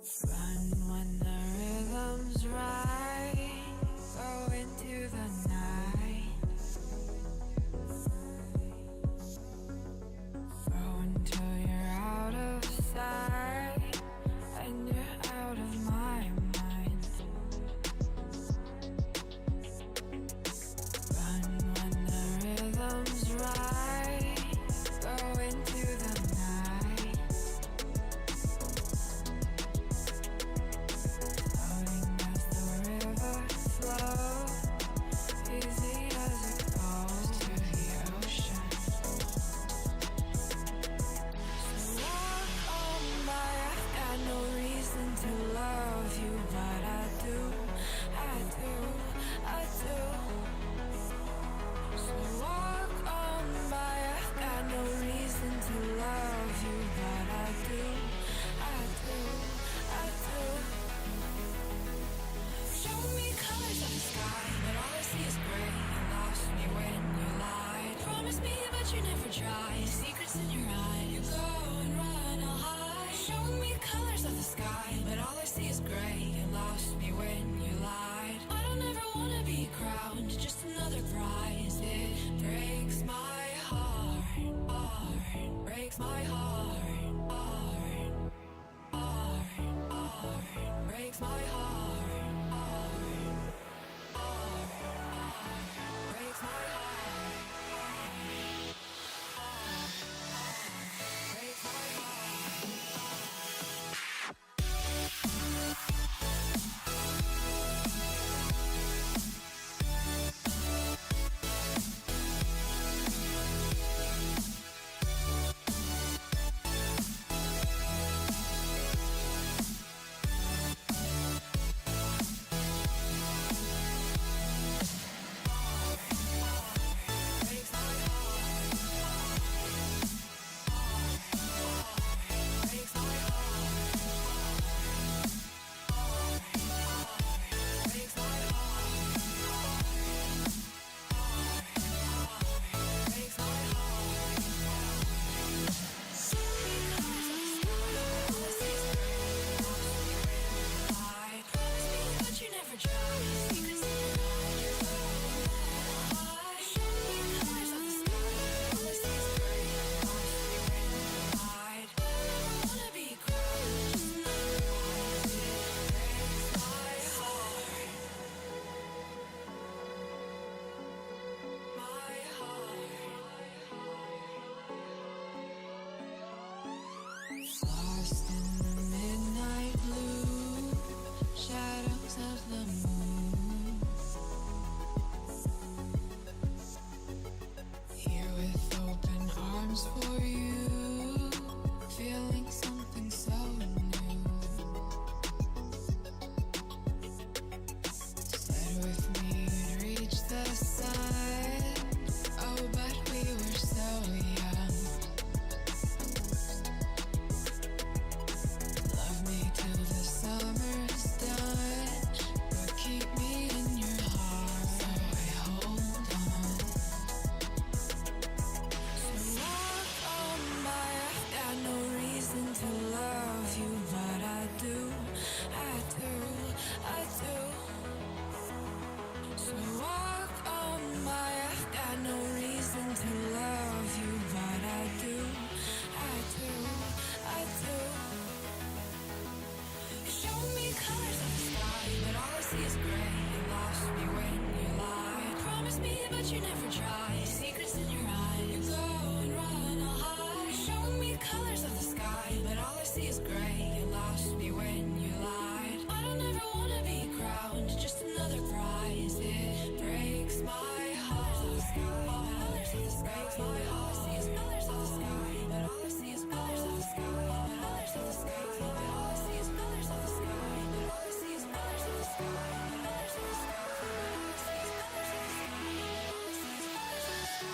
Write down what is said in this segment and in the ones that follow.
Run when the rhythm's right. Go into the night. Go until you're out of sight and you're out of my mind. Run when the rhythm's right. Go into the night. Floating as the river flows, easy as it goes to the ocean. So walk on by, I've got no reason to love you, but I do, I do, I do. So walk on by, I've got no reason to love you, but I do, I do, I do. Show me colors of the sky, but all I see is gray. You lost me when you lied. Promise me, but you never try. Secrets in your eye, you go and run, I'll hide. Show me colors of the sky, but all I see is gray. You lost me when you lied. I don't ever wanna be crowned, just another prize. It breaks my heart, heart, breaks my heart, heart, heart, heart, breaks my heart, heart, heart, heart, breaks my heart, heart, heart, breaks my heart. Lost in the midnight blue, shadows of the moon. Here with open arms for you, feeling something so new. Said with me you'd reach the sun, oh but we were so young. Love me till the summer's done, but keep me in your heart, so I hold on. So walk on by, I've got no reason to love you, but I do, I do, I do. So walk on by, I've got no reason to love you, but I do, I do, I do. Show me colors of the sky, but all I see is gray. You lost me when you lied. Promise me, but you never try. Secrets in your eye, you go and run, I'll hide. Show me colors of the sky, but all I see is gray. You lost me when you lied. I don't ever wanna be crowned, just another prize. It breaks my heart. Colors of the sky, breaks my heart. All I see is colors of the sky, but all I see is colors of the sky. Colors of the sky, but all I see is colors of the sky. But all I see is colors of the sky. Colors of the sky, but all I see is colors of the sky. All I see is colors of the sky.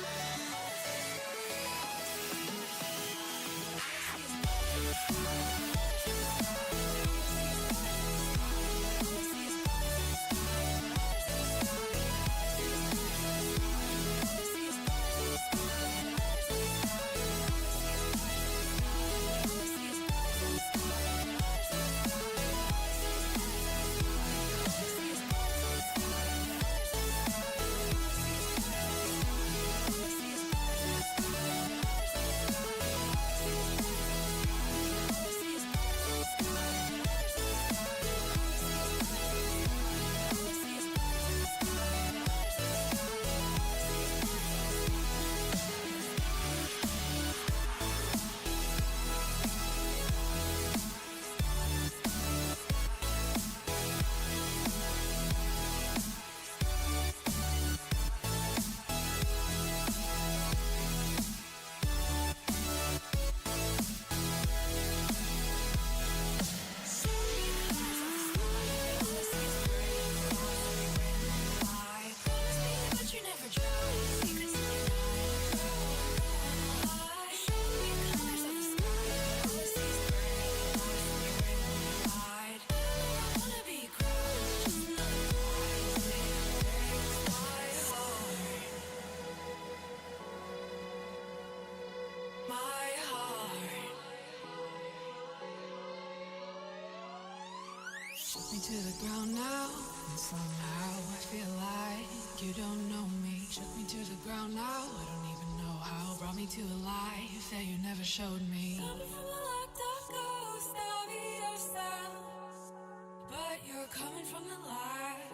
me to the ground now, and somehow I feel like you don't know me. Shook me to the ground now, I don't even know how. Brought me to a life that you never showed me. Coming from the locked up ghost of yourself, but you're coming from the light.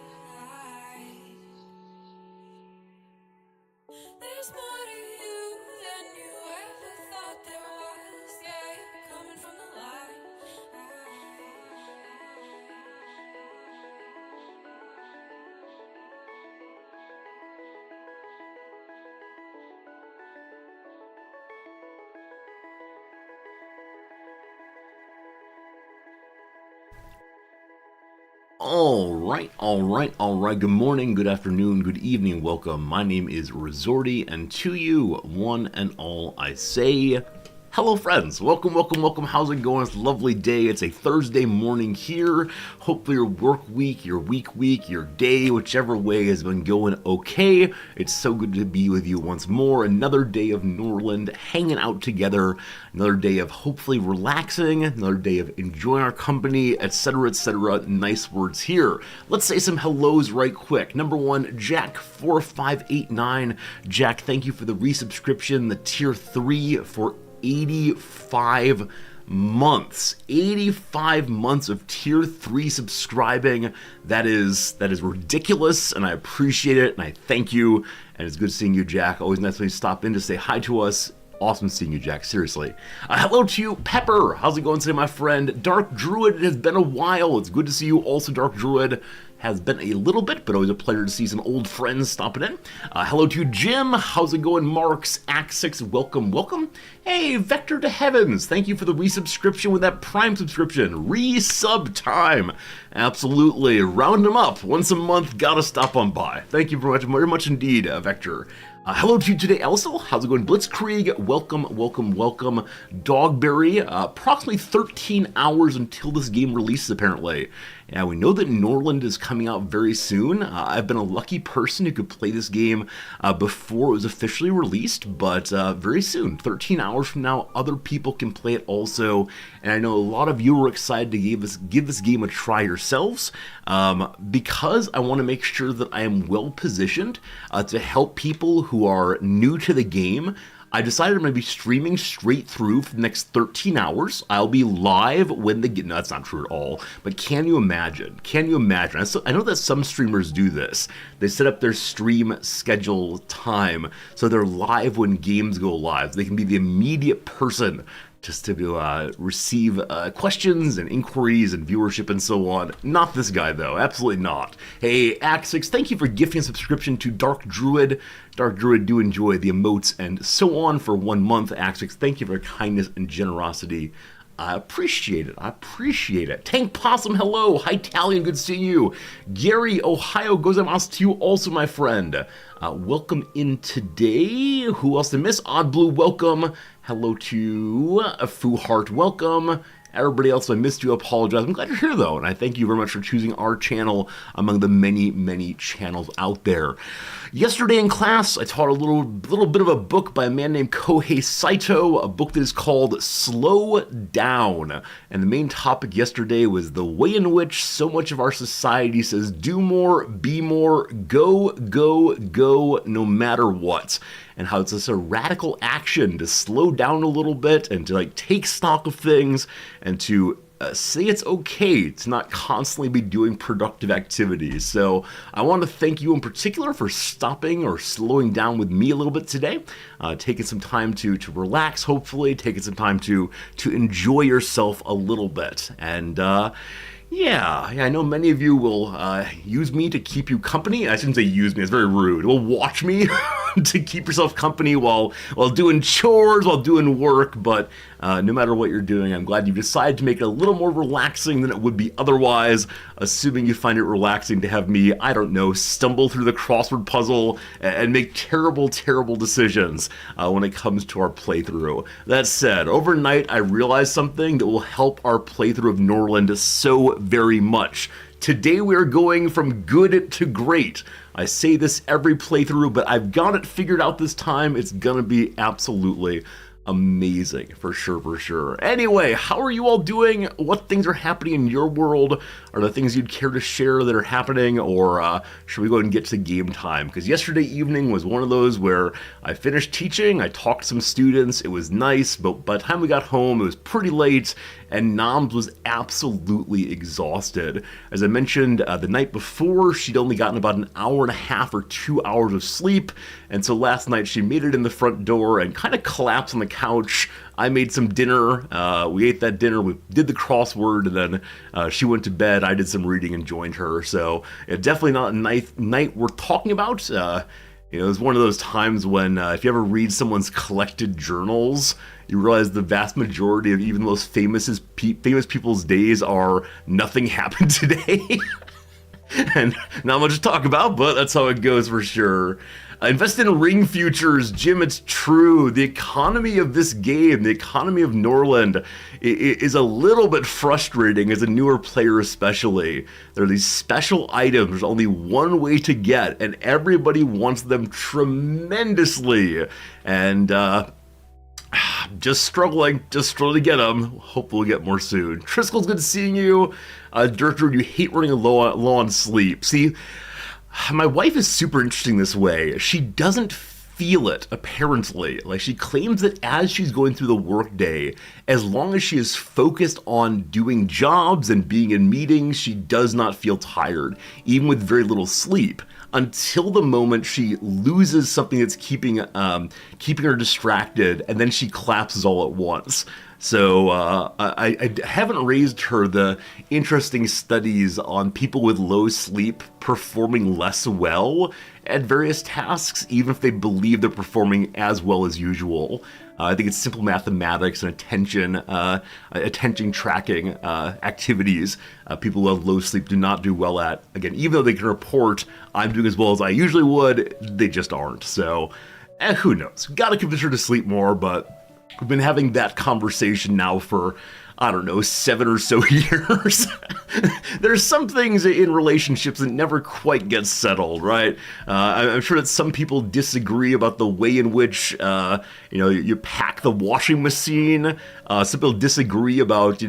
There's more to you than you ever thought there was. Yeah, you're coming from the light. All right. Good morning, good afternoon, good evening, welcome. My name is Resorty, and to you, one and all, I say, hello friends, welcome. How's it going? It's a lovely day. It's a Thursday morning here. Hopefully your work week, your week, your day, whichever way has been going okay. It's so good to be with you once more. Another day of Norland, hanging out together. Another day of hopefully relaxing. Another day of enjoying our company, etc., etc. Nice words here. Let's say some hellos right quick. Number one, Jack4589. Jack, thank you for the resubscription, the tier 3 for 85 months. 85 months of tier 3 subscribing. That is ridiculous, and I appreciate it, and I thank you, and it's good seeing you, Jack. Always nice to stop in to say hi to us. Awesome seeing you, Jack. Seriously. Hello to you, Pepper. How's it going today, my friend? Dark Druid, it has been a while. It's good to see you also, Dark Druid. Has been a little bit, but always a pleasure to see some old friends stopping in. Hello to you, Jim. How's it going, Marks? Axe6, welcome. Hey, Vector to Heavens. Thank you for the resubscription with that Prime subscription. Resub time. Absolutely. Round them up. Once a month, gotta stop on by. Thank you very much indeed, Vector. Hello to you today, also. How's it going? Blitzkrieg, welcome. Dogberry, approximately 13 hours until this game releases, apparently. Now, we know that Norland is coming out very soon. I've been a lucky person who could play this game before it was officially released, but very soon, 13 hours from now, other people can play it also. And I know a lot of you are excited to give this game a try yourselves, because I want to make sure that I am well positioned to help people who are new to the game. I decided I'm going to be streaming straight through for the next 13 hours. I'll be live when the game... No, that's not true at all. But can you imagine? I know that some streamers do this. They set up their stream schedule time so they're live when games go live. They can be the immediate person just to receive questions and inquiries and viewership and so on. Not this guy, though. Absolutely not. Hey, Axe6, thank you for gifting a subscription to Dark Druid. Dark Druid, do enjoy the emotes and so on for 1 month. Axe6, thank you for your kindness and generosity. I appreciate it. Tank Possum, hello. Hi, Talion, good seeing you. Gary, Ohio, gozaimasu to you also, my friend. Welcome in today. Who else did I miss? Odd Blue, welcome. Hello to Foo Heart, welcome. Everybody else, I missed you, apologize. I'm glad you're here, though, and I thank you very much for choosing our channel among the many channels out there. Yesterday in class, I taught a little bit of a book by a man named Kohei Saito, a book that is called Slow Down. And the main topic yesterday was the way in which so much of our society says do more, be more, go, no matter what. And how it's just a radical action to slow down a little bit and to take stock of things and to say it's okay to not constantly be doing productive activities. So I want to thank you in particular for stopping or slowing down with me a little bit today, taking some time to relax, hopefully, taking some time to enjoy yourself a little bit. And yeah, I know many of you will use me to keep you company. I shouldn't say use me, it's very rude. Will watch me to keep yourself company while doing chores, while doing work, but no matter what you're doing, I'm glad you've decided to make it a little more relaxing than it would be otherwise, assuming you find it relaxing to have me, I don't know, stumble through the crossword puzzle and make terrible decisions when it comes to our playthrough. That said, overnight I realized something that will help our playthrough of Norland so very much. Today we are going from good to great. I say this every playthrough, but I've got it figured out this time. It's gonna be absolutely amazing, for sure, for sure. Anyway, how are you all doing? What things are happening in your world? Are there things you'd care to share that are happening, or should we go ahead and get to game time? Because yesterday evening was one of those where I finished teaching, I talked to some students, it was nice, but by the time we got home, it was pretty late, and Noms was absolutely exhausted. As I mentioned the night before, she'd only gotten about an hour and a half or 2 hours of sleep, and so last night she made it in the front door and kind of collapsed on the couch. I made some dinner, we ate that dinner, we did the crossword, and then she went to bed. I did some reading and joined her, so definitely not a night we're talking about. It was one of those times when if you ever read someone's collected journals, you realize the vast majority of even the most famous people's days are nothing happened today. And not much to talk about, but that's how it goes for sure. Invest in ring futures, Jim, it's true. The economy of this game, the economy of Norland, is a little bit frustrating as a newer player especially. There are these special items there's only one way to get, and everybody wants them tremendously. And just struggling to get them. Hope we'll get more soon. Triskel's good seeing you. Dirtrude, you hate running low on sleep. See, my wife is super interesting this way. She doesn't feel it, apparently. Like, she claims that as she's going through the workday, as long as she is focused on doing jobs and being in meetings, she does not feel tired, even with very little sleep, until the moment she loses something that's keeping her distracted, and then she collapses all at once. So I haven't raised her the interesting studies on people with low sleep performing less well at various tasks, even if they believe they're performing as well as usual. I think it's simple mathematics and attention tracking activities people who have low sleep do not do well at. Again, even though they can report, I'm doing as well as I usually would, they just aren't. So, who knows? Gotta convince her to sleep more, but we've been having that conversation now for, I don't know, 7 or so years. There's some things in relationships that never quite get settled, right? I'm sure that some people disagree about the way in which, you pack the washing machine. Some people disagree about, do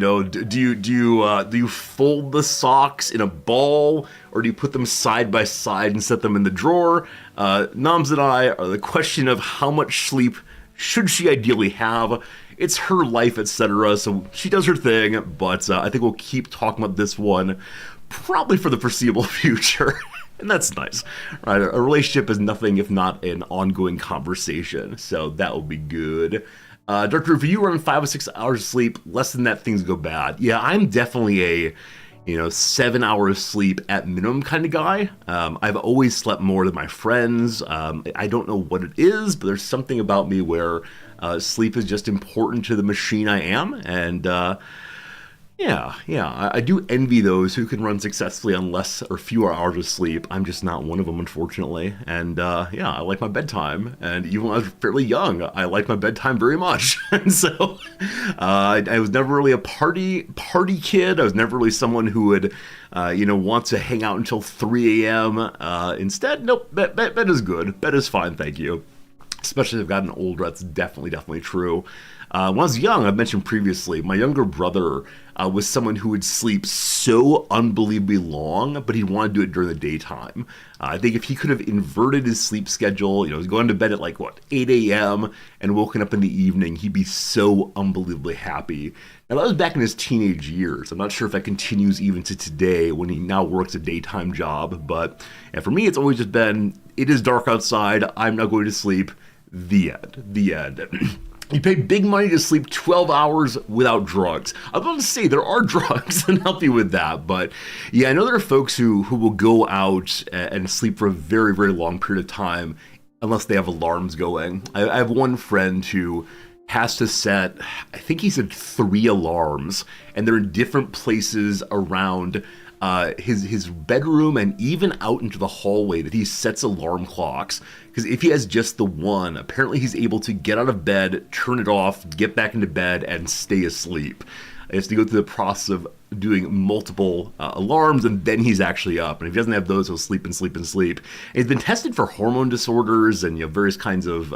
you fold the socks in a ball, or do you put them side by side and set them in the drawer? Noms and I are the question of how much sleep should she ideally have. It's her life, etc., so she does her thing, but I think we'll keep talking about this one probably for the foreseeable future. And that's nice, right? A relationship is nothing if not an ongoing conversation, so that will be good. Dr. if you run 5 or 6 hours of sleep, less than that, things go bad. Yeah, I'm definitely a 7 hours sleep at minimum kind of guy. I've always slept more than my friends. I don't know what it is, but there's something about me where sleep is just important to the machine I am. And I do envy those who can run successfully on less or fewer hours of sleep. I'm just not one of them, unfortunately. And I like my bedtime. And even when I was fairly young, I liked my bedtime very much. And so I was never really a party kid. I was never really someone who would, want to hang out until 3 a.m. Instead, nope, bed is good. Bed is fine, thank you. Especially as I've gotten older, that's definitely true. When I was young, I've mentioned previously, my younger brother was someone who would sleep so unbelievably long, but he'd want to do it during the daytime. I think if he could have inverted his sleep schedule, he was going to bed at 8 a.m. and woken up in the evening, he'd be so unbelievably happy. Now, that was back in his teenage years. I'm not sure if that continues even to today when he now works a daytime job, but for me, it's always just been, it is dark outside, I'm not going to sleep, the end. You pay big money to sleep 12 hours without drugs. I was about to say, there are drugs that help you with that, but yeah, I know there are folks who will go out and sleep for a very, very long period of time unless they have alarms going. I have one friend who has to set, I think he said 3 alarms, and they're in different places around his bedroom and even out into the hallway that he sets alarm clocks. Because if he has just the one, apparently he's able to get out of bed, turn it off, get back into bed, and stay asleep. He has to go through the process of doing multiple alarms, and then he's actually up. And if he doesn't have those, he'll sleep and sleep and sleep. And he's been tested for hormone disorders and various kinds of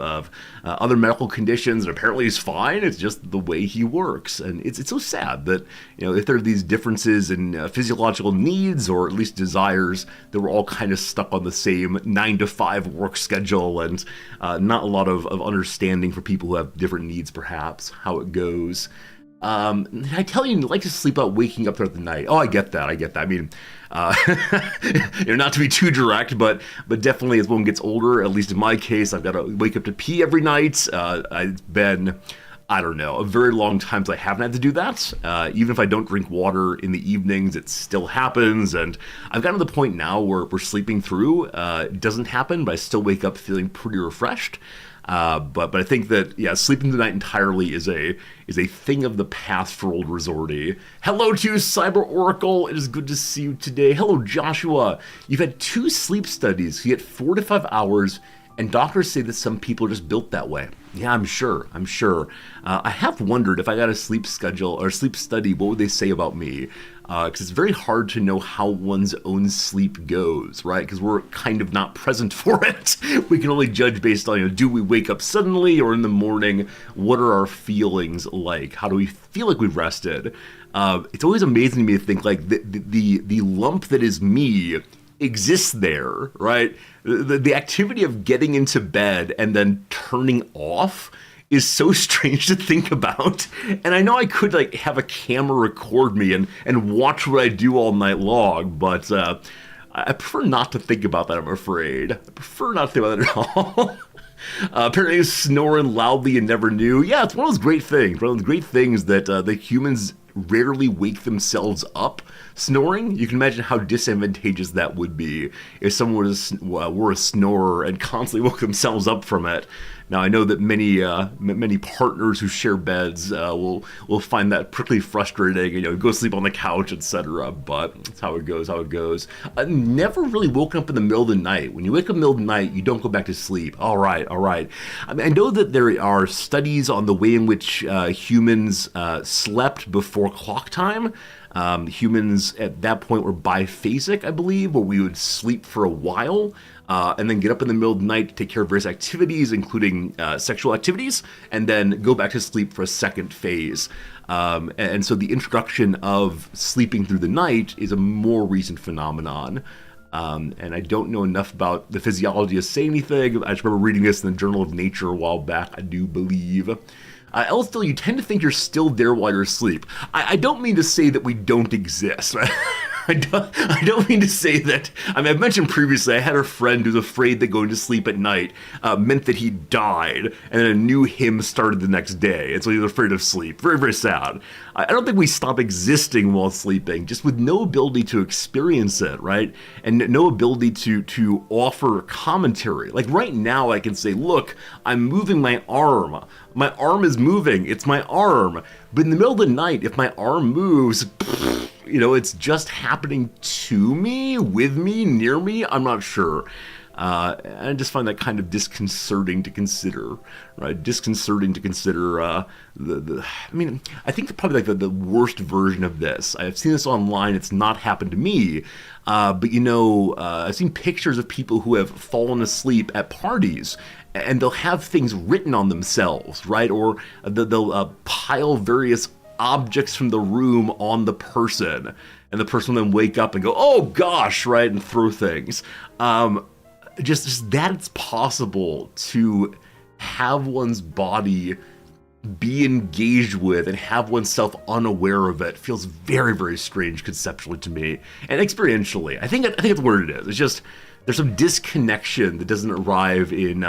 other medical conditions, and apparently he's fine. It's just the way he works, and it's so sad that if there are these differences in physiological needs or at least desires, that we're all kind of stuck on the same 9-to-5 work schedule, and not a lot of understanding for people who have different needs, perhaps how it goes. I tell you like to sleep out waking up throughout the night. Oh, I get that. I mean, not to be too direct, but definitely as one gets older, at least in my case, I've got to wake up to pee every night. It's been, I don't know, a very long time since I haven't had to do that. Even if I don't drink water in the evenings, it still happens. And I've gotten to the point now where we're sleeping through. It doesn't happen, but I still wake up feeling pretty refreshed. But I think that, sleeping the night entirely is a thing of the past for old Resorty. Hello to you, Cyber Oracle. It is good to see you today. Hello, Joshua. You've had 2 sleep studies. You get 4 to 5 hours, and doctors say that some people are just built that way. Yeah, I'm sure. I have wondered if I got a sleep schedule or sleep study, what would they say about me? Because it's very hard to know how one's own sleep goes, right? Because we're kind of not present for it. We can only judge based on, do we wake up suddenly or in the morning? What are our feelings like? How do we feel like we've rested? It's always amazing to me to think like the lump that is me exists there, right? The activity of getting into bed and then turning off is so strange to think about. And I know I could have a camera record me and watch what I do all night long, but I prefer not to think about that, I'm afraid. I prefer not to think about that at all. Apparently snoring loudly and never knew. Yeah, it's one of those great things. One of those great things that the humans rarely wake themselves up snoring. You can imagine how disadvantageous that would be if someone were a snorer and constantly woke themselves up from it. Now, I know that many partners who share beds will find that particularly frustrating, go sleep on the couch, etc. But that's how it goes. I've never really woken up in the middle of the night. When you wake up in the middle of the night, you don't go back to sleep. All right. I mean, I know that there are studies on the way in which humans slept before clock time. Humans at that point were biphasic, I believe, where we would sleep for a while and then get up in the middle of the night to take care of various activities, including sexual activities, and then go back to sleep for a second phase. And so the introduction of sleeping through the night is a more recent phenomenon. And I don't know enough about the physiology to say anything. I just remember reading this in the Journal of Nature a while back, I do believe. Elsdale, you tend to think you're still there while you're asleep. I don't mean to say that we don't exist, right? I don't mean to say that. I mean, I've mentioned previously I had a friend who's afraid that going to sleep at night meant that he died, and then a new hymn started the next day, and so he was afraid of sleep. Very, very sad. I don't think we stop existing while sleeping, just with no ability to experience it, right? And no ability to offer commentary. Like right now I can say, look, I'm moving my arm. My arm is moving. It's my arm. But in the middle of the night, if my arm moves, it's just happening to me, with me, near me. I'm not sure. I just find that kind of disconcerting to consider, right? I mean, I think probably the worst version of this. I've seen this online. It's not happened to me. But I've seen pictures of people who have fallen asleep at parties, and they'll have things written on themselves, right? Or they'll pile various objects from the room on the person, and the person will then wake up and go, oh gosh, right? And throw things. Just that it's possible to have one's body be engaged with and have oneself unaware of it feels very, very strange conceptually to me and experientially. I think it's what it is. It's just there's some disconnection that doesn't arrive in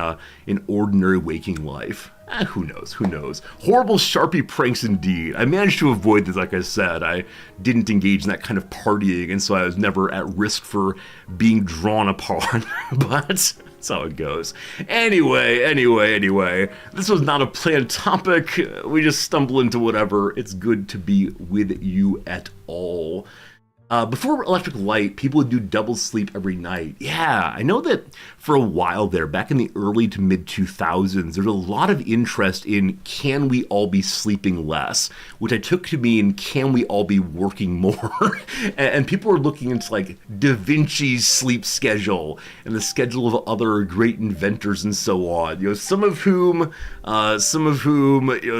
ordinary waking life. Who knows? Horrible Sharpie pranks indeed. I managed to avoid this, like I said. I didn't engage in that kind of partying, and so I was never at risk for being drawn upon. But that's how it goes. Anyway. This was not a planned topic. We just stumble into whatever. It's good to be with you at all. Before electric light, people would do double sleep every night. Yeah, I know that for a while there, back in the early to mid 2000s, there's a lot of interest in can we all be sleeping less, which I took to mean can we all be working more? And people were looking into like Da Vinci's sleep schedule and the schedule of other great inventors and so on. Some of whom,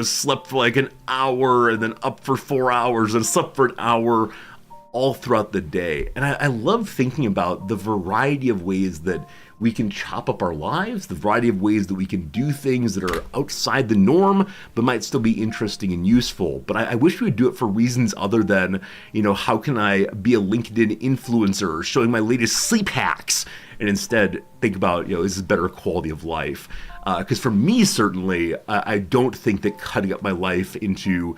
slept for like an hour and then up for 4 hours and slept for an hour all throughout the day. And I love thinking about the variety of ways that we can chop up our lives, the variety of ways that we can do things that are outside the norm, but might still be interesting and useful. But I wish we would do it for reasons other than, how can I be a LinkedIn influencer showing my latest sleep hacks? And instead think about, is this better quality of life? Because for me, certainly, I don't think that cutting up my life into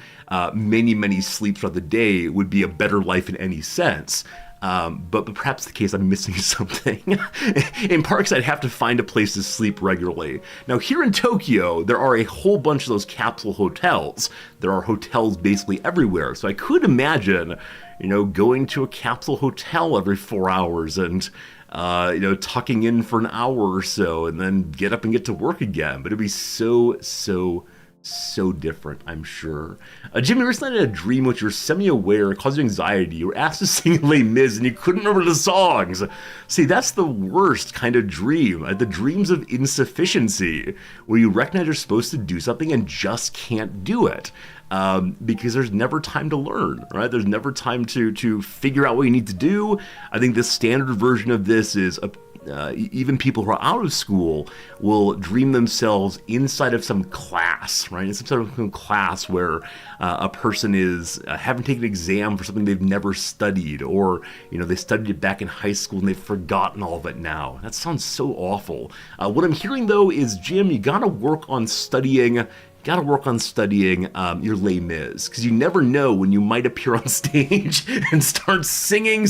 many, many sleeps throughout the day would be a better life in any sense. But perhaps the case I'm missing something. In parks, I'd have to find a place to sleep regularly. Now, here in Tokyo, there are a whole bunch of those capsule hotels. There are hotels basically everywhere. So I could imagine, going to a capsule hotel every 4 hours and tucking in for an hour or so and then get up and get to work again. But it'd be so different, I'm sure. Jimmy, you recently had a dream which you're semi-aware caused you anxiety. You were asked to sing Les Mis and you couldn't remember the songs. See, that's the worst kind of dream. The dreams of insufficiency, where you recognize you're supposed to do something and just can't do it. Because there's never time to learn, right? There's never time to figure out what you need to do. I think the standard version of this is even people who are out of school will dream themselves inside of some class, right? It's some sort of class where a person is having taken an exam for something they've never studied, or they studied it back in high school and they've forgotten all of it now. That sounds so awful. What I'm hearing though is, Jim, you gotta work on studying your Les Mis, because you never know when you might appear on stage and start singing.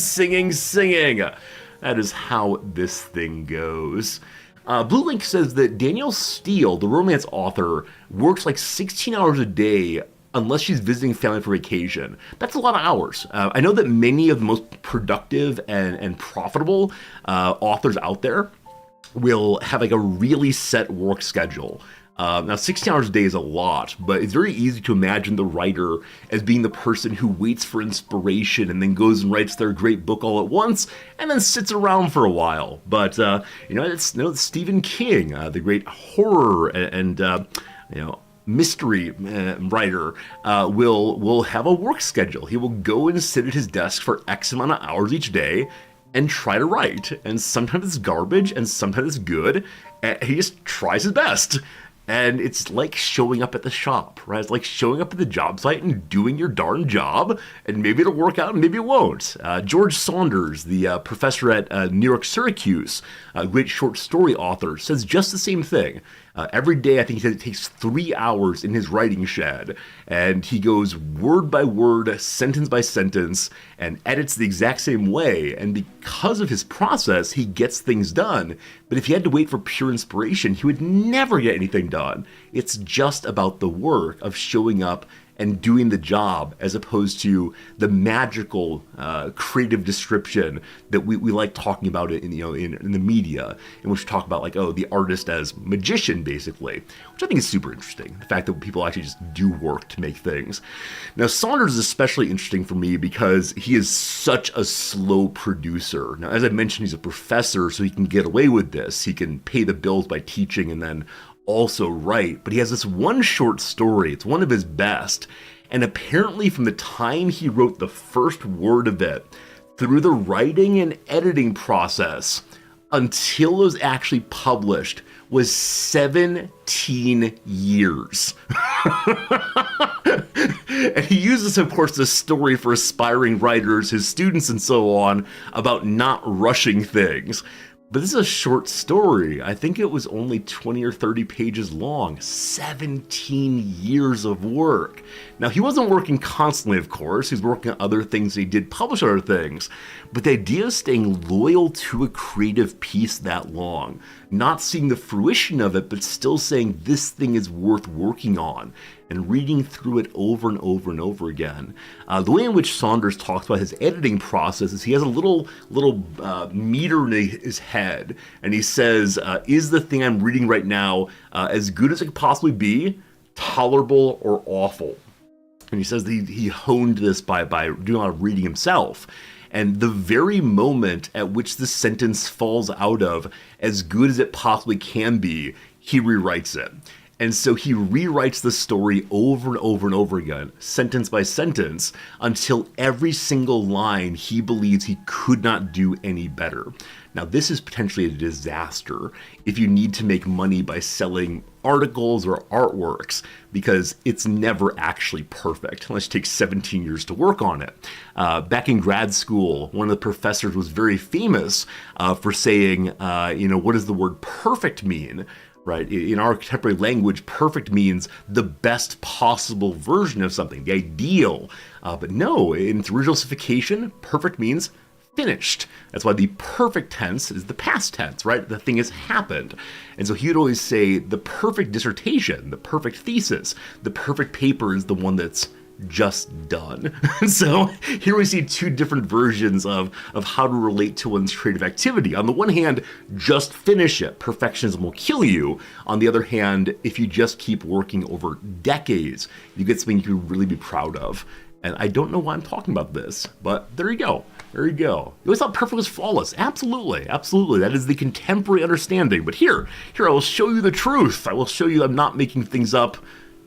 That is how this thing goes. Blue Link says that Danielle Steele, the romance author, works like 16 hours a day unless she's visiting family for vacation. That's a lot of hours. I know that many of the most productive and profitable authors out there will have like a really set work schedule. Now, 16 hours a day is a lot, but it's very easy to imagine the writer as being the person who waits for inspiration and then goes and writes their great book all at once and then sits around for a while. But, it's Stephen King, the great horror and mystery writer, will have a work schedule. He will go and sit at his desk for X amount of hours each day and try to write. And sometimes it's garbage and sometimes it's good. And he just tries his best. And it's like showing up at the shop, right? It's like showing up at the job site and doing your darn job, and maybe it'll work out and maybe it won't. George Saunders, the professor at New York Syracuse, a great short story author, says just the same thing. Every day, I think he said it takes 3 hours in his writing shed, and he goes word by word, sentence by sentence, and edits the exact same way. And because of his process, he gets things done. But if he had to wait for pure inspiration, he would never get anything done. It's just about the work of showing up and doing the job, as opposed to the magical creative description that we like talking about in the media, in which we talk about the artist as magician, basically, which I think is super interesting. The fact that people actually just do work to make things. Now, Saunders is especially interesting for me because he is such a slow producer. Now, as I mentioned, he's a professor, so he can get away with this. He can pay the bills by teaching and then also write, but he has this one short story. It's one of his best, and apparently from the time he wrote the first word of it through the writing and editing process until it was actually published was 17 years. And he uses, of course, this story for aspiring writers, his students and so on, about not rushing things. But this is a short story. I think it was only 20 or 30 pages long. 17 years of work. Now, he wasn't working constantly, of course. He was working on other things. He did publish other things. But the idea of staying loyal to a creative piece that long, not seeing the fruition of it, but still saying this thing is worth working on, and reading through it over and over and over again. The way in which Saunders talks about his editing process is he has a little meter in his head, and he says, is the thing I'm reading right now as good as it could possibly be, tolerable, or awful? And he says that he honed this by doing a lot of reading himself. And the very moment at which the sentence falls out of as good as it possibly can be, he rewrites it. And so he rewrites the story over and over and over again, sentence by sentence, until every single line he believes he could not do any better. Now, this is potentially a disaster if you need to make money by selling articles or artworks, because it's never actually perfect unless it takes 17 years to work on it. Back in grad school, one of the professors was very famous for saying, what does the word perfect mean? Right? In our contemporary language, perfect means the best possible version of something, the ideal. But no, in its original signification, perfect means finished. That's why the perfect tense is the past tense, right? The thing has happened. And so he would always say the perfect dissertation, the perfect thesis, the perfect paper is the one that's just done. So here we see two different versions of how to relate to one's creative activity. On the one hand, just finish it. Perfectionism will kill you. On the other hand, if you just keep working over decades, you get something you can really be proud of. And I don't know why I'm talking about this, but there you go. There you go. You always thought perfect was flawless. Absolutely, absolutely. That is the contemporary understanding. But here I will show you the truth. I will show you I'm not making things up.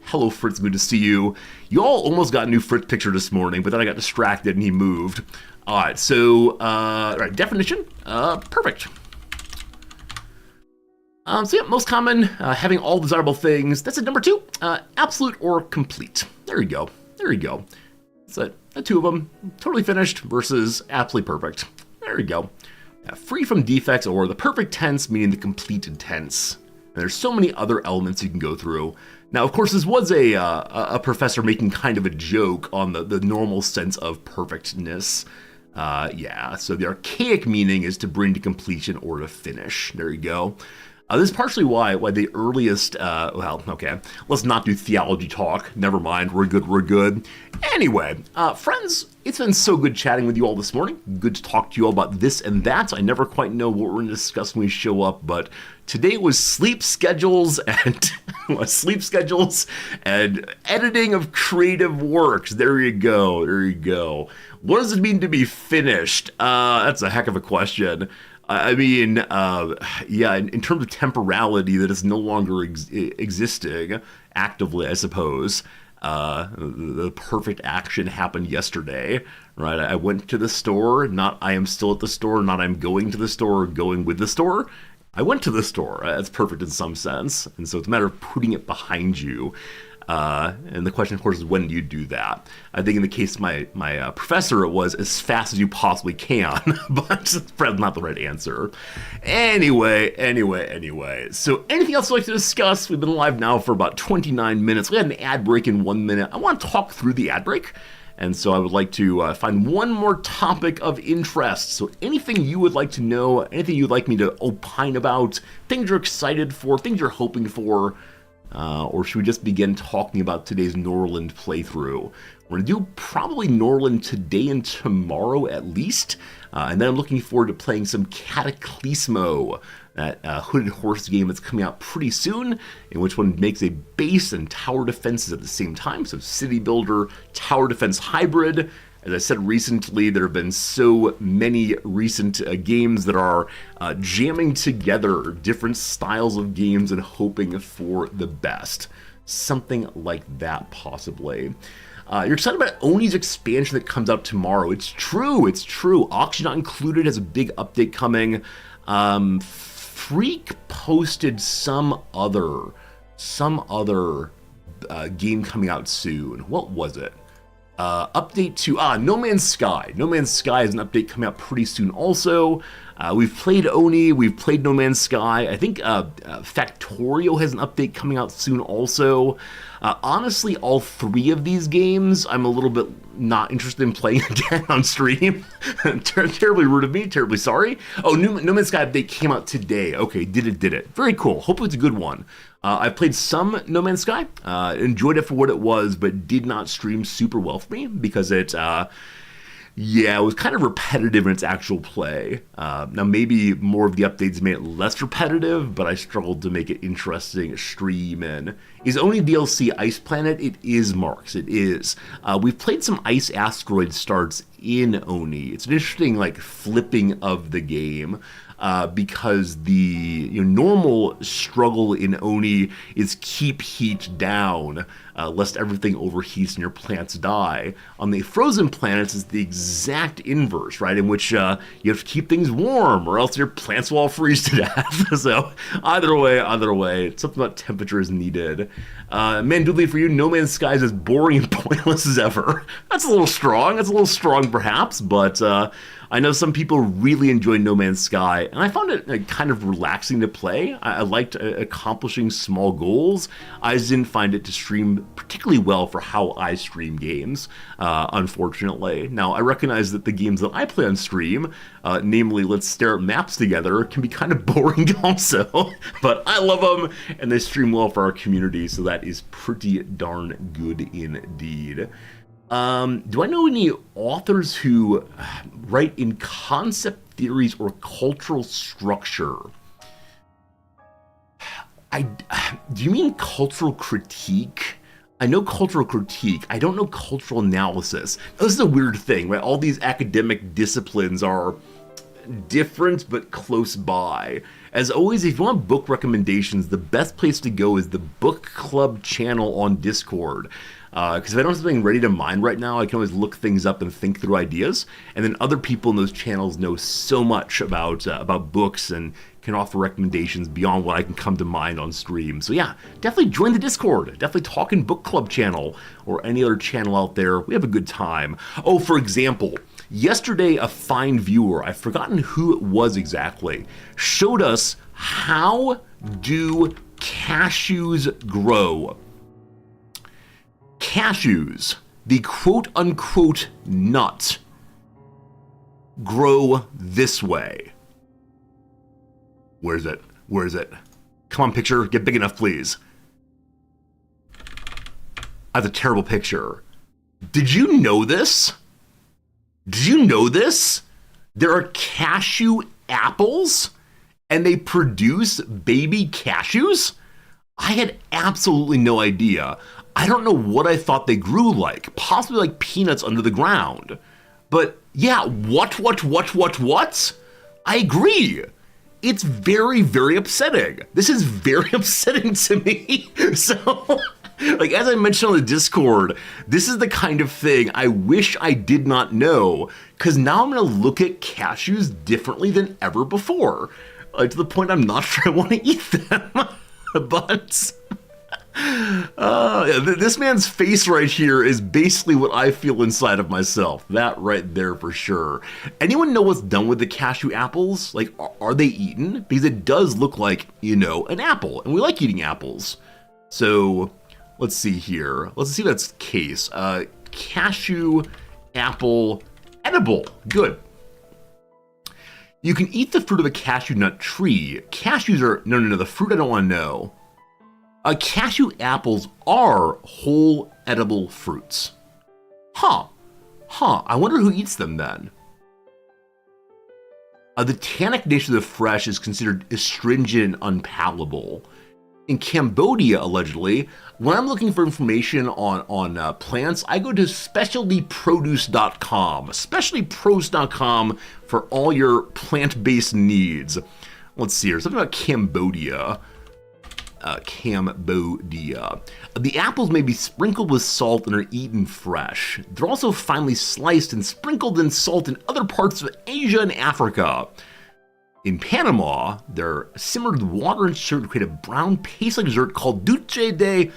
Hello, Fritz. Good to see you. You all almost got a new Fritz picture this morning, but then I got distracted and he moved. All right, so, definition, perfect. So yeah, most common, having all desirable things. That's it. Number 2, absolute or complete. There you go. There you go. That's it. The two of them, totally finished versus absolutely perfect. There you go. Free from defects, or the perfect tense, meaning the completed tense. And there's so many other elements you can go through. Now, of course, this was a professor making kind of a joke on the normal sense of perfectness. So the archaic meaning is to bring to completion or to finish. There you go. This is partially why the earliest, let's not do theology talk. Never mind, we're good. Anyway, friends, it's been so good chatting with you all this morning. Good to talk to you all about this and that. I never quite know what we're going to discuss when we show up, but today was sleep schedules and editing of creative works. There you go. What does it mean to be finished? That's a heck of a question. I mean, in terms of temporality, that is no longer existing actively, I suppose. The perfect action happened yesterday, right? I went to the store, not I am still at the store, not I'm going to the store or going with the store. I went to the store. That's perfect in some sense. And so it's a matter of putting it behind you. And the question, of course, is when do you do that? I think in the case of my professor, it was as fast as you possibly can, but that's probably not the right answer. Anyway. So anything else you'd like to discuss? We've been live now for about 29 minutes. We had an ad break in 1 minute. I want to talk through the ad break. And so I would like to find one more topic of interest. So anything you would like to know, anything you'd like me to opine about, things you're excited for, things you're hoping for, or should we just begin talking about today's Norland playthrough? We're going to do probably Norland today and tomorrow at least, and then I'm looking forward to playing some Cataclysmo, that hooded horse game that's coming out pretty soon, in which one makes a base and tower defenses at the same time, so city builder, tower defense hybrid. As I said recently, there have been so many recent games that are jamming together different styles of games and hoping for the best. Something like that, possibly. You're excited about Oni's expansion that comes out tomorrow. It's true. Auction Not Included has a big update coming. Freak posted some other game coming out soon. What was it? Update to No Man's Sky. No Man's Sky is an update coming out pretty soon also. We've played Oni, we've played No Man's Sky. I think Factorio has an update coming out soon also. Honestly, all three of these games, I'm a little bit not interested in playing again on stream. Terribly rude of me, terribly sorry. Oh, No Man's Sky update came out today. Okay, did it. Very cool. Hopefully it's a good one. I've played some No Man's Sky, enjoyed it for what it was, but did not stream super well for me because it was kind of repetitive in its actual play. Now, maybe more of the updates made it less repetitive, but I struggled to make it interesting to stream. And is Oni DLC Ice Planet? It is, Marks. It is. We've played some Ice Asteroid starts in Oni. It's an interesting, like, flipping of the game. Because the normal struggle in Oni is keep heat down, lest everything overheats and your plants die. On the frozen planets, it's the exact inverse, right? In which you have to keep things warm, or else your plants will all freeze to death. So either way, something about temperature is needed. Mandoodly, for you, No Man's Sky is as boring and pointless as ever. That's a little strong. That's a little strong, perhaps, but I know some people really enjoy No Man's Sky, and I found it kind of relaxing to play. I liked accomplishing small goals. I just didn't find it to stream particularly well for how I stream games, unfortunately. Now, I recognize that the games that I play on stream, namely Let's Stare at Maps Together, can be kind of boring also, but I love them, and they stream well for our community, so that is pretty darn good indeed. Do I know any authors who write in concept theories or cultural structure? Do you mean cultural critique? I know cultural critique. I don't know cultural analysis. Now, this is a weird thing, right? All these academic disciplines are different but close by. As always, if you want book recommendations, the best place to go is the book club channel on Discord. Because if I don't have something ready to mind right now, I can always look things up and think through ideas. And then other people in those channels know so much about books and can offer recommendations beyond what I can come to mind on stream. So yeah, definitely join the Discord. Definitely Talkin' Book Club channel or any other channel out there. We have a good time. Oh, for example, yesterday a fine viewer, I've forgotten who it was exactly, showed us how do cashews grow. Cashews, the quote-unquote nut, grow this way. Where is it? Where is it? Come on, picture. Get big enough, please. I have a terrible picture. Did you know this? Did you know this? There are cashew apples, and they produce baby cashews? I had absolutely no idea. I don't know what I thought they grew like, possibly like peanuts under the ground. But yeah, what? I agree. It's very, very upsetting. This is very upsetting to me. So, like, as I mentioned on the Discord, this is the kind of thing I wish I did not know, because now I'm going to look at cashews differently than ever before. To the point I'm not sure I want to eat them. But this man's face right here is basically what I feel inside of myself. That right there for sure. Anyone know what's done with the cashew apples? Like, are they eaten? Because it does look like, an apple, and we like eating apples. So, let's see here. Let's see if that's the case. Cashew, apple, edible. Good. You can eat the fruit of a cashew nut tree. Cashews are... No, the fruit I don't want to know. Cashew apples are whole edible fruits. Huh. I wonder who eats them then. The tannic nature of the flesh is considered astringent and unpalatable. In Cambodia, allegedly, when I'm looking for information on plants, I go to specialtyproduce.com. Specialtyproduce.com for all your plant-based needs. Let's see here. Something about Cambodia. Cambodia. The apples may be sprinkled with salt and are eaten fresh. They're also finely sliced and sprinkled in salt in other parts of Asia and Africa. In Panama, they're simmered with water and sugar to create a brown paste-like dessert called dulce de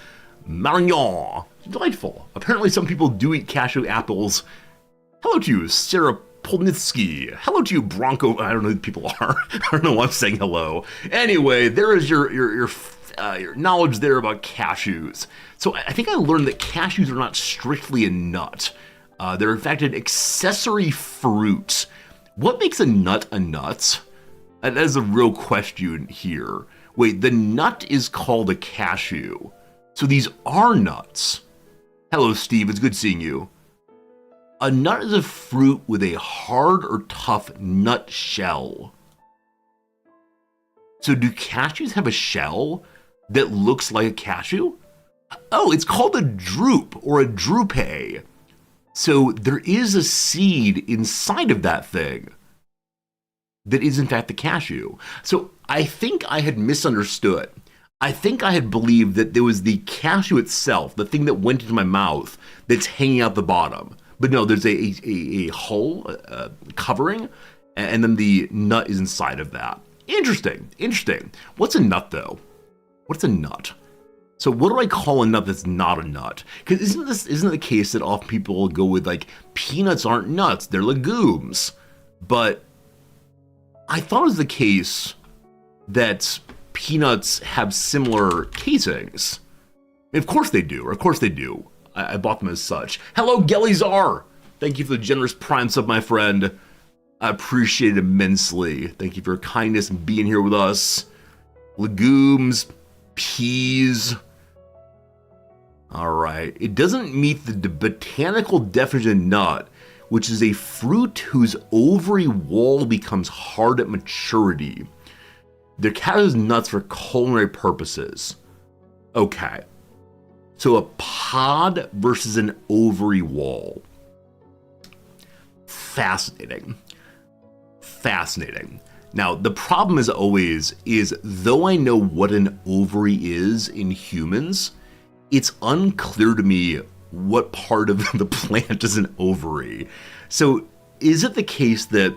marignon. Delightful. Apparently some people do eat cashew apples. Hello to you, Sarah Polnitsky. Hello to you, Bronco. I don't know who people are. I don't know why I'm saying hello. Anyway, there is your knowledge there about cashews. So I think I learned that cashews are not strictly a nut. They're in fact an accessory fruit. What makes a nut a nut? That is a real question here. Wait, the nut is called a cashew. So these are nuts. Hello, Steve. It's good seeing you. A nut is a fruit with a hard or tough nut shell. So do cashews have a shell that looks like a cashew? Oh, it's called a drupe or a drupe. So there is a seed inside of that thing that is in fact the cashew. So I think I had misunderstood. I think I had believed that there was the cashew itself, the thing that went into my mouth, that's hanging out the bottom. But no, there's a hull covering, and then the nut is inside of that. Interesting. What's a nut, though? What's a nut? So what do I call a nut that's not a nut? Because isn't it the case that often people go with, like, peanuts aren't nuts, they're legumes. But I thought it was the case that peanuts have similar casings. Of course they do. I bought them as such. Hello, Gelizar! Thank you for the generous prime sub, my friend. I appreciate it immensely. Thank you for your kindness and being here with us. Legumes, peas. Alright, it doesn't meet the botanical definition of nut, which is a fruit whose ovary wall becomes hard at maturity. They're counted as nuts for culinary purposes. Okay. So a pod versus an ovary wall. Fascinating. Now, the problem as always is, though I know what an ovary is in humans, it's unclear to me what part of the plant is an ovary. So is it the case that...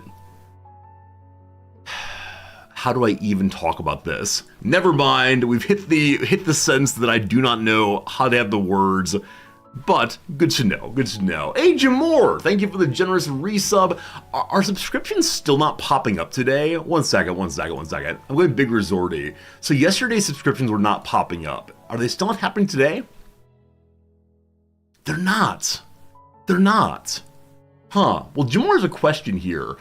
How do I even talk about this? Never mind, we've hit the sense that I do not know how to have the words, but good to know. Hey, Jim Moore, thank you for the generous resub. Are subscriptions still not popping up today? One second. I'm going big resorty. So yesterday's subscriptions were not popping up. Are they still not happening today? They're not. Huh. Well, Jamor has a question here.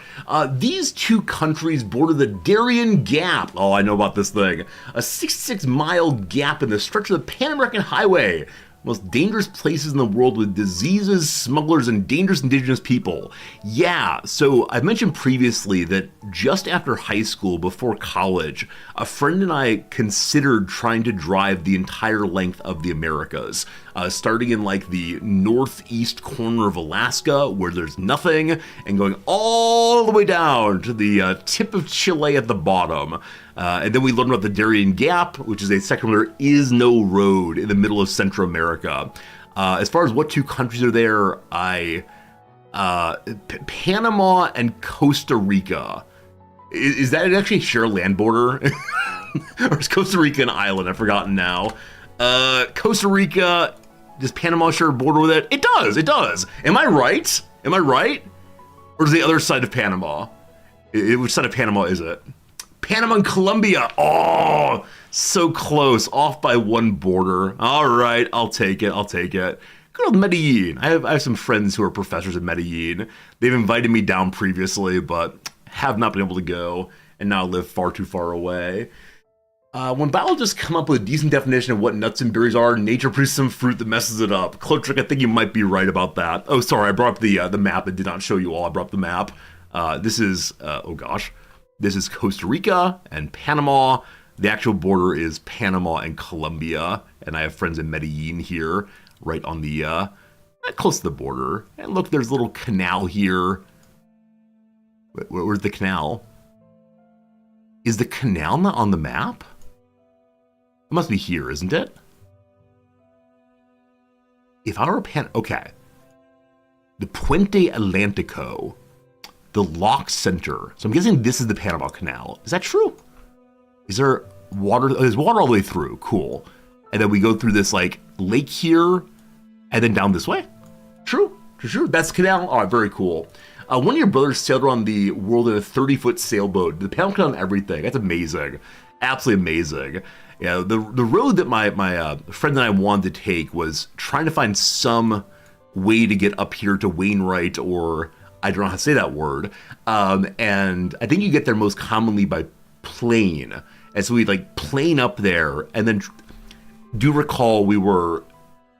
These two countries border the Darien Gap. Oh, I know about this thing. A 66-mile gap in the stretch of the Pan American Highway. Most dangerous places in the world with diseases, smugglers, and dangerous indigenous people. Yeah, so I've mentioned previously that just after high school, before college, a friend and I considered trying to drive the entire length of the Americas. Starting in like the northeast corner of Alaska, where there's nothing, and going all the way down to the tip of Chile at the bottom. And then we learned about the Darien Gap, which is a section where there is no road in the middle of Central America. As far as what two countries are there, Panama and Costa Rica. Is that actually share a land border? Or is Costa Rica an island? I've forgotten now. Costa Rica, does Panama share a border with it? It does. Am I right? Or is the other side of Panama? Which side of Panama is it? Panama and Colombia. Oh, so close. Off by one border. All right, I'll take it. Good old Medellin. I have some friends who are professors in Medellin. They've invited me down previously, but have not been able to go, and now live far too far away. When biologists come up with a decent definition of what nuts and berries are, nature produces some fruit that messes it up. Clotrick, I think you might be right about that. Oh, sorry, I brought up the map. I did not show you all. I brought up the map. This is, this is Costa Rica and Panama. The actual border is Panama and Colombia, and I have friends in Medellin here, right on the, close to the border. And look, there's a little canal here. Where's the canal? Is the canal not on the map? It must be here, isn't it? If I were okay. The Puente Atlántico, the lock center. So I'm guessing this is the Panama Canal. Is that true? Is there water? Oh, there's water all the way through. Cool. And then we go through this like lake here, and then down this way. True. That's the canal. All right, very cool. One of your brothers sailed around the world in a 30-foot sailboat. The Panama Canal and everything. That's amazing. Absolutely amazing. Yeah, the road that my friend and I wanted to take was trying to find some way to get up here to Wainwright, or I don't know how to say that word. And I think you get there most commonly by plane. And so we'd like plane up there, and then do recall we were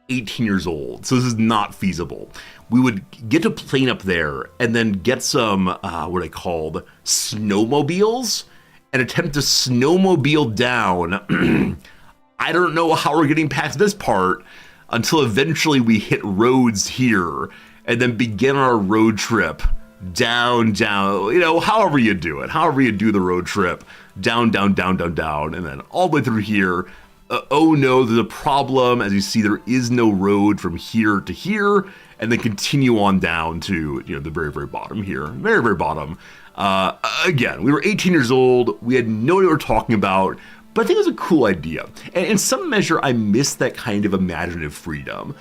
18 years old, so this is not feasible. We would get to plane up there and then get some, what are they called, snowmobiles, and attempt to snowmobile down. I don't know how we're getting past this part until eventually we hit roads here and then begin our road trip down, however you do it, however you do the road trip, down, and then all the way through here. Oh no, there's a problem. As you see, there is no road from here to here, and then continue on down to, the very, very bottom here. Very, very bottom. Again, we were 18 years old. We had no idea what we were talking about, but I think it was a cool idea. And in some measure, I miss that kind of imaginative freedom.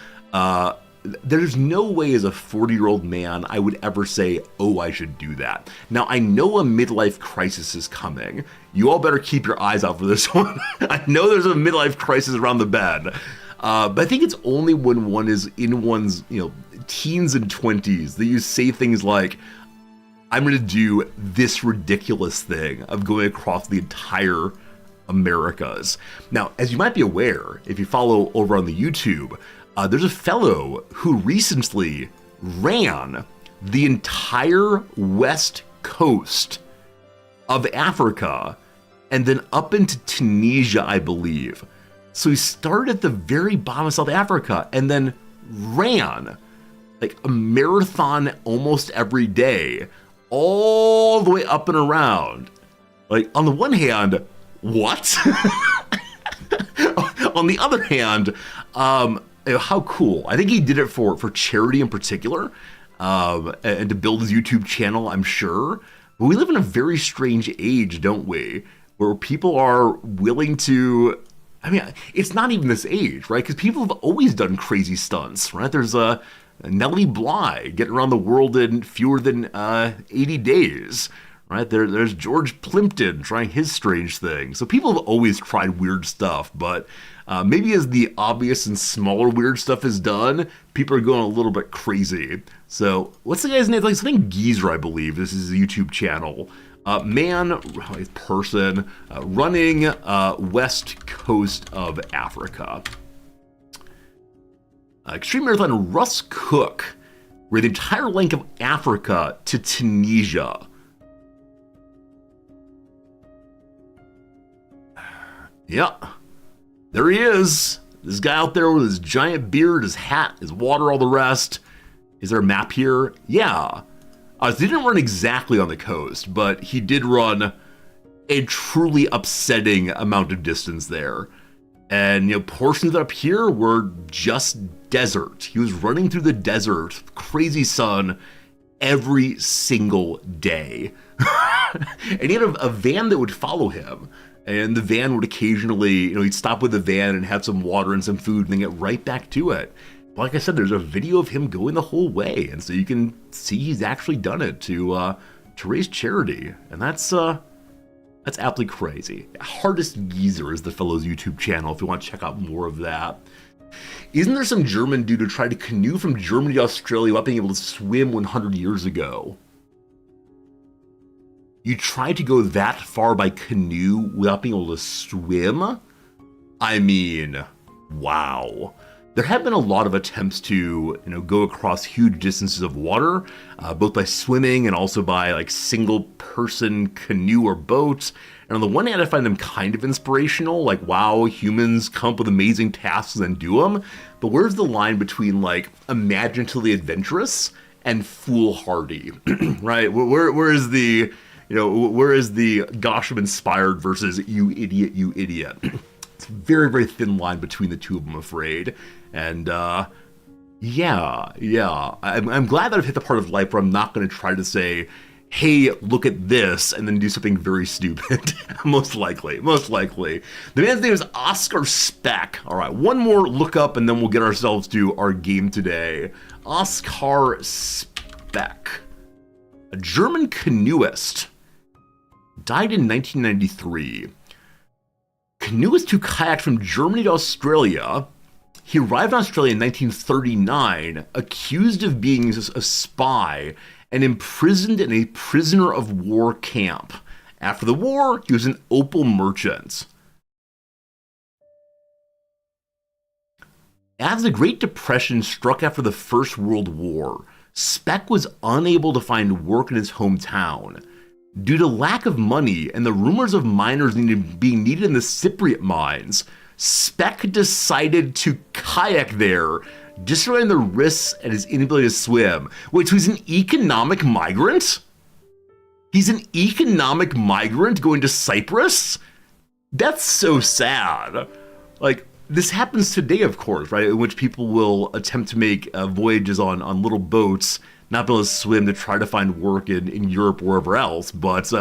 There's no way as a 40-year-old man I would ever say, oh, I should do that. Now, I know a midlife crisis is coming. You all better keep your eyes out for this one. I know there's a midlife crisis around the bend. But I think it's only when one is in one's, teens and 20s that you say things like, I'm going to do this ridiculous thing of going across the entire Americas. Now, as you might be aware, if you follow over on the YouTube, there's a fellow who recently ran the entire west coast of Africa and then up into Tunisia, I believe. So he started at the very bottom of South Africa and then ran like a marathon almost every day, all the way up and around. Like, on the one hand, what? On the other hand, how cool. I think he did it for charity in particular, and to build his YouTube channel, I'm sure. But we live in a very strange age, don't we? Where people are willing to, it's not even this age, right? Because people have always done crazy stunts, right? There's a Nellie Bly getting around the world in fewer than 80 days, right? There's George Plimpton trying his strange thing. So people have always tried weird stuff, but maybe as the obvious and smaller weird stuff is done, people are going a little bit crazy. So what's the guy's name? Like something Geezer, I believe. This is his YouTube channel. Person running west coast of Africa. Extreme Marathon Russ Cook ran the entire length of Africa to Tunisia. Yeah, there he is. This guy out there with his giant beard, his hat, his water, all the rest. Is there a map here? Yeah. So he didn't run exactly on the coast, but he did run a truly upsetting amount of distance there. And, portions up here were just desert. He was running through the desert, crazy sun, every single day. And he had a van that would follow him. And the van would occasionally, he'd stop with the van and have some water and some food and then get right back to it. But like I said, there's a video of him going the whole way. And so you can see he's actually done it to raise charity. And that's absolutely crazy. Hardest Geezer is the fellow's YouTube channel if you want to check out more of that. Isn't there some German dude who tried to canoe from Germany to Australia without being able to swim 100 years ago? You tried to go that far by canoe without being able to swim? I mean, wow. There have been a lot of attempts to, go across huge distances of water, both by swimming and also by like single-person canoe or boat. And on the one hand, I find them kind of inspirational, like, wow, humans come up with amazing tasks and do them. But where's the line between like imaginatively adventurous and foolhardy, right? Where is the, where is the gosh, I'm inspired versus you idiot, you idiot? It's a very, very thin line between the two of them, I'm afraid. And yeah. I'm glad that I've hit the part of life where I'm not going to try to say, hey, look at this, and then do something very stupid. Most likely. The man's name is Oscar Speck. All right, one more look up, and then we'll get ourselves to our game today. Oscar Speck, a German canoeist, died in 1993. Canoeist who kayaked from Germany to Australia. He arrived in Australia in 1939, accused of being a spy and imprisoned in a prisoner of war camp After the war, he was an opal merchant. As the Great Depression struck after the First World War, Speck was unable to find work in his hometown. Due to lack of money and the rumors of miners being needed in the Cypriot mines, Speck decided to kayak there, disregarding the risks and his inability to swim. Wait, so he's an economic migrant? He's an economic migrant going to Cyprus? That's so sad. Like, this happens today, of course, right? In which people will attempt to make voyages on little boats, not be able to swim to try to find work in Europe or wherever else. But,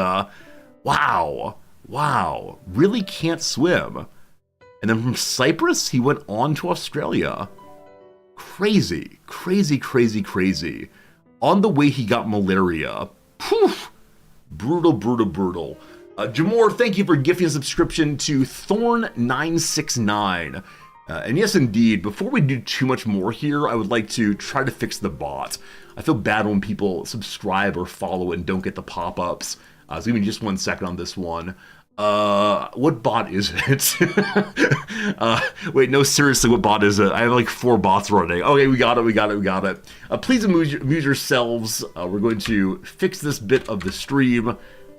wow, really can't swim. And then from Cyprus, he went on to Australia. Crazy. On the way, he got malaria. Poof. Brutal. Jamor, thank you for gifting a subscription to Thorn969. And yes, indeed, before we do too much more here, I would like to try to fix the bot. I feel bad when people subscribe or follow and don't get the pop-ups. So give me just 1 second on this one. What bot is it? Wait, no, seriously, what bot is it? I have like 4 bots running. Okay, we got it. Please amuse yourselves. We're going to fix this bit of the stream.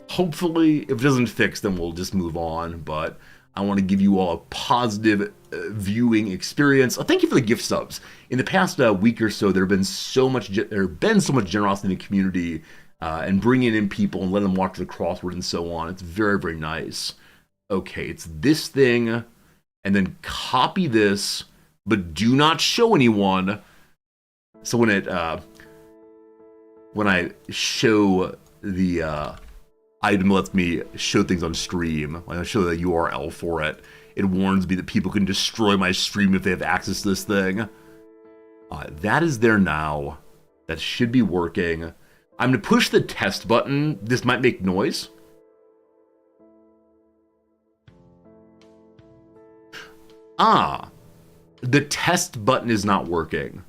Hopefully, if it doesn't fix, then we'll just move on. But I want to give you all a positive viewing experience. Thank you for the gift subs. In the past week or so, there's been so much generosity in the community, and bringing in people and letting them watch the crossword and so on. It's very nice. Okay, it's this thing, and then copy this, but do not show anyone. So when I show the item lets me show things on stream, when I show the URL for it, it warns me that people can destroy my stream if they have access to this thing. That is there now. That should be working. I'm going to push the test button. This might make noise. The test button is not working.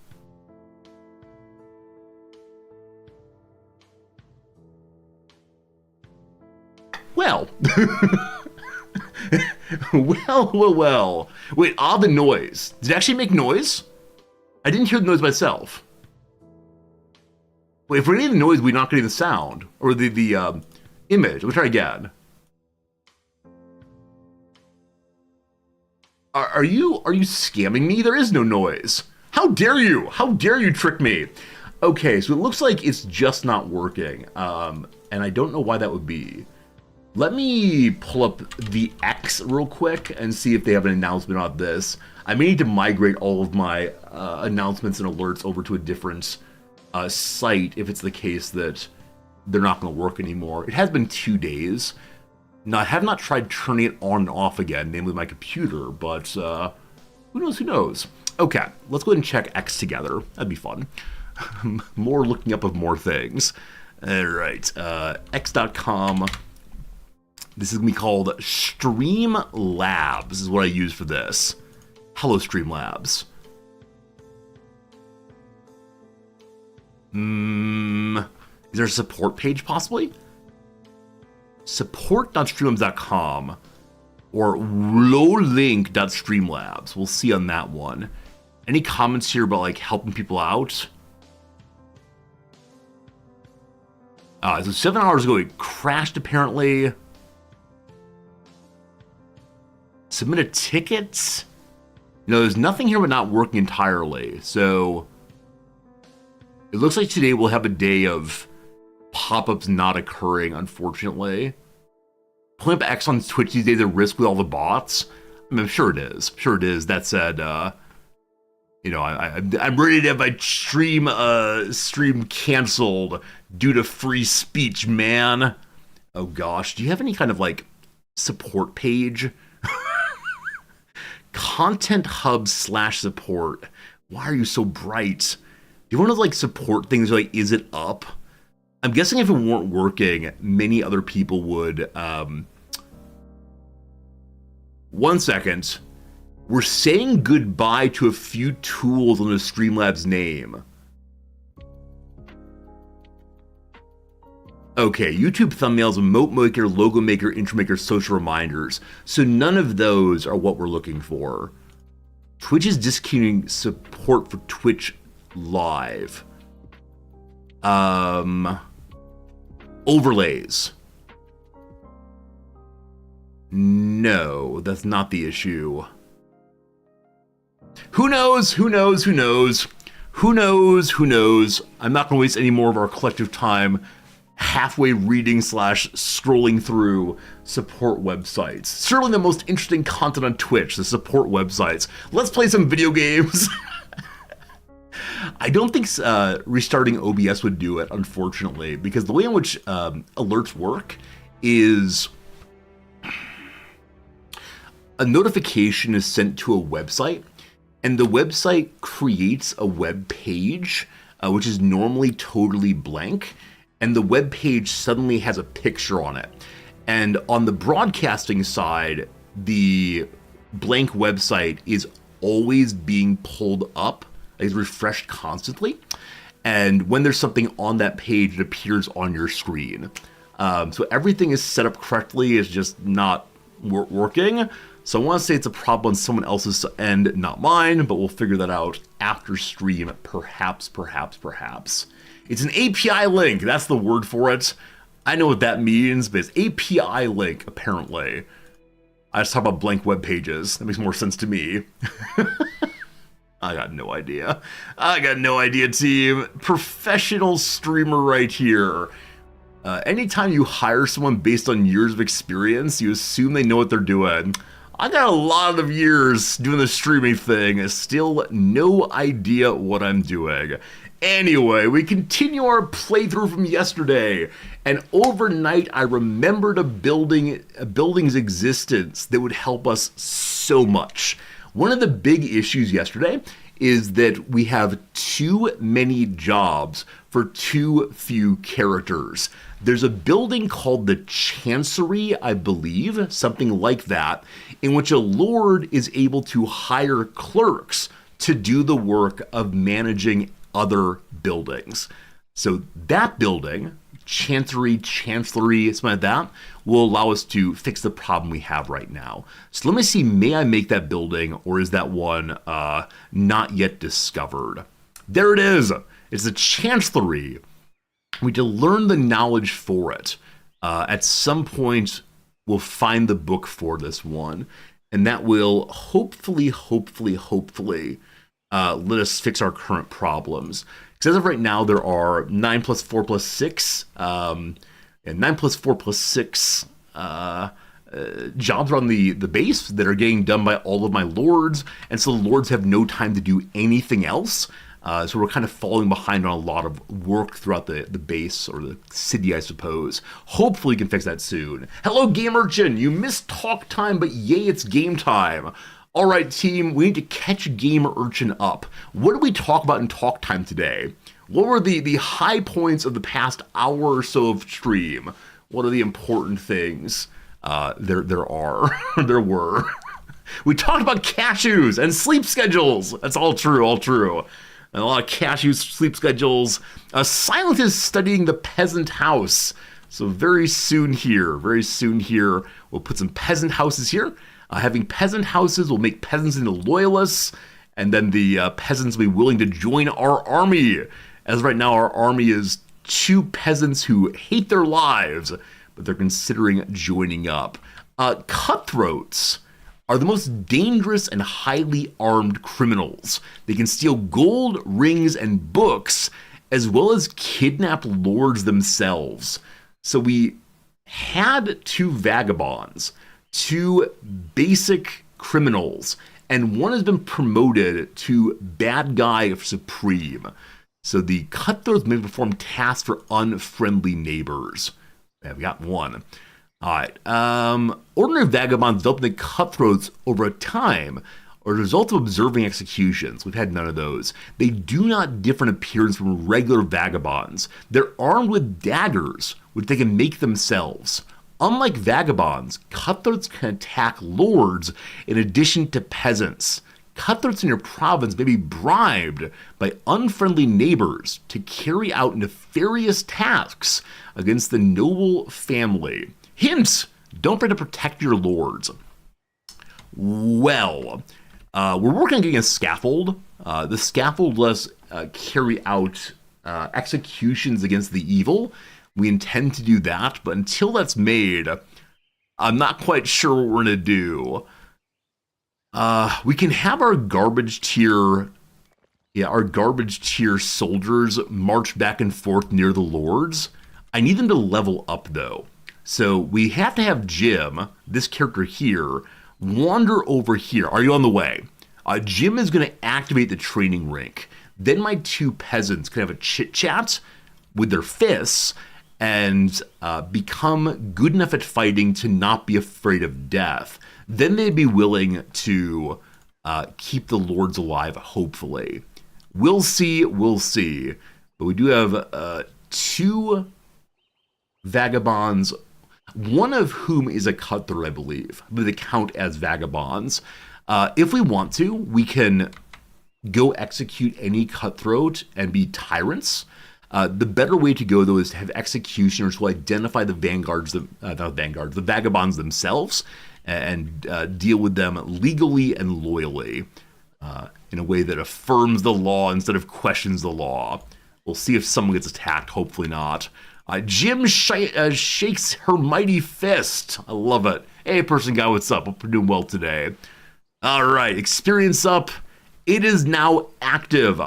Well. well. Wait, the noise. Did it actually make noise? I didn't hear the noise myself. Wait, if we're getting the noise, we're not getting the sound. Or the image. We'll try again. Are you scamming me? There is no noise. How dare you? How dare you trick me? Okay, so it looks like it's just not working. And I don't know why that would be. Let me pull up the X real quick and see if they have an announcement on this. I may need to migrate all of my announcements and alerts over to a different site if it's the case that they're not going to work anymore. It has been 2 days. Now, I have not tried turning it on and off again, namely my computer, but who knows? Okay, let's go ahead and check X together. That'd be fun. More looking up of more things. All right, x.com. This is going to be called Streamlabs, is what I use for this. Hello, Streamlabs. Is there a support page, possibly? Support.streamlabs.com or lowlink.streamlabs. We'll see on that one. Any comments here about, like, helping people out? So 7 hours ago, it crashed, apparently. Submit a ticket? No, there's nothing here but not working entirely. So it looks like today we'll have a day of pop-ups not occurring, unfortunately. Pulling up X on Twitch these days a risk with all the bots? I mean, I'm sure it is. That said, you know, I'm ready to have my stream canceled due to free speech, man. Oh gosh, do you have any kind of, like, support page? Content Hub /support. Why are you so bright? Do you want to, like, support things like, is it up? I'm guessing if it weren't working, many other people would. 1 second. We're saying goodbye to a few tools under Streamlabs name. Okay, YouTube thumbnails, emote maker, logo maker, intro maker, social reminders. So none of those are what we're looking for. Twitch is discontinuing support for Twitch Live. Overlays. No, that's not the issue. Who knows? Who knows? Who knows? Who knows? Who knows? I'm not going to waste any more of our collective time halfway reading / scrolling through support websites. Certainly the most interesting content on Twitch, the support websites. Let's play some video games. I don't think restarting OBS would do it, unfortunately, because the way in which alerts work is a notification is sent to a website, and the website creates a web page, which is normally totally blank, and the web page suddenly has a picture on it. And on the broadcasting side, the blank website is always being pulled up, is refreshed constantly. And when there's something on that page, it appears on your screen. So everything is set up correctly, it's just not working. So I want to say it's a problem on someone else's end, not mine, but we'll figure that out after stream, perhaps. It's an API link, that's the word for it. I know what that means, but it's API link, apparently. I just talk about blank web pages. That makes more sense to me. I got no idea. Team. Professional streamer right here. Anytime you hire someone based on years of experience, you assume they know what they're doing. I got a lot of years doing the streaming thing, still no idea what I'm doing. Anyway, we continue our playthrough from yesterday, and overnight I remembered a building's existence that would help us so much. One of the big issues yesterday is that we have too many jobs for too few characters. There's a building called the Chancery, I believe, something like that, in which a lord is able to hire clerks to do the work of managing other buildings. So that building, Chancery, something like that, will allow us to fix the problem we have right now. So let me see, may I make that building, or is that one not yet discovered? There it is. It's the Chancery. We need to learn the knowledge for it. At some point, we'll find the book for this one, and that will hopefully let us fix our current problems. Because as of right now, there are 9 plus 4 plus 6, and 9 plus 4 plus 6 jobs on the base that are getting done by all of my lords, and so the lords have no time to do anything else. So we're kind of falling behind on a lot of work throughout the base, or the city, I suppose. Hopefully we can fix that soon. Hello, Game Urchin! You missed talk time, but yay, it's game time! Alright, team, we need to catch Game Urchin up. What did we talk about in talk time today? What were the high points of the past hour or so of stream? What are the important things? There were. We talked about cashews and sleep schedules. That's all true. And a lot of cashews, sleep schedules. Silent is studying the peasant house. So very soon here, we'll put some peasant houses here. Having peasant houses will make peasants into loyalists, and then the peasants will be willing to join our army. As right now, our army is 2 peasants who hate their lives, but they're considering joining up. Cutthroats are the most dangerous and highly armed criminals. They can steal gold, rings, and books, as well as kidnap lords themselves. So we had 2 vagabonds, 2 basic criminals, and one has been promoted to bad guy supreme. So the cutthroats may perform tasks for unfriendly neighbors. Yeah, we got one. Alright, ordinary vagabonds develop into cutthroats over time, or a result of observing executions. We've had none of those. They do not differ in appearance from regular vagabonds. They're armed with daggers, which they can make themselves. Unlike vagabonds, cutthroats can attack lords in addition to peasants. Cutthroats in your province may be bribed by unfriendly neighbors to carry out nefarious tasks against the noble family. Hint, don't forget to protect your lords. Well, we're working on getting a scaffold. The scaffold lets us carry out executions against the evil. We intend to do that, but until that's made, I'm not quite sure what we're going to do. We can have our garbage tier soldiers march back and forth near the lords. I need them to level up, though. So we have to have Jim, this character here, wander over here. Are you on the way? Jim is going to activate the training rink. Then my two peasants can have a chit-chat with their fists and become good enough at fighting to not be afraid of death. Then they'd be willing to keep the lords alive, hopefully. We'll see. But we do have two vagabonds, one of whom is a cutthroat, I believe, but they count as vagabonds. If we want to, we can go execute any cutthroat and be tyrants. The better way to go, though, is to have executioners who identify the the vagabonds themselves and deal with them legally and loyally in a way that affirms the law instead of questions the law. We'll see if someone gets attacked, hopefully not. Jim shakes her mighty fist. I love it. Hey, person guy, what's up? Hope you're doing well today. All right, experience up. It is now active.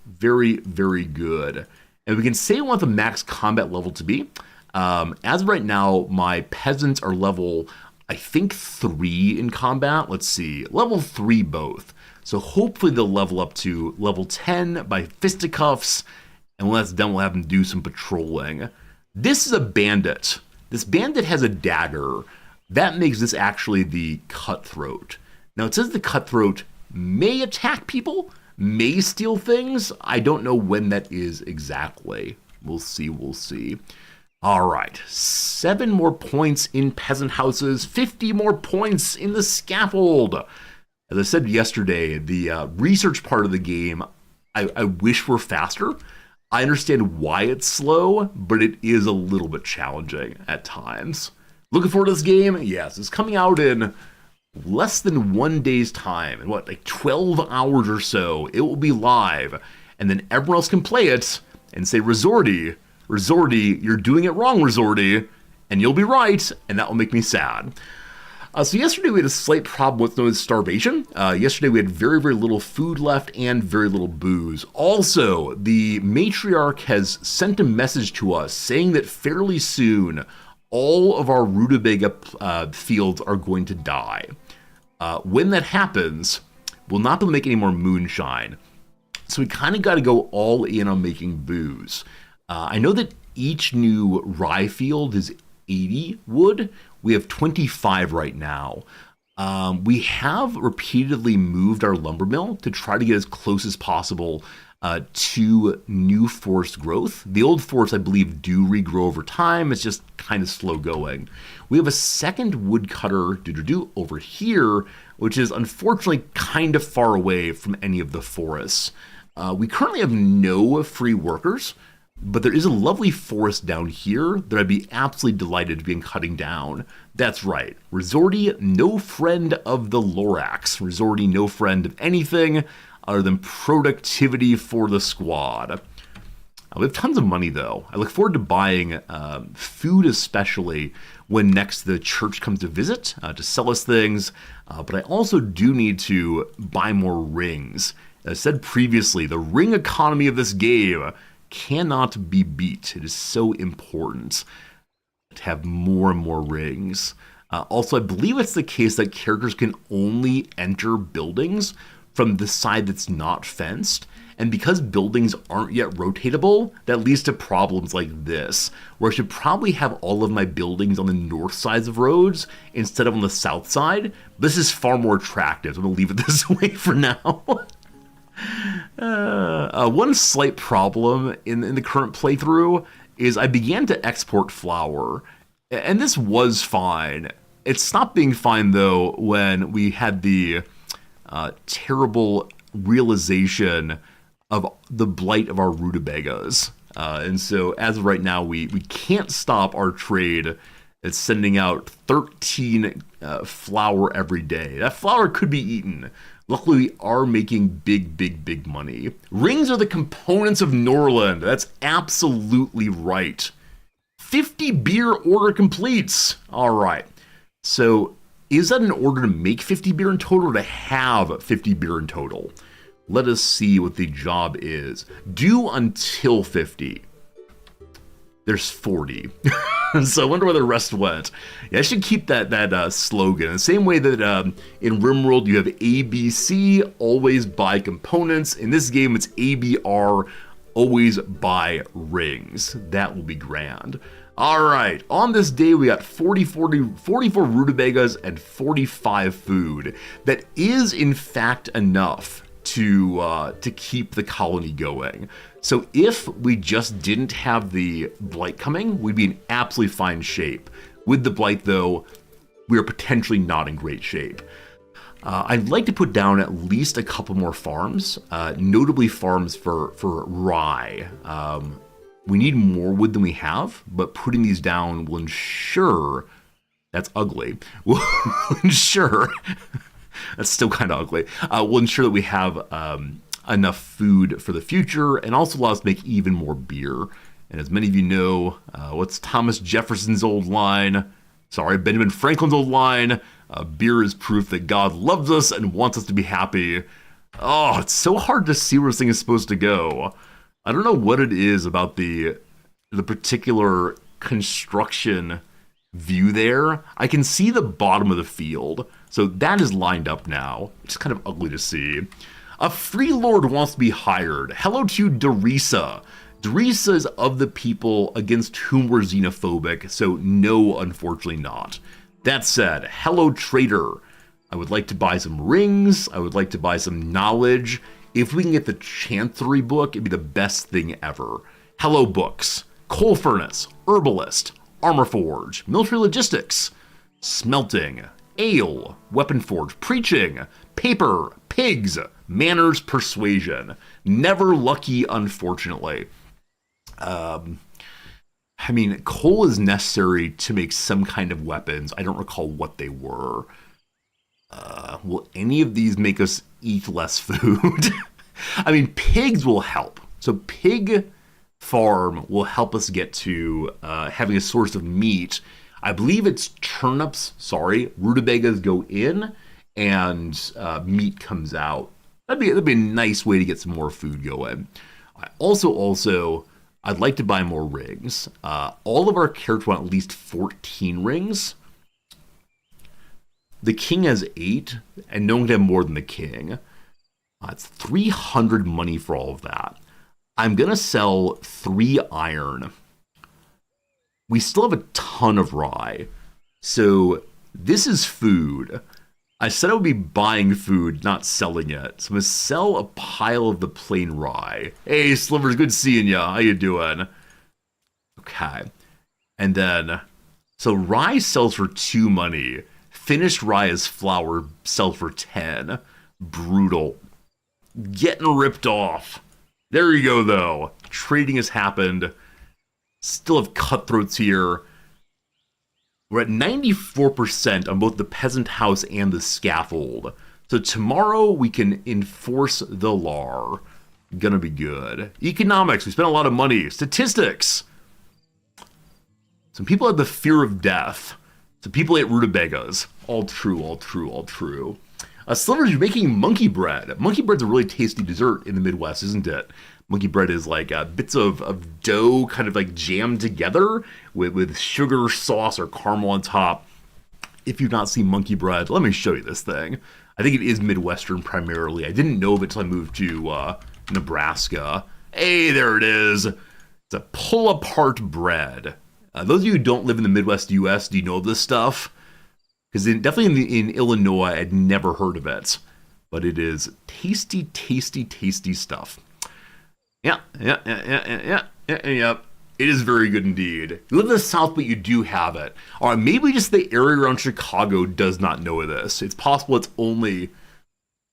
Very, very good. And we can say we want the max combat level to be. As of right now, my peasants are level, I think, 3 in combat. Let's see, level 3 both. So hopefully they'll level up to level 10 by fisticuffs. And when that's done, we'll have them do some patrolling. This is a bandit. This bandit has a dagger. That makes this actually the cutthroat. Now it says the cutthroat may attack people, may steal things. I don't know when that is exactly. We'll see. All right, 7 more points in peasant houses, 50 more points in the scaffold. As I said yesterday, the research part of the game, I wish were faster. I understand why it's slow, but it is a little bit challenging at times. Looking forward to this game? Yes, it's coming out in less than 1 day's time. In like 12 hours or so, it will be live. And then everyone else can play it and say, Resorty, you're doing it wrong, Resorty. And you'll be right, and that will make me sad. So yesterday we had a slight problem with what's known as starvation. Yesterday we had very, very little food left and very little booze. Also, the matriarch has sent a message to us saying that fairly soon all of our rutabaga fields are going to die. When that happens, we'll not be able to make any more moonshine. So we kind of got to go all in on making booze. I know that each new rye field is 80 wood. We have 25 right now. We have repeatedly moved our lumber mill to try to get as close as possible to new forest growth. The old forests, I believe, do regrow over time. It's just kind of slow going. We have a second woodcutter over here, which is unfortunately kind of far away from any of the forests. We currently have no free workers, but there is a lovely forest down here that I'd be absolutely delighted to be cutting down. That's right. Resorty, no friend of the Lorax. Resorty, no friend of anything other than productivity for the squad. We have tons of money, though. I look forward to buying food, especially when next the church comes to visit to sell us things. But I also do need to buy more rings. As I said previously, the ring economy of this game cannot be beat. It is so important to have more and more rings. Also, I believe it's the case that characters can only enter buildings from the side that's not fenced. And because buildings aren't yet rotatable, that leads to problems like this, where I should probably have all of my buildings on the north sides of roads instead of on the south side. This is far more attractive, so I'm going to leave it this way for now. One slight problem in the current playthrough is I began to export flour, and this was fine. It stopped being fine, though, when we had the terrible realization of the blight of our rutabagas. And so as of right now, we can't stop our trade. It's sending out 13 flour every day. That flour could be eaten. Luckily, we are making big money. Rings are the components of Norland. That's absolutely right. 50 beer order completes. All right. So is that an order to make 50 beer in total or to have 50 beer in total? Let us see what the job is. Due until 50. There's 40. So I wonder where the rest went. Yeah, I should keep that slogan. The same way that in Rimworld you have ABC, always buy components. In this game it's ABR, always buy rings. That will be grand. All right, on this day we got 44 rutabagas and 45 food. That is in fact enough to keep the colony going. So if we just didn't have the blight coming, we'd be in absolutely fine shape. With the blight though, we are potentially not in great shape. I'd like to put down at least a couple more farms, notably farms for rye. We need more wood than we have, but putting these down will ensure, that's ugly, will ensure, that's still kind of ugly, will ensure that we have enough food for the future and also allow us to make even more beer. And as many of you know, what's Thomas Jefferson's old line? Sorry, Benjamin Franklin's old line. Beer is proof that God loves us and wants us to be happy. Oh, it's so hard to see where this thing is supposed to go. I don't know what it is about the particular construction view there. I can see the bottom of the field, so that is lined up now. It's kind of ugly to see. A free lord wants to be hired. Hello to Derisa. Derisa is of the people against whom we're xenophobic, so no, unfortunately not. That said, hello trader. I would like to buy some rings. I would like to buy some knowledge. If we can get the Chancery book, it'd be the best thing ever. Hello books. Coal furnace, herbalist, armor forge, military logistics, smelting, ale, weapon forge, preaching, paper, pigs, manners, persuasion. Never lucky, unfortunately. I mean, coal is necessary to make some kind of weapons. I don't recall what they were. Will any of these make us eat less food? I mean, pigs will help. So pig farm will help us get to having a source of meat. I believe it's turnips, rutabagas go in and meat comes out. That'd be a nice way to get some more food going. I also, I'd like to buy more rings. All of our characters want at least 14 rings. The king has 8, and no one can have more than the king. It's 300 money for all of that. I'm going to sell 3 iron. We still have a ton of rye. So this is food. I said I would be buying food, not selling it. So I'm going to sell a pile of the plain rye. Hey, Slivers, good seeing ya. How you doing? Okay. And then, so rye sells for 2 money. Finished rye as flour sells for 10. Brutal. Getting ripped off. There you go, though. Trading has happened. Still have cutthroats here. We're at 94% on both the peasant house and the scaffold. So tomorrow we can enforce the law. Gonna be good. Economics, we spent a lot of money. Statistics. Some people have the fear of death. Some people ate rutabagas. All true, all true, all true. Slivers, you're making monkey bread. Monkey bread's a really tasty dessert in the Midwest, isn't it? Monkey bread is like bits of dough kind of like jammed together with sugar, sauce, or caramel on top. If you've not seen monkey bread, let me show you this thing. I think it is Midwestern primarily. I didn't know of it until I moved to Nebraska. Hey, there it is. It's a pull-apart bread. Those of you who don't live in the Midwest U.S., do you know this stuff? Because definitely in Illinois, I'd never heard of it. But it is tasty, tasty, tasty stuff. Yeah. It is very good indeed. You live in the South, but you do have it. All right, maybe just the area around Chicago does not know of this. It's possible it's only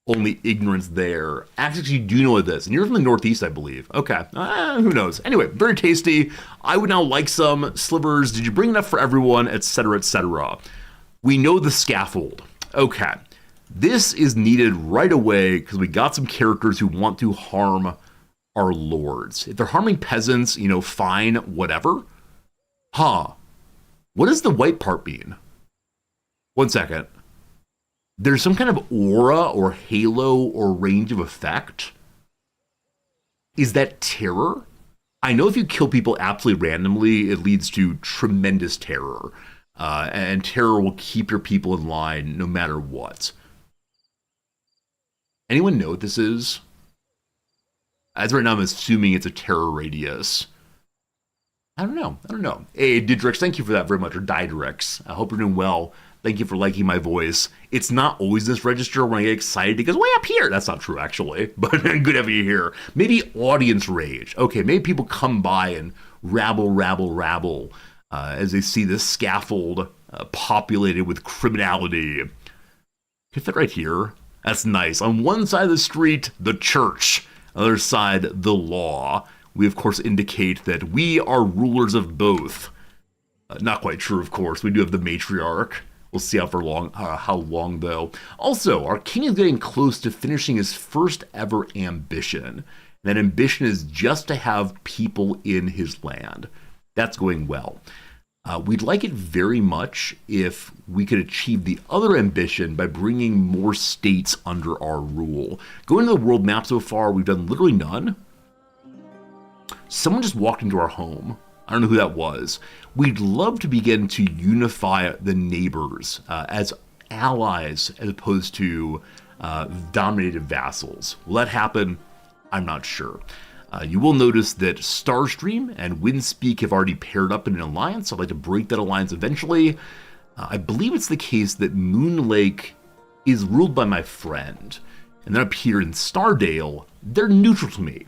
Only ignorance there. Actually, you do know this, and you're from the Northeast, I believe. Okay, who knows? Anyway, very tasty. I would now like some slivers. Did you bring enough for everyone, etc., etc.? We know the scaffold. Okay, this is needed right away because we got some characters who want to harm our lords. If they're harming peasants, fine, whatever. Huh. What does the white part mean? One second. There's some kind of aura or halo or range of effect. Is that terror? I know if you kill people absolutely randomly, it leads to tremendous terror. And terror will keep your people in line no matter what. Anyone know what this is? As right now, I'm assuming it's a terror radius. I don't know. Hey, Didrix, thank you for that very much, or Didrix. I hope you're doing well. Thank you for liking my voice. It's not always this register when I get excited. It goes way up here. That's not true, actually. But good having you here. Maybe audience rage. Okay, maybe people come by and rabble as they see this scaffold populated with criminality. Can fit right here. That's nice. On one side of the street, the church. Other side, the law. We, of course, indicate that we are rulers of both. Not quite true, of course. We do have the matriarch. We'll see how long, though. Also, our king is getting close to finishing his first ever ambition. And that ambition is just to have people in his land. That's going well. We'd like it very much if we could achieve the other ambition by bringing more states under our rule. Going to the world map so far, we've done literally none. Someone just walked into our home. I don't know who that was. We'd love to begin to unify the neighbors as allies as opposed to dominated vassals. Will that happen? I'm not sure. You will notice that Starstream and Windspeak have already paired up in an alliance. I'd like to break that alliance eventually. I believe it's the case that Moon Lake is ruled by my friend. And then up here in Stardale, they're neutral to me.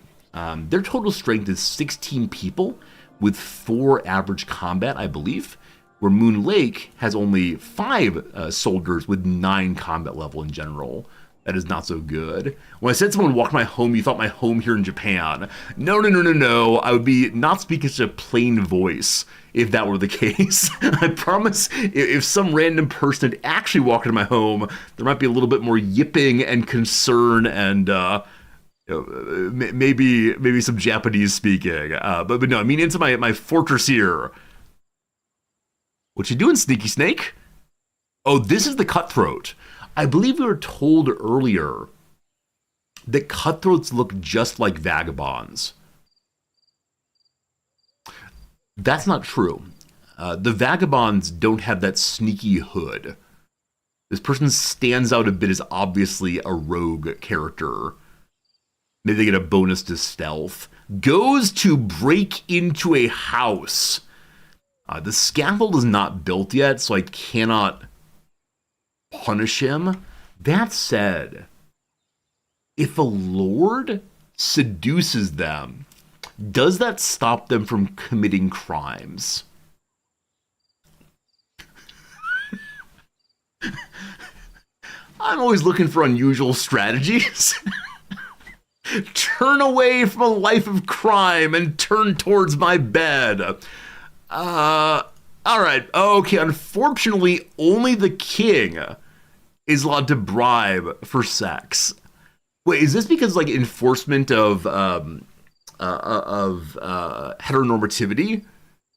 Their total strength is 16 people with 4 average combat, I believe, where Moon Lake has only 5 soldiers with 9 combat level in general. That is not so good. When I said someone walked my home, you thought my home here in Japan. No. I would be not speaking such a plain voice if that were the case. I promise if some random person had actually walked into my home, there might be a little bit more yipping and concern and maybe some Japanese speaking. But no, I mean into my fortress here. What you doing, Sneaky Snake? Oh, this is the cutthroat. I believe we were told earlier that cutthroats look just like vagabonds. That's not true. The vagabonds don't have that sneaky hood. This person stands out a bit as obviously a rogue character. Maybe they get a bonus to stealth. Goes to break into a house. The scaffold is not built yet, so I cannot punish him. That said, if a lord seduces them, does that stop them from committing crimes? I'm always looking for unusual strategies. Turn away from a life of crime and turn towards my bed. Alright, okay, unfortunately, only the king is allowed to bribe for sex. Wait, is this because, like, enforcement of heteronormativity?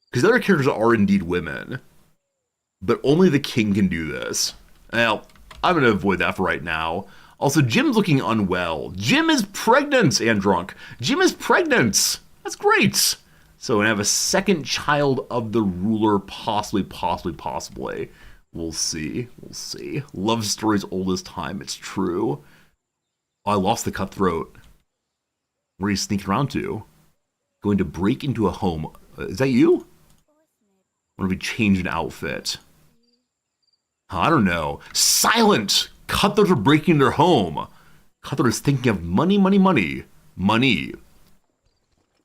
Because the other characters are indeed women. But only the king can do this. Well, I'm going to avoid that for right now. Also, Jim's looking unwell. Jim is pregnant and drunk. Jim is pregnant. That's great. So we have a second child of the ruler, possibly. We'll see. Love story's old as time, it's true. Oh, I lost the cutthroat. Where are you sneaking around to? Going to break into a home. Is that you? Or have we changed an outfit? I don't know. Silent! Cutthroats are breaking their home. Cutthroat is thinking of money. Money.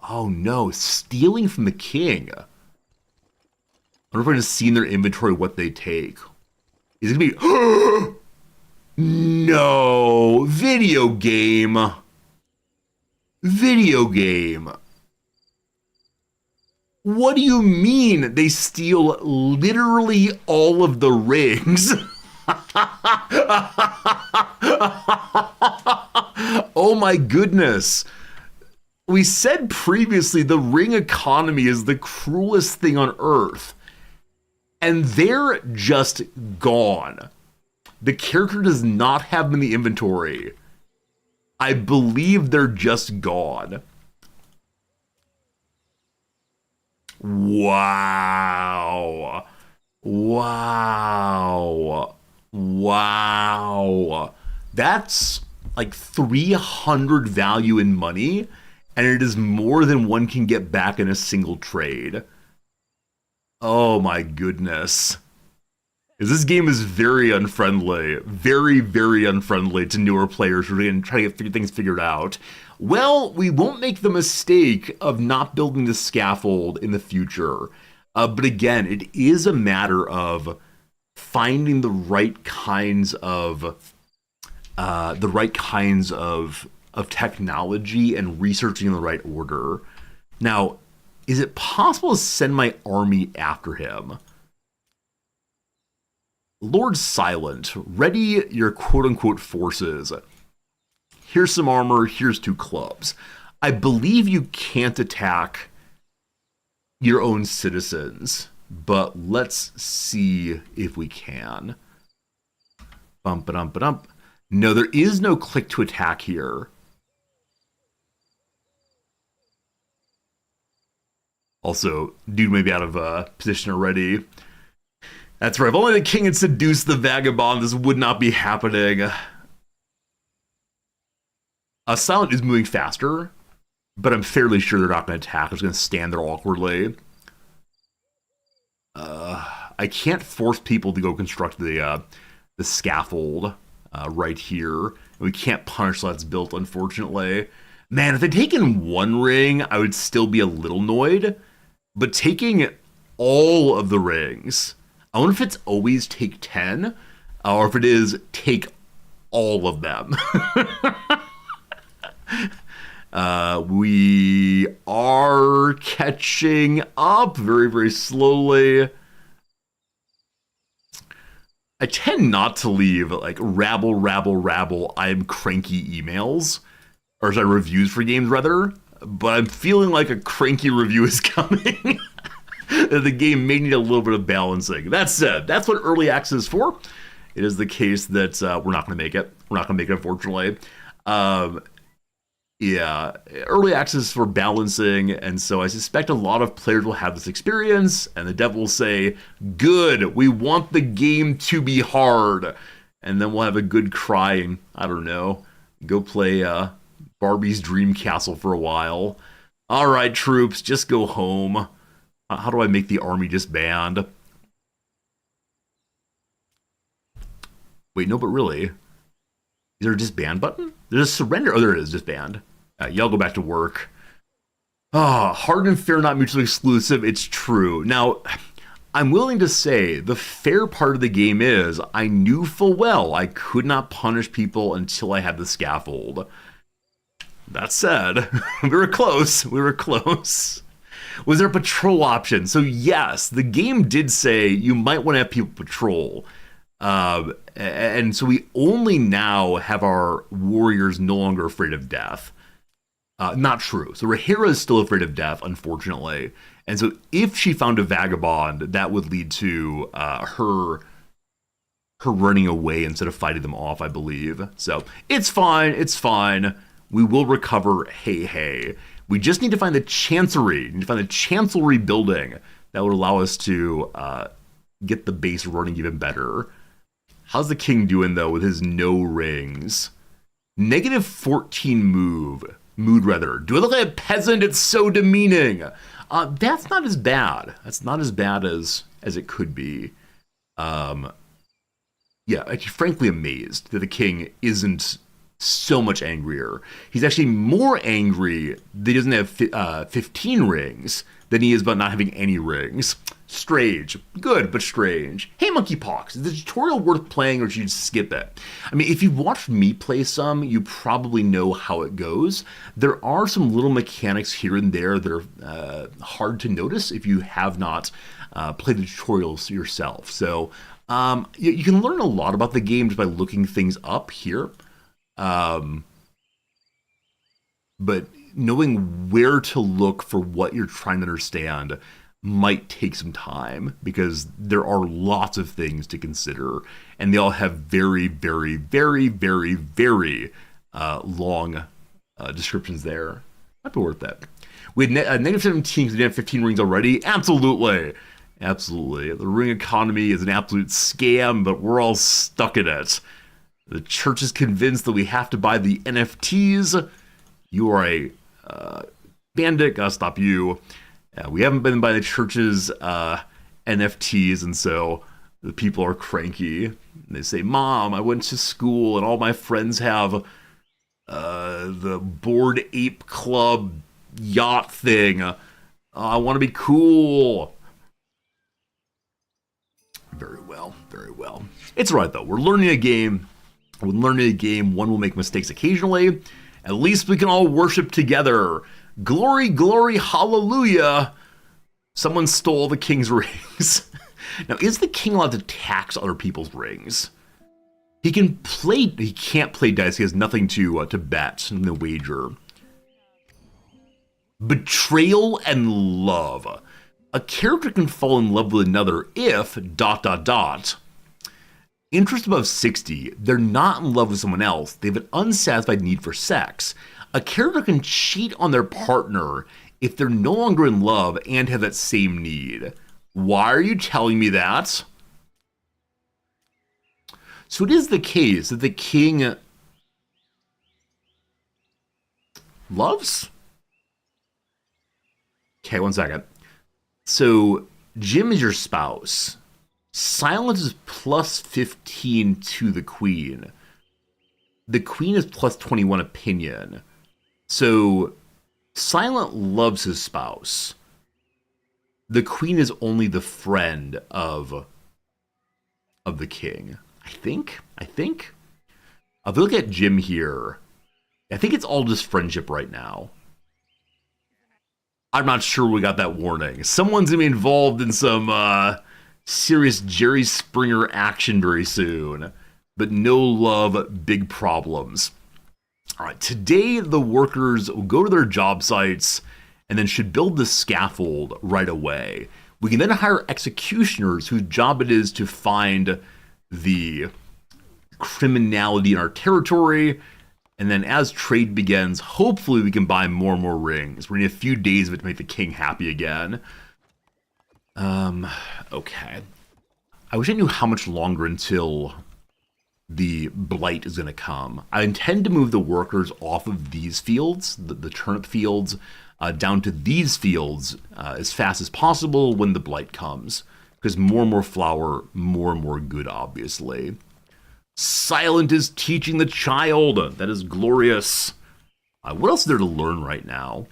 Oh no, stealing from the king. I wonder if we're going to see in their inventory what they take. Is it going to be... No, video game. Video game. What do you mean they steal literally all of the rings? Oh my goodness. We said previously the ring economy is the cruelest thing on earth. And they're just gone. The character does not have them in the inventory. I believe they're just gone. Wow. Wow. Wow. That's like 300 value in money, and it is more than one can get back in a single trade. Oh my goodness. This game is very unfriendly. Very, very unfriendly to newer players who are trying to get things figured out. Well, we won't make the mistake of not building the scaffold in the future. But again, it is a matter of finding the right kinds of technology and researching in the right order. Now, is it possible to send my army after him? Lord Silent, ready your quote-unquote forces. Here's some armor, here's 2 clubs. I believe you can't attack your own citizens, but let's see if we can. Bump-a-dump-a-dump. No, there is no click to attack here. Also, dude may be out of position already. That's right, if only the king had seduced the vagabond, this would not be happening. Silent is moving faster, but I'm fairly sure they're not going to attack. They're just going to stand there awkwardly. I can't force people to go construct the scaffold right here. We can't punish till that's built, unfortunately. Man, if they'd taken 1 ring, I would still be a little annoyed. But taking all of the rings, I wonder if it's always take 10, or if it is take all of them. We are catching up very, very slowly. I tend not to leave like rabble, I'm cranky emails, or sorry, reviews for games rather, but I'm feeling like a cranky review is coming. The game may need a little bit of balancing. That said, that's what early access is for. It is the case that we're not going to make it. We're not going to make it, unfortunately. Yeah, early access for balancing, and so I suspect a lot of players will have this experience, and the devil will say, good, we want the game to be hard. And then we'll have a good crying, I don't know, go play Barbie's Dream Castle for a while. All right, troops, just go home. How do I make the army disband? Wait, no, but really, is there a disband button? There's a surrender. Oh, there it is, disband. Y'all go back to work. Hard and fair, not mutually exclusive. It's true. Now, I'm willing to say the fair part of the game is I knew full well I could not punish people until I had the scaffold. That said, we were close. We were close. Was there a patrol option? So yes, the game did say you might want to have people patrol. And so we only now have our warriors no longer afraid of death. Not true. So Rahira is still afraid of death, unfortunately. And so if she found a vagabond, that would lead to her running away instead of fighting them off, I believe. So it's fine. It's fine. We will recover. Hey. We just need to find the chancery. We need to find the chancellery building that would allow us to get the base running even better. How's the king doing, though, with his no rings? Negative 14 mood, rather. Do I look like a peasant? It's so demeaning. That's not as bad. That's not as bad as it could be. Yeah, I'm frankly amazed that the king isn't So much angrier. He's actually more angry that he doesn't have 15 rings than he is about not having any rings. Strange. Good, but strange. Hey, Monkeypox, is the tutorial worth playing or should you just skip it? I mean, if you've watched me play some, you probably know how it goes. There are some little mechanics here and there that are hard to notice if you have not played the tutorials yourself. So you can learn a lot about the game just by looking things up here. But knowing where to look for what you're trying to understand might take some time because there are lots of things to consider and they all have very, very, very, very, very long descriptions there. Might be worth that. We had negative 17 because we didn't have 15 rings already. Absolutely. Absolutely. The ring economy is an absolute scam, but we're all stuck in it. The church is convinced that we have to buy the NFTs. You are a bandit. Gotta stop you. We haven't been by the church's NFTs, and so the people are cranky. They say, Mom, I went to school, and all my friends have the Bored Ape Club yacht thing. I want to be cool. Very well, very well. It's all right, though. We're learning a game. When learning a game, one will make mistakes occasionally. At least we can all worship together. Glory, glory, hallelujah. Someone stole the king's rings. Now, is the king allowed to tax other people's rings? He can't play dice. He has nothing to bet in the wager. Betrayal and love. A character can fall in love with another if ... Interest above 60, they're not in love with someone else. They have an unsatisfied need for sex. A character can cheat on their partner if they're no longer in love and have that same need. Why are you telling me that? So it is the case that the king loves? Okay, one second. So Jim is your spouse. Silence is plus 15 to the queen. The queen is plus 21 opinion. So Silent loves his spouse. The queen is only the friend of the king. I think. If we look at Jim here, I think it's all just friendship right now. I'm not sure we got that warning. Someone's gonna be involved in some serious Jerry Springer action very soon. But no love, big problems. All right, today the workers will go to their job sites and then should build the scaffold right away. We can then hire executioners whose job it is to find the criminality in our territory. And then as trade begins, hopefully we can buy more and more rings. We're gonna need a few days of it to make the king happy again. Okay. I wish I knew how much longer until the blight is going to come. I intend to move the workers off of these fields, the turnip fields, down to these fields as fast as possible when the blight comes. Because more and more flour, more and more good, obviously. Silent is teaching the child. That is glorious. What else is there to learn right now?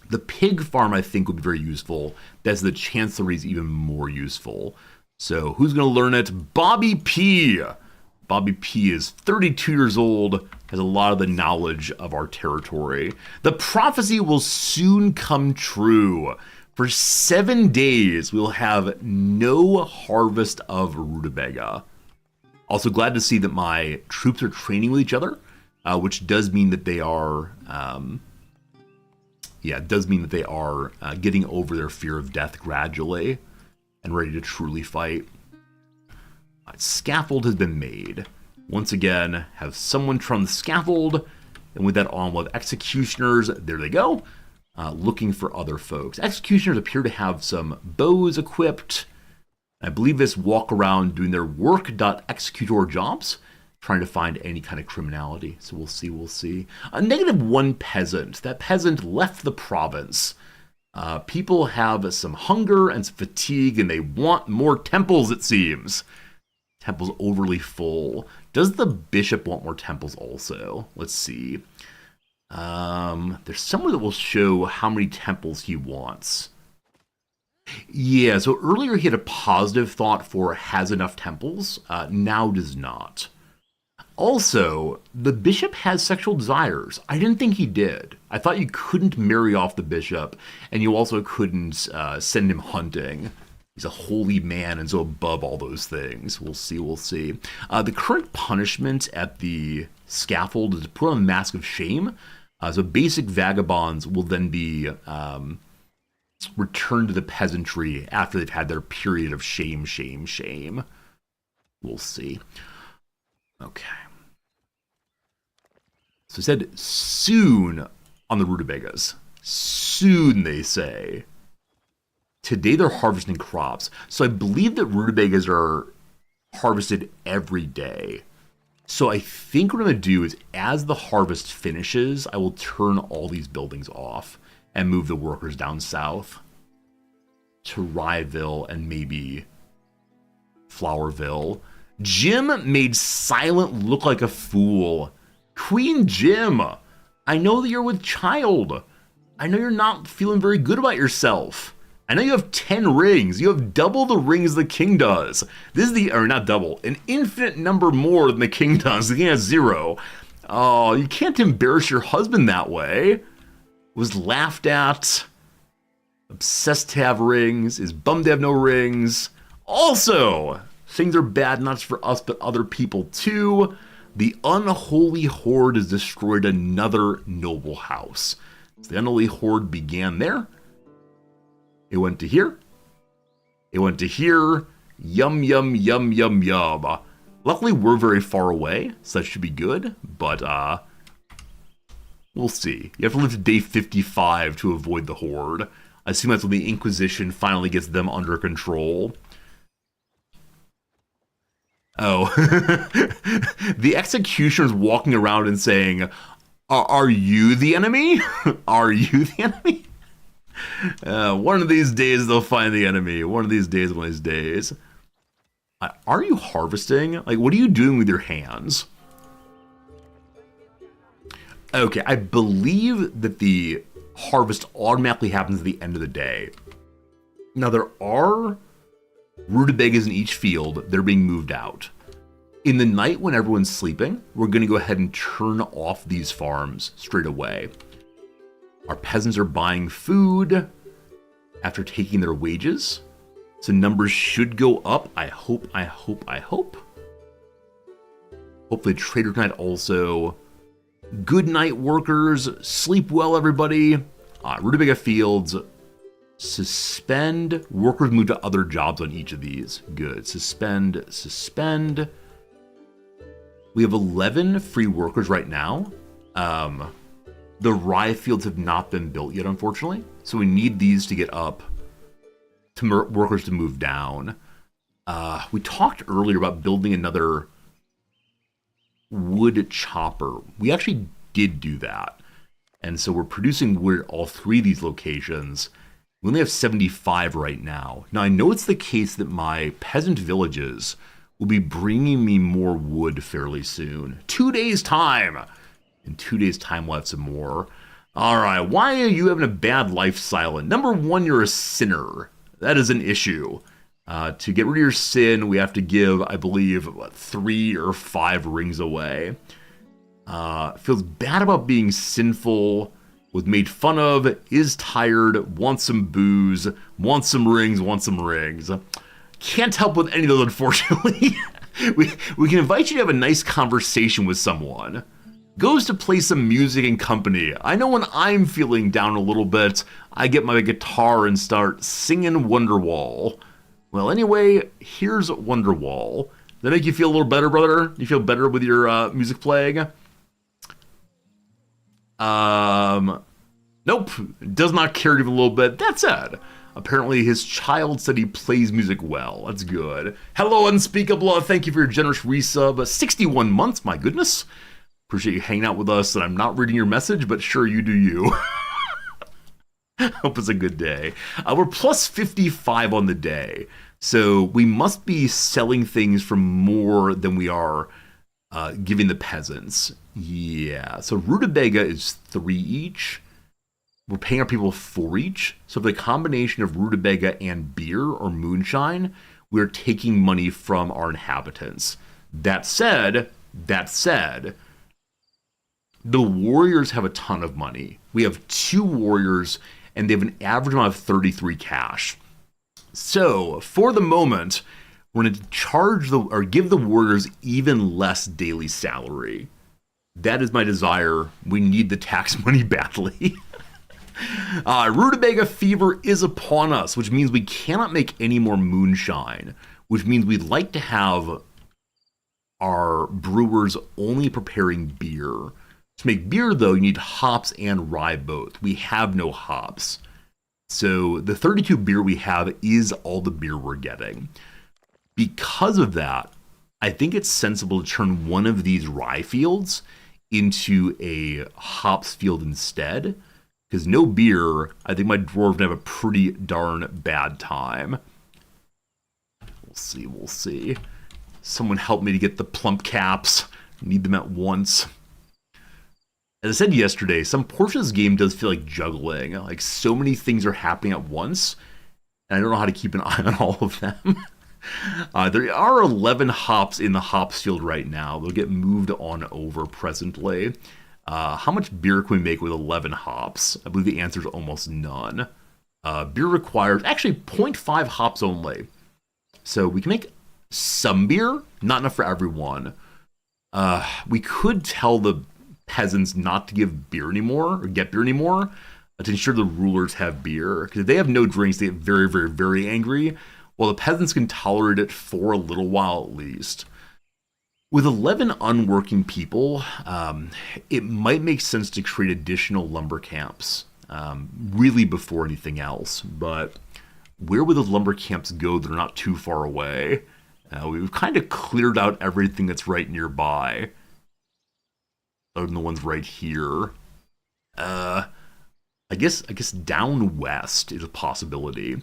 The pig farm, I think, would be very useful. That's the chancellery is even more useful. So who's going to learn it? Bobby P. Bobby P is 32 years old, has a lot of the knowledge of our territory. The prophecy will soon come true. For 7 days, we'll have no harvest of rutabaga. Also glad to see that my troops are training with each other, which does mean that they are... it does mean that they are getting over their fear of death gradually and ready to truly fight. Scaffold has been made. Once again, have someone turn the scaffold, and with that on, we'll have executioners. There they go. Looking for other folks. Executioners appear to have some bows equipped. I believe this walk around doing their work.executor jobs, trying to find any kind of criminality. So we'll see. A -1 peasant. That peasant left the province. People have some hunger and some fatigue, and they want more temples, it seems. Temple's overly full. Does the bishop want more temples also? Let's see. There's somewhere that will show how many temples he wants. Yeah, so earlier he had a positive thought for has enough temples, now does not. Also, the bishop has sexual desires. I didn't think he did. I thought you couldn't marry off the bishop, and you also couldn't send him hunting. He's a holy man and so above all those things. We'll see, we'll see. The current punishment at the scaffold is to put on a mask of shame. So basic vagabonds will then be returned to the peasantry after they've had their period of shame, shame, shame. We'll see. Okay. So it said soon on the rutabagas. Soon, they say. Today they're harvesting crops. So I believe that rutabagas are harvested every day. So I think what I'm going to do is as the harvest finishes, I will turn all these buildings off and move the workers down south to Ryeville and maybe Flowerville. Jim made Silent look like a fool. Queen Jim, I know that you're with child. I know you're not feeling very good about yourself. I know you have 10 rings. You have double the rings the king does. This is or not double, an infinite number more than the king does. The king has 0. Oh, you can't embarrass your husband that way. Was laughed at. Obsessed to have rings. Is bummed to have no rings. Also, things are bad not just for us but other people too. The unholy horde has destroyed another noble house. So the unholy horde began there. It went to here. It went to here. Yum, yum, yum, yum, yum. Luckily, we're very far away, so that should be good. But, we'll see. You have to live to day 55 to avoid the horde. I assume that's when the Inquisition finally gets them under control. Oh. The executioner's walking around and saying, are you the enemy? Are you the enemy? One of these days they'll find the enemy. One of these days. Are you harvesting? Like, what are you doing with your hands? Okay, I believe that the harvest automatically happens at the end of the day. Now, there are rutabagas in each field. They're being moved out. In the night when everyone's sleeping, we're going to go ahead and turn off these farms straight away. Our peasants are buying food after taking their wages. So numbers should go up. I hope. Hopefully trader tonight also. Good night, workers. Sleep well, everybody. Rutabaga fields. Suspend. Workers move to other jobs on each of these. Good. Suspend. We have 11 free workers right now. The rye fields have not been built yet, unfortunately. So we need these to get up to workers to move down. We talked earlier about building another wood chopper. We actually did do that. And so we're producing wood at all 3 of these locations. We only have 75 right now. Now, I know it's the case that my peasant villages will be bringing me more wood fairly soon. 2 days' time. In 2 days' time, we'll have some more. All right, why are you having a bad life, Silent? Number 1, you're a sinner. That is an issue. To get rid of your sin, we have to give, I believe, 3 or 5 rings away. Feels bad about being sinful, was made fun of, is tired, wants some booze, wants some rings. Can't help with any of those, unfortunately. we can invite you to have a nice conversation with someone. Goes to play some music and company. I know when I'm feeling down a little bit, I get my guitar and start singing Wonderwall. Well, anyway, here's Wonderwall. Does that make you feel a little better, brother? You feel better with your music playing? Nope. Does not care even a little bit. That said, apparently his child said he plays music well. That's good. Hello, Unspeakable. Thank you for your generous resub. 61 months, my goodness. Appreciate you hanging out with us, and I'm not reading your message, but sure, you do you. Hope it's a good day. We're plus 55 on the day, so we must be selling things for more than we are giving the peasants. Yeah, so rutabaga is 3 each. We're paying our people 4 each. So for the combination of rutabaga and beer or moonshine, we're taking money from our inhabitants. That said, the warriors have a ton of money. We have 2 warriors, and they have an average amount of 33 cash. So for the moment, we're going to give the warriors even less daily salary. That is my desire. We need the tax money badly. Rutabaga fever is upon us, which means we cannot make any more moonshine, which means we'd like to have our brewers only preparing beer. To make beer, though, you need hops and rye both. We have no hops. So the 32 beer we have is all the beer we're getting. Because of that, I think it's sensible to turn one of these rye fields into a hops field instead. Because no beer, I think my dwarves would have a pretty darn bad time. We'll see. Someone help me to get the plump caps. Need them at once. As I said yesterday, some portion of this game does feel like juggling. Like, so many things are happening at once, and I don't know how to keep an eye on all of them. There are 11 hops in the hops field right now. They'll get moved on over presently. How much beer can we make with 11 hops? I believe the answer is almost none. Beer requires, actually, 0.5 hops only. So we can make some beer, not enough for everyone. We could tell the peasants not to give beer anymore, or get beer anymore, to ensure the rulers have beer. Because if they have no drinks, they get very, very, very angry. While the peasants can tolerate it for a little while at least. With 11 unworking people, it might make sense to create additional lumber camps, really before anything else. But where would those lumber camps go that are not too far away? We've kind of cleared out everything that's right nearby, other than the ones right here. I guess down west is a possibility.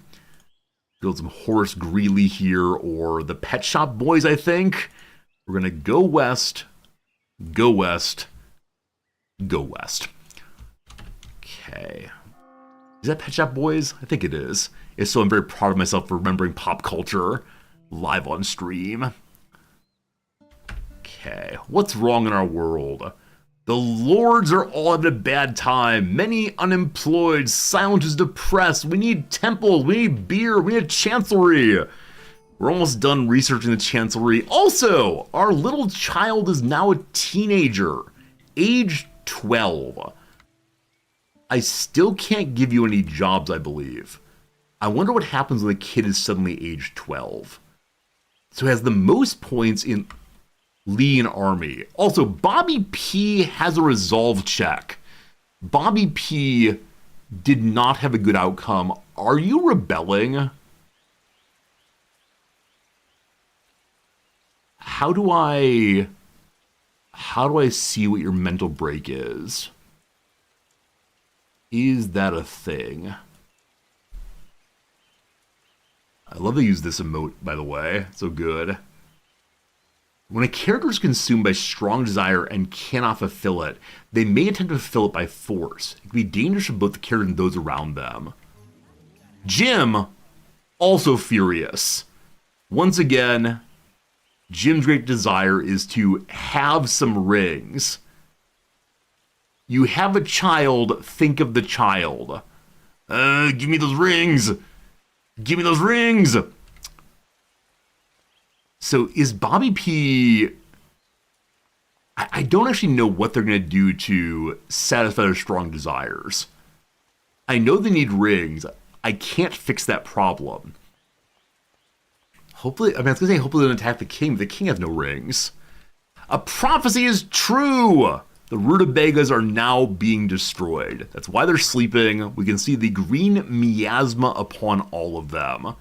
Build some Horace Greeley here, or the Pet Shop Boys, I think. We're going to go west, go west, go west. Okay. Is that Pet Shop Boys? I think it is. If so, I'm very proud of myself for remembering pop culture live on stream. Okay. What's wrong in our world? The lords are all having a bad time. Many unemployed. Silence is depressed. We need temples. We need beer. We need chancellery. We're almost done researching the chancellery. Also, our little child is now a teenager, age 12. I still can't give you any jobs, I believe. I wonder what happens when the kid is suddenly age 12. So he has the most points in Lean Army. Also, Bobby P has a resolve check. Bobby P did not have a good outcome. Are you rebelling? How do I see what your mental break is? Is that a thing? I love to use this emote, by the way. So good. When a character is consumed by strong desire and cannot fulfill it, they may attempt to fulfill it by force. It can be dangerous for both the character and those around them. Jim, also furious. Once again, Jim's great desire is to have some rings. You have a child, think of the child. Give me those rings. Give me those rings. So is Bobby P... I don't actually know what they're going to do to satisfy their strong desires. I know they need rings. I can't fix that problem. Hopefully, I was going to say hopefully they don't attack the king, but the king has no rings. A prophecy is true! The rutabagas are now being destroyed. That's why they're sleeping. We can see the green miasma upon all of them.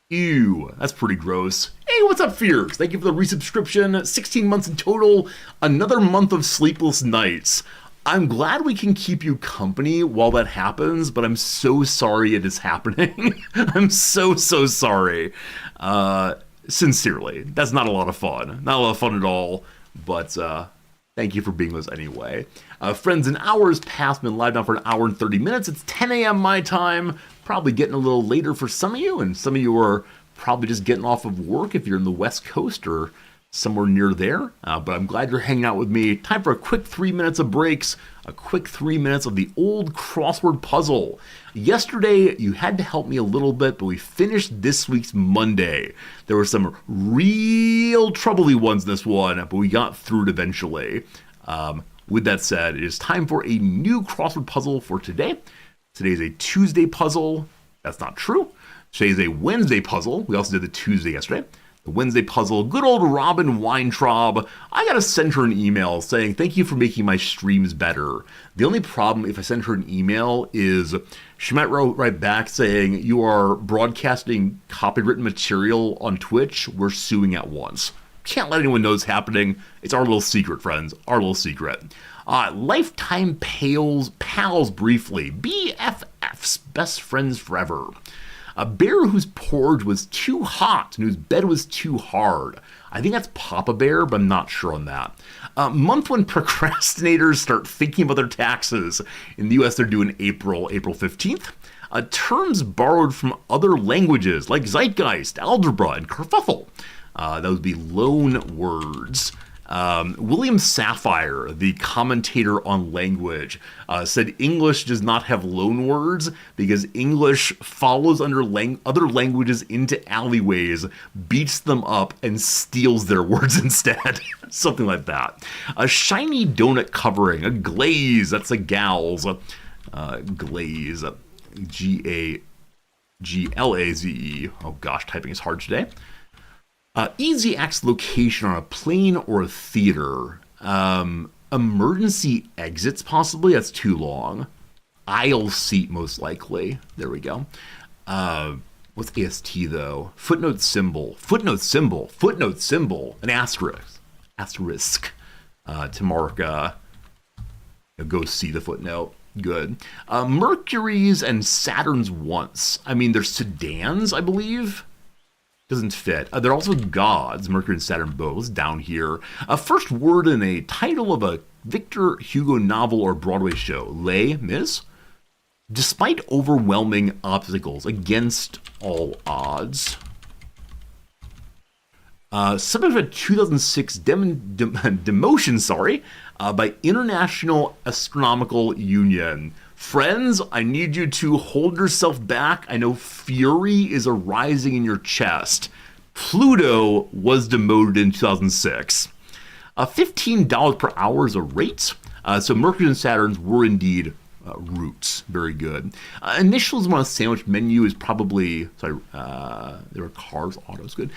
Ew, that's pretty gross. Hey, what's up, Fears? Thank you for the resubscription. 16 months in total. Another month of sleepless nights. I'm glad we can keep you company while that happens, but I'm so sorry it is happening. I'm so sorry. Sincerely, that's not a lot of fun. Not a lot of fun at all. But thank you for being with us anyway. Friends, an hour has passed. Been live now for an hour and 30 minutes. It's 10 a.m. my time. Probably getting a little later for some of you, and some of you are probably just getting off of work if you're in the West Coast or somewhere near there. But I'm glad you're hanging out with me. Time for a quick 3 minutes of breaks. A quick 3 minutes of the old crossword puzzle. Yesterday, you had to help me a little bit, but we finished this week's Monday. There were some real troubly ones in this one, but we got through it eventually. With that said, it is time for a new crossword puzzle for today. Today's a Tuesday puzzle. That's not true. Today's a Wednesday puzzle. We also did the Tuesday yesterday. The Wednesday puzzle, good old Robin Weintraub. I gotta send her an email saying thank you for making my streams better. The only problem if I send her an email is she might write back saying you are broadcasting copywritten material on Twitch. We're suing at once. Can't let anyone know it's happening. It's our little secret, friends. Our little secret. Lifetime pals briefly. BFFs, best friends forever. A bear whose porridge was too hot and whose bed was too hard. I think that's Papa Bear, but I'm not sure on that. Month when procrastinators start thinking about their taxes. In the US, they're due in April 15th. Terms borrowed from other languages like zeitgeist, algebra, and kerfuffle. That would be loan words. William Sapphire, the commentator on language, said English does not have loan words because English follows other languages into alleyways, beats them up, and steals their words instead. Something like that. A shiny donut covering, a glaze, that's a gal's. Glaze, G-A-G-L-A-Z-E. Oh gosh, typing is hard today. Easy access location on a plane or a theater. Emergency exits, possibly. That's too long. Aisle seat, most likely. There we go. What's AST, though? Footnote symbol. Footnote symbol. Footnote symbol. An asterisk. Asterisk. To mark, go see the footnote. Good. Mercury's and Saturn's once. I mean, they're sedans, I believe. Doesn't fit. They're also gods, Mercury and Saturn both, down here. First word in a title of a Victor Hugo novel or Broadway show. Les Mis? Despite overwhelming obstacles, against all odds. Subject of a 2006 demotion, by International Astronomical Union. Friends, I need you to hold yourself back. I know fury is arising in your chest. Pluto was demoted in 2006. $15 per hour is a rate. So Mercury and Saturn's were indeed roots. Very good. Initials on a sandwich menu is probably, there are cars, autos, good.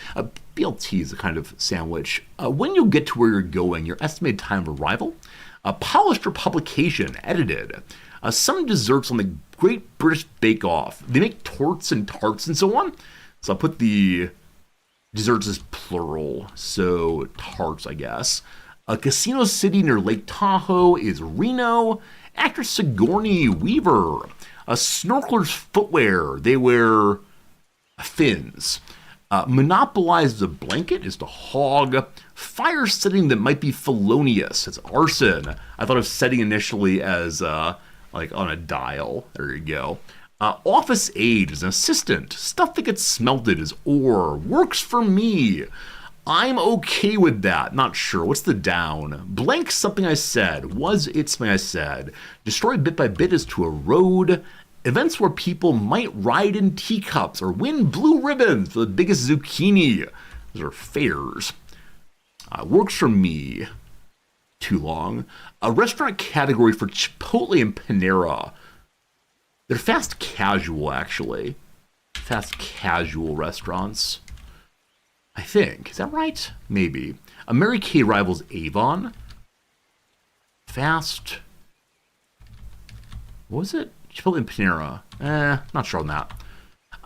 BLT is a kind of sandwich. When you get to where you're going, your estimated time of arrival. Polished for publication, edited. Some desserts on the Great British Bake Off. They make torts and tarts and so on. So I'll put the desserts as plural. So tarts, I guess. Casino City near Lake Tahoe is Reno. Actress Sigourney Weaver. Snorkelers footwear. They wear fins. Monopolize the blanket is to hog. Fire setting that might be felonious. It's arson. I thought of setting initially as like on a dial. There you go. Office aide is an assistant. Stuff that gets smelted is ore. Works for me. I'm okay with that. Not sure. What's the down? Blank something I said. Was it something I said? Destroy bit by bit is to erode. Events where people might ride in teacups or win blue ribbons for the biggest zucchini. Those are fairs. Works for me. Too long. A restaurant category for Chipotle and Panera. They're fast casual, actually. Fast casual restaurants. I think. Is that right? Maybe. A Mary Kay rivals Avon. Fast. What was it? Chipotle and Panera. Not sure on that.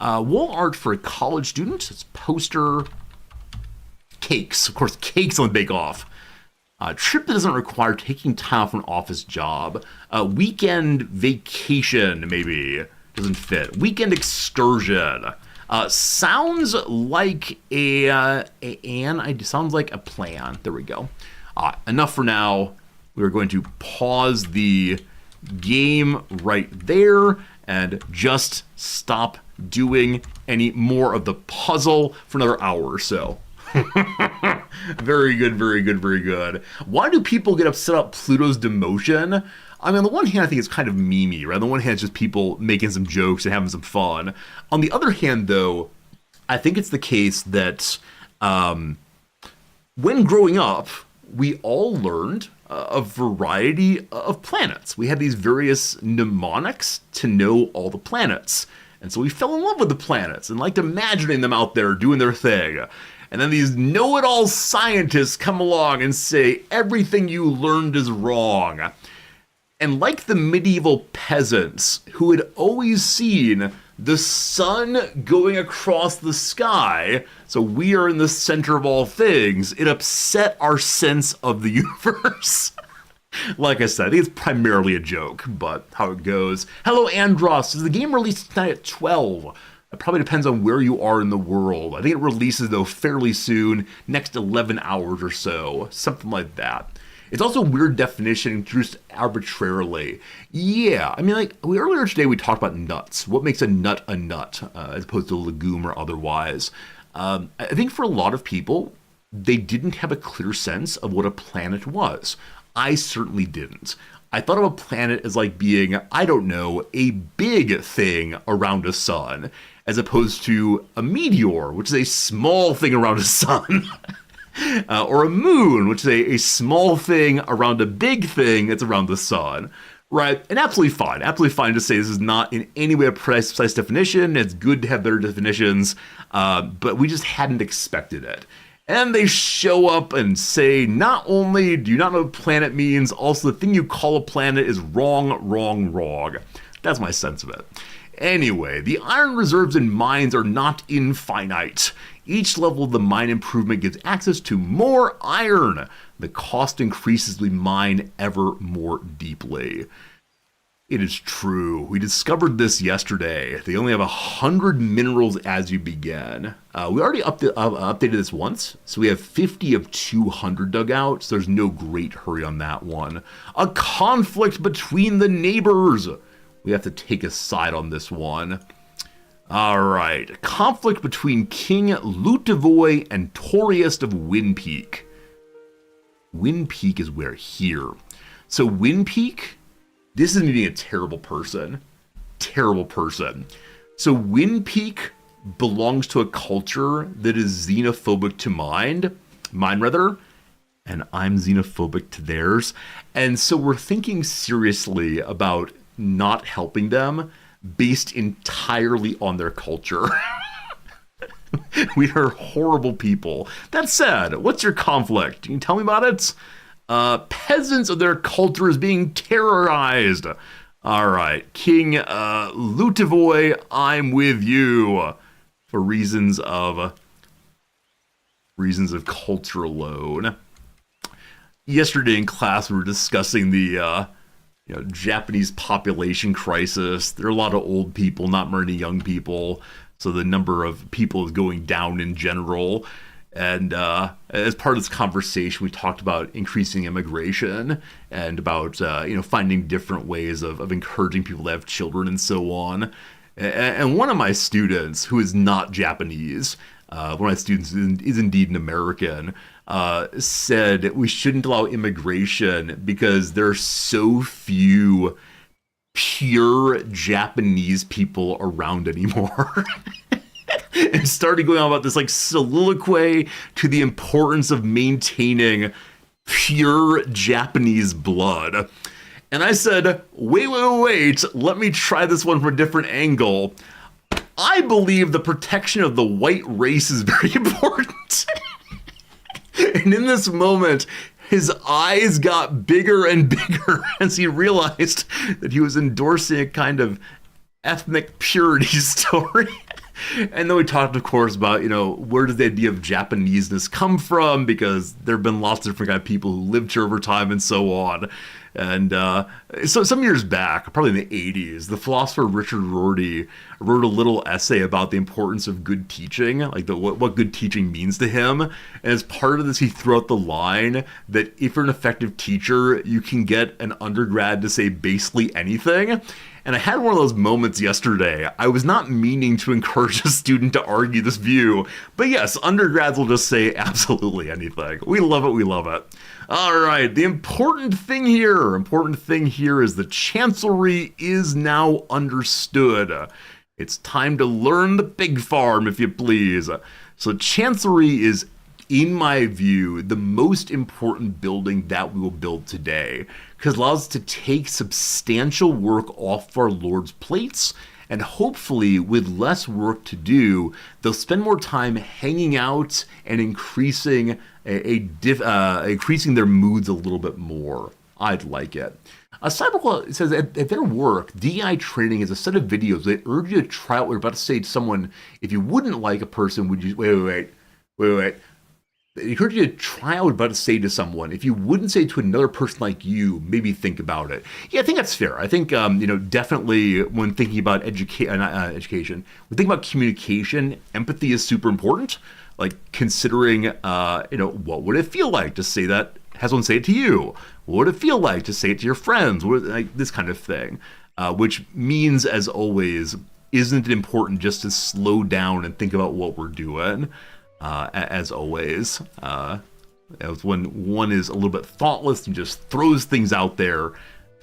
Wall art for a college student. It's poster. Cakes. Of course, cakes on the Bake Off. Trip that doesn't require taking time off an office job. Weekend vacation, maybe. Doesn't fit. Weekend excursion. Sounds like sounds like a plan. There we go. Enough for now. We're going to pause the game right there and just stop doing any more of the puzzle for another hour or so. Very good, very good, very good. Why do people get upset about Pluto's demotion? I mean, on the one hand, I think it's kind of memey, right? On the one hand, it's just people making some jokes and having some fun. On the other hand, though, I think it's the case that when growing up, we all learned a variety of planets. We had these various mnemonics to know all the planets. And so we fell in love with the planets and liked imagining them out there doing their thing. And then these know-it-all scientists come along and say everything you learned is wrong. And like the medieval peasants who had always seen the sun going across the sky, so we are in the center of all things, it upset our sense of the universe. Like I said, I think it's primarily a joke, but how it goes. Hello, Andros. Is the game released tonight at 12? It probably depends on where you are in the world. I think it releases, though, fairly soon, next 11 hours or so, something like that. It's also a weird definition introduced arbitrarily. Yeah, I mean, like, earlier today we talked about nuts. What makes a nut, as opposed to a legume or otherwise? I think for a lot of people, they didn't have a clear sense of what a planet was. I certainly didn't. I thought of a planet as like being, I don't know, a big thing around a sun, as opposed to a meteor, which is a small thing around a sun. Or a moon, which is a small thing around a big thing that's around the sun. Right? And absolutely fine to say this is not in any way a precise definition. It's good to have better definitions, but we just hadn't expected it. And they show up and say, not only do you not know what planet means, also the thing you call a planet is wrong. That's my sense of it. Anyway, the iron reserves in mines are not infinite. Each level of the mine improvement gives access to more iron. The cost increases as we mine ever more deeply. It is true. We discovered this yesterday. They only have 100 minerals as you begin. We already updated this once, so we have 50 of 200 dug out, so there's no great hurry on that one. A conflict between the neighbors. We have to take a side on this one. All right. Conflict between King Lutavoy and Toriest of Windpeak. Windpeak is where? Here. So Windpeak, this is me being a terrible person. So Windpeak belongs to a culture that is xenophobic to mine, and I'm xenophobic to theirs. And so we're thinking seriously about not helping them based entirely on their culture. We are horrible people. That said, what's your conflict? Can you tell me about it? Peasants of their culture is being terrorized. All right, King Lutavoy, I'm with you for reasons of culture alone. Yesterday in class, we were discussing the Japanese population crisis. There are a lot of old people, not many young people. So the number of people is going down in general. And as part of this conversation, we talked about increasing immigration and about finding different ways of encouraging people to have children and so on. And one of my students, who is not Japanese, one of my students is indeed an American, said we shouldn't allow immigration because there are so few pure Japanese people around anymore. And started going on about this like soliloquy to the importance of maintaining pure Japanese blood. And I said, wait, let me try this one from a different angle. I believe the protection of the white race is very important. And in this moment, his eyes got bigger and bigger as he realized that he was endorsing a kind of ethnic purity story. And then we talked, of course, about, where does the idea of Japaneseness come from? Because there have been lots of different kind of people who lived here over time and so on. And so some years back, probably in the 80s, the philosopher Richard Rorty wrote a little essay about the importance of good teaching, like what good teaching means to him. And as part of this, he threw out the line that if you're an effective teacher, you can get an undergrad to say basically anything. And I had one of those moments yesterday. I was not meaning to encourage a student to argue this view, but yes, undergrads will just say absolutely anything. We love it, we love it. All right, the important thing here is the Chancellery is now understood. It's time to learn the pig farm, if you please. So Chancellery is, in my view, the most important building that we will build today, because it allows us to take substantial work off our Lord's plates, and hopefully with less work to do, they'll spend more time hanging out and increasing increasing their moods a little bit more. I'd like it. Cyberclaw says at their work, DEI training is a set of videos that urge you to try out what you're about to say to someone. If you wouldn't like a person, would you wait. They encourage you to try out what you're about to say to someone. If you wouldn't say it to another person like you, maybe think about it. Yeah, I think that's fair. I think definitely when thinking about education, when thinking about communication, empathy is super important. Like considering, what would it feel like to say that? Have someone say it to you. What would it feel like to say it to your friends? This kind of thing. Which means, as always, isn't it important just to slow down and think about what we're doing? As always, when one is a little bit thoughtless and just throws things out there,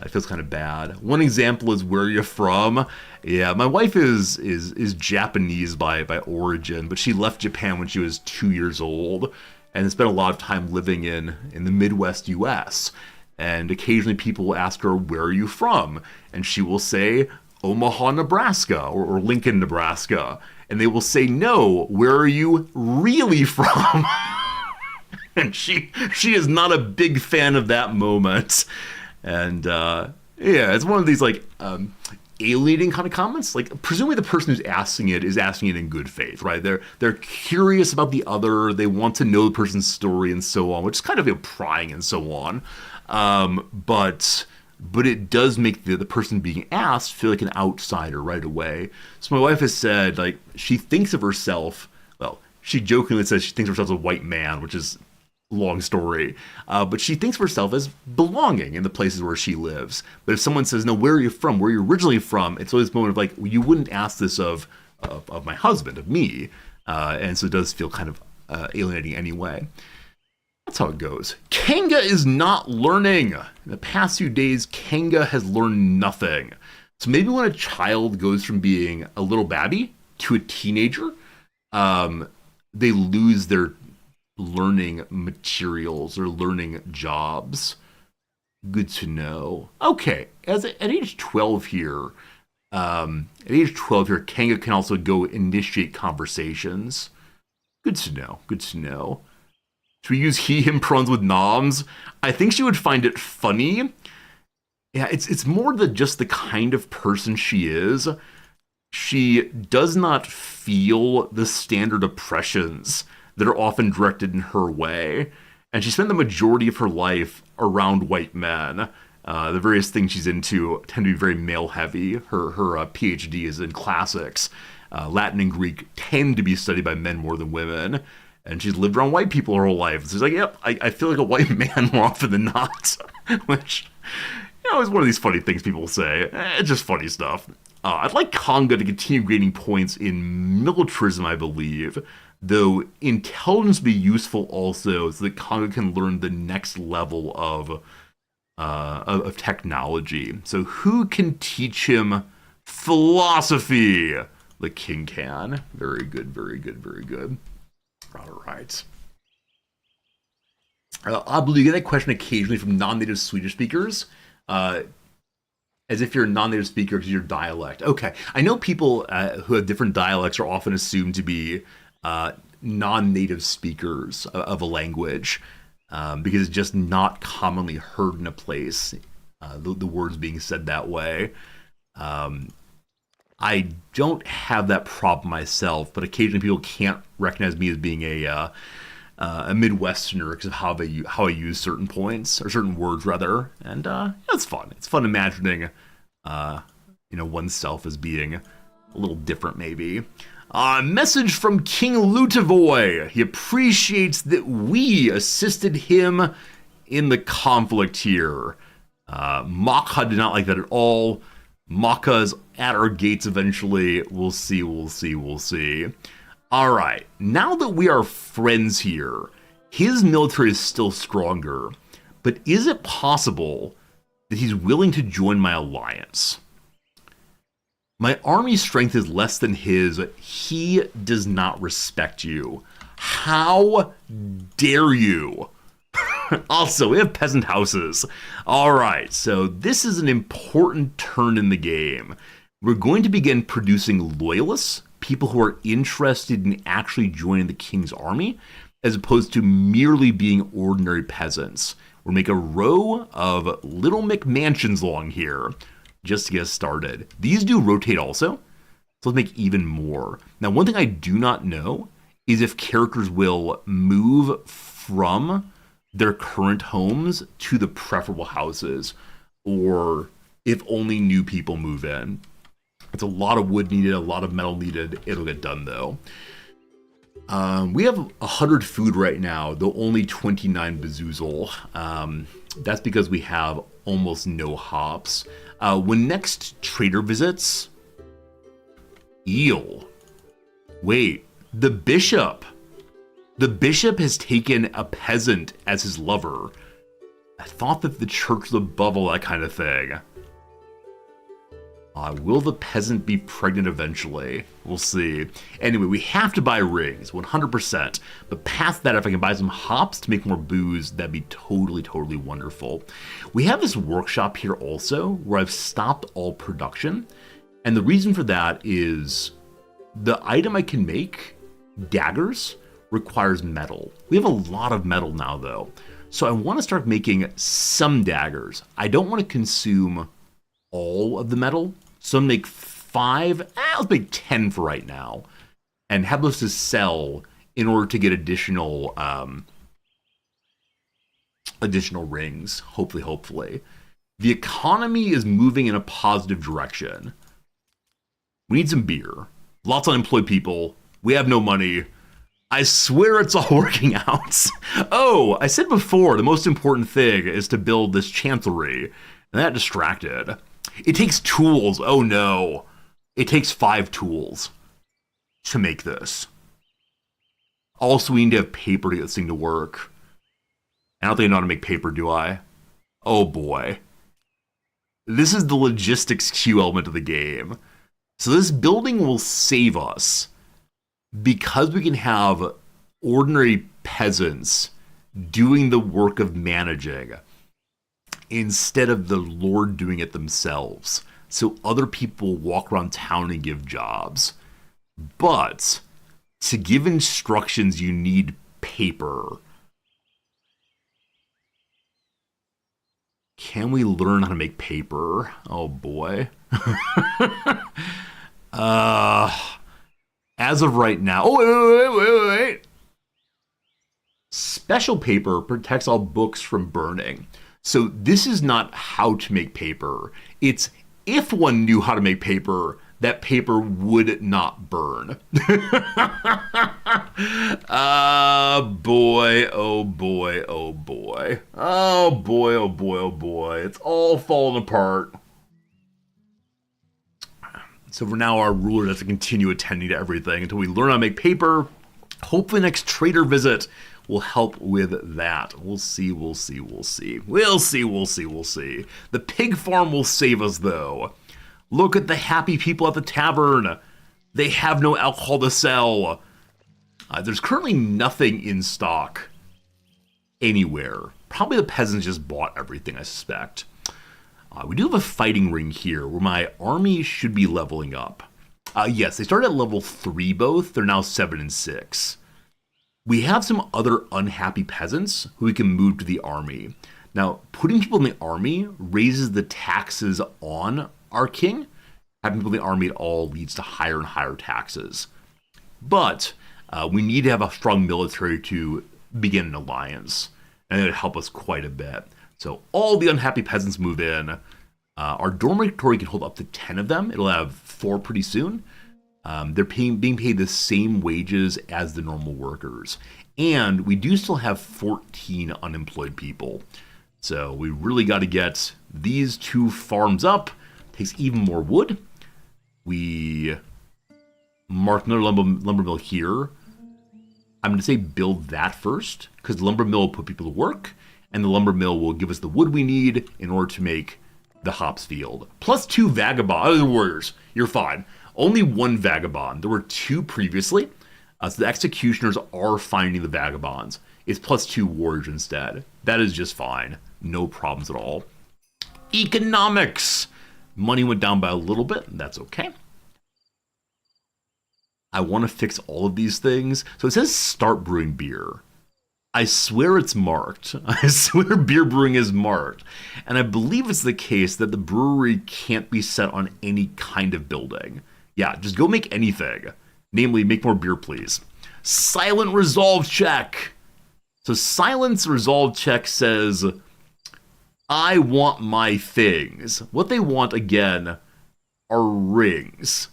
it feels kind of bad. One example is where you're from. Yeah, my wife is Japanese by origin, but she left Japan when she was 2 years old and has spent a lot of time living in the Midwest US. And occasionally people will ask her, where are you from? And she will say, Omaha, Nebraska, or Lincoln, Nebraska. And they will say, no, where are you really from? And she is not a big fan of that moment. And it's one of these alienating kind of comments. Like, presumably the person who's asking it is asking it in good faith, right? They're curious about the other. They want to know the person's story and so on, which is kind of prying and so on. But it does make the person being asked feel like an outsider right away. So my wife has said, she thinks of herself, she jokingly says she thinks of herself as a white man, which is a long story. But she thinks of herself as belonging in the places where she lives. But if someone says, no, where are you from? Where are you originally from? It's always this moment of you wouldn't ask this of my husband, of me. And so it does feel kind of alienating anyway. That's how it goes. Kanga is not learning. In the past few days, Kanga has learned nothing. So maybe when a child goes from being a little babby to a teenager, they lose their learning materials or learning jobs. Good to know. Okay, at age 12 here, Kanga can also go initiate conversations. Good to know. Should we use he, him pronouns with noms? I think she would find it funny. Yeah, it's more than just the kind of person she is. She does not feel the standard oppressions that are often directed in her way. And she spent the majority of her life around white men. The various things she's into tend to be very male-heavy. Her PhD is in classics. Latin and Greek tend to be studied by men more than women. And she's lived around white people her whole life. So she's like, yep, I feel like a white man more often than not. Which, is one of these funny things people say. It's just funny stuff. I'd like Kanga to continue gaining points in militarism, I believe. Though intelligence be useful also, so that Kanga can learn the next level of technology. So who can teach him philosophy? The king can. Very good. All right. Ablu, you get that question occasionally from non-native Swedish speakers, as if you're a non-native speaker because your dialect. Okay, I know people who have different dialects are often assumed to be non-native speakers of a language because it's just not commonly heard in a place, the words being said that way. I don't have that problem myself, but occasionally people can't recognize me as being a Midwesterner because of how I use certain points or certain words rather, and it's fun. It's fun imagining, oneself as being A little different, maybe. Message from King Lutavoy. He appreciates that we assisted him in the conflict here. Makha did not like that at all. Makha's at our gates eventually. We'll see. All right, now that we are friends here, his military is still stronger, but is it possible that he's willing to join my alliance? My army strength is less than his. He does not respect you. How dare you? Also, we have peasant houses. All right, so this is an important turn in the game. We're going to begin producing loyalists, people who are interested in actually joining the king's army, as opposed to merely being ordinary peasants. We'll make a row of little McMansions along here, just to get us started. These do rotate also, so let's make even more. Now, one thing I do not know is if characters will move from their current homes to the preferable houses, or if only new people move in. It's a lot of wood needed, a lot of metal needed. It'll get done though. We have 100 food right now, though only 29 bazoozle. That's because we have almost no hops. When next trader visits, eel. Wait, the bishop. The bishop has taken a peasant as his lover. I thought that the church was above all that kind of thing. Will the peasant be pregnant eventually? We'll see. Anyway, we have to buy rings, 100%. But past that, if I can buy some hops to make more booze, that'd be totally wonderful. We have this workshop here also, where I've stopped all production. And the reason for that is the item I can make, daggers, requires metal. We have a lot of metal now, though. So I want to start making some daggers. I don't want to consume all of the metal. So I'm gonna make 5, let's make 10 for right now, and have those to sell in order to get additional rings, hopefully. The economy is moving in a positive direction. We need some beer. Lots of unemployed people. We have no money. I swear it's all working out. Oh, I said before, the most important thing is to build this chancellery, and that distracted. It takes tools. Oh no. It takes 5 tools to make this. Also, we need to have paper to get this thing to work. I don't think I know how to make paper, do I? Oh boy. This is the logistics queue element of the game. So this building will save us because we can have ordinary peasants doing the work of managing instead of the lord doing it themselves. So other people walk around town and give jobs. But to give instructions, you need paper. Can we learn how to make paper? Oh boy. As of right now. Oh, wait. Special paper protects all books from burning. So this is not how to make paper. It's if one knew how to make paper, that paper would not burn. Boy, oh boy, oh boy. Oh boy, oh boy, oh boy. It's all falling apart. So for now, our ruler has to continue attending to everything until we learn how to make paper. Hopefully next trader visit will help with that. We'll see. The pig farm will save us, though. Look at the happy people at the tavern. They have no alcohol to sell. There's currently nothing in stock anywhere. Probably the peasants just bought everything, I suspect. We do have a fighting ring here where my army should be leveling up. Yes, they started at level 3 both. They're now 7 and 6. We have some other unhappy peasants who we can move to the army. Now, putting people in the army raises the taxes on our king. Having people in the army at all leads to higher and higher taxes. But we need to have a strong military to begin an alliance, and it would help us quite a bit. So all the unhappy peasants move in. Our dormitory can hold up to 10 of them. It'll have 4 pretty soon. They're being paid the same wages as the normal workers. And we do still have 14 unemployed people. So we really got to get these 2 farms up. Takes even more wood. We mark another lumber mill here. I'm going to say build that first, because the lumber mill will put people to work, and the lumber mill will give us the wood we need in order to make the hops field. Plus 2 vagabond warriors. You're fine. Only 1 vagabond. There were 2 previously, so the executioners are finding the vagabonds. It's plus 2 warriors instead. That is just fine. No problems at all. Economics. Money went down by a little bit. That's okay. I want to fix all of these things. So it says start brewing beer. I swear it's marked. I swear beer brewing is marked. And I believe it's the case that the brewery can't be set on any kind of building. Yeah, just go make anything. Namely, make more beer, please. Silent resolve check. So silence resolve check says, I want my things. What they want, again, are rings.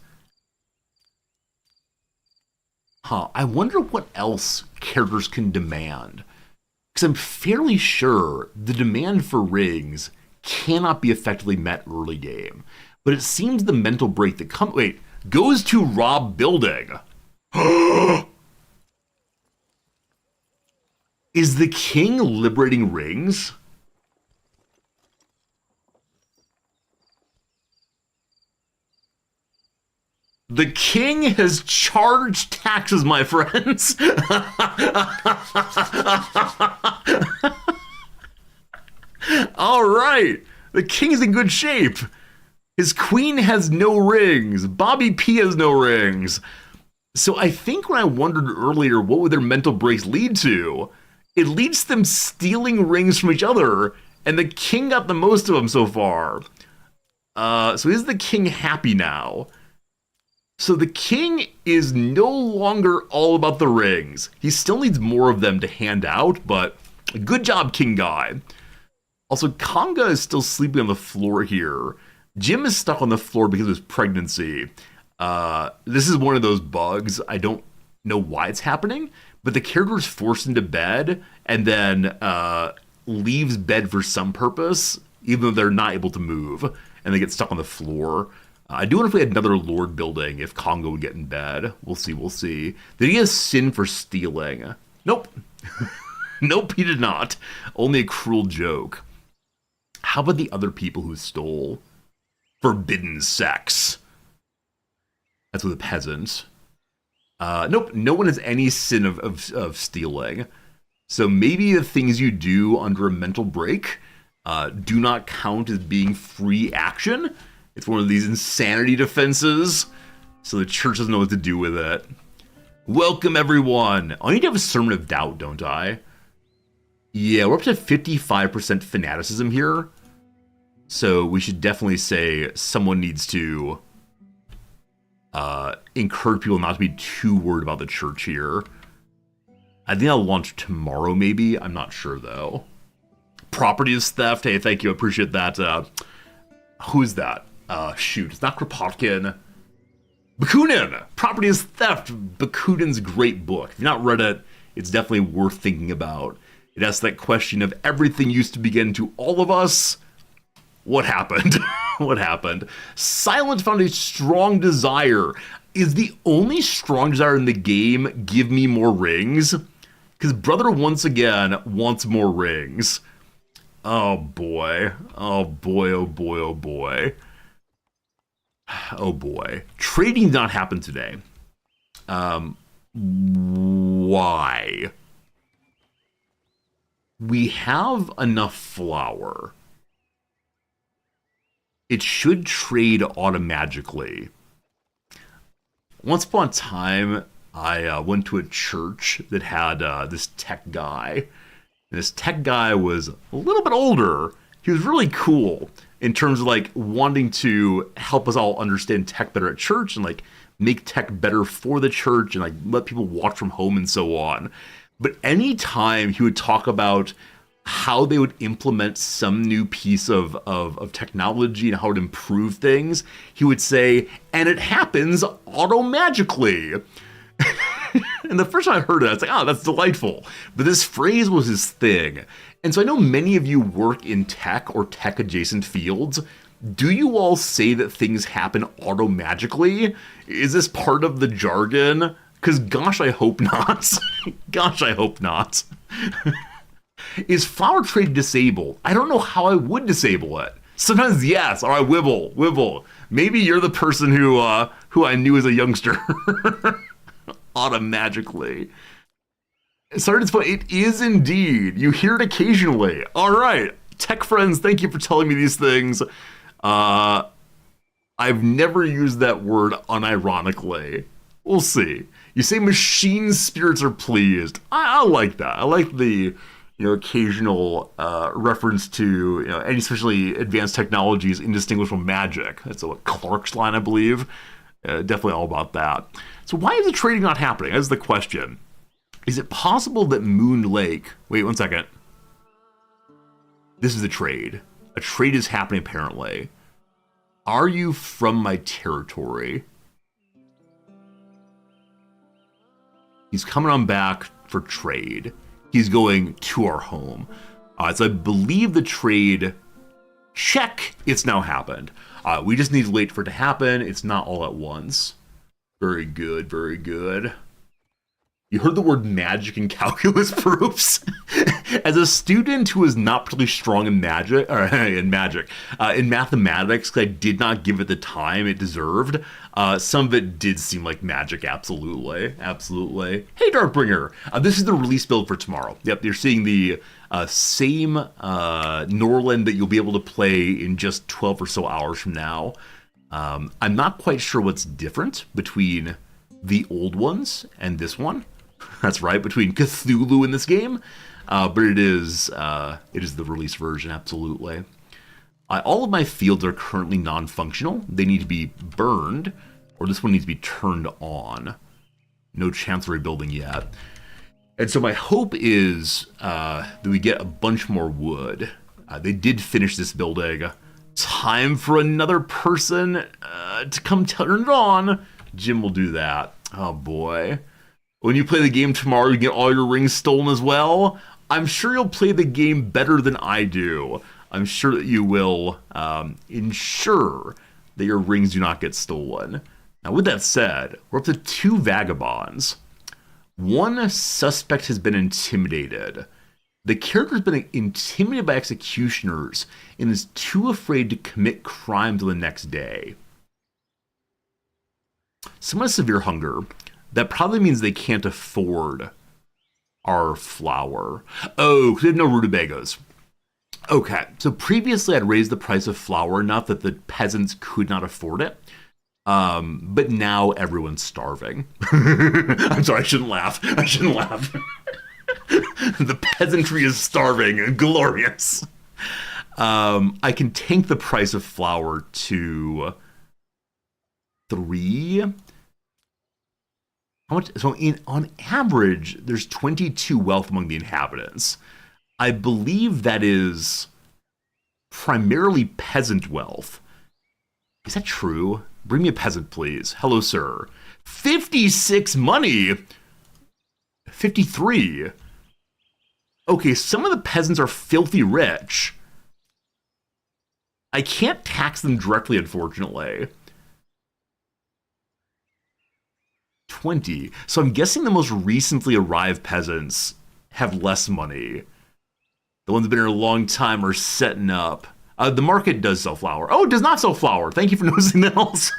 I wonder what else characters can demand. Because I'm fairly sure the demand for rings cannot be effectively met early game. But it seems the mental break that goes to rob building. Is the king liberating rings? The king has charged taxes, my friends. All right. The king's in good shape. His queen has no rings. Bobby P has no rings. So I think when I wondered earlier what would their mental breaks lead to, it leads to them stealing rings from each other, and the king got the most of them so far. So is the king happy now? So the king is no longer all about the rings. He still needs more of them to hand out, but good job, King Guy. Also, Conga is still sleeping on the floor here. Jim is stuck on the floor because of his pregnancy. This is one of those bugs. I don't know why it's happening, but the character is forced into bed and then leaves bed for some purpose, even though they're not able to move, and they get stuck on the floor. I do wonder if we had another Lord building, if Congo would get in bed. We'll see, we'll see. Did he get a sin for stealing? Nope. Nope, he did not. Only a cruel joke. How about the other people who stole? Forbidden sex. That's with a peasant. Nope, no one has any sin of stealing. So maybe the things you do under a mental break do not count as being free action. It's one of these insanity defenses, so the church doesn't know what to do with it. Welcome, everyone. I need to have a sermon of doubt, don't I? Yeah, we're up to 55% fanaticism here. So we should definitely say someone needs to encourage people not to be too worried about the church here. I think I'll launch tomorrow, maybe. I'm not sure, though. Property is theft. Hey, thank you. I appreciate that. Who is that? Shoot, it's not Kropotkin. Bakunin! Property is Theft, Bakunin's great book. If you've not read it, it's definitely worth thinking about. It asks that question of everything used to begin to all of us. What happened? What happened? Silent found a strong desire. Is the only strong desire in the game give me more rings? Because Brother once again wants more rings. Oh boy. Oh boy, oh boy, oh boy. Oh boy. Trading did not happen today. Why? We have enough flour. It should trade automagically. Once upon a time, I went to a church that had this tech guy. And this tech guy was a little bit older. He was really cool in terms of like wanting to help us all understand tech better at church and like make tech better for the church and like let people watch from home and so on. But anytime he would talk about how they would implement some new piece of technology and how it would improve things, he would say, and it happens auto-magically. And the first time I heard it, I was like, oh, that's delightful. But this phrase was his thing. And so I know many of you work in tech or tech-adjacent fields. Do you all say that things happen auto-magically? Is this part of the jargon? Because gosh, I hope not. Gosh, I hope not. Is flower trade disabled? I don't know how I would disable it. Sometimes yes, or I wibble. Maybe you're the person who I knew as a youngster. Automagically. Sorry to spoil, it is indeed. You hear it occasionally. All right, tech friends, thank you for telling me these things. I've never used that word unironically. We'll see. You say machine spirits are pleased. I like that. I like the occasional reference to any especially advanced technologies indistinguishable from magic. That's a Clark's line, I believe. Definitely all about that. So why is the trading not happening? That's the question. Is it possible that Moon Lake... Wait, 1 second. This is a trade. A trade is happening, apparently. Are you from my territory? He's coming on back for trade. He's going to our home. So I believe the trade... Check! It's now happened. We just need to wait for it to happen. It's not all at once. Very good, very good. You heard the word magic in calculus proofs? As a student who is not particularly strong in magic, or in mathematics, I did not give it the time it deserved. Some of it did seem like magic, absolutely. Hey, Darkbringer, this is the release build for tomorrow. Yep, you're seeing the same Norland that you'll be able to play in just 12 or so hours from now. I'm not quite sure what's different between the old ones and this one. That's right, between Cthulhu in this game. But it is the release version, absolutely. All of my fields are currently non-functional. They need to be burned, or this one needs to be turned on. No chance of rebuilding yet. And so my hope is that we get a bunch more wood. They did finish this building. Time for another person to come turn it on. Jim will do that. Oh boy. When you play the game tomorrow, you get all your rings stolen as well. I'm sure you'll play the game better than I do. I'm sure that you will ensure that your rings do not get stolen. Now, with that said, we're up to 2 vagabonds. One suspect has been intimidated. The character has been intimidated by executioners and is too afraid to commit crime till the next day. Someone has severe hunger. That probably means they can't afford our flour. Oh, because we have no rutabagas. Okay, so previously I'd raised the price of flour enough that the peasants could not afford it. But now everyone's starving. I'm sorry, I shouldn't laugh. The peasantry is starving. Glorious. I can tank the price of flour to 3. How much? So on average, there's 22 wealth among the inhabitants. I believe that is primarily peasant wealth. Is that true? Bring me a peasant, please. Hello, sir. 56 money. 53. Okay, some of the peasants are filthy rich. I can't tax them directly, unfortunately. 20. So I'm guessing the most recently arrived peasants have less money. The ones that have been here a long time are setting up. The market does sell flour. Oh, it does not sell flour. Thank you for noticing that also.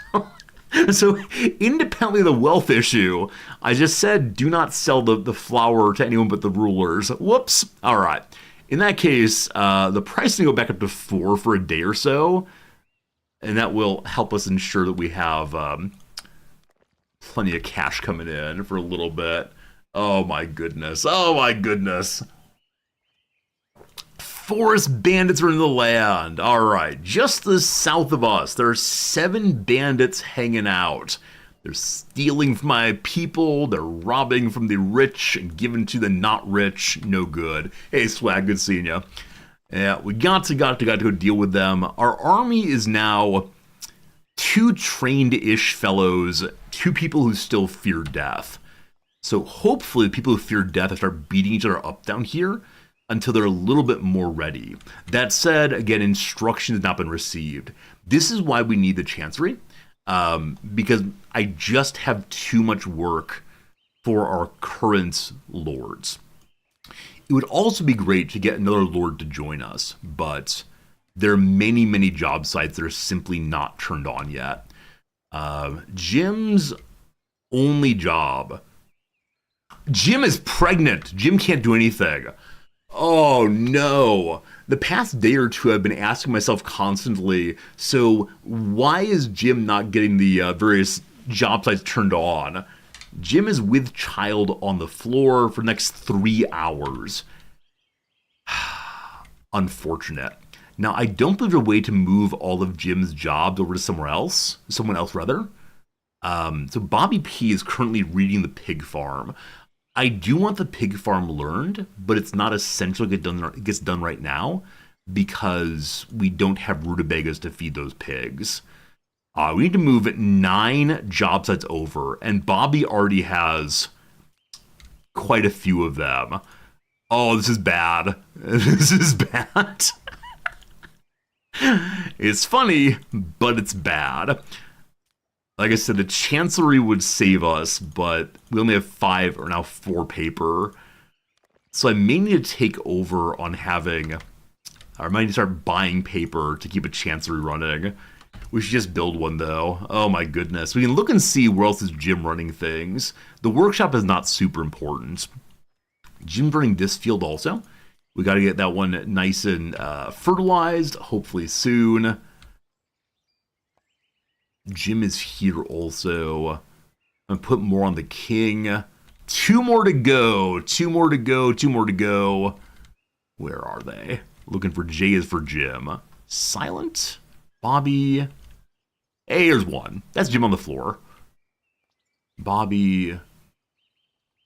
So independently of the wealth issue, I just said do not sell the flour to anyone but the rulers. Whoops. All right. In that case, the price can go back up to 4 for a day or so. And that will help us ensure that we have plenty of cash coming in for a little bit. Oh my goodness. Forest bandits are in the land. All right, just to the south of us, there are 7 bandits hanging out. They're stealing from my people. They're robbing from the rich and giving to the not rich. No good. Hey, Swag, good seeing you. Yeah, we got to go deal with them. Our army is now 2 trained-ish fellows, 2 people who still fear death. So hopefully the people who fear death start beating each other up down here until they're a little bit more ready. That said, again, instruction has not been received. This is why we need the Chancery, because I just have too much work for our current lords. It would also be great to get another lord to join us, but there are many, many job sites that are simply not turned on yet. Jim's only job. Jim is pregnant. Jim can't do anything. Oh no. The past day or two I've been asking myself constantly, so why is Jim not getting the various job sites turned on? Jim is with child on the floor for the next 3 hours. Unfortunate. Now, I don't believe there's a way to move all of Jim's jobs over to someone else rather. So Bobby P is currently reading the pig farm. I do want the pig farm learned, but it's not essential it gets done right now because we don't have rutabagas to feed those pigs. We need to move 9 job sites over, and Bobby already has quite a few of them. Oh, this is bad. This is bad. It's funny, but it's bad. Like I said, the Chancery would save us, but we only have 5 or now 4 paper. So I may need to take over on having, I might need to start buying paper to keep a Chancery running. We should just build one though. Oh my goodness. We can look and see where else is Jim running things. The workshop is not super important. Jim's running this field also. We got to get that one nice and fertilized, hopefully soon. Jim is here also. I'm going to put more on the king. 2 more to go. 2 more to go. 2 more to go. Where are they? Looking for J is for Jim. Silent. Bobby. Hey, here's one. That's Jim on the floor. Bobby.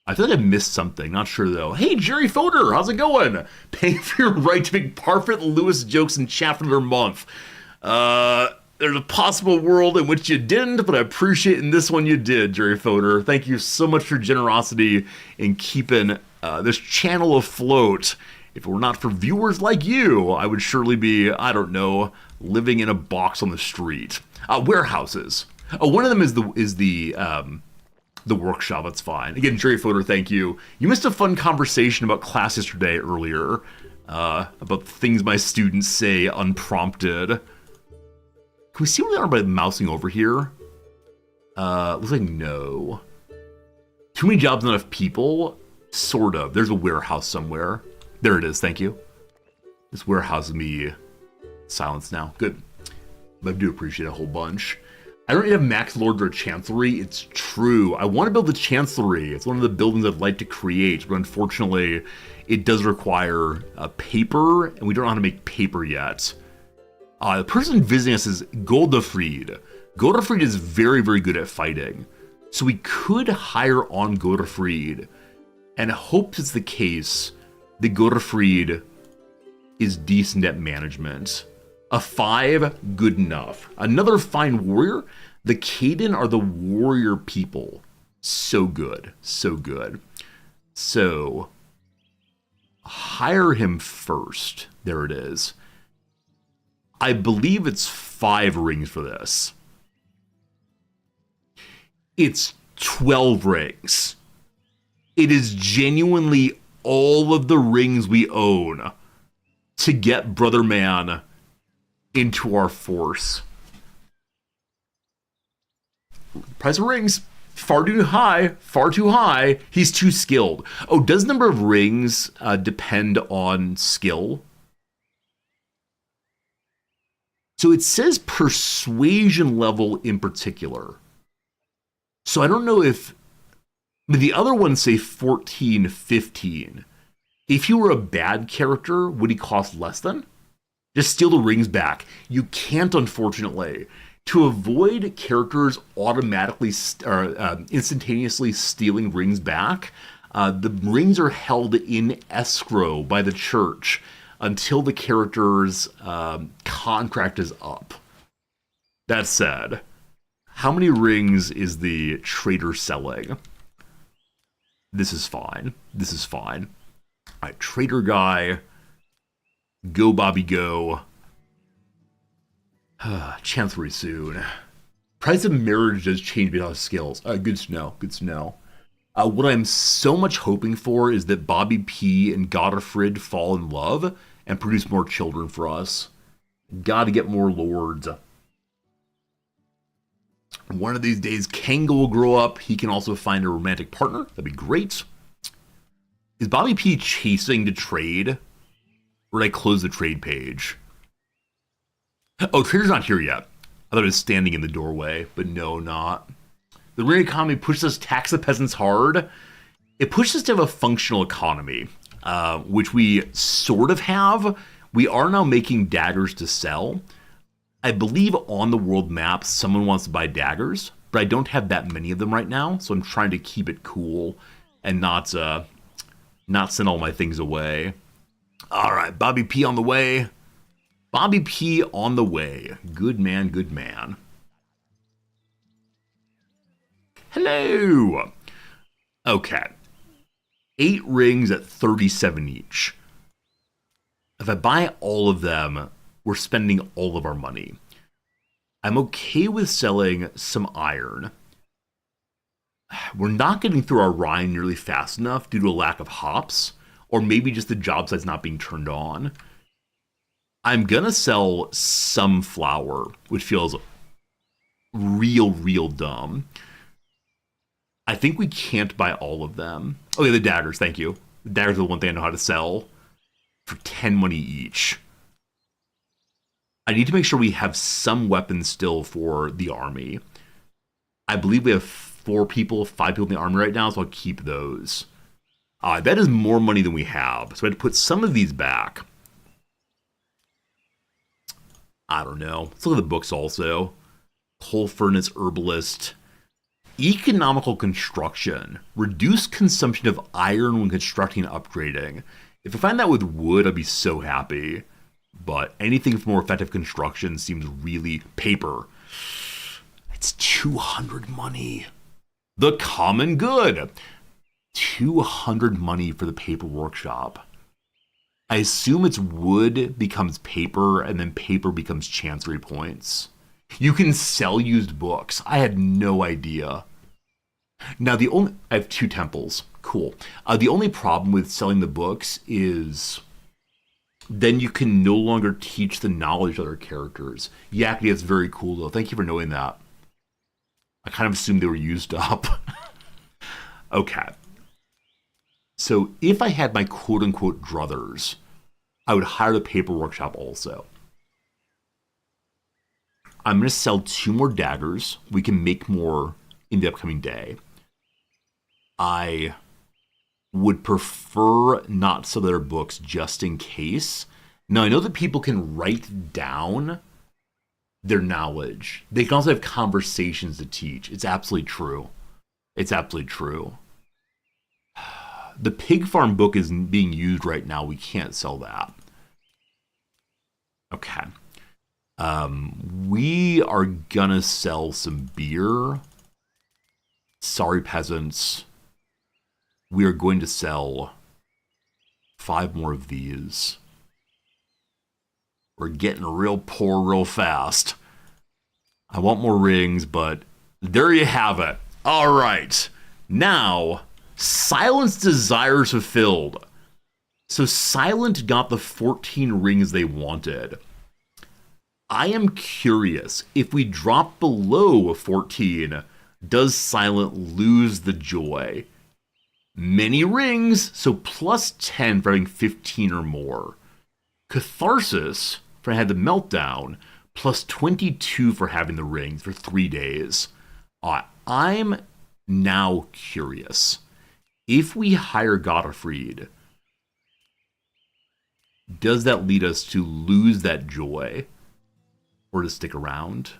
I feel like I missed something. Not sure, though. Hey, Jerry Fodor. How's it going? Paying for your right to make perfect Lewis jokes in chat for another month. There's a possible world in which you didn't, but I appreciate in this one you did, Jerry Fodor. Thank you so much for your generosity in keeping this channel afloat. If it were not for viewers like you, I would surely be, I don't know, living in a box on the street. Warehouses. Oh, one of them is the workshop. That's fine. Again, Jerry Fodor, thank you. You missed a fun conversation about class yesterday earlier, about things my students say unprompted. Can we see where they are by mousing over here? Looks like no. Too many jobs, not enough people? Sort of. There's a warehouse somewhere. There it is, thank you. This warehouse is me silenced now. Good. But I do appreciate a whole bunch. I don't have max lords or chancellery. It's true. I want to build the chancellery. It's one of the buildings I'd like to create, but unfortunately, it does require paper, and we don't know how to make paper yet. The person visiting us is Godefried. Godefried is very, very good at fighting. So we could hire on Godefried and hope it's the case that Godefried is decent at management. A 5, good enough. Another fine warrior. The Caden are the warrior people. So good. So good. So, hire him first. There it is. I believe it's 5 rings for this. It's 12 rings. It is genuinely all of the rings we own to get Brother Man into our force. Price of rings, far too high, far too high. He's too skilled. Oh, does number of rings depend on skill? So it says persuasion level in particular. So I don't know if the other ones say 14, 15. If he were a bad character, would he cost less than? Just steal the rings back. You can't, unfortunately. To avoid characters automatically instantaneously stealing rings back, the rings are held in escrow by the church until the character's contract is up. That said, how many rings is the trader selling? This is fine. This is fine. All right, trader guy. Go, Bobby, go. Chancery soon. Price of marriage does change based on skills. Good to know. Good to know. What I'm so much hoping for is that Bobby P and Godifred fall in love and produce more children for us. Gotta get more lords. One of these days, Kanga will grow up. He can also find a romantic partner. That'd be great. Is Bobby P chasing to trade? Or did I close the trade page? Oh, trader's not here yet. I thought it was standing in the doorway, but no, not. The ring economy pushes us to tax the peasants hard. It pushes us to have a functional economy, which we sort of have. We are now making daggers to sell. I believe on the world map, someone wants to buy daggers, but I don't have that many of them right now, so I'm trying to keep it cool and not send all my things away. All right, Bobby P on the way. Bobby P on the way. Good man, good man. Hello. Okay. 8 rings at 37 each. If I buy all of them, we're spending all of our money. I'm okay with selling some iron. We're not getting through our Rhine nearly fast enough due to a lack of hops, or maybe just the job site's not being turned on. I'm gonna sell some flour, which feels real dumb. I think we can't buy all of them. Okay, the daggers, thank you. The daggers are the one thing I know how to sell for 10 money each. I need to make sure we have some weapons still for the army. I believe we have 5 people in the army right now, so I'll keep those. That is more money than we have, so I had to put some of these back. I don't know. Let's look at the books also. Coal furnace, herbalist. Economical construction. Reduce consumption of iron when constructing and upgrading. If I find that with wood, I'd be so happy. But anything for more effective construction seems really paper. It's 200 money. The common good. 200 money for the paper workshop. I assume it's wood becomes paper and then paper becomes chancery points. You can sell used books. I had no idea. Now I have 2 temples. Cool. The only problem with selling the books is then you can no longer teach the knowledge of other characters. Yakety, that's very cool though. Thank you for knowing that. I kind of assumed they were used up. Okay. So if I had my quote-unquote druthers, I would hire the paper workshop also. I'm going to sell 2 more daggers. We can make more in the upcoming day. I would prefer not to sell their books just in case. Now, I know that people can write down their knowledge. They can also have conversations to teach. It's absolutely true. It's absolutely true. The pig farm book is being used right now. We can't sell that. Okay. We are gonna sell some beer. Sorry, peasants. We are going to sell 5 more of these. We're getting real poor real fast. I want more rings, but there you have it. All right. Now, Silent's desires fulfilled. So Silent got the 14 rings they wanted. I am curious, if we drop below 14, does Silent lose the joy? Many rings, so plus 10 for having 15 or more. Catharsis for having the meltdown, plus 22 for having the rings for 3 days. I'm now curious. If we hire Godifred, does that lead us to lose that joy or to stick around?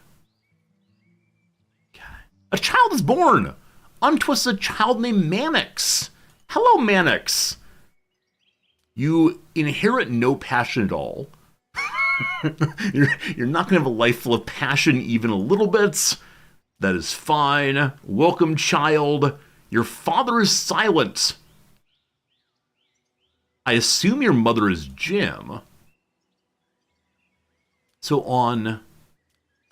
A child is born. Unto us a child named Mannix. Hello, Mannix. You inherit no passion at all. You're not going to have a life full of passion even a little bit. That is fine. Welcome, child. Your father is silent. I assume your mother is Jim. So on...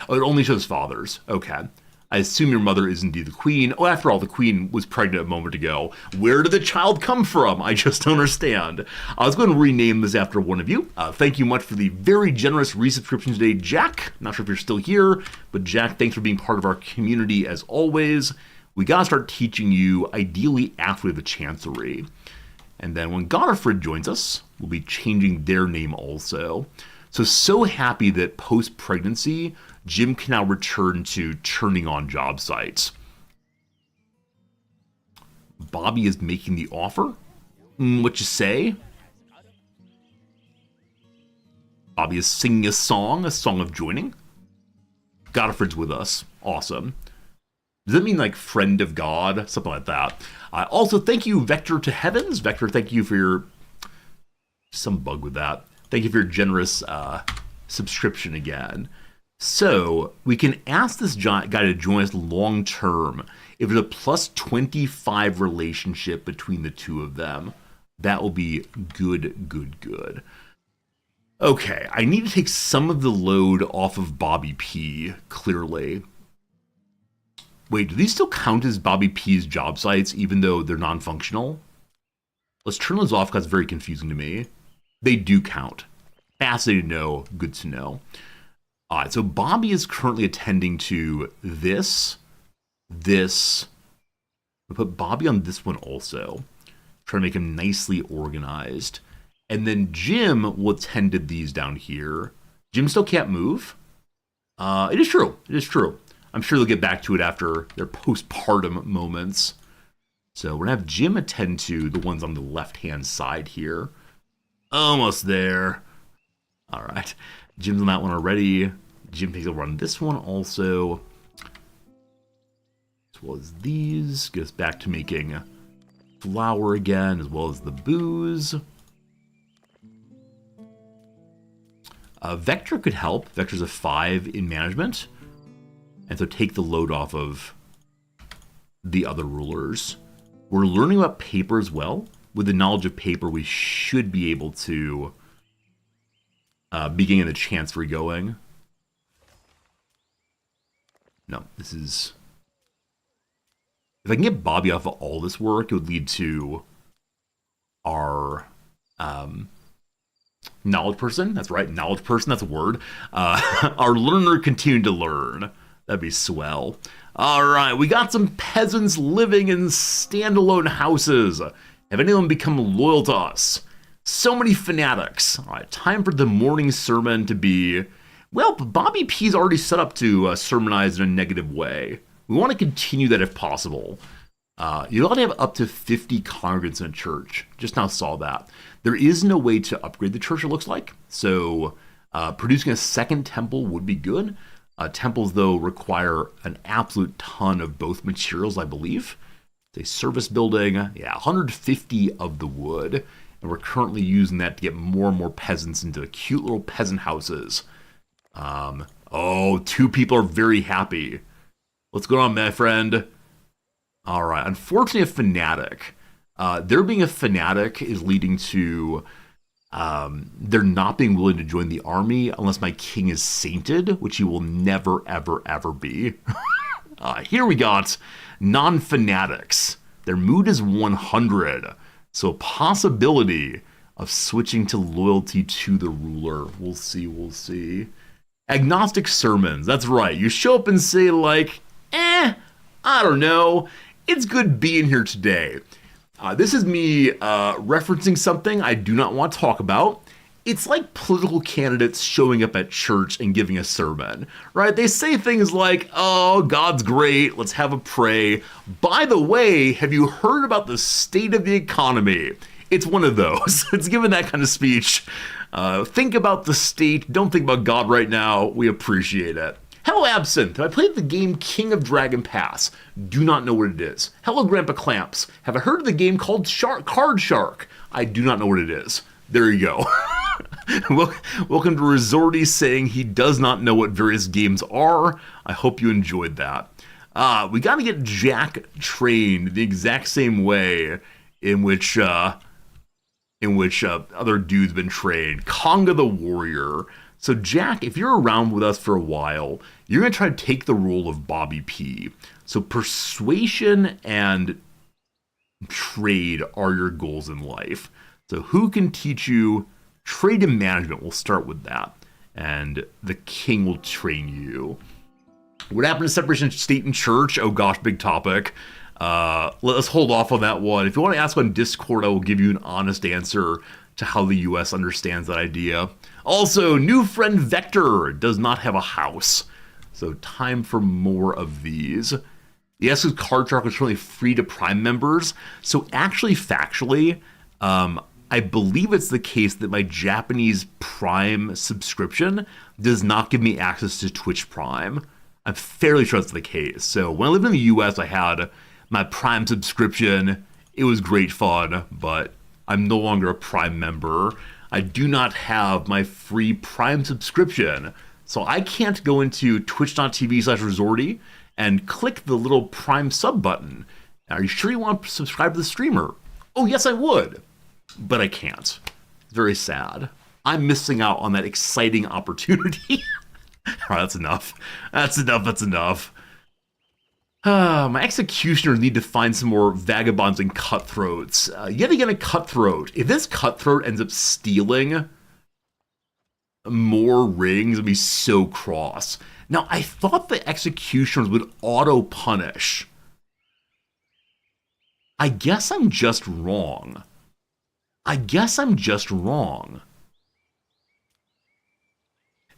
Oh, it only shows fathers. Okay. I assume your mother is indeed the queen. Oh, after all, the queen was pregnant a moment ago. Where did the child come from? I just don't understand. I was going to rename this after one of you. Thank you much for the very generous resubscription today, Jack. Not sure if you're still here, but Jack, thanks for being part of our community as always. We gotta start teaching you, ideally after we have the Chancery. And then when Godfred joins us, we'll be changing their name also. So happy that post-pregnancy, Jim can now return to turning on job sites. Bobby is making the offer? What you say? Bobby is singing a song of joining. Godfred's with us. Awesome. Does that mean like friend of God? Something like that. Also, thank you, Vector to Heavens. Vector, thank you for your... Some bug with that. Thank you for your generous subscription again. So, we can ask this guy to join us long term. If there's a plus 25 relationship between the two of them, that will be good. Okay, I need to take some of the load off of Bobby P, clearly. Wait, do these still count as Bobby P's job sites, even though they're non-functional? Let's turn those off because it's very confusing to me. They do count. Fascinating to know, good to know. All right, so Bobby is currently attending to this. We'll put Bobby on this one also. Try to make him nicely organized. And then Jim will attend to these down here. Jim still can't move. It is true. I'm sure they'll get back to it after their postpartum moments. So we're going to have Jim attend to the ones on the left-hand side here. Almost there. All right. Jim's on that one already. Jim takes over on this one also. As well as these. Goes back to making flour again, as well as the booze. Vector could help. Vector's a 5 in management. And so take the load off of the other rulers. We're learning about paper as well. With the knowledge of paper, we should be able to begin the Chancery going. No, this is... If I can get Bobby off of all this work, it would lead to our knowledge person. That's right, knowledge person, that's a word. Our learner continuing to learn. That'd be swell. All right, we got some peasants living in standalone houses. Have anyone become loyal to us? So many fanatics. All right, time for the morning sermon to be... Well, Bobby P's already set up to sermonize in a negative way. We want to continue that if possible. You ought to have up to 50 congregants in a church. Just now saw that. There is no way to upgrade the church, it looks like. So producing a second temple would be good. Temples, though, require an absolute ton of both materials, I believe. It's a service building. Yeah, 150 of the wood. And we're currently using that to get more and more peasants into cute little peasant houses. Oh, 2 people are very happy. What's going on, my friend? All right. Unfortunately, a fanatic. There being a fanatic is leading to they're not being willing to join the army unless my king is sainted, which he will never, ever, ever be. Here we got non-fanatics. Their mood is 100. So a possibility of switching to loyalty to the ruler. We'll see. Agnostic sermons. That's right. You show up and say like, I don't know. It's good being here today. This is me referencing something I do not want to talk about. It's like political candidates showing up at church and giving a sermon, right? They say things like, oh, God's great, let's have a pray. By the way, have you heard about the state of the economy? It's one of those. It's given that kind of speech. Think about the state. Don't think about God right now. We appreciate it. Hello, Absinthe. Have I played the game King of Dragon Pass? Do not know what it is. Hello, Grandpa Clamps. Have I heard of the game called Card Shark? I do not know what it is. There you go. Welcome to Resorty saying he does not know what various games are. I hope you enjoyed that. We got to get Jack trained the exact same way in which other dudes been trained. Conga the Warrior. So Jack, if you're around with us for a while, you're going to try to take the role of Bobby P. So persuasion and trade are your goals in life. So who can teach you trade and management? We'll start with that. And the king will train you. What happened to separation of state and church? Oh gosh, big topic. Let's hold off on that one. If you want to ask on Discord, I will give you an honest answer to how the US understands that idea. Also, new friend Vector does not have a house. So time for more of these. Yes, because Card Shark is currently free to Prime members. So actually, factually, I believe it's the case that my Japanese Prime subscription does not give me access to Twitch Prime. I'm fairly sure that's the case. So when I lived in the US, I had my Prime subscription. It was great fun, but I'm no longer a Prime member. I do not have my free Prime subscription. So I can't go into twitch.tv/resorty and click the little Prime sub button. Are you sure you want to subscribe to the streamer? Oh, yes, I would. But I can't. Very sad. I'm missing out on that exciting opportunity. All right, that's enough. That's enough. My executioners need to find some more vagabonds and cutthroats. Yet again, a cutthroat. If this cutthroat ends up stealing more rings, I'd be so cross. Now, I thought the executioners would auto-punish. I guess I'm just wrong.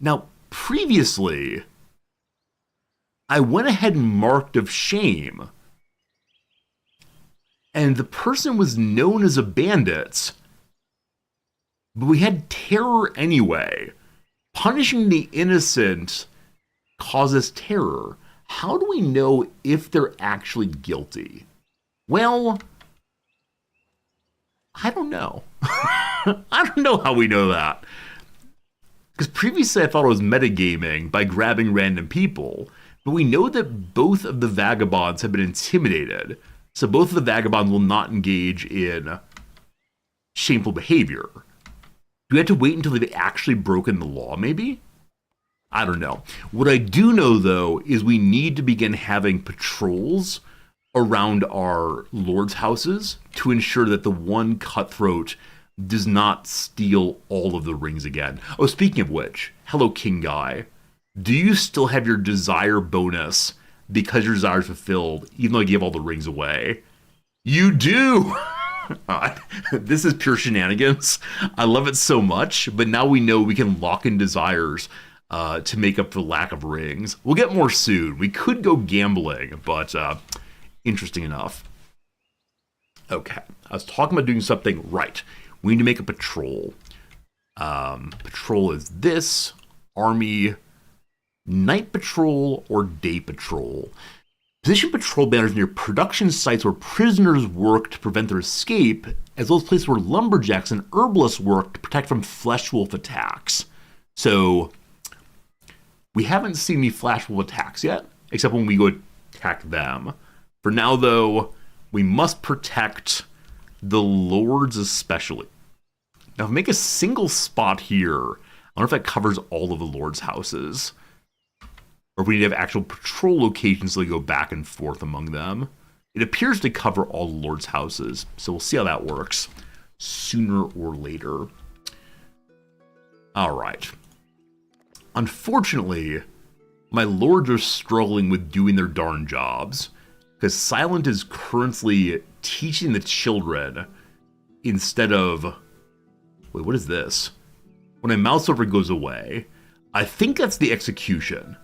Now, previously, I went ahead and marked of shame, and the person was known as a bandit, but we had terror anyway. Punishing the innocent causes terror. How do we know if they're actually guilty? Well, I don't know. I don't know how we know that. Because previously I thought it was metagaming by grabbing random people, but we know that both of the vagabonds have been intimidated, so both of the vagabonds will not engage in shameful behavior. Do we have to wait until they've actually broken the law, maybe? I don't know. What I do know, though, is we need to begin having patrols around our lords' houses to ensure that the one cutthroat does not steal all of the rings again. Oh, speaking of which, hello, King Guy. Do you still have your desire bonus because your desire is fulfilled, even though you gave all the rings away? You do! This is pure shenanigans. I love it so much, but now we know we can lock in desires to make up for lack of rings. We'll get more soon. We could go gambling, but interesting enough. Okay, I was talking about doing something right. We need to make a patrol. Patrol is this. Army, night patrol, or day patrol. Position patrol banners near production sites where prisoners work to prevent their escape, as well as places where lumberjacks and herbalists work to protect from flesh wolf attacks. So, we haven't seen any flesh wolf attacks yet, except when we go attack them. For now, though, we must protect the lords especially. Now, if we make a single spot here, I wonder if that covers all of the lords' houses. Or if we need to have actual patrol locations so they go back and forth among them. It appears to cover all the lords' houses, so we'll see how that works sooner or later. All right. Unfortunately, my lords are struggling with doing their darn jobs, because Silent is currently teaching the children instead of... Wait, what is this? When a mouse over goes away, I think that's the execution.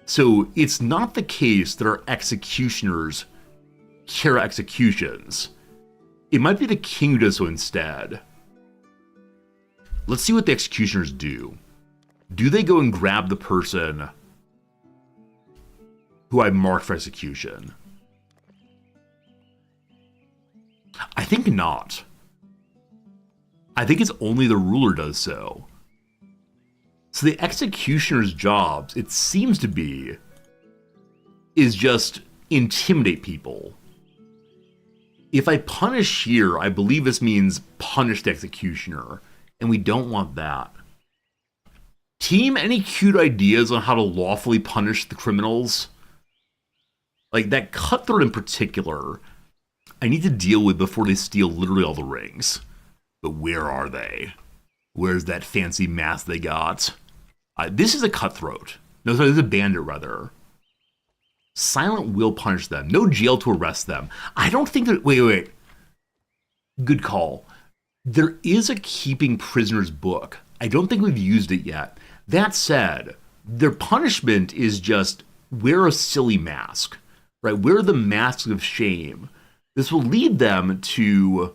So it's not the case that our executioners carry executions. It might be the king who does so instead. Let's see what the executioners do. do they go and grab the person who I marked for execution? I think not. I think it's only the ruler does so. So the executioner's jobs, it seems to be, is just intimidate people. If I punish here, I believe this means punish the executioner, and we don't want that. Team, any cute ideas on how to lawfully punish the criminals? Like that cutthroat in particular, I need to deal with before they steal literally all the rings. But where are they? Where's that fancy mask they got? This is a cutthroat. No, sorry, this is a bandit, rather. Silent will punish them. No jail to arrest them. I don't think that... Wait. Good call. There is a keeping prisoners book. I don't think we've used it yet. That said, their punishment is just wear a silly mask. Right? Wear the masks of shame. This will lead them to...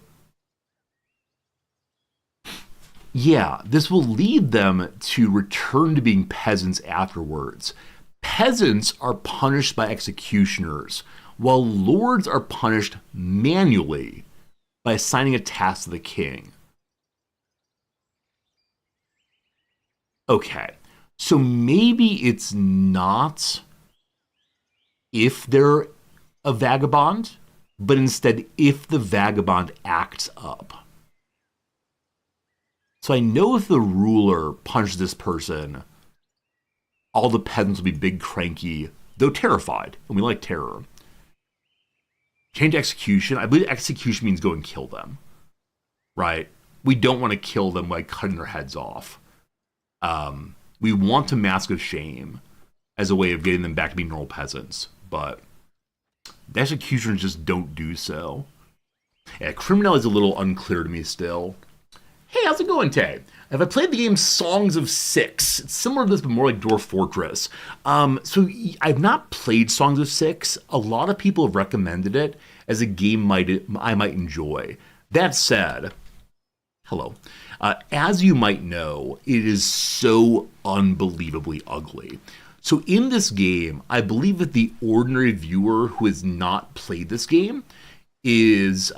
Yeah, this will lead them to return to being peasants afterwards. Peasants are punished by executioners, while lords are punished manually by assigning a task to the king. Okay, so maybe it's not if they're a vagabond, but instead if the vagabond acts up. So I know if the ruler punishes this person, all the peasants will be big cranky, though terrified, and we like terror. Change execution. I believe execution means go and kill them, right? We don't want to kill them by cutting their heads off. We want to mask of shame as a way of getting them back to being normal peasants, but the executioners just don't do so. Yeah, criminal is a little unclear to me still. Hey, how's it going, Tay? Have I played the game Songs of Six? It's similar to this, but more like Dwarf Fortress. So I've not played Songs of Six. A lot of people have recommended it as a game I might enjoy. That said, hello. As you might know, it is so unbelievably ugly. So in this game, I believe that the ordinary viewer who has not played this game is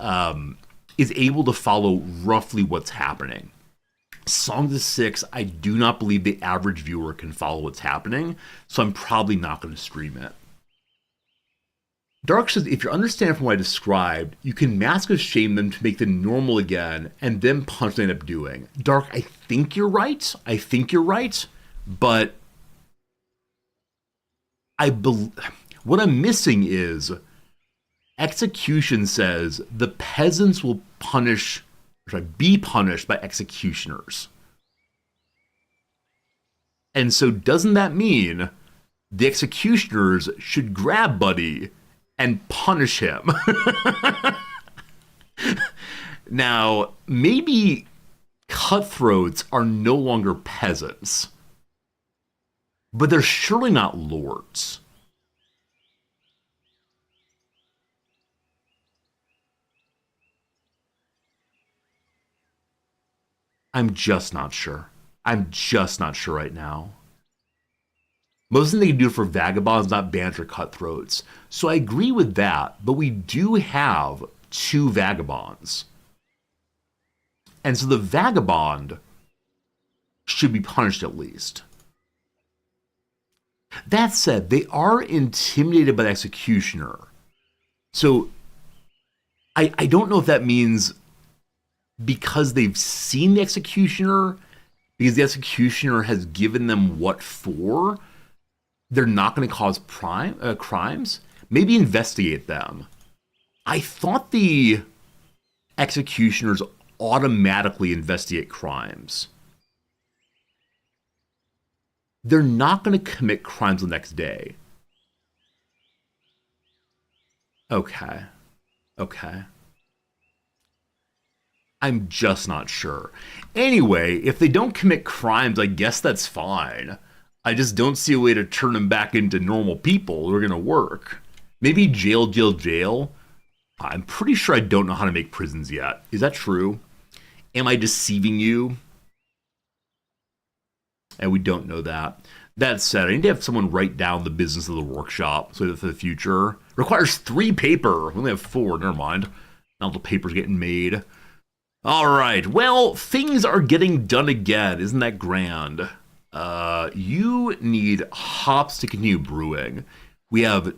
able to follow roughly what's happening. Songs of Six, I do not believe the average viewer can follow what's happening, so I'm probably not going to stream it. Dark says, if you understand from what I described, you can mask of shame them to make them normal again, and then punch what they end up doing. Dark, I think you're right, but what I'm missing is execution says the peasants will be punished by executioners. And so doesn't that mean the executioners should grab Buddy and punish him? Now, maybe cutthroats are no longer peasants, but they're surely not lords. I'm just not sure. Right now. Most of the thing they can do for vagabonds, not bandits or cutthroats. So I agree with that, but we do have 2 vagabonds. And so the vagabond should be punished at least. That said, they are intimidated by the executioner. So I don't know if that means because they've seen the executioner, because the executioner has given them what for, they're not going to cause crimes. Maybe investigate them. I thought the executioners automatically investigate crimes. They're not going to commit crimes the next day. Okay. I'm just not sure. Anyway, if they don't commit crimes, I guess that's fine. I just don't see a way to turn them back into normal people who are going to work. Maybe jail. I'm pretty sure I don't know how to make prisons yet. Is that true? Am I deceiving you? And we don't know that. That said, I need to have someone write down the business of the workshop so that for the future. Requires 3 paper. We only have 4. Never mind. Now the paper's getting made. All right. Well, things are getting done again. Isn't that grand? You need hops to continue brewing. We have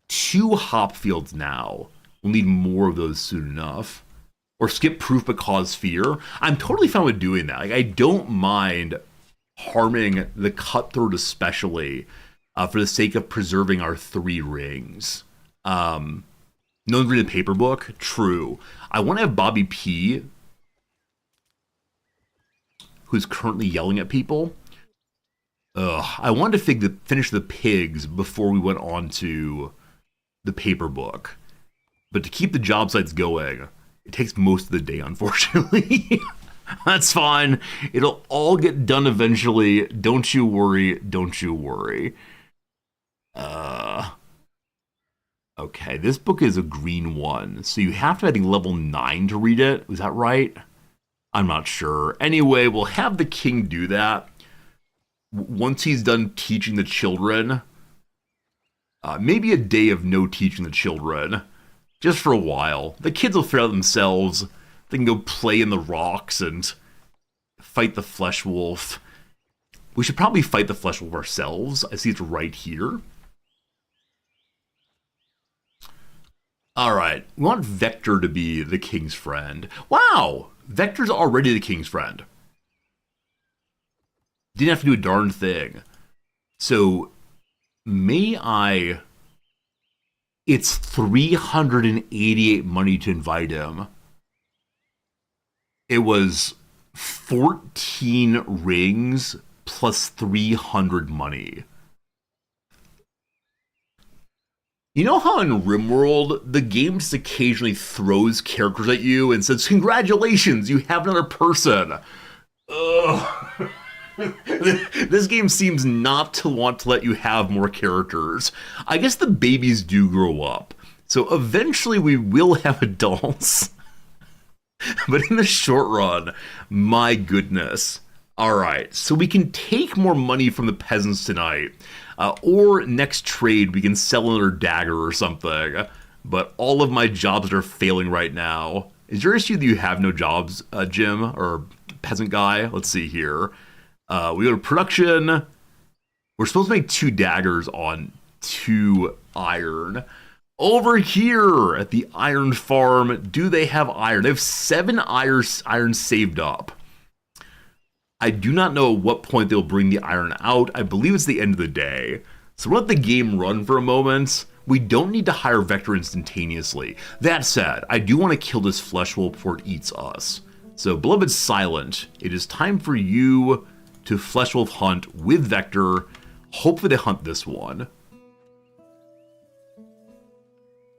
2 hop fields now. We'll need more of those soon enough. Or skip proof but cause fear. I'm totally fine with doing that. Like, I don't mind harming the cutthroat especially for the sake of preserving our 3 rings. No one's reading the paper book? True. I want to have Bobby P, who's currently yelling at people. I wanted to finish the pigs before we went on to the paper book. But to keep the job sites going, it takes most of the day, unfortunately. That's fine. It'll all get done eventually. Don't you worry. Don't you worry. Okay, this book is a green one. So you have to, I think, level 9 to read it. Was that right? I'm not sure. Anyway, we'll have the king do that. Once he's done teaching the children, maybe a day of no teaching the children, just for a while. The kids will figure out themselves. They can go play in the rocks and fight the flesh wolf. We should probably fight the flesh wolf ourselves. I see it's right here. All right, we want Vector to be the king's friend. Wow, Vector's already the king's friend. Didn't have to do a darn thing. So, may I... It's 388 money to invite him. It was 14 rings plus 300 money. You know how in Rimworld, the game just occasionally throws characters at you and says, congratulations, you have another person. Ugh. This game seems not to want to let you have more characters. I guess the babies do grow up. So eventually we will have adults. But in the short run, my goodness. All right, so we can take more money from the peasants tonight. Or next trade, we can sell another dagger or something. But all of my jobs are failing right now. Is your issue that you have no jobs, Jim, or peasant guy? Let's see here. We go to production. We're supposed to make 2 daggers on 2 iron. Over here at the iron farm, do they have iron? They have 7 iron saved up. I do not know at what point they'll bring the iron out. I believe it's the end of the day. So we'll let the game run for a moment. We don't need to hire Vector instantaneously. That said, I do want to kill this flesh wolf before it eats us. So, Beloved Silent, it is time for you to flesh wolf hunt with Vector. Hopefully they hunt this one.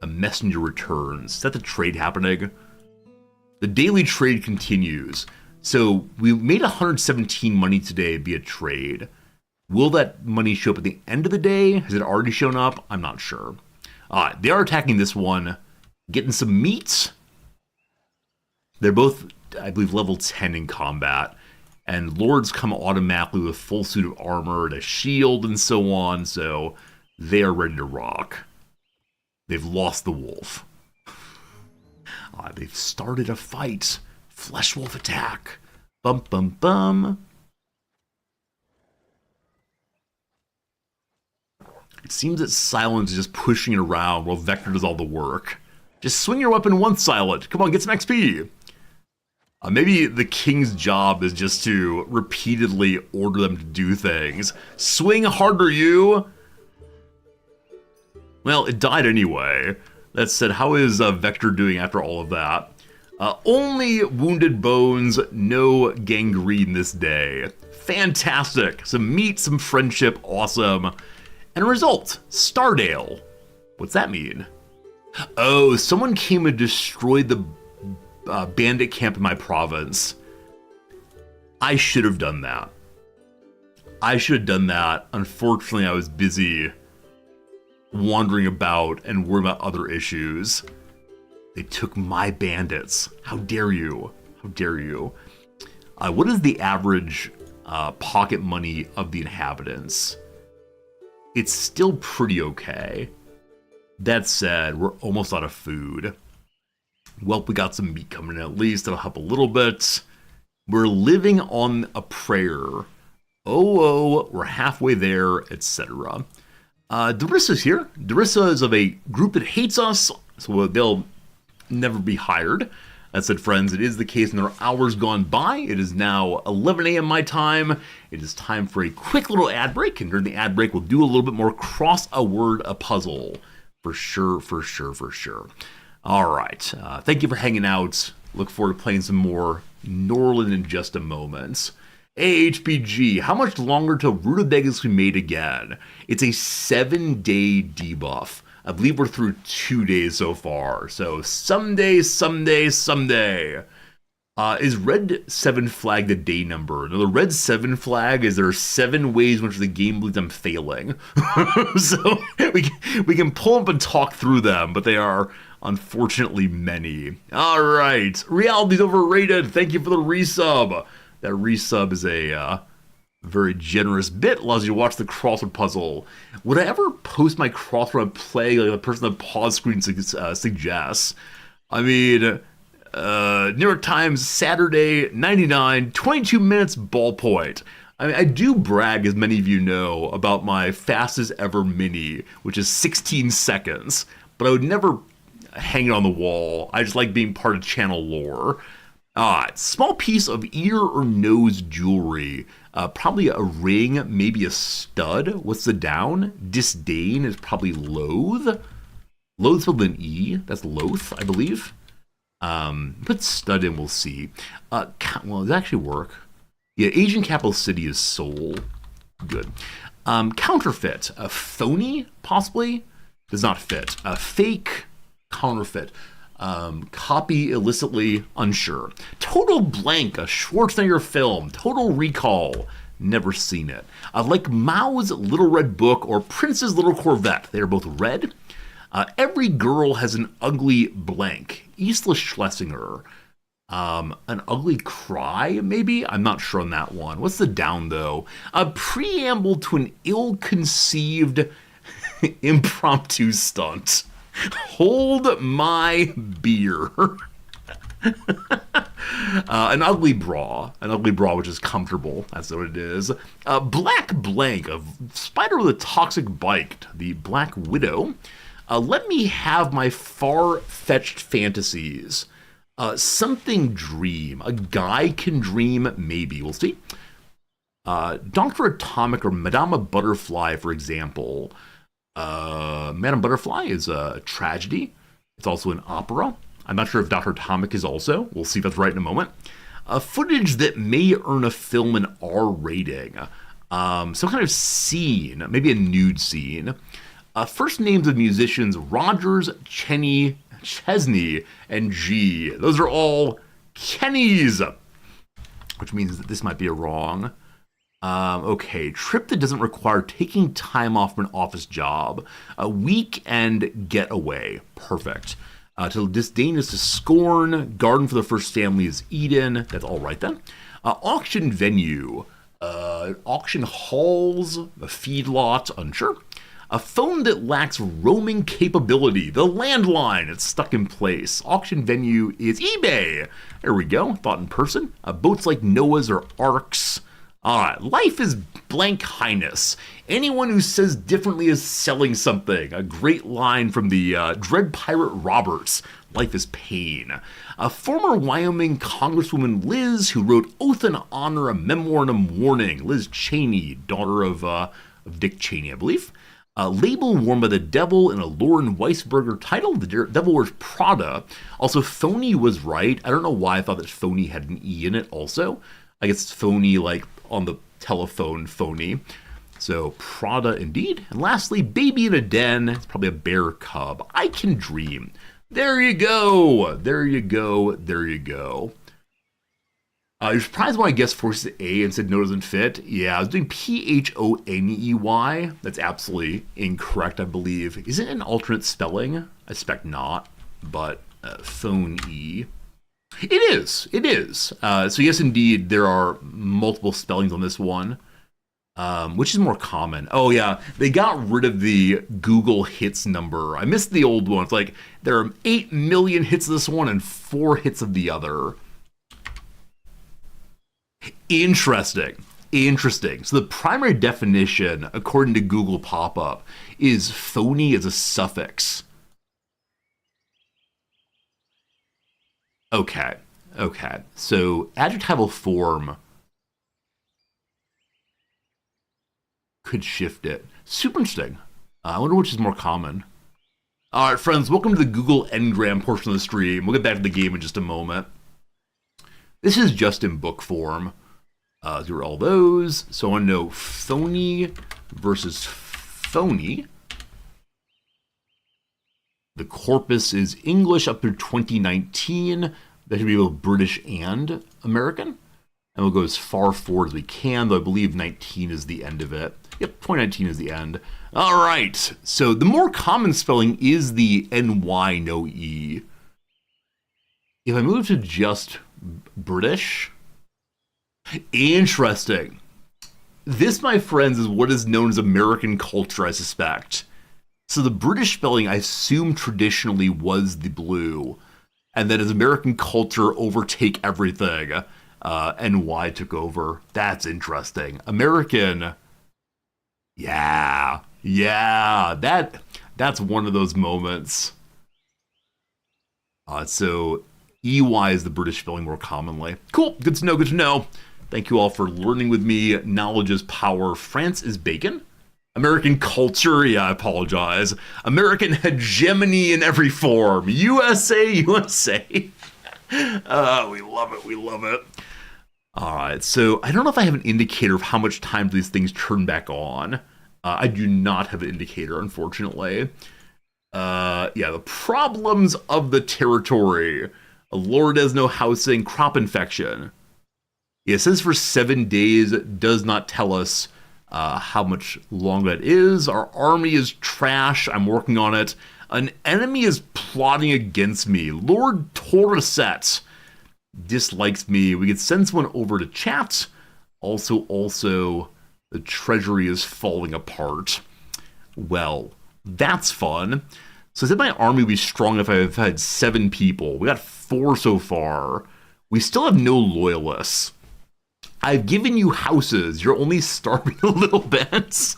A messenger returns. Is that the trade happening? The daily trade continues. So we made 117 money today via trade. Will that money show up at the end of the day? Has it already shown up? I'm not sure. They are attacking this one. Getting some meat. They're both, I believe, level 10 in combat. And lords come automatically with a full suit of armor and a shield and so on. So they are ready to rock. They've lost the wolf. They've started a fight. Flesh wolf attack. Bum, bum, bum. It seems that Silence is just pushing it around while Vector does all the work. Just swing your weapon once, Silent. Come on, get some XP. Maybe the king's job is just to repeatedly order them to do things. Swing harder, you! Well, it died anyway. That said, how is Vector doing after all of that? Only wounded bones, no gangrene this day. Fantastic. Some meat, some friendship, awesome. And a result, Stardale. What's that mean? Oh, someone came and destroyed the bandit camp in my province. I should have done that. Unfortunately, I was busy wandering about and worrying about other issues. They took my bandits. How dare you? How dare you? What is the average pocket money of the inhabitants, it's still pretty okay. That said, we're almost out of food. Well, we got some meat coming in at least. That'll help a little bit. We're living on a prayer. Oh, we're halfway there, etc. Darissa's here. Darissa is of a group that hates us, so they'll never be hired. That said, friends, it is the case, and there are hours gone by. It is now 11 a.m. my time. It is time for a quick little ad break, and during the ad break, we'll do a little bit more cross-a-word puzzle. For sure. All right. Thank you for hanging out. Look forward to playing some more Norland in just a moment. AHPG, how much longer till Rutabagas can be made again? It's a 7-day debuff. I believe we're through 2 days so far. So someday. Is red 7 flag the day number? Now, the red 7 flag is there are 7 ways in which the game believes I'm failing. So we can pull up and talk through them, but they are unfortunately many. All right. Reality's overrated. Thank you for the resub. That resub is a very generous bit. Allows you to watch the crossword puzzle. Would I ever post my crossword play like the person on the pause screen suggests? I mean, New York Times, Saturday, 99, 22 minutes ballpoint. I mean, I do brag, as many of you know, about my fastest ever mini, which is 16 seconds. But I would never hang it on the wall. I just like being part of channel lore. Small piece of ear or nose jewelry. Probably a ring, maybe a stud. What's the down? Disdain is probably loathe. Loathe spelled with an E. That's loath, I believe. Put stud in, we'll see. Well, does it actually work? Yeah, Asian capital city is Seoul. Good. Counterfeit. Phony, possibly? Does not fit. Fake, counterfeit. Copy illicitly, unsure. Total Blank, a Schwarzenegger film. Total Recall, never seen it. Like Mao's Little Red Book or Prince's Little Corvette. They are both red. Every Girl Has an Ugly Blank. Isla Schlesinger. An Ugly Cry, maybe? I'm not sure on that one. What's the down, though? A preamble to an ill-conceived impromptu stunt. Hold my beer. An ugly bra, which is comfortable. That's what it is. Black Blank, a spider with a toxic bite, the Black Widow. Let me have my far-fetched fantasies. Something dream. A guy can dream, maybe. We'll see. Dr. Atomic or Madame Butterfly, for example. Madame Butterfly is a tragedy. It's also an opera. I'm not sure if Dr. Atomic is also. We'll see if that's right in a moment. Footage that may earn a film an R rating. Some kind of scene, maybe a nude scene. First names of musicians: Rogers, Chesney, and G. Those are all Kennys, which means that this might be a wrong. Okay, trip that doesn't require taking time off from an office job. A weekend getaway. Perfect. To disdain is to scorn. Garden for the First Family is Eden. That's all right then. Auction venue. Auction halls. A feedlot. Unsure. A phone that lacks roaming capability. The landline. It's stuck in place. Auction venue is eBay. There we go. Thought in person. Boats like Noah's or Arks. Life is blank highness. Anyone who says differently is selling something. A great line from the Dread Pirate Roberts. Life is pain. Former Wyoming Congresswoman Liz, who wrote Oath and Honor, a memoir and a warning. Liz Cheney, daughter of Dick Cheney, I believe. Label worn by the devil in a Lauren Weisberger title. The Devil Wears Prada. Also, phony was right. I don't know why I thought that phony had an E in it also. I guess it's phony like on the telephone, phony. So Prada indeed. And lastly, baby in a den. It's probably a bear cub. I can dream. There you go. You're surprised why I guessed forces A and said no doesn't fit? Yeah, I was doing Phoney. That's absolutely incorrect, I believe. Is it an alternate spelling? I suspect not, but phone E. It is. It is. So yes, indeed, there are multiple spellings on this one. Which is more common? Oh yeah, they got rid of the Google hits number. I missed the old one. It's like there are 8 million hits of this one and 4 hits of the other. Interesting. Interesting. So the primary definition, according to Google pop-up, is phony as a suffix. Okay. Okay. So adjectival form could shift it. Super interesting. I wonder which is more common. All right, friends, welcome to the Google Ngram portion of the stream. We'll get back to the game in just a moment. This is just in book form. Through all those. So I want to know phony versus phony. The corpus is English up through 2019. That should be both British and American. And we'll go as far forward as we can, though I believe 19 is the end of it. Yep, 2019 is the end. All right. So the more common spelling is the NY, no E. If I move to just British, interesting. This, my friends, is what is known as American culture, I suspect. So the British spelling, I assume, traditionally was the blue. And then as American culture overtake everything, NY took over. That's interesting. American, yeah, that's one of those moments. So EY is the British spelling more commonly. Cool, good to know, good to know. Thank you all for learning with me. Knowledge is power. France is bacon. American culture, yeah, I apologize. American hegemony in every form. USA, USA. We love it, we love it. All right, so I don't know if I have an indicator of how much time these things turn back on. I do not have an indicator, unfortunately. Yeah, the problems of the territory. Lord has no housing, crop infection. Yeah, it says for 7 days, does not tell us how much longer it is. Our army is trash. I'm working on it. An enemy is plotting against me. Lord Torreset dislikes me. We could send someone over to chat. Also, the treasury is falling apart. Well, that's fun. So I said my army would be strong if I had 7 people. We got 4 so far. We still have no loyalists. I've given you houses. You're only starving a little bit.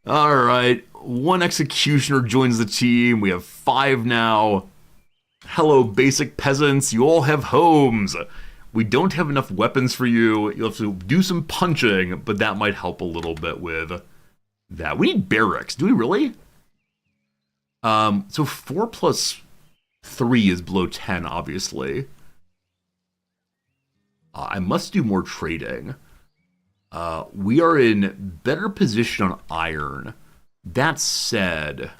All right. 1 executioner joins the team. We have 5 now. Hello, basic peasants. You all have homes. We don't have enough weapons for you. You'll have to do some punching, but that might help a little bit with that. We need barracks. Do we really? So 4 plus 3 is below 10, obviously. I must do more trading. We are in better position on iron. That said,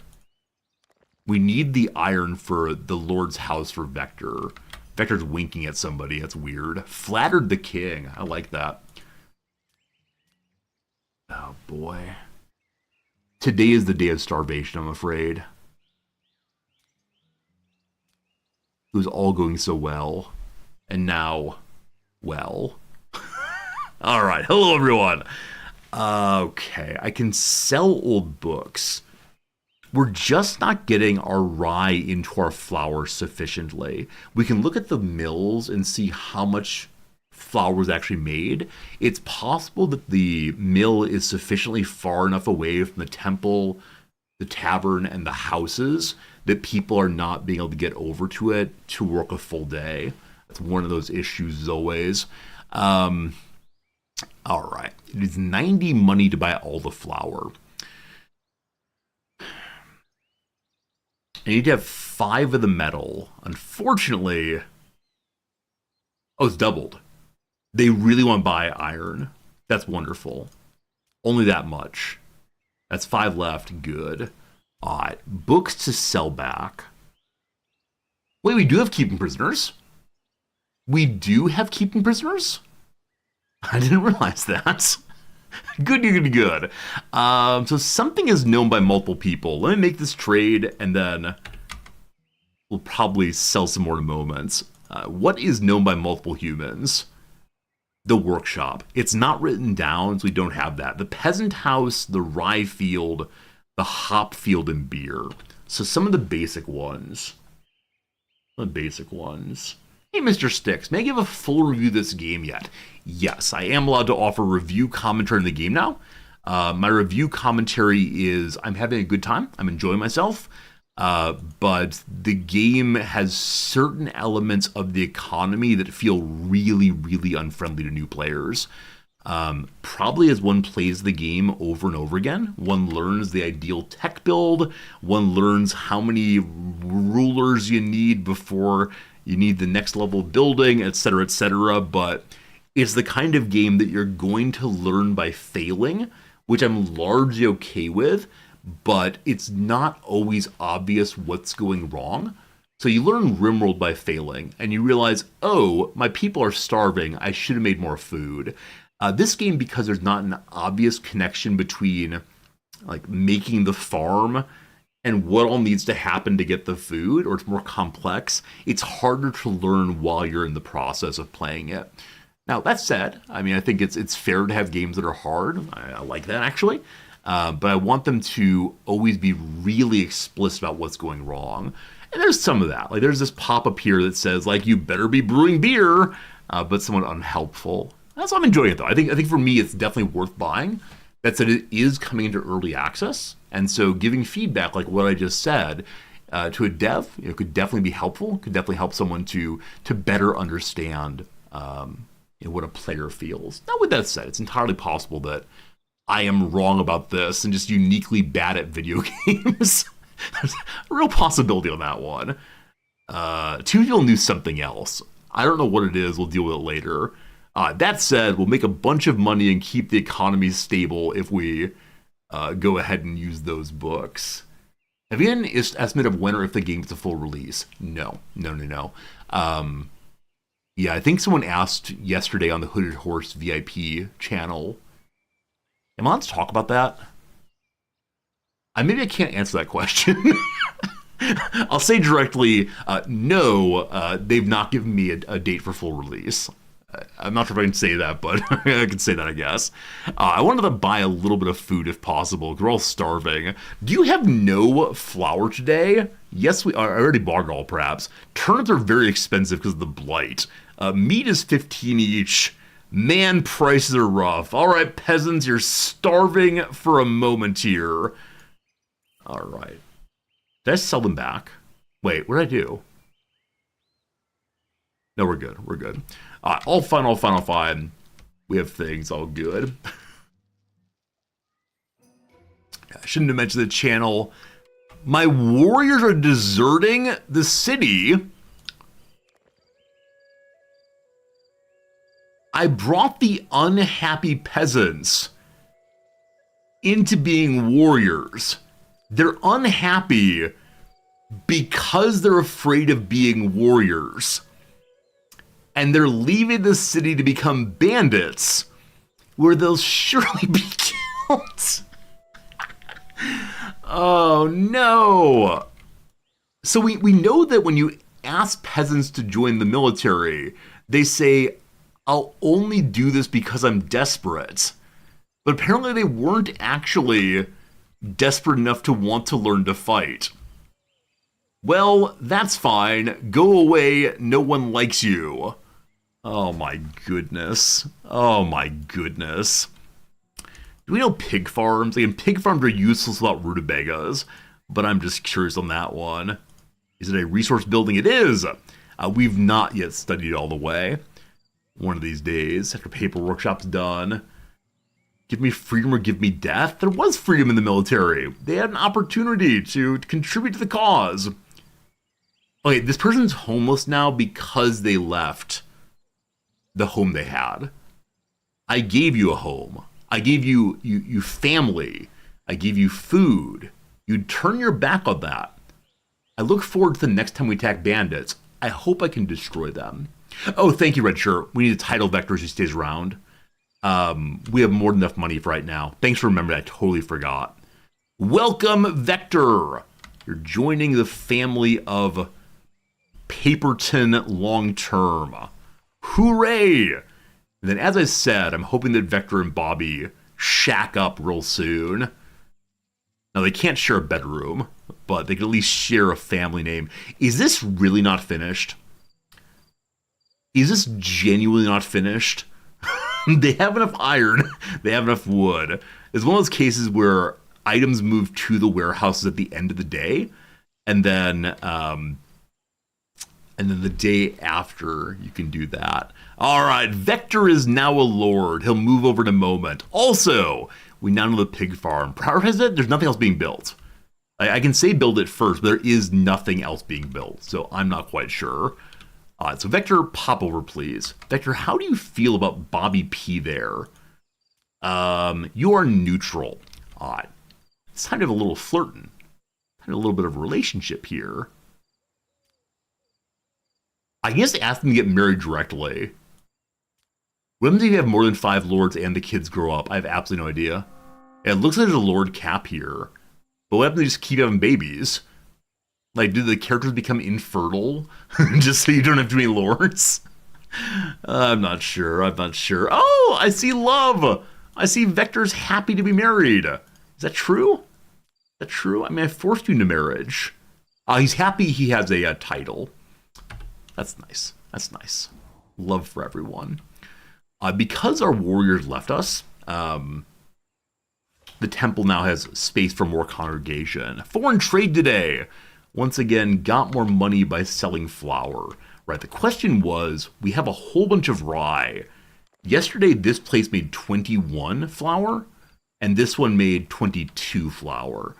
we need the iron for the Lord's house for Vector. Vector's winking at somebody. That's weird. Flattered the king. I like that. Oh, boy. Today is the day of starvation, I'm afraid. It was all going so well. And now, well. All right. Hello, everyone. Okay. I can sell old books. We're just not getting our rye into our flour sufficiently. We can look at the mills and see how much flour was actually made. It's possible that the mill is sufficiently far enough away from the temple, the tavern, and the houses that people are not being able to get over to it to work a full day. That's one of those issues as always. All right. It is 90 money to buy all the flour. I need to have 5 of the metal. Unfortunately, oh, it's doubled. They really want to buy iron. That's wonderful. Only that much. That's 5 left. Good. All right. Books to sell back. Wait, we do have keeping prisoners. We do have keeping prisoners? I didn't realize that. Good. So something is known by multiple people. Let me make this trade, and then we'll probably sell some more in moments. What is known by multiple humans? The workshop. It's not written down, so we don't have that. The peasant house, the rye field, the hop field, and beer. So some of the basic ones. Hey, Mr. Sticks, may I give a full review of this game yet? Yes, I am allowed to offer review commentary in the game now. My review commentary is I'm having a good time. I'm enjoying myself. But the game has certain elements of the economy that feel really, really unfriendly to new players. Probably as one plays the game over and over again, one learns the ideal tech build, one learns how many rulers you need before you need the next level of building, etc., but it's the kind of game that you're going to learn by failing, which I'm largely okay with, but it's not always obvious what's going wrong. So you learn Rimworld by failing, and you realize, oh, my people are starving, I should have made more food. This game, because there's not an obvious connection between like making the farm and what all needs to happen to get the food, or it's more complex, it's harder to learn while you're in the process of playing it. Now, that said, I mean, I think it's fair to have games that are hard. I like that, actually. But I want them to always be really explicit about what's going wrong. And there's some of that. Like, there's this pop-up here that says, like, you better be brewing beer, but somewhat unhelpful. That's why I'm enjoying it, though. I think for me, it's definitely worth buying. That said, it is coming into early access. And so giving feedback, like what I just said, to a dev, could definitely be helpful. Could definitely help someone to better understand what a player feels. Now, with that said, it's entirely possible that I am wrong about this and just uniquely bad at video games. There's a real possibility on that one. Two people knew something else. I don't know what it is. We'll deal with it later. That said, we'll make a bunch of money and keep the economy stable if we go ahead and use those books. Have you had an estimate of when or if the game gets a full release? No. Yeah, I think someone asked yesterday on the Hooded Horse VIP channel. Am I allowed to talk about that? Maybe I can't answer that question. I'll say directly, no, they've not given me a date for full release. I'm not sure if I can say that, but I can say that, I guess. I wanted to buy a little bit of food if possible, because we're all starving. Do you have no flour today? Yes, I already bought it all, perhaps. Turnips are very expensive because of the blight. Meat is 15 each. Man, prices are rough. All right, peasants, you're starving for a moment here. All right. Did I sell them back? Wait, what did I do? No, we're good. All fine. We have things, all good. I shouldn't have mentioned the channel. My warriors are deserting the city. I brought the unhappy peasants into being warriors. They're unhappy because they're afraid of being warriors. And they're leaving the city to become bandits, where they'll surely be killed. Oh, no. So we know that when you ask peasants to join the military, they say, I'll only do this because I'm desperate. But apparently they weren't actually desperate enough to want to learn to fight. Well, that's fine. Go away. No one likes you. Oh my goodness. Do we know pig farms? Like, pig farms are useless without rutabagas, but I'm just curious on that one. Is it a resource building? It is. We've not yet studied all the way. One of these days, after paper workshop's done. Give me freedom or give me death? There was freedom in the military. They had an opportunity to contribute to the cause. Okay, this person's homeless now because they left the home they had. I gave you a home. I gave you family. I gave you food. You'd turn your back on that. I look forward to the next time we attack bandits. I hope I can destroy them. Oh, thank you, Red Shirt. We need a title vector who stays around. We have more than enough money for right now. Thanks for remembering. I totally forgot. Welcome, Vector. You're joining the family of Paperton long term. Hooray! And then, as I said, I'm hoping that Vector and Bobby shack up real soon. Now, they can't share a bedroom, but they can at least share a family name. Is this really not finished? Is this genuinely not finished? They have enough iron. They have enough wood. It's one of those cases where items move to the warehouses at the end of the day, and then the day after you can do that. All right, Vector is now a lord. He'll move over in a moment. Also, we now know the pig farm. Prioritize it. There's nothing else being built. I can say build it first, but there is nothing else being built, so I'm not quite sure. All right, so Vector, pop over, please. Vector, how do you feel about Bobby P there? You are neutral. All right. It's time to have a little flirting. Kind of a little bit of a relationship here. I guess ask them to get married directly. What happens if you have more than 5 lords and the kids grow up? I have absolutely no idea. It looks like there's a lord cap here. But what happens if they just keep having babies? Like, do the characters become infertile? Just so you don't have too many lords? I'm not sure. Oh, I see love. I see Vector's happy to be married. Is that true? Is that true? I mean, I forced you into marriage. He's happy he has a title. That's nice. That's nice. Love for everyone. Because our warriors left us, the temple now has space for more congregation. Foreign trade today. Once again, got more money by selling flour. Right, the question was, we have a whole bunch of rye. Yesterday, this place made 21 flour, and this one made 22 flour.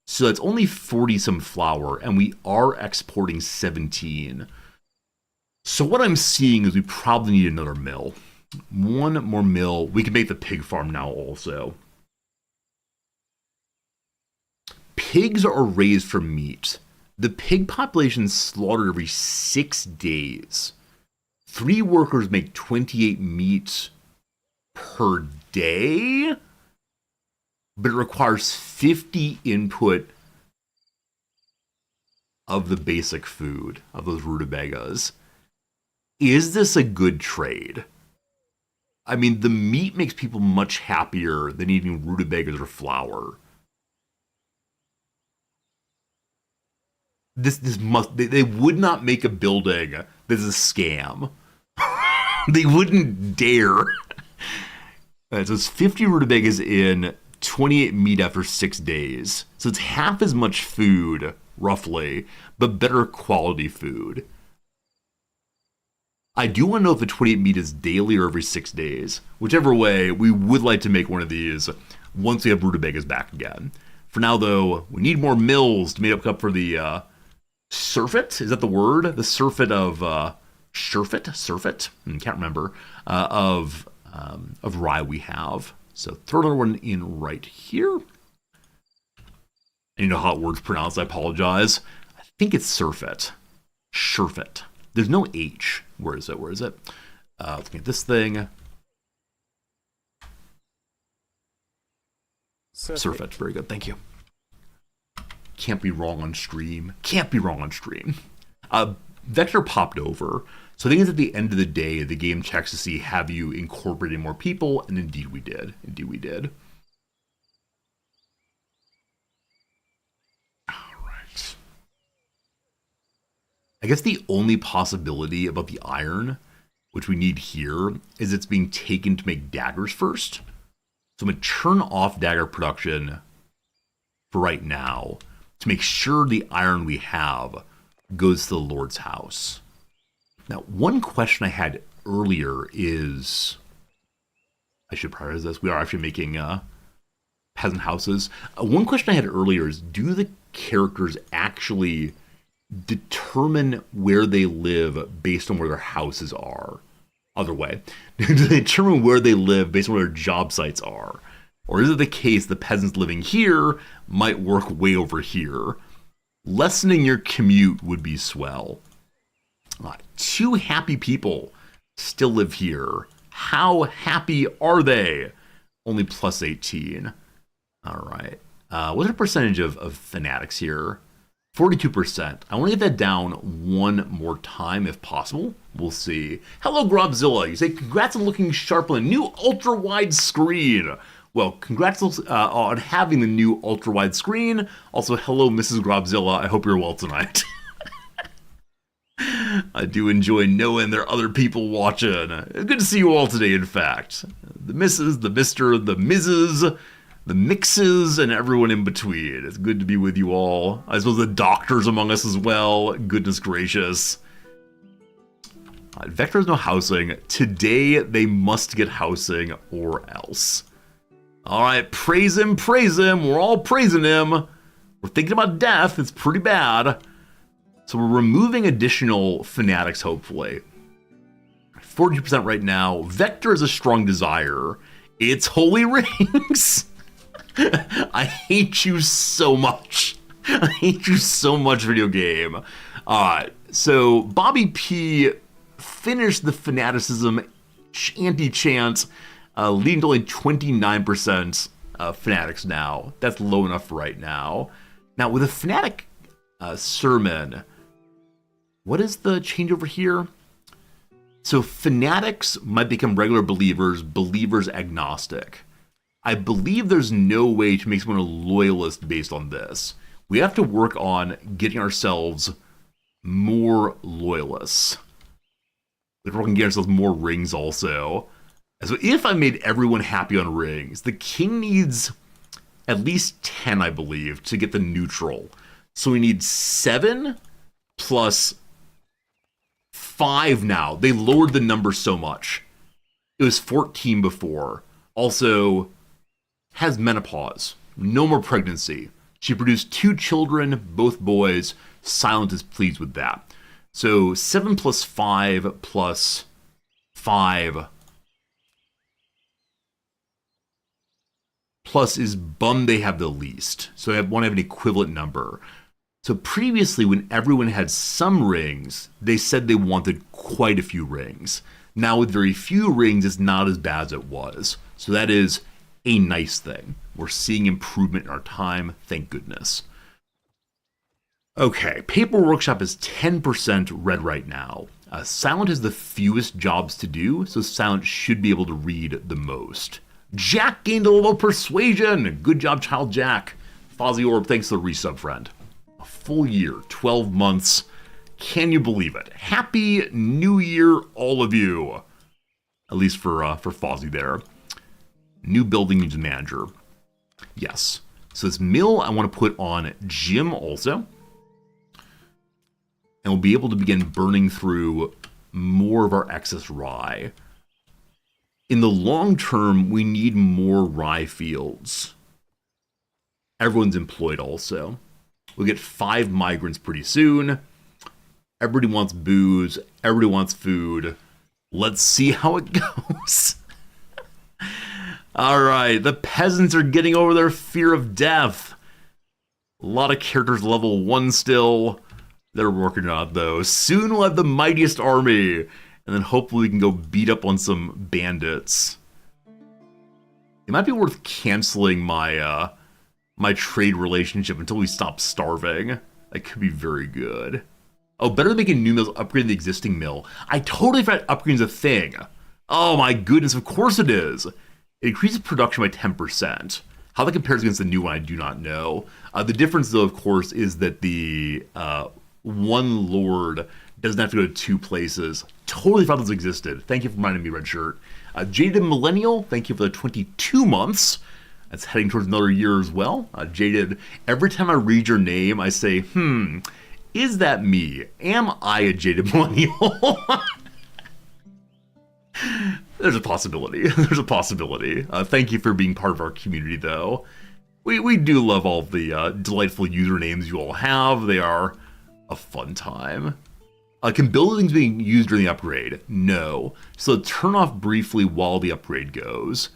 So that's only 40-some flour, and we are exporting 17. So what I'm seeing is we probably need another mill. One more mill. We can make the pig farm now also. Pigs are raised for meat. The pig population is slaughtered every 6 days. 3 workers make 28 meat per day, but it requires 50 input of the basic food, of those rutabagas. Is this a good trade? I mean, the meat makes people much happier than eating rutabagas or flour. They would not make a building that is a scam. They wouldn't dare. Right, so it's 50 rutabagas in, 28 meat after 6 days. So it's half as much food, roughly, but better quality food. I do want to know if the 28 meat is daily or every 6 days. Whichever way, we would like to make one of these once we have rutabagas back again. For now, though, we need more mills to make up for the surfeit? Is that the word? The surfeit of surfeit? Can't remember. Of rye we have. So throw another one in right here. And you know how word's pronounced, I apologize. I think it's surfeit. Surfeit. There's no H. Where is it? Let's get this thing. Surfeit. Very good. Thank you. Can't be wrong on stream. Vector popped over. So I think it's at the end of the day, the game checks to see, have you incorporated more people? And indeed we did. All right. I guess the only possibility about the iron, which we need here, is it's being taken to make daggers first. So I'm going to turn off dagger production for right now to make sure the iron we have goes to the Lord's house. Now, one question I had earlier is, I should prioritize this. We are actually making peasant houses. One question I had earlier is, do the characters actually determine where they live based on where their houses are? Other way, do they determine where they live based on where their job sites are? Or is it the case the peasants living here might work way over here? Lessening your commute would be swell. 2 happy people still live here. How happy are they? Only plus 18. All right. What's the percentage of fanatics here? 42%. I want to get that down one more time if possible. We'll see. Hello, Grobzilla. You say, congrats on looking sharp on a new ultra-wide screen. Well, congrats on having the new ultra-wide screen. Also, hello, Mrs. Grobzilla. I hope you're well tonight. I do enjoy knowing there are other people watching. Good to see you all today, in fact. The Mrs., the Mr., the Mrs., the mixes, and everyone in between. It's good to be with you all. I suppose the doctors among us as well. Goodness gracious. Vector has no housing. Today, they must get housing or else. Alright, praise him, praise him. We're all praising him. We're thinking about death. It's pretty bad. So we're removing additional fanatics, hopefully. 42% right now. Vector is a strong desire. It's Holy Rings. I hate you so much. I hate you so much, video game. So Bobby P finished the fanaticism anti-chant, leading to only 29% fanatics now. That's low enough for right now. Now, with a fanatic sermon, what is the change over here? So fanatics might become regular believers, believers agnostic. I believe there's no way to make someone a loyalist based on this. We have to work on getting ourselves more loyalists. We have to work on getting ourselves more rings also. So if I made everyone happy on rings, the king needs at least 10, I believe, to get the neutral. So we need 7 plus 5 now. They lowered the number so much. It was 14 before. Also, has menopause. No more pregnancy. She produced 2 children, both boys. Silent is pleased with that. So 7 plus 5 plus 5 plus is bummed they have the least. So I want to have an equivalent number. So previously, when everyone had some rings, they said they wanted quite a few rings. Now with very few rings, it's not as bad as it was. So that is a nice thing. We're seeing improvement in our time, thank goodness. Okay, Paper Workshop is 10% red right now. Silent has the fewest jobs to do, so Silent should be able to read the most. Jack gained a little persuasion. Good job, Child Jack. Fozzie Orb, thanks for the resub, friend. A full year, 12 months. Can you believe it? Happy New Year, all of you. At least for Fozzie there. New building needs a manager. Yes. So this mill I want to put on Jim also. And we'll be able to begin burning through more of our excess rye. In the long term, we need more rye fields. Everyone's employed also. We'll get 5 migrants pretty soon. Everybody wants booze. Everybody wants food. Let's see how it goes. All right, the peasants are getting over their fear of death. A lot of characters level 1 still. They're working on it, though. Soon we'll have the mightiest army. And then hopefully we can go beat up on some bandits. It might be worth canceling my my trade relationship until we stop starving. That could be very good. Oh, better than making new mills, upgrade the existing mill. I totally forgot upgrading's a thing. Oh my goodness, of course it is. It increases production by 10%. How that compares against the new one, I do not know. The difference, though, of course, is that the one lord doesn't have to go to 2 places. Totally forgot those existed. Thank you for reminding me, Red Shirt. Jaded Millennial, thank you for the 22 months. That's heading towards another year as well. Jaded, every time I read your name, I say, is that me? Am I a Jaded Millennial? There's a possibility. There's a possibility. Thank you for being part of our community, though. We do love all the delightful usernames you all have. They are a fun time. Can buildings being used during the upgrade? No. So turn off briefly while the upgrade goes.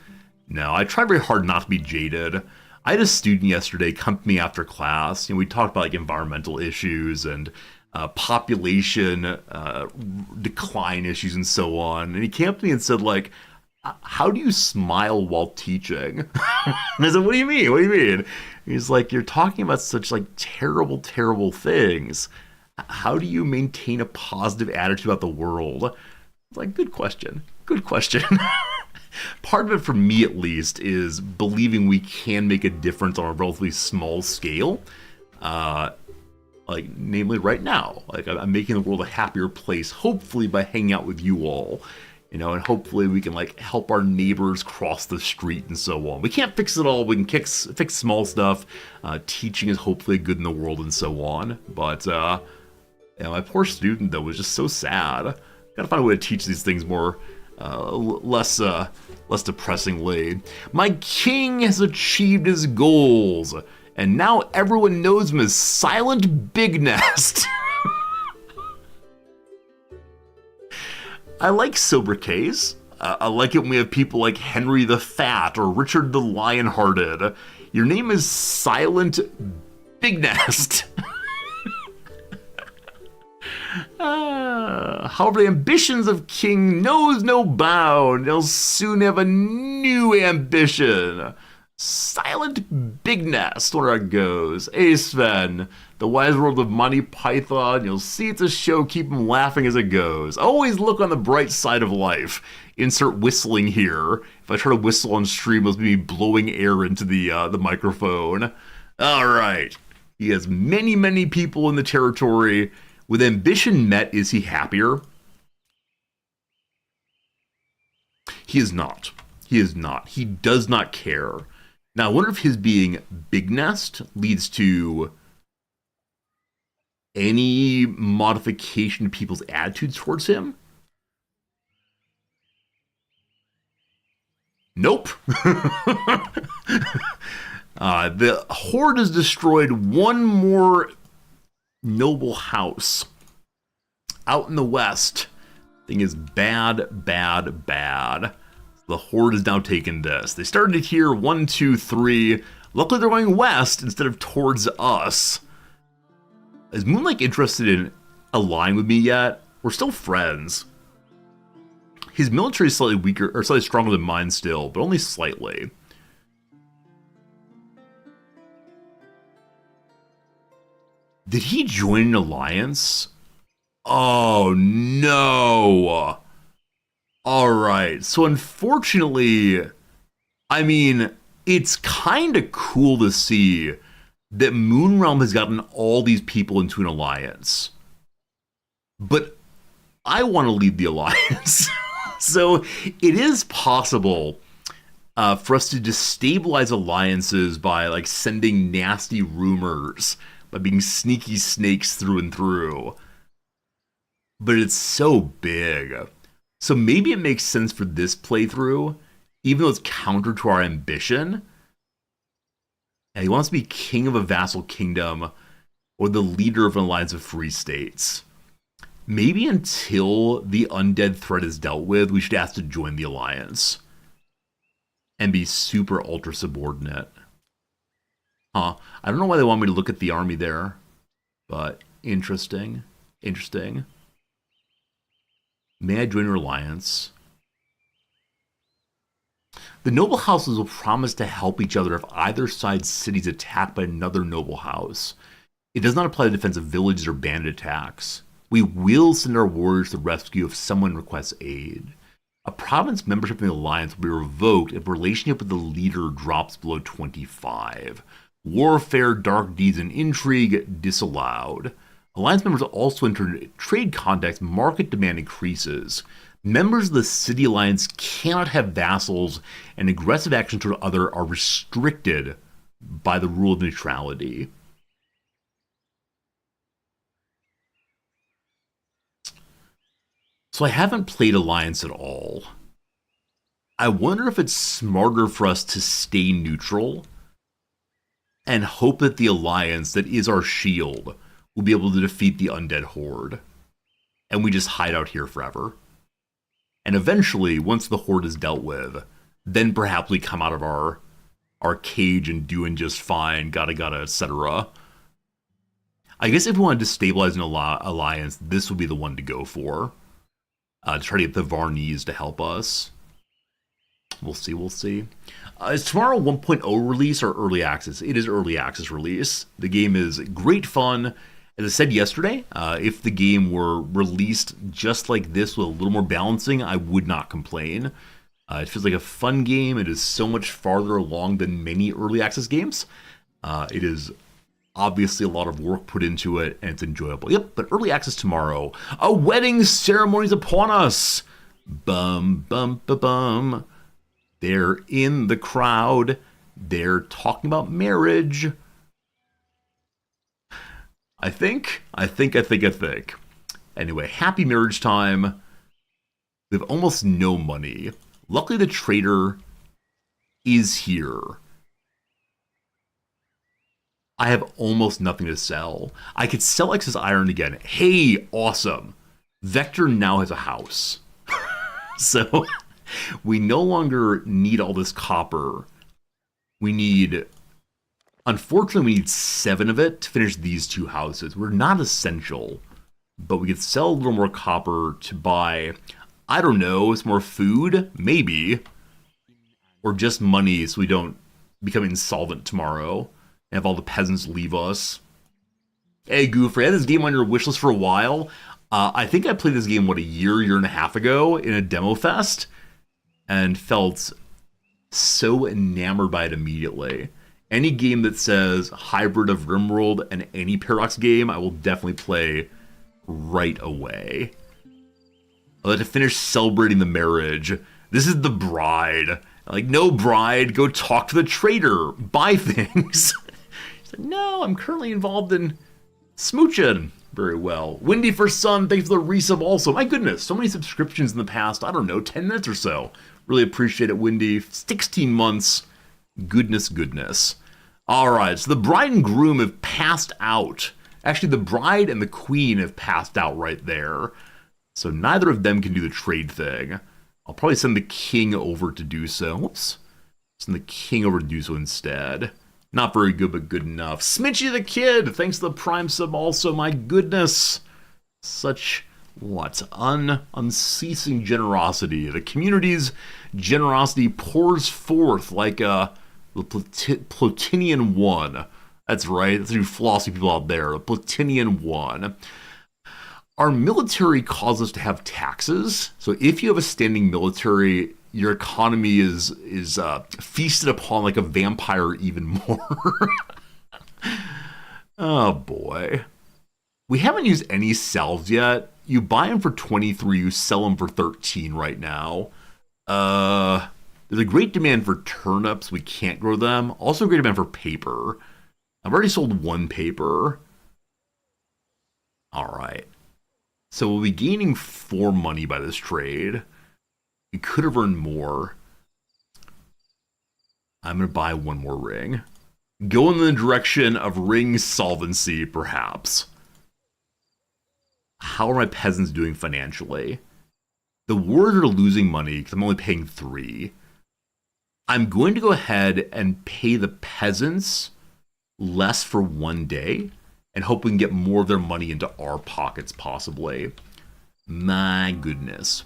No, I try very hard not to be jaded. I had a student yesterday come to me after class. We talked about like environmental issues and population decline issues and so on. And he came up to me and said, like, how do you smile while teaching? And I said, what do you mean? What do you mean? He's like, you're talking about such like terrible, terrible things. How do you maintain a positive attitude about the world? It's like, good question. Good question. Part of it, for me at least, is believing we can make a difference on a relatively small scale. Like, namely right now. Like, I'm making the world a happier place, hopefully by hanging out with you all. You know, and hopefully we can, like, help our neighbors cross the street and so on. We can't fix it all. We can fix small stuff. Teaching is hopefully good in the world and so on. But, my poor student, though, was just so sad. Gotta find a way to teach these things more, less depressingly. My king has achieved his goals. And now everyone knows him as Silent Big Nest. I like sobriquets. I like it when we have people like Henry the Fat or Richard the Lionhearted. Your name is Silent Big Nest. However, the ambitions of King knows no bound. He'll soon have a new ambition. Silent Big Nest, where it goes. Hey Sven, the wise world of Monty Python. You'll see it's a show, keep him laughing as it goes. Always look on the bright side of life. Insert whistling here. If I try to whistle on stream, it'll be blowing air into the microphone. Alright. He has many, many people in the territory. With ambition met, is he happier? He is not. He is not. He does not care. Now, I wonder if his being Big Nest leads to any modification to people's attitudes towards him? Nope. The Horde has destroyed one more noble house. Out in the west. Thing is bad, bad, bad. The Horde has now taken this. They started here, 1, 2, 3. Luckily they're going west instead of towards us. Is Moonlight interested in allying with me yet? We're still friends. His military is slightly weaker, or slightly stronger than mine still, but only slightly. Did he join an alliance? Oh no! Alright, so unfortunately, I mean, it's kind of cool to see that Moonrealm has gotten all these people into an alliance. But I want to lead the alliance. So it is possible for us to destabilize alliances by like sending nasty rumors, by being sneaky snakes through and through. But it's so big. So maybe it makes sense for this playthrough, even though it's counter to our ambition. And he wants to be king of a vassal kingdom or the leader of an alliance of free states. Maybe until the undead threat is dealt with, we should ask to join the alliance. And be super ultra subordinate. Huh. I don't know why they want me to look at the army there. But interesting. Interesting. May I join your alliance? The noble houses will promise to help each other if either side's city is attacked by another noble house. It does not apply to defense of villages or bandit attacks. We will send our warriors to the rescue if someone requests aid. A province membership in the alliance will be revoked if relationship with the leader drops below 25. Warfare, dark deeds, and intrigue disallowed. Alliance members also enter trade contacts, market demand increases. Members of the City Alliance cannot have vassals, and aggressive actions toward others are restricted by the rule of neutrality. So I haven't played Alliance at all. I wonder if it's smarter for us to stay neutral and hope that the Alliance that is our shield will be able to defeat the undead horde. And we just hide out here forever. And eventually, once the horde is dealt with, then perhaps we come out of our cage and doing just fine, gotta, etc. I guess if we want to destabilize an alliance, this would be the one to go for. To try to get the Varnese to help us. We'll see. We'll see. Is tomorrow 1.0 release or early access? It is early access release. The game is great fun. As I said yesterday, if the game were released just like this with a little more balancing, I would not complain. It feels like a fun game. It is so much farther along than many early access games. It is obviously a lot of work put into it, and it's enjoyable. Yep, but early access tomorrow. A wedding ceremony is upon us. Bum, bum, ba, bum. They're in the crowd. They're talking about marriage. I think. Anyway, happy marriage time. We have almost no money. Luckily, the trader is here. I have almost nothing to sell. I could sell excess iron again. Hey, awesome. Vector now has a house. So we no longer need all this copper. Unfortunately, we need 7 of it to finish these 2 houses. We're not essential, but we could sell a little more copper to buy, I don't know, some more food, maybe, or just money so we don't become insolvent tomorrow and have all the peasants leave us. Hey, Goof, I had this game on your wishlist for a while. I think I played this game, a year and a half ago in a demo fest, and felt so enamored by it immediately. Any game that says hybrid of Rimworld and any Paradox game, I will definitely play right away. I'll have to finish celebrating the marriage. This is the bride. Like, no bride, go talk to the trader, buy things. She's like, no, I'm currently involved in smooching. Very well. Windy for Sun, thanks for the resub also. My goodness, so many subscriptions in the past, I don't know, 10 minutes or so. Really appreciate it, Windy. 16 months. Goodness. Alright, so the bride and groom have passed out. Actually, the bride and the queen have passed out right there. So neither of them can do the trade thing. I'll probably send the king over to do so. Whoops. Send the king over to do so instead. Not very good, but good enough. Smitchy the Kid, thanks to the Prime sub also. My goodness. Such, unceasing generosity. The community's generosity pours forth like the Plutonian One. That's right, that's you flossy people out there. The Plutonian One. Our military calls us to have taxes. So if you have a standing military, your economy is feasted upon like a vampire even more. Oh boy. We haven't used any salves yet. You buy them for 23, you sell them for 13 right now. There's a great demand for turnips. We can't grow them. Also a great demand for paper. I've already sold 1 paper. Alright. So we'll be gaining 4 money by this trade. We could have earned more. I'm going to buy 1 more ring. Go in the direction of ring solvency, perhaps. How are my peasants doing financially? The warriors are losing money because I'm only paying 3. I'm going to go ahead and pay the peasants less for 1 day and hope we can get more of their money into our pockets, possibly. My goodness.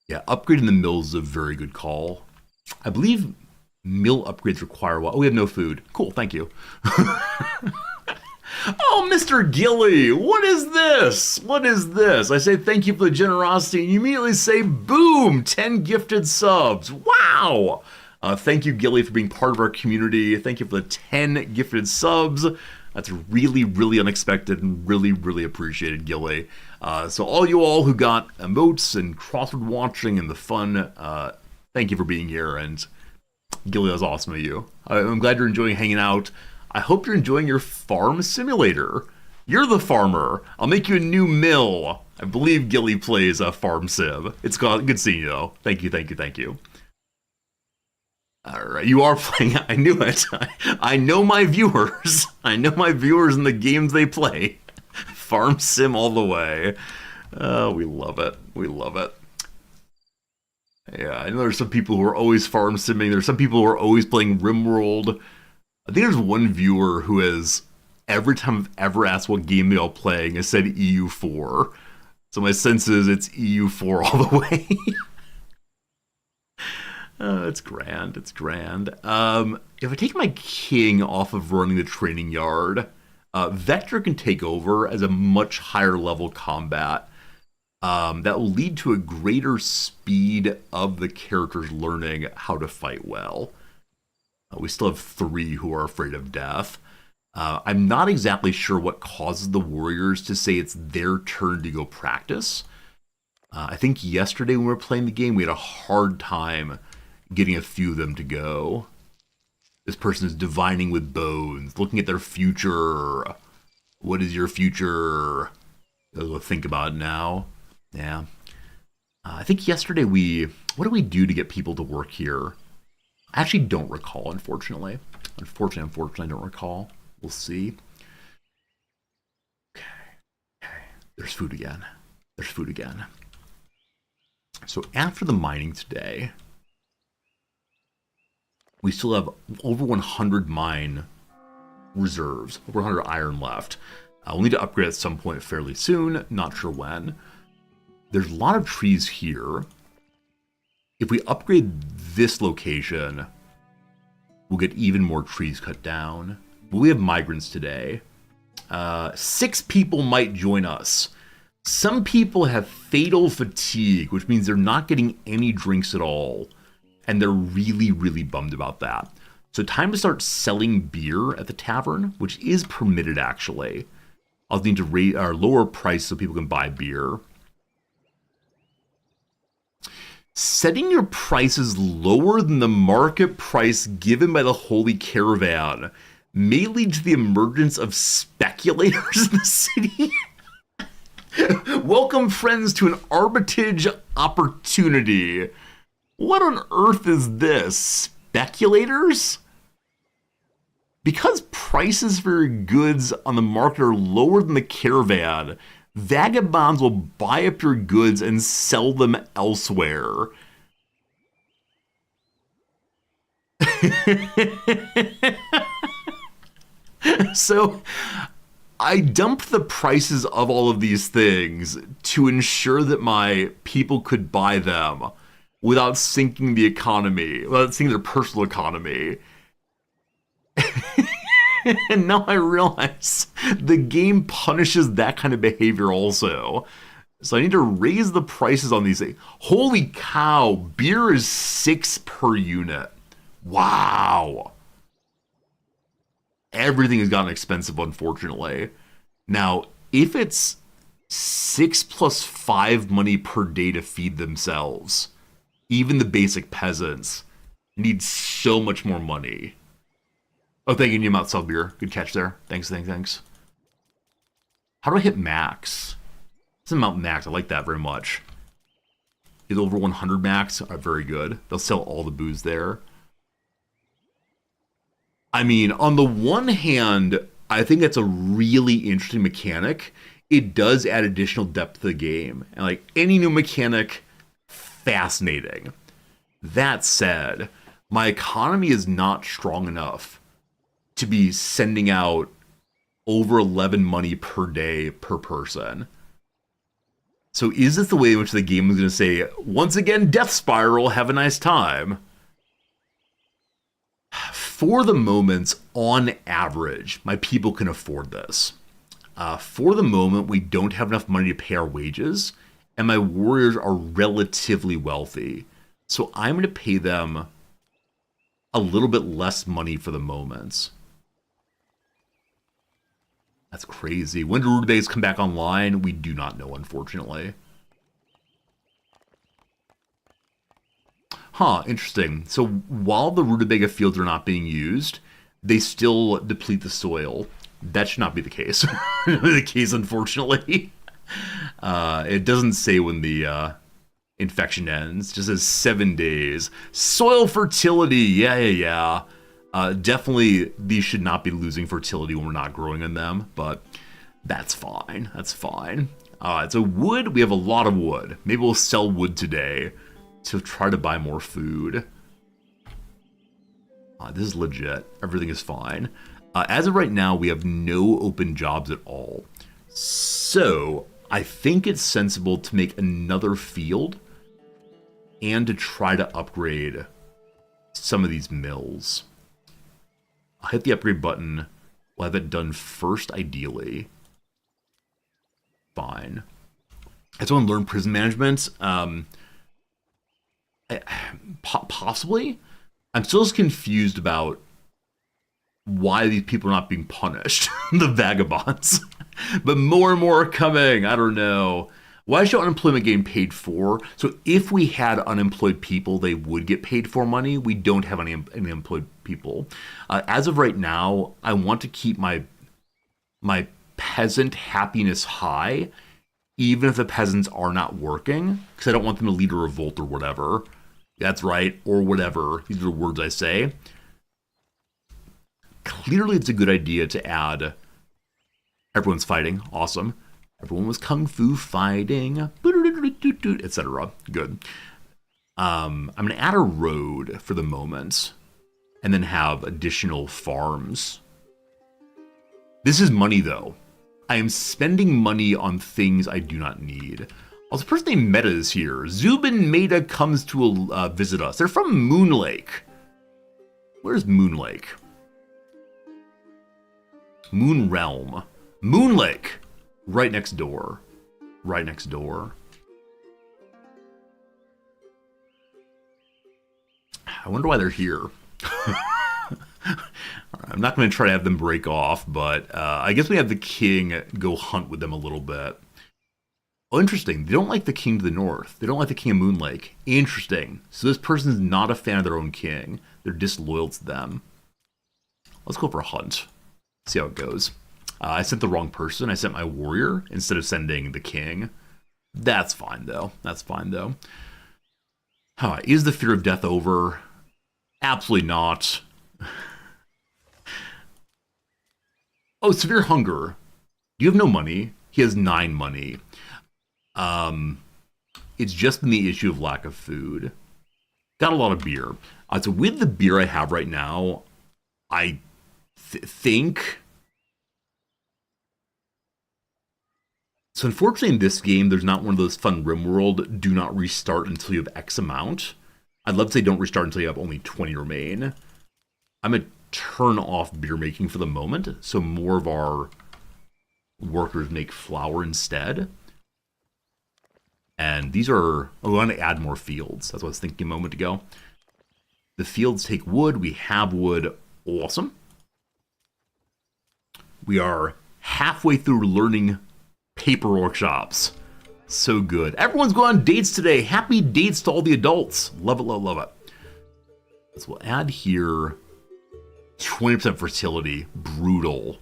Yeah, upgrading the mills is a very good call. I believe mill upgrades require what? Oh, we have no food. Cool, thank you. Oh, Mr. Gilly, what is this? I say thank you for the generosity, and you immediately say, boom, 10 gifted subs. Wow! Thank you, Gilly, for being part of our community. Thank you for the 10 gifted subs. That's really, really unexpected and really, really appreciated, Gilly. So all you all who got emotes and crossword watching and the fun, thank you for being here. And Gilly, that was awesome of you. I'm glad you're enjoying hanging out. I hope you're enjoying your farm simulator. You're the farmer. I'll make you a new mill. I believe Gilly plays a farm sim. It's good seeing you, though. Thank you. All right, you are playing. I knew it. I know my viewers. I know my viewers and the games they play. Farm sim all the way. We love it. Yeah, I know there's some people who are always farm simming. There's some people who are always playing Rimworld. I think there's one viewer who has every time I've ever asked what game they all playing, I said EU4. So my sense is it's EU4 all the way. It's grand. It's grand. If I take my king off of running the training yard, Vector can take over as a much higher level combat. That will lead to a greater speed of the characters learning how to fight well. We still have 3 who are afraid of death. I'm not exactly sure what causes the warriors to say it's their turn to go practice. I think yesterday when we were playing the game, we had a hard time getting a few of them to go. This person is divining with bones, looking at their future. What is your future? We'll think about it now. Yeah. I think yesterday what did we do to get people to work here? I actually don't recall, unfortunately. Unfortunately, I don't recall. We'll see. Okay. There's food again. So after the mining today, we still have over 100 mine reserves, over 100 iron left. We'll need to upgrade at some point fairly soon, not sure when. There's a lot of trees here. If we upgrade this location, we'll get even more trees cut down. But we have migrants today. 6 people might join us. Some people have fatal fatigue, which means they're not getting any drinks at all. And they're really, really bummed about that. So time to start selling beer at the tavern, which is permitted actually. I'll need to raise our lower price so people can buy beer. Setting your prices lower than the market price given by the Holy Caravan may lead to the emergence of speculators in the city. Welcome, friends, to an arbitrage opportunity. What on earth is this? Speculators? Because prices for goods on the market are lower than the caravan, vagabonds will buy up your goods and sell them elsewhere. So, I dumped the prices of all of these things to ensure that my people could buy them without sinking the economy, without sinking their personal economy. And now I realize the game punishes that kind of behavior also. So I need to raise the prices on these things. Holy cow, beer is 6 per unit. Wow. Everything has gotten expensive, unfortunately. Now, if it's 6 plus 5 money per day to feed themselves, even the basic peasants need so much more money. Oh, thank you, Newmount Sub Beer. Good catch there. Thanks. How do I hit max? It's amount max. I like that very much. Is over 100 max? Very good. They'll sell all the booze there. I mean, on the one hand, I think that's a really interesting mechanic. It does add additional depth to the game. And like any new mechanic, fascinating. That said, my economy is not strong enough to be sending out over 11 money per day per person. So is this the way in which the game is going to say, once again, Death Spiral, have a nice time? For the moment, on average, my people can afford this. For the moment, we don't have enough money to pay our wages, and my warriors are relatively wealthy. So I'm going to pay them a little bit less money for the moment. That's crazy. When do rutabagas come back online? We do not know, unfortunately. Huh, interesting. So while the rutabaga fields are not being used, they still deplete the soil. That should not be the case. Unfortunately. It doesn't say when the infection ends. It just says 7 days. Soil fertility. Yeah. Definitely, these should not be losing fertility when we're not growing in them, but that's fine. So wood, we have a lot of wood. Maybe we'll sell wood today to try to buy more food. This is legit. Everything is fine. As of right now, we have no open jobs at all. So I think it's sensible to make another field and to try to upgrade some of these mills. I'll hit the upgrade button. We'll have it done first, ideally. Fine. I just want to learn prison management. Possibly. I'm still just confused about why these people are not being punished. The vagabonds. But more and more are coming. I don't know. Why is your unemployment getting paid for? So if we had unemployed people, they would get paid for money. We don't have any unemployed people. As of right now, I want to keep my peasant happiness high, even if the peasants are not working, because I don't want them to lead a revolt or whatever. That's right, or whatever. These are the words I say. Clearly, it's a good idea to add everyone's fighting. Awesome. Everyone was kung fu fighting, etc. Good. I'm going to add a road for the moment, and then have additional farms. This is money, though. I am spending money on things I do not need. Also, the person named Meta is here. Zubin Meta comes to visit us. They're from Moon Lake. Where's Moon Lake? Moon Realm. Moon Lake! Right next door. Right next door. I wonder why they're here. I'm not going to try to have them break off, but I guess we have the king go hunt with them a little bit. Oh, interesting. They don't like the king to the north. They don't like the king of Moon Lake. Interesting. So this person's not a fan of their own king. They're disloyal to them. Let's go for a hunt. See how it goes. I sent the wrong person. I sent my warrior instead of sending the king. That's fine, though. That's fine, though. Is the fear of death over? Absolutely not. Oh, severe hunger. You have no money. He has 9 money. It's just been the issue of lack of food. Got a lot of beer. So with the beer I have right now, I think... So unfortunately in this game, there's not one of those fun Rimworld, do not restart until you have X amount. I'd love to say don't restart until you have only 20 remain. I'm going to turn off beer making for the moment, so more of our workers make flour instead. And these are, I want to add more fields. That's what I was thinking a moment ago. The fields take wood. We have wood. Awesome. We are halfway through learning paper workshops. So good. Everyone's going on dates today. Happy dates to all the adults. Love it, love, love it. So we'll add here 20% fertility. Brutal.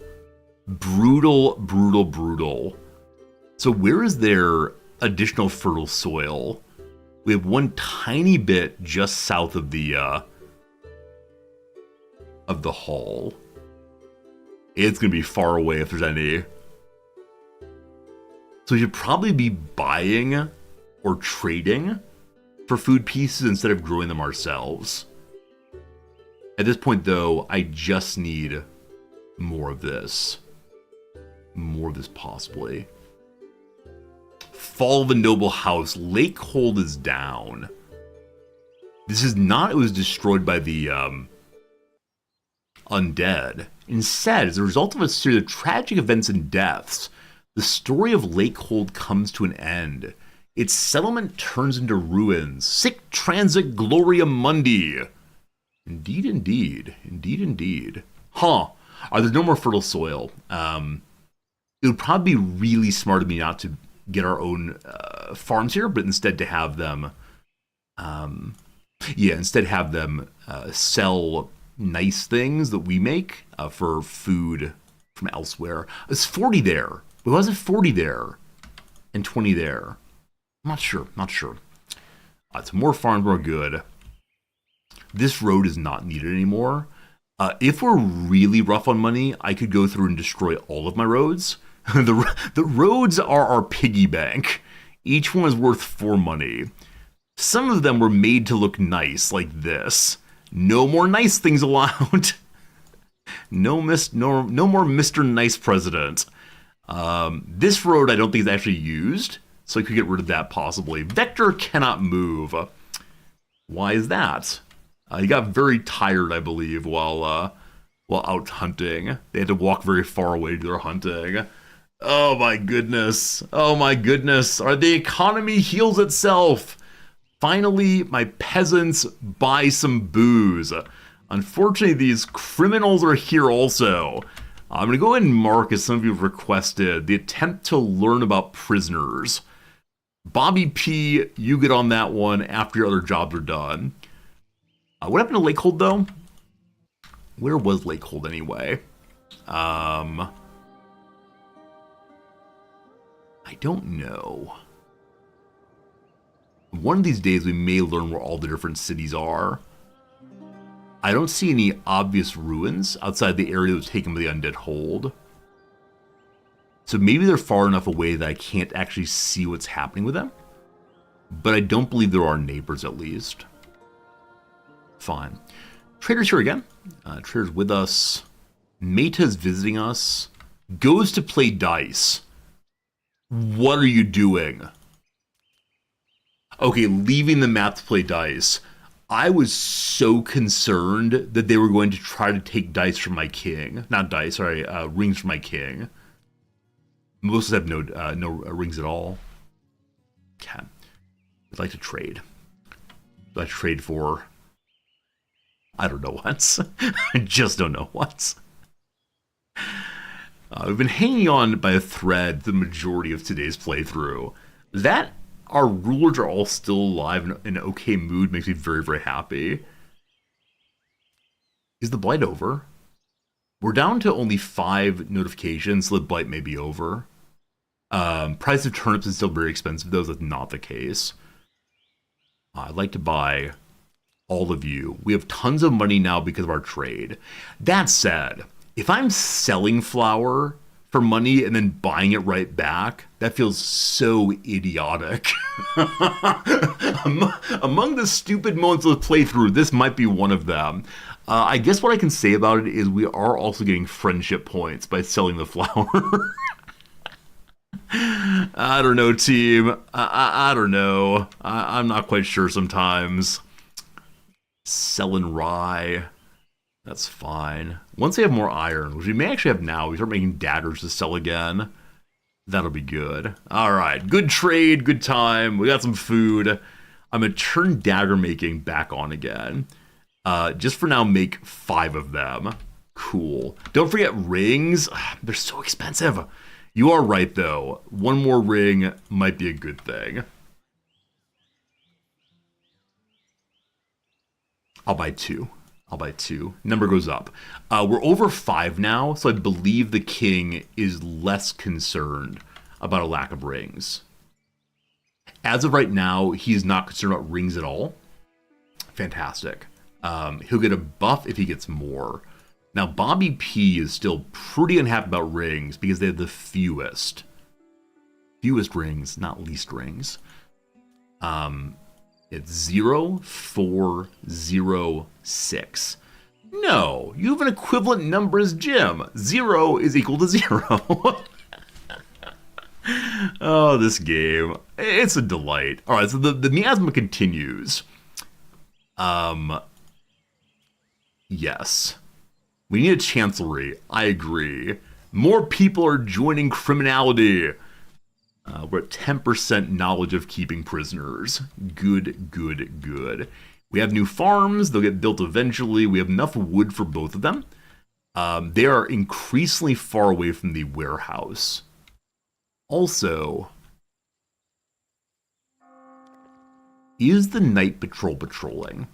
Brutal, brutal, brutal. So where is there additional fertile soil? We have one tiny bit just south of the hall. It's gonna be far away if there's any. So we should probably be buying or trading for food pieces instead of growing them ourselves. At this point, though, I just need more of this. More of this, possibly. Fall of the Noble House. Lakehold is down. This is not, it was destroyed by the undead. Instead, as a result of a series of tragic events and deaths, the story of Lakehold comes to an end. Its settlement turns into ruins. Sic transit gloria mundi. Indeed, indeed. Indeed, indeed. Huh. There's no more fertile soil. It would probably be really smart of me not to get our own farms here, but instead to have them... instead have them sell nice things that we make for food from elsewhere. It's 40 there. But why was it 40 there and 20 there? I'm not sure. Not sure. So more farms are good. This road is not needed anymore. If we're really rough on money, I could go through and destroy all of my roads. The roads are our piggy bank. Each one is worth 4 money. Some of them were made to look nice, like this. No more nice things allowed. No more Mr. Nice President. This road I don't think is actually used, so I could get rid of that possibly. Vector cannot move. Why is that? He got very tired, I believe, while out hunting. They had to walk very far away to their hunting. Oh my goodness. Oh my goodness. The economy heals itself. Finally, my peasants buy some booze. Unfortunately, these criminals are here also. I'm going to go ahead and mark, as some of you have requested, the attempt to learn about prisoners. Bobby P, you get on that one after your other jobs are done. What happened to Lakehold, though? Where was Lakehold, anyway? I don't know. One of these days, we may learn where all the different cities are. I don't see any obvious ruins outside the area that was taken by the Undead Hold. So maybe they're far enough away that I can't actually see what's happening with them. But I don't believe there are neighbors, at least. Fine. Trader's here again. Trader's with us. Meta's visiting us. Goes to play dice. What are you doing? Okay, leaving the map to play dice. I was so concerned that they were going to try to take dice from my king. Not dice, sorry, rings from my king. Most of us have no rings at all. Okay. I'd like to trade. I'd like to trade for... I don't know what. I just don't know what. We've been hanging on by a thread the majority of today's playthrough. That our rulers are all still alive and in an okay mood makes me very, very happy. Is the blight over? We're down to only 5 notifications, so the blight may be over. Price of turnips is still very expensive, though. That's not the case. I'd like to buy all of you. We have tons of money now because of our trade. That said, if I'm selling flour for money and then buying it right back, that feels so idiotic. Among the stupid moments of the playthrough, this might be one of them. I guess what I can say about it is we are also getting friendship points by selling the flour. I don't know, team. I don't know. I'm not quite sure sometimes. Selling rye. That's fine. Once they have more iron, which we may actually have now, we start making daggers to sell again. That'll be good. All right. Good trade. Good time. We got some food. I'm going to turn dagger making back on again. Just for now, make 5 of them. Cool. Don't forget rings. They're so expensive. You are right, though. One more ring might be a good thing. I'll buy 2. Number goes up. We're over 5 now, so I believe the king is less concerned about a lack of rings. As of right now, he is not concerned about rings at all. Fantastic. He'll get a buff if he gets more. Now, Bobby P is still pretty unhappy about rings because they have the fewest. Fewest rings, not least rings. It's 0, 4, 0, 6. No, you have an equivalent number as Jim. 0 is equal to 0. Oh, this game. It's a delight. All right, so the miasma continues. Yes. We need a chancellery. I agree. More people are joining criminality. We're at 10% knowledge of keeping prisoners. Good, good, good. We have new farms. They'll get built eventually. We have enough wood for both of them. They are increasingly far away from the warehouse. Also, is the night patrol patrolling?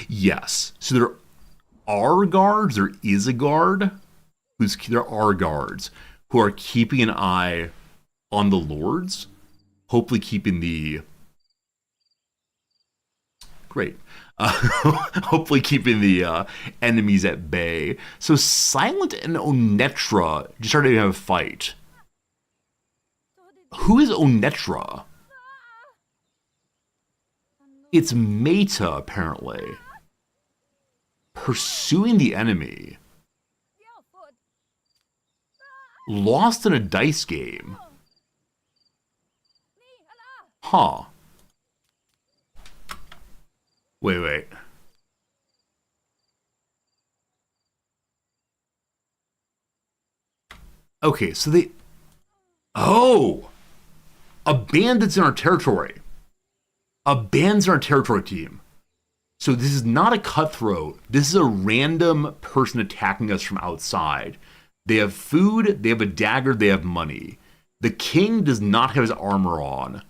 Yes. So there are guards. There is a guard. There are guards who are keeping an eye on the lords, hopefully keeping the... Great. Hopefully keeping the enemies at bay. So Silent and Onetra just started to have a fight. Who is Onetra? It's Meta, apparently. Pursuing the enemy. Lost in a dice game. Huh. Wait. Okay, so they... Oh! A bandit's in our territory. A band's in our territory, team. So this is not a cutthroat. This is a random person attacking us from outside. They have food, they have a dagger, they have money. The king does not have his armor on.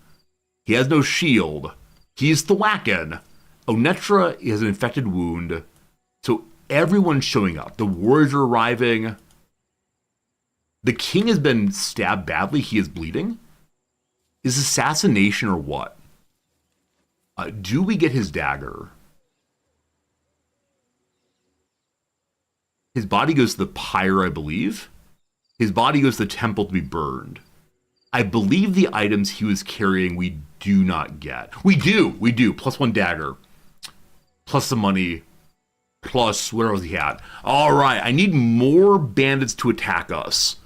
He has no shield. He's thwacking. Onetra has an infected wound. So everyone's showing up. The warriors are arriving. The king has been stabbed badly. He is bleeding. Is assassination or what? Do we get his dagger? His body goes to the pyre, I believe. His body goes to the temple to be burned. I believe the items he was carrying we do not get. We do. +1 dagger. Plus some money. Plus whatever else he had. All right, I need more bandits to attack us.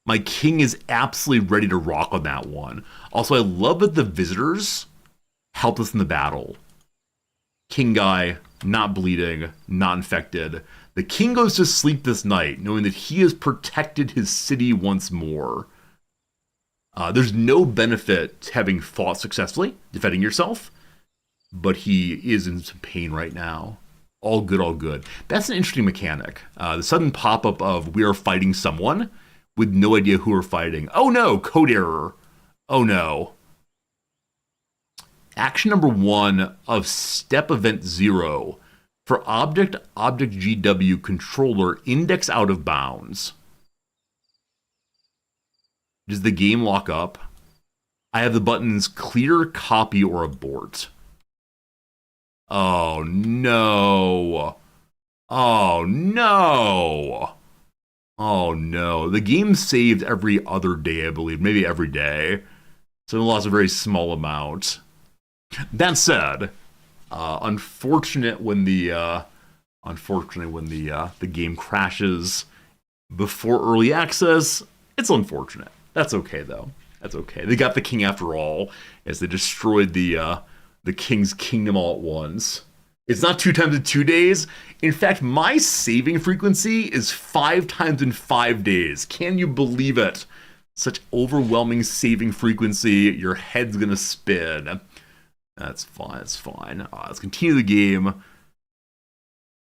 My king is absolutely ready to rock on that one. Also, I love that the visitors helped us in the battle. King guy, not bleeding, not infected. The king goes to sleep this night, knowing that he has protected his city once more. There's no benefit to having fought successfully, defending yourself, but he is in some pain right now. All good, all good. That's an interesting mechanic. The sudden pop-up of we are fighting someone with no idea who we're fighting. Oh no, code error. Oh no. Action number 1 of step event 0 for object GW controller index out of bounds. Does the game lock up? I have the buttons clear, copy, or abort. Oh no. Oh no. Oh no. The game saved every other day, I believe. Maybe every day. So we lost a very small amount. That said, unfortunately when the game crashes before early access, it's unfortunate. That's okay though. That's okay. They got the king after all, as they destroyed the king's kingdom all at once. It's not 2 times in 2 days. In fact, my saving frequency is 5 times in 5 days. Can you believe it? Such overwhelming saving frequency, your head's gonna spin. That's fine, that's fine. Let's continue the game.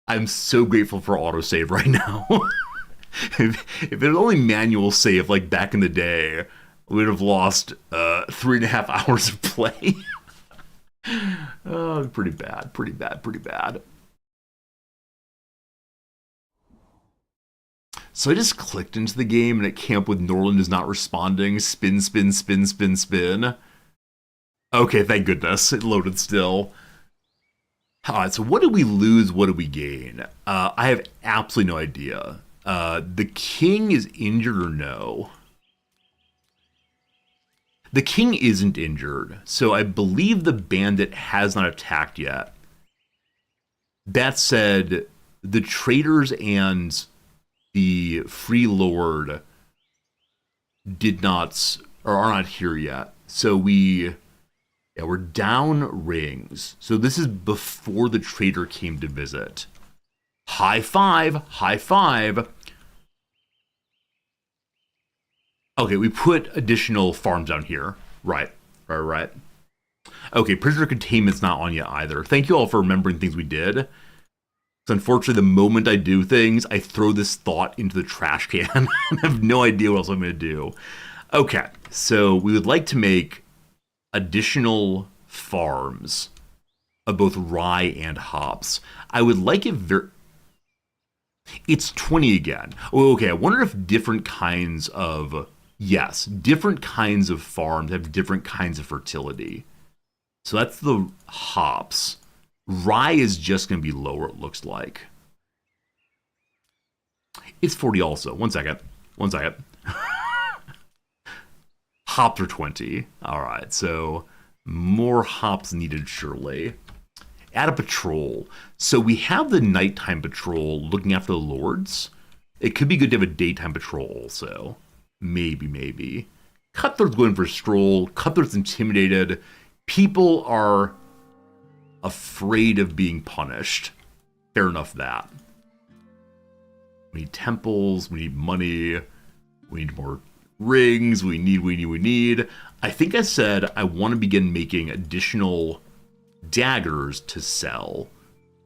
I'm so grateful for autosave right now. if it was only manual save like back in the day, we would have lost 3.5 hours of play. Oh, pretty bad. So I just clicked into the game and it came up with Norland is not responding. Spin. Okay, thank goodness. It loaded still. Alright, so what did we lose? What did we gain? I have absolutely no idea. The king is injured or no? The king isn't injured, so I believe the bandit has not attacked yet. That said, the traders and the free lord did not, or are not here yet. So we're down rings. So this is before the trader came to visit. High five. Okay, we put additional farms down here. Right. Okay, prisoner containment's not on yet either. Thank you all for remembering things we did. So unfortunately, the moment I do things, I throw this thought into the trash can. I have no idea what else I'm going to do. Okay, so we would like to make additional farms of both rye and hops. I would like it It's 20 again. Oh, okay, I wonder if different kinds of... Yes, different kinds of farms have different kinds of fertility. So that's the hops. Rye is just going to be lower, it looks like. It's 40 also. One second. Hops are 20. All right, so more hops needed, surely. Add a patrol. So we have the nighttime patrol looking after the lords. It could be good to have a daytime patrol also. Maybe. Cutthroat's going for a stroll. Cutthroat's intimidated. People are afraid of being punished. Fair enough that. We need temples. We need money. We need more rings. We need. I think I said I want to begin making additional daggers to sell.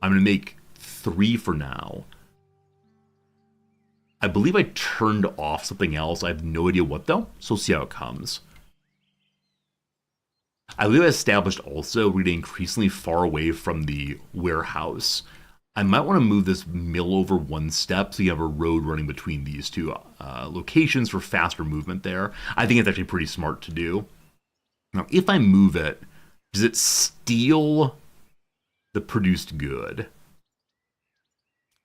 I'm going to make 3 for now. I believe I turned off something else. I have no idea what though, so we'll see how it comes. I believe I established also we're getting increasingly far away from the warehouse. I might want to move this mill over 1 step so you have a road running between these 2 locations for faster movement there. I think it's actually pretty smart to do. Now, if I move it, does it steal the produced good?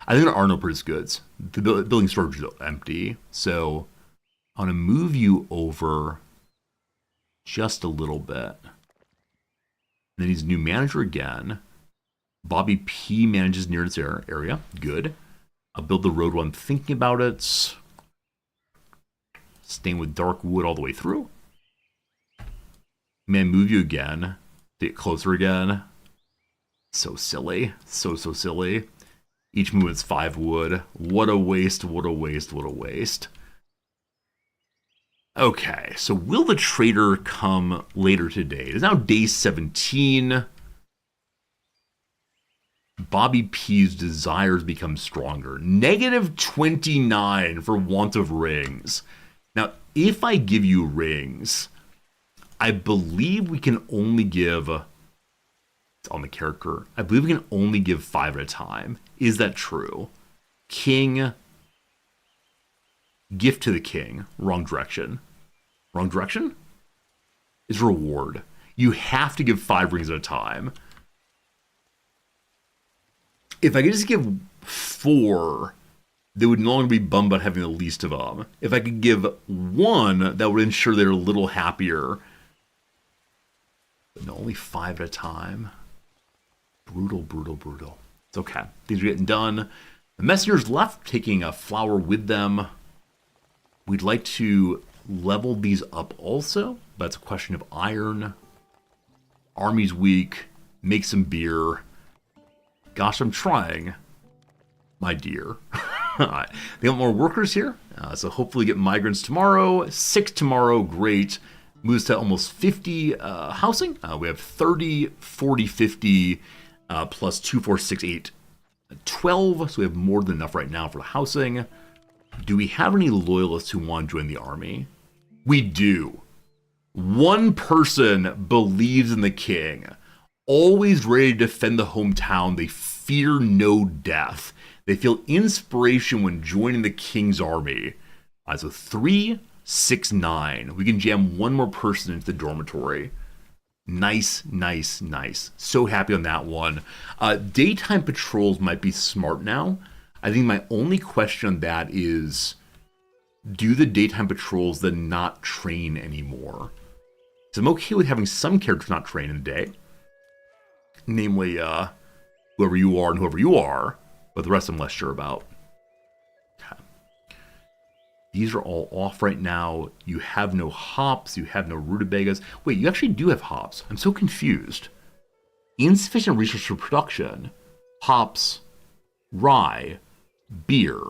I think there are no produced goods. The building storage is empty. So I want to move you over just a little bit. And then he's new manager again. Bobby P manages near this area. Good. I'll build the road while I'm thinking about it. Staying with dark wood all the way through. May I move you again to get closer again? So silly. So silly. Each movement's 5 wood. What a waste. Okay, so will the trader come later today? It is now day 17. Bobby P's desires become stronger. -29 for want of rings. Now, if I give you rings, I believe we can only give... It's on the character. I believe we can only give 5 at a time. Is that true? King. Gift to the king. Wrong direction. Wrong direction? Is reward. You have to give 5 rings at a time. If I could just give 4, they would no longer be bummed about having the least of them. If I could give 1, that would ensure they're a little happier. But no, only 5 at a time. Brutal. It's okay. Things are getting done. The messengers left, taking a flower with them. We'd like to level these up also. But it's a question of iron. Army's weak. Make some beer. Gosh, I'm trying. My dear. They want more workers here. So hopefully get migrants tomorrow. 6 tomorrow. Great. Moves to almost 50 housing. We have 30, 40, 50, plus 2, 4, 6, 8, 12. So we have more than enough right now for the housing. Do we have any loyalists who want to join the army? We do. 1 person believes in the king. Always ready to defend the hometown. They fear no death. They feel inspiration when joining the king's army. So 3, 6, 9. We can jam 1 more person into the dormitory. Nice. So happy on that one. Daytime patrols might be smart now. I think my only question on that is, do the daytime patrols then not train anymore? So I'm okay with having some characters not train in the day. Namely, whoever you are and whoever you are. But the rest I'm less sure about. Okay. These are all off right now. You have no hops. You have no rutabagas. Wait, you actually do have hops. I'm so confused. Insufficient resource for production. Hops. Rye. Beer.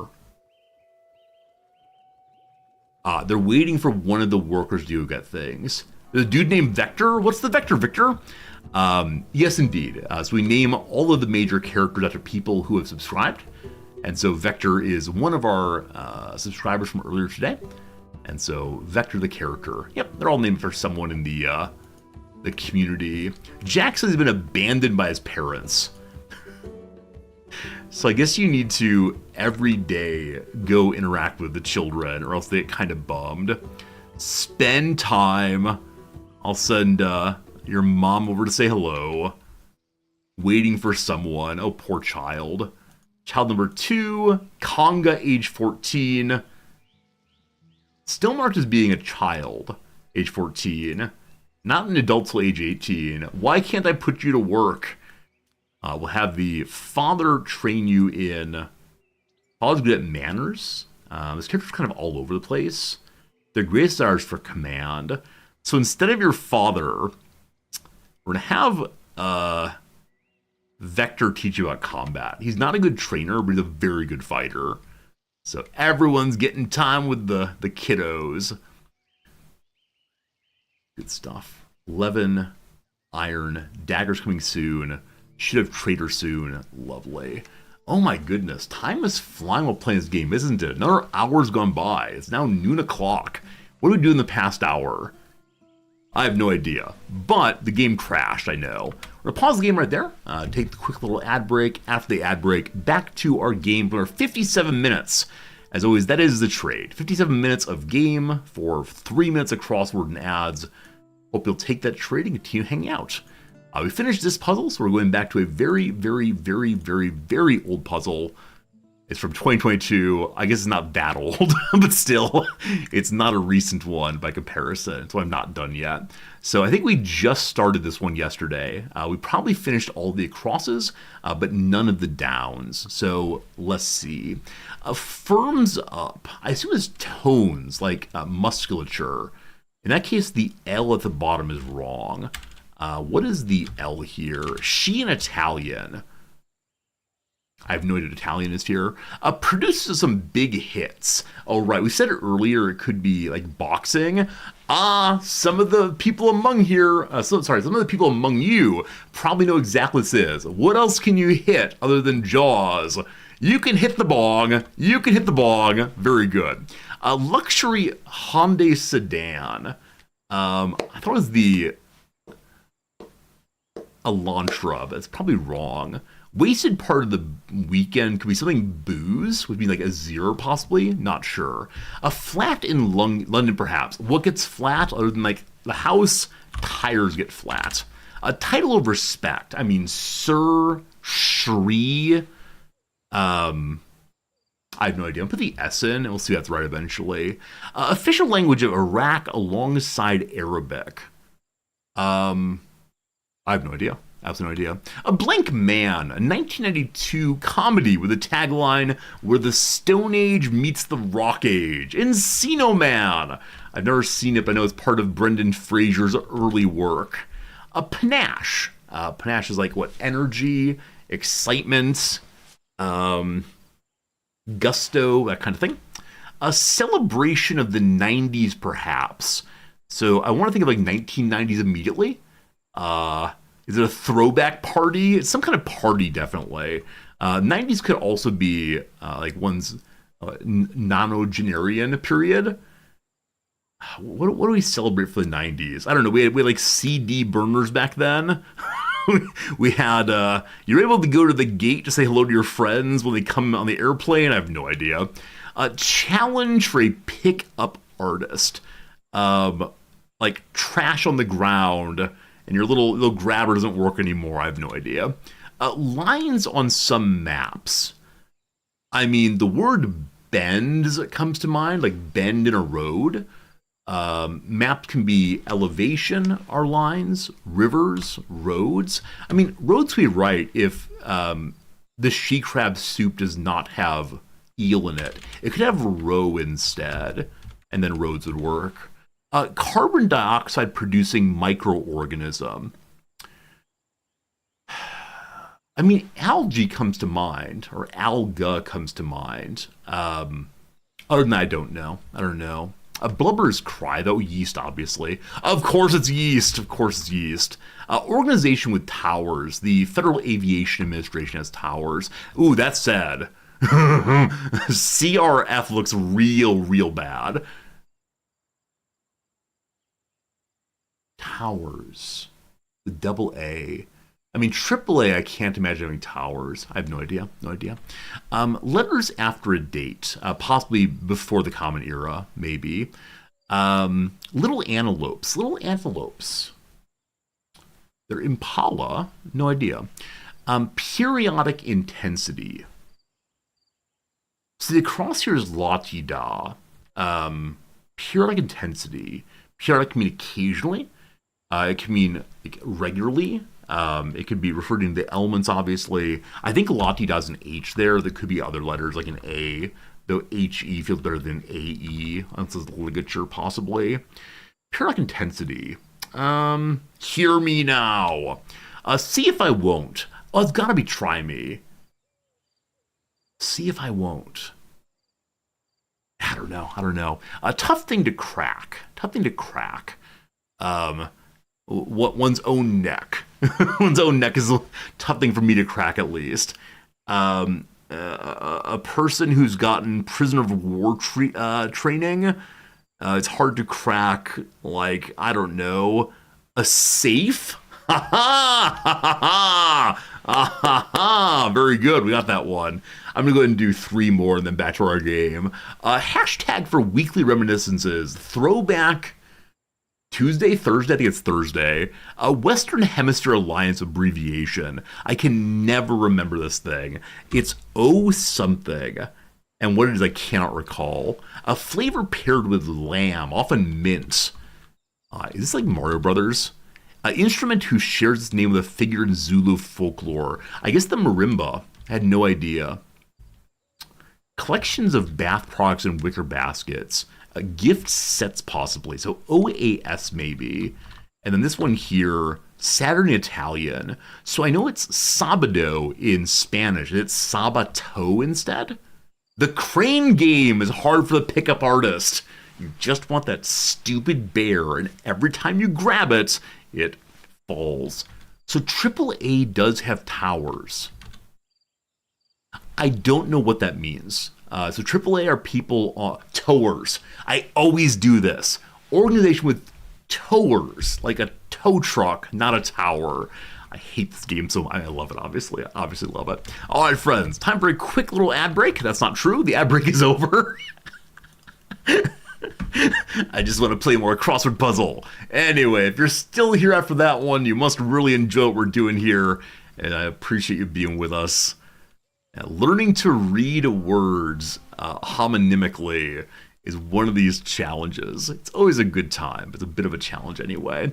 They're waiting for one of the workers to get things. There's a dude named Vector. What's the Vector, Victor? Yes, indeed. So we name all of the major characters after people who have subscribed. And so Vector is one of our subscribers from earlier today. And so Vector the character. Yep, they're all named for someone in the community. Jackson has been abandoned by his parents. So I guess you need to, every day, go interact with the children, or else they get kind of bummed. Spend time. I'll send your mom over to say hello. Waiting for someone. Oh, poor child. Child number 2, Conga, age 14. Still marked as being a child, age 14. Not an adult till age 18. Why can't I put you to work? We'll have the father train you in. Father's good at manners. This character's kind of all over the place. Their greatest desire is for command. So instead of your father, we're going to have Vector teach you about combat. He's not a good trainer, but he's a very good fighter. So everyone's getting time with the kiddos. Good stuff. 11 iron. Dagger's coming soon. Should have trader soon. Lovely. Oh my goodness. Time is flying while playing this game, isn't it? Another hour's gone by. It's now noon o'clock. What did we do in the past hour? I have no idea. But the game crashed, I know. We're going to pause the game right there. Take the quick little ad break. After the ad break, back to our game for 57 minutes. As always, that is the trade. 57 minutes of game for 3 minutes of crossword and ads. Hope you'll take that trade and continue hanging out. We finished this puzzle, so we're going back to a very, very, very, very, very old puzzle. It's from 2022. I guess it's not that old, but still, it's not a recent one by comparison, so I'm not done yet. So I think we just started this one yesterday. We probably finished all the crosses, but none of the downs. So let's see. Firms up. I assume it's tones, like musculature. In that case, the L at the bottom is wrong. What is the L here? She in Italian. I have no idea what Italian is here. Produces some big hits. Oh, right. We said it earlier. It could be like boxing. Some of the people among here, some of the people among you probably know exactly what this is. What else can you hit other than Jaws? You can hit the bong. You can hit the bong. Very good. Luxury Hyundai sedan. I thought it was the Elantra, but it's probably wrong. Wasted part of the weekend could be something booze, would be like a zero possibly, not sure. A flat in London perhaps. What gets flat other than like the house? Tires get flat. A title of respect. I mean, Sir, Shri. I have no idea. I'll put the S in and we'll see if that's right eventually. Official language of Iraq alongside Arabic. I have no idea. Absolutely no idea. A Blank Man, a 1992 comedy with a tagline where the Stone Age meets the Rock Age. Encino Man. I've never seen it, but I know it's part of Brendan Fraser's early work. A Panache. Panache is like what? Energy, excitement, gusto, that kind of thing. A celebration of the 90s, perhaps. So I want to think of like 1990s immediately. Is it a throwback party? It's some kind of party, definitely. 90s could also be like one's nonagenarian period. What do we celebrate for the 90s? I don't know. We had like CD burners back then. We had, you're able to go to the gate to say hello to your friends when they come on the airplane. I have no idea. Challenge for a pickup artist. Like trash on the ground. And your little grabber doesn't work anymore. I have no idea. Lines on some maps. I mean, the word bend comes to mind, like bend in a road. Maps can be elevation, are lines, rivers, roads. I mean, roads would be right if the she crab soup does not have eel in it. It could have roe instead, and then roads would work. Carbon dioxide producing microorganism. I mean, algae comes to mind, or alga comes to mind. Other than that, I don't know. Blubber's cry, though. Yeast, obviously. Of course it's yeast. Organization with towers. The Federal Aviation Administration has towers. Ooh, that's sad. CRF looks real bad. Towers. The double A. I mean, triple A, I can't imagine having towers. I have no idea. Letters after a date. Possibly before the Common Era, maybe. Little antelopes. They're impala. No idea. Periodic intensity. So the cross here is la-ti-da. Periodic intensity. Periodic can mean occasionally. It can mean like regularly. It could be referring to the elements, obviously. I think Lati has an H there. There could be other letters like an A, though HE feels better than AE. That's a ligature, possibly. Periodic intensity. Hear me now. See if I won't. Oh, it's gotta be try me. See if I won't. I don't know. A tough thing to crack. What one's own neck. One's own neck is a tough thing for me to crack, at least. A person who's gotten prisoner of war training. It's hard to crack, like, I don't know, a safe? Ha ha! Ha ha ha! Ha! Very good, we got that one. I'm gonna go ahead and do 3 more and then back to our game. Hashtag for weekly reminiscences. Throwback Tuesday, Thursday, I think it's Thursday. A Western Hemisphere Alliance abbreviation. I can never remember this thing. It's O something. And what it is, I cannot recall. A flavor paired with lamb, often mint. Is this like Mario Brothers? An instrument who shares its name with a figure in Zulu folklore. I guess the marimba. I had no idea. Collections of bath products and wicker baskets. Gift sets, possibly. So OAS, maybe. And then this one here, Saturn Italian. So I know it's sabado in Spanish. It's sabato instead? The crane game is hard for the pickup artist. You just want that stupid bear, and every time you grab it, it falls. So AAA does have towers. I don't know what that means. So AAA are people, towers. I always do this. Organization with towers, like a tow truck, not a tower. I hate this game so much. I love it, obviously. I obviously love it. All right, friends, time for a quick little ad break. That's not true. The ad break is over. I just want to play more crossword puzzle. Anyway, if you're still here after that one, you must really enjoy what we're doing here, and I appreciate you being with us. Learning to read words homonymically is one of these challenges. It's always a good time. It's a bit of a challenge anyway.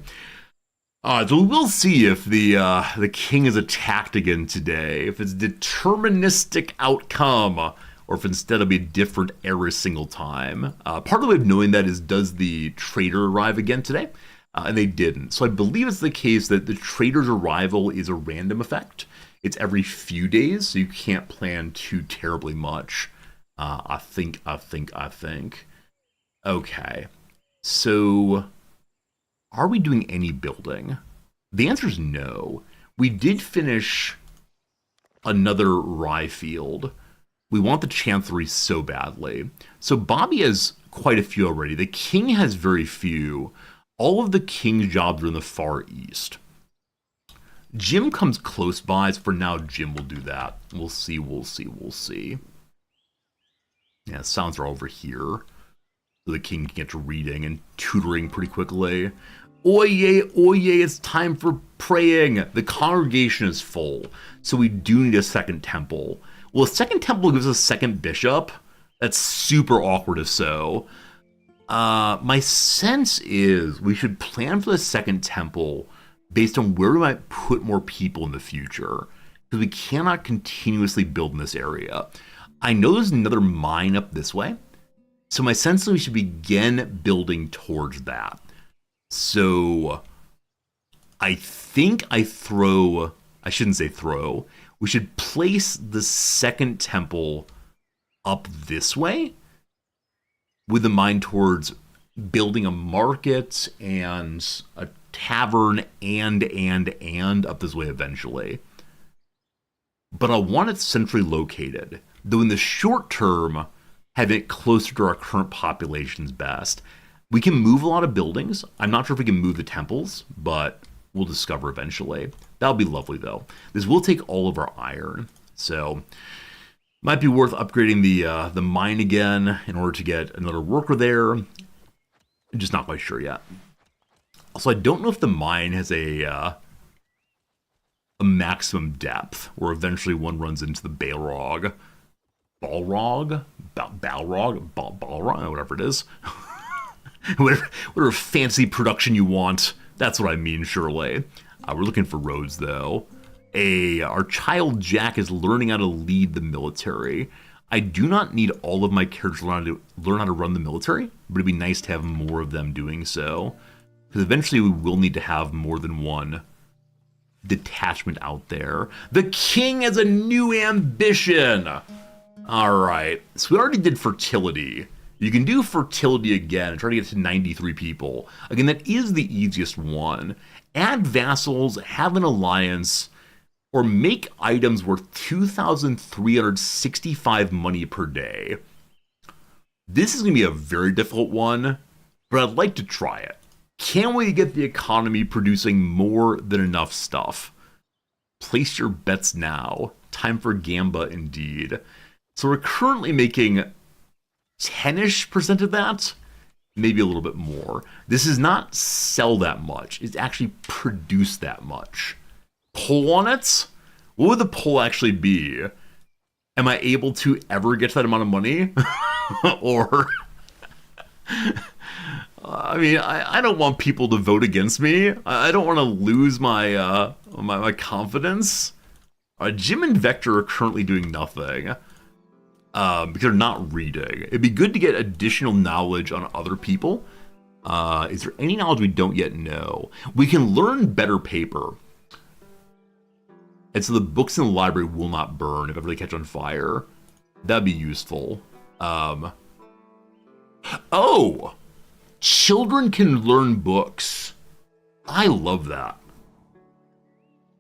So we'll see if the king is attacked again today, if it's deterministic outcome, or if instead it'll be different every single time. Part of the way of knowing that is, does the trader arrive again today? And they didn't. So I believe it's the case that the trader's arrival is a random effect. It's every few days, so you can't plan too terribly much. I think. Okay. So, are we doing any building? The answer is no. We did finish another rye field. We want the Chancery so badly. So Bobby has quite a few already. The king has very few. All of the king's jobs are in the far east. Jim comes close by, so for now Jim will do that. We'll see. Yeah, sounds are over here. So the king can get to reading and tutoring pretty quickly. Oye, it's time for praying. The congregation is full, so we do need a second temple. Well, a second temple gives us a second bishop. That's super awkward if so. My sense is we should plan for the second temple based on where we might put more people in the future, because we cannot continuously build in this area. I know there's another mine up this way, so my sense is we should begin building towards that. So I think I shouldn't say throw, we should place the second temple up this way with the mind towards building a market and a tavern and up this way eventually. But I want it centrally located, though in the short term, have it closer to our current population's best. We can move a lot of buildings. I'm not sure if we can move the temples, but we'll discover eventually. That'll be lovely though. This will take all of our iron, so might be worth upgrading the mine again in order to get another worker there. I'm just not quite sure yet. Also, I don't know if the mine has a maximum depth where eventually one runs into the Balrog, whatever it is. whatever fancy production you want. That's what I mean, surely. We're looking for roads, though. Our child Jack is learning how to lead the military. I do not need all of my characters to learn how to run the military, but it'd be nice to have more of them doing so. Because eventually we will need to have more than one detachment out there. The king has a new ambition! Alright, so we already did fertility. You can do fertility again and try to get to 93 people. Again, that is the easiest one. Add vassals, have an alliance, or make items worth 2,365 money per day. This is going to be a very difficult one, but I'd like to try it. Can we get the economy producing more than enough stuff? Place your bets now. Time for Gamba indeed. So we're currently making 10-ish% of that, maybe a little bit more. This is not sell that much, it's actually produce that much. Pull on it? What would the pull actually be? Am I able to ever get to that amount of money? Or, I mean, I don't want people to vote against me. I don't want to lose my my confidence. Jim and Vector are currently doing nothing. Because they're not reading. It'd be good to get additional knowledge on other people. Is there any knowledge we don't yet know? We can learn better paper. And so the books in the library will not burn if ever they catch on fire. That'd be useful. Oh! Children can learn books. I love that.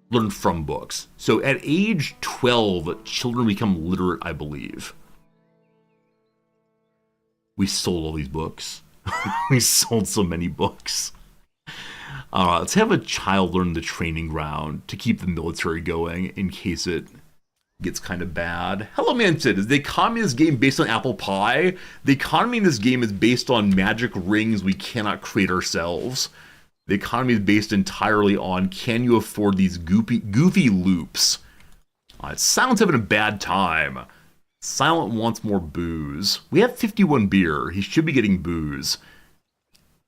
Learn from books. So at age 12, children become literate, I believe. We sold all these books. We sold so many books. Let's have a child learn the training ground to keep the military going in case it gets kind of bad. Hello, Mansid. Is the economy in this game based on apple pie? The economy in this game is based on magic rings we cannot create ourselves. The economy is based entirely on, can you afford these goofy loops? Silent's having a bad time. Silent wants more booze. We have 51 beer. He should be getting booze.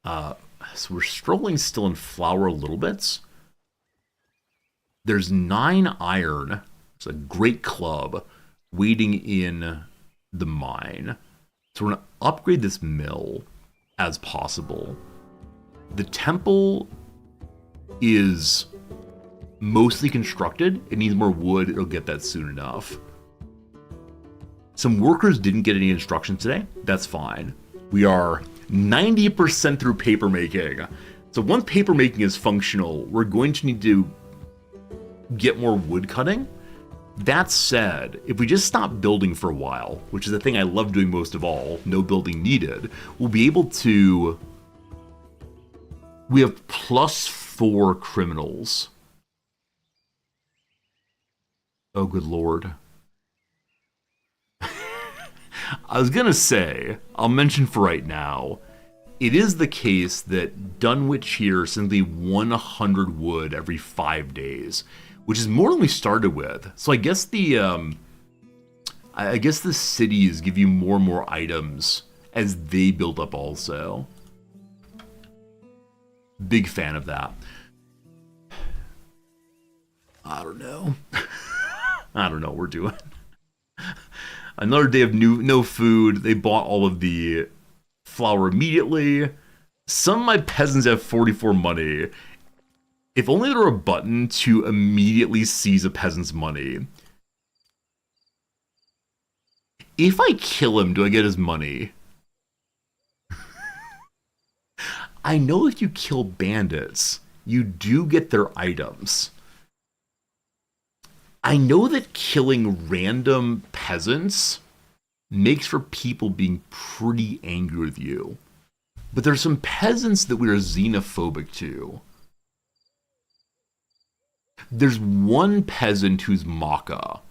So we're strolling still in flour a little bit. There's 9 iron. It's a great club waiting in the mine. So we're going to upgrade this mill as possible. The temple is mostly constructed. It needs more wood. It'll get that soon enough. Some workers didn't get any instructions today. That's fine. We are 90% through paper making. So once paper making is functional, we're going to need to get more wood cutting. That said, if we just stop building for a while, which is the thing I love doing most of all, no building needed, we'll be able to... We have +4 criminals. Oh, good lord. I was gonna say, I'll mention for right now, it is the case that Dunwich here sends me 100 wood every 5 days, which is more than we started with. So I guess the cities give you more and more items as they build up also. Big fan of that. I don't know. I don't know what we're doing. Another day of no food. They bought all of the flour immediately. Some of my peasants have 44 money. If only there were a button to immediately seize a peasant's money. If I kill him, do I get his money? I know if you kill bandits, you do get their items. I know that killing random peasants makes for people being pretty angry with you. But there's some peasants that we are xenophobic to. There's one peasant who's Maka,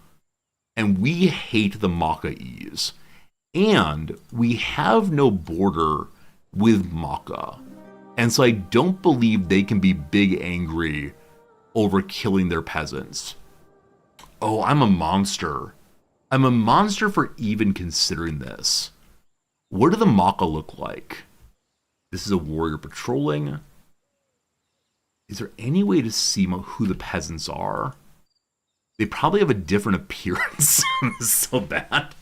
and we hate the Maka-ese. And we have no border with Maka. And so I don't believe they can be big angry over killing their peasants. Oh, I'm a monster. I'm a monster for even considering this. What do the Maka look like? This is a warrior patrolling. Is there any way to see who the peasants are? They probably have a different appearance. This is so bad.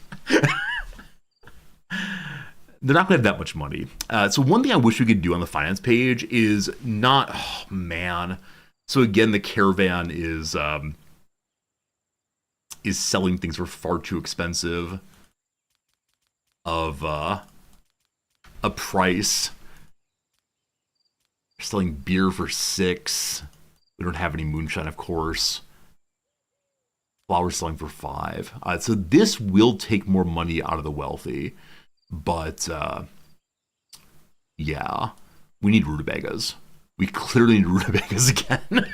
They're not going to have that much money. So one thing I wish we could do on the finance page is not... Oh, man. So again, the caravan is selling things for far too expensive of a price. They're selling beer for 6. We don't have any moonshine, of course. Flour selling for 5. So this will take more money out of the wealthy. But, yeah, we need rutabagas. We clearly need rutabagas again.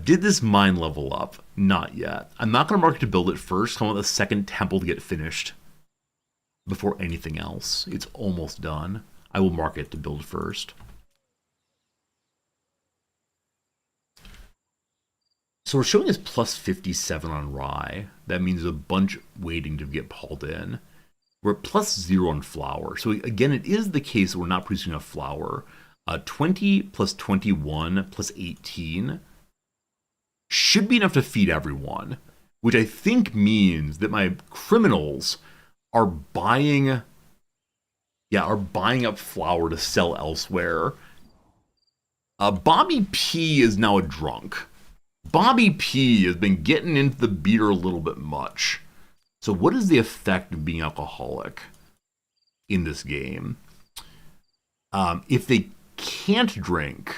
Did this mine level up? Not yet. I'm not going to mark it to build it first. I want the second temple to get finished before anything else. It's almost done. I will mark it to build first. So we're showing us plus 57 on rye. That means a bunch waiting to get hauled in. We're at plus 0 on flour. So again, it is the case that we're not producing enough flour. 20 plus 21 plus 18 should be enough to feed everyone, which I think means that my criminals are buying up flour to sell elsewhere. Bobby P is now a drunk. Bobby P has been getting into the beer a little bit much. So what is the effect of being alcoholic in this game? If they can't drink,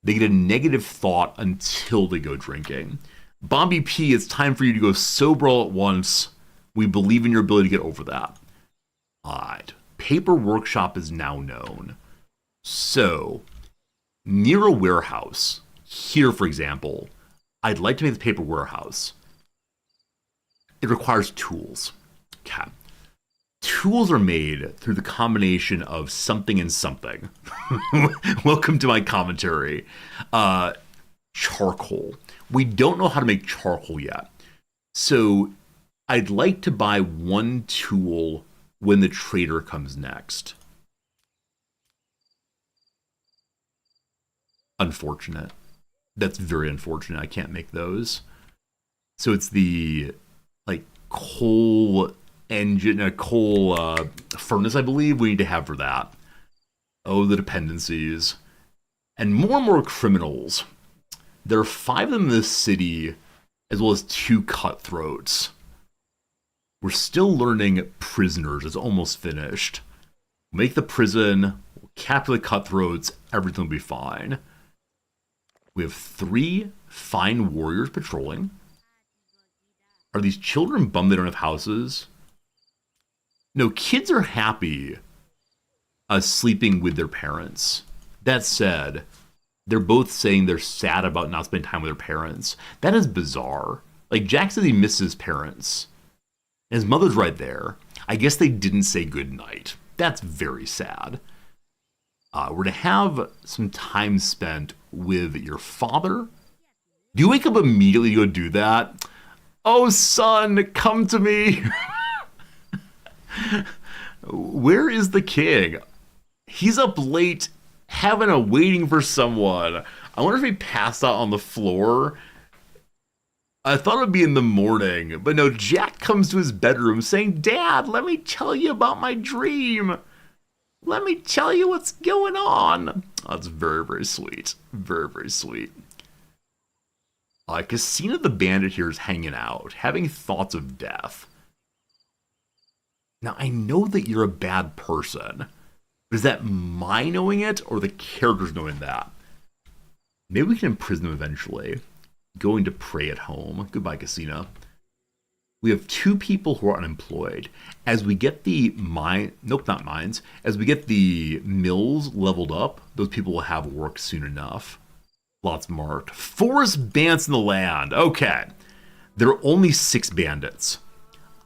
they get a negative thought until they go drinking. Bobby P, it's time for you to go sober all at once. We believe in your ability to get over that. Alright. Paper workshop is now known. So, near a warehouse, here for example, I'd like to make the paper warehouse. It requires tools. Okay. Tools are made through the combination of something and something. Welcome to my commentary. Charcoal. We don't know how to make charcoal yet. So I'd like to buy one tool when the trader comes next. Unfortunate. That's very unfortunate. I can't make those. So it's the coal engine, a coal furnace, I believe we need to have for that. Oh, the dependencies. And more criminals. There are 5 of them in this city, as well as 2 cutthroats. We're still learning prisoners. It's almost finished. Make the prison, we'll capture the cutthroats, everything will be fine. We have 3 fine warriors patrolling. Are these children bummed they don't have houses? No, kids are happy sleeping with their parents. That said, they're both saying they're sad about not spending time with their parents. That is bizarre. Like, Jack said he misses his parents. And his mother's right there. I guess they didn't say goodnight. That's very sad. We're to have some time spent with your father. Do you wake up immediately to go do that? Oh, son, come to me. Where is the king? He's up late, waiting for someone. I wonder if he passed out on the floor. I thought it would be in the morning, but no, Jack comes to his bedroom saying, Dad, let me tell you about my dream. Let me tell you what's going on. Oh, that's very, very sweet. Very, very sweet. Casino the Bandit here is hanging out, having thoughts of death. Now, I know that you're a bad person. But is that my knowing it, or the characters knowing that? Maybe we can imprison them eventually. Going to pray at home. Goodbye, Casino. We have 2 people who are unemployed. As we get the as we get the mills leveled up, those people will have work soon enough. Lots marked. Forest bandits in the land. Okay. There are only 6 bandits.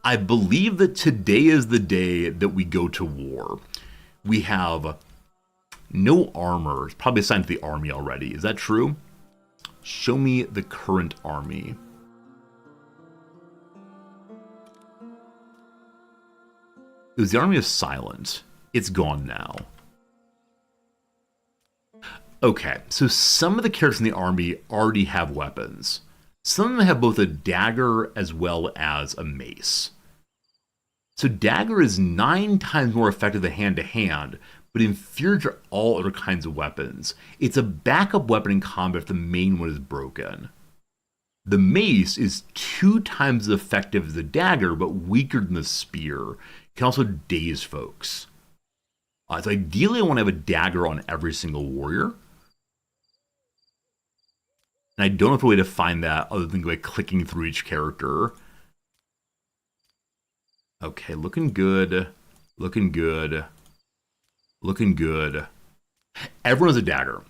I believe that today is the day that we go to war. We have no armor. It's probably assigned to the army already. Is that true? Show me the current army. It was the army of silence. It's gone now. Okay, so some of the characters in the army already have weapons. Some of them have both a dagger as well as a mace. So dagger is 9 times more effective than hand-to-hand, but inferior to all other kinds of weapons. It's a backup weapon in combat if the main one is broken. The mace is 2 times as effective as the dagger, but weaker than the spear. It can also daze folks. So ideally I want to have a dagger on every single warrior. And I don't know if a way to find that other than by clicking through each character. Okay, looking good. Looking good. Looking good. Everyone has a dagger.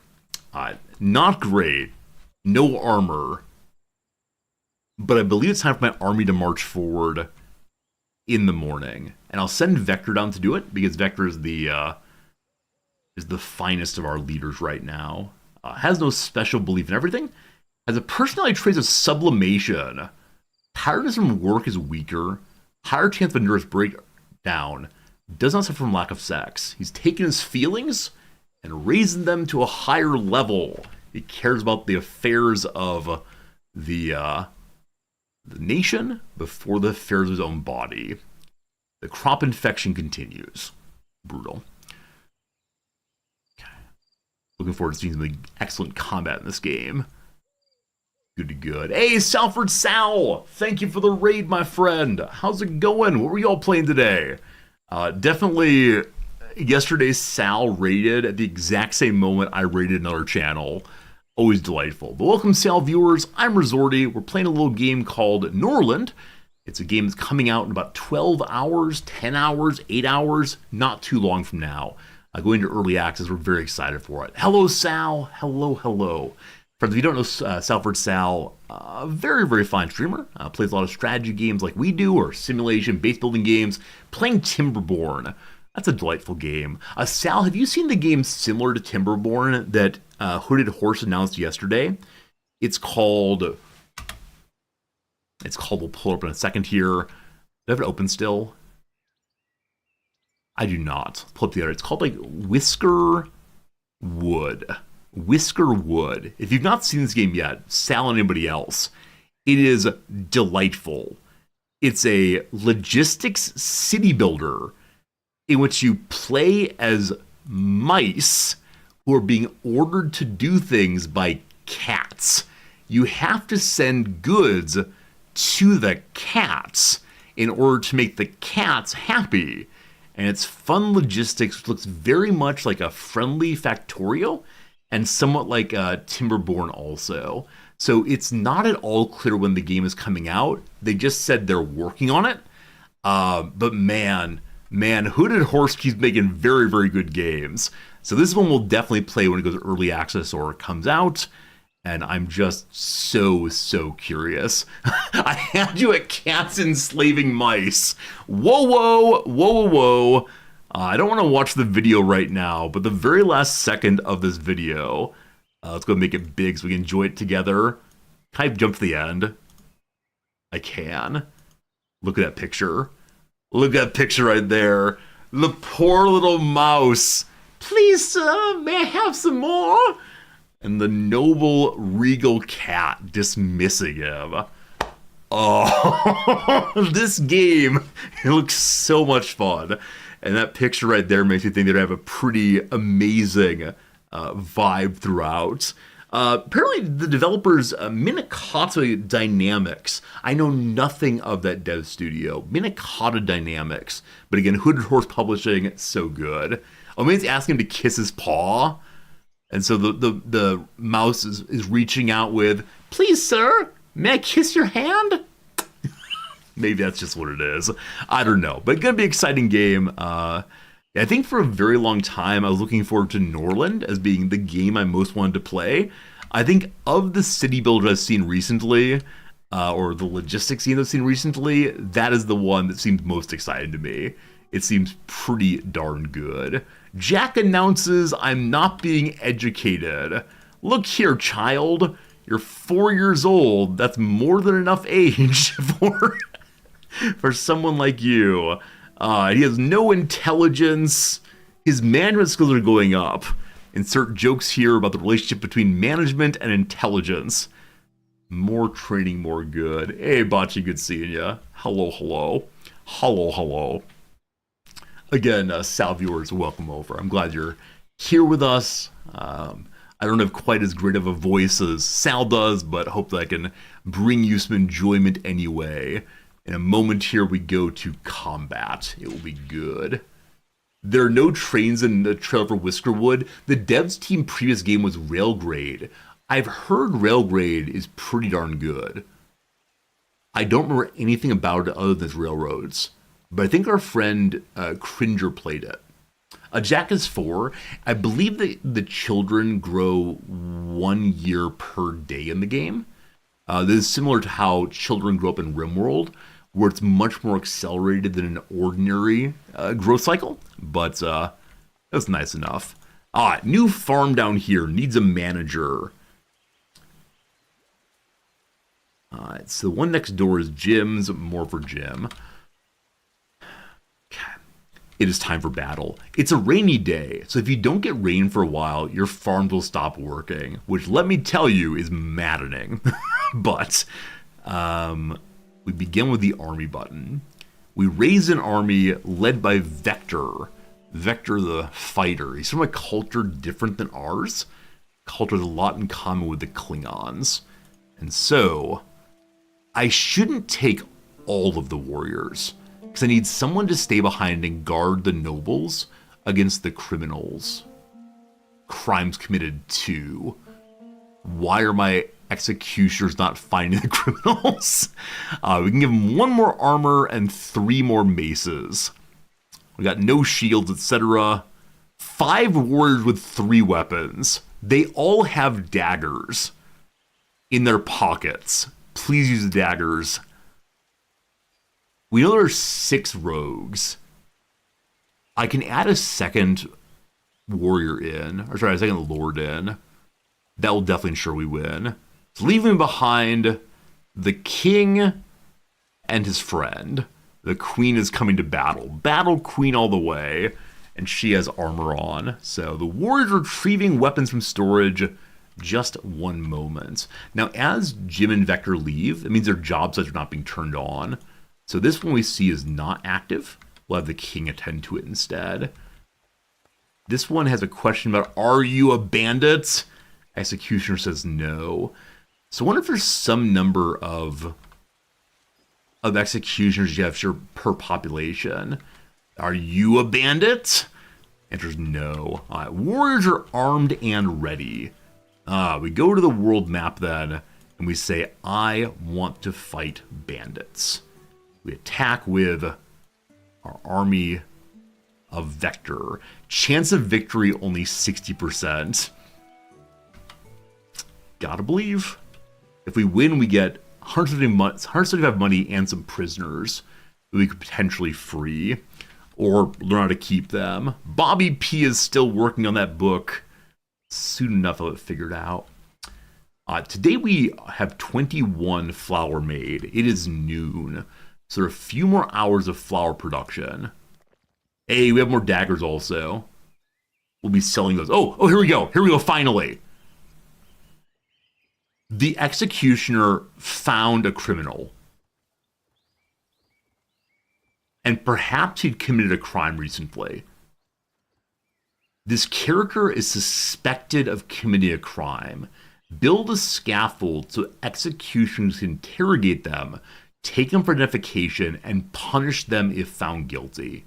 Not great. No armor. But I believe it's time for my army to march forward in the morning. And I'll send Vector down to do it, because Vector is the finest of our leaders right now. Has no special belief in everything. Has a personality trait of sublimation. Tiredness from work is weaker. Higher chance of a nervous breakdown. Does not suffer from lack of sex. He's taken his feelings and raising them to a higher level. He cares about the affairs of the nation before the affairs of his own body. The crop infection continues. Brutal. Okay. Looking forward to seeing some excellent combat in this game. Good to good. Hey, Salford Sal! Thank you for the raid, my friend. How's it going? What were y'all playing today? Definitely, yesterday's Sal raided at the exact same moment I raided another channel. Always delightful. But welcome, Sal viewers. I'm Resorty. We're playing a little game called Norland. It's a game that's coming out in about 12 hours, 10 hours, 8 hours, not too long from now. Going to early access, we're very excited for it. Hello, Sal. Hello, hello. For those of you who don't know Salford Sal, very, very fine streamer. Plays a lot of strategy games like we do, or simulation, base building games. Playing Timberborn. That's a delightful game. Sal, have you seen the game similar to Timberborn that Hooded Horse announced yesterday? It's called, we'll pull it up in a second here. Do I have it open still? I do not. Pull up the other. It's called like Whisker Wood. Whisker Wood. If you've not seen this game yet, Sal and anybody else, it is delightful. It's a logistics city builder in which you play as mice who are being ordered to do things by cats. You have to send goods to the cats in order to make the cats happy. And it's fun logistics, which looks very much like a friendly Factorio, and somewhat like Timberborn also. So it's not at all clear when the game is coming out. They just said they're working on it. But man, Hooded Horse keeps making very, very good games. So this one we'll definitely play when it goes early access or it comes out. And I'm just so curious. I had you at cats enslaving mice. Whoa. I don't want to watch the video right now, but the very last second of this video, let's go make it big so we can enjoy it together. Can I jump to the end? I can. Look at that picture. Look at that picture right there. The poor little mouse. Please, sir, may I have some more? And the noble, regal cat dismissing him. Oh, this game, it looks so much fun. And that picture right there makes me think they'd have a pretty amazing vibe throughout. Apparently, the developers, Minikata Dynamics. I know nothing of that dev studio. Minikata Dynamics. But again, Hooded Horse Publishing, so good. Oh, maybe it's asking him to kiss his paw. And so the mouse is reaching out with, please, sir, may I kiss your hand? Maybe that's just what it is. I don't know. But gonna be an exciting game. I think for a very long time, I was looking forward to Norland as being the game I most wanted to play. I think of the city builder I've seen recently, or the logistics scene I've seen recently, that is the one that seems most exciting to me. It seems pretty darn good. Jack announces, I'm not being educated. Look here, child. You're 4 years old. That's more than enough age for someone like you. He has no intelligence. His management skills are going up. Insert jokes here about the relationship between management and intelligence. More training, more good. Hey, Bocce, good seeing ya. Hello, hello. Hello, hello. Again, Sal viewers, welcome over. I'm glad you're here with us. I don't have quite as great of a voice as Sal does, but hope that I can bring you some enjoyment anyway. In a moment here, we go to combat. It will be good. There are no trains in the Trail for Whiskerwood. The devs team previous game was Railgrade. I've heard Railgrade is pretty darn good. I don't remember anything about it other than its railroads, but I think our friend Cringer played it. Jack is 4. I believe that the children grow 1 year per day in the game. This is similar to how children grow up in Rimworld, where it's much more accelerated than an ordinary growth cycle, but that's nice enough. New farm down here needs a manager. So the one next door is Jim's, more for Jim. It is time for battle. It's a rainy day, so if you don't get rain for a while, your farms will stop working, which let me tell you is maddening. But we begin with the army button. We raise an army led by Vector. Vector the fighter. He's from a culture different than ours. Culture has a lot in common with the Klingons. And so, I shouldn't take all of the warriors, because I need someone to stay behind and guard the nobles against the criminals. Crimes committed to. Why are my executioners not finding the criminals? We can give them 1 more armor and 3 more maces. We got no shields, etc. 5 warriors with 3 weapons. They all have daggers in their pockets. Please use the daggers. We know there's 6 rogues. I can add a second warrior in, or sorry, a second lord in. That will definitely ensure we win. So leaving behind the king and his friend. The queen is coming to battle. Battle queen all the way. And she has armor on. So the warriors are retrieving weapons from storage. Just 1 moment. Now, as Jim and Vector leave, it means their job sites are not being turned on. So this one we see is not active. We'll have the king attend to it instead. This one has a question about, are you a bandit? Executioner says no. So I wonder if there's some number of executioners you have per population. Are you a bandit? Answer's no. Warriors are armed and ready. We go to the world map then, and we say, I want to fight bandits. We attack with our army of Vector. Chance of victory only 60%. Gotta believe. If we win, we get 175 money and some prisoners that we could potentially free or learn how to keep them. Bobby P is still working on that book. Soon enough I'll have it figured out. Today we have 21 flour made. It is noon. So there are a few more hours of flour production. Hey, we have more daggers also. We'll be selling those. Oh, here we go. Here we go, finally. The executioner found a criminal. And perhaps he'd committed a crime recently. This character is suspected of committing a crime. Build a scaffold so executioners can interrogate them, take them for identification, and punish them if found guilty.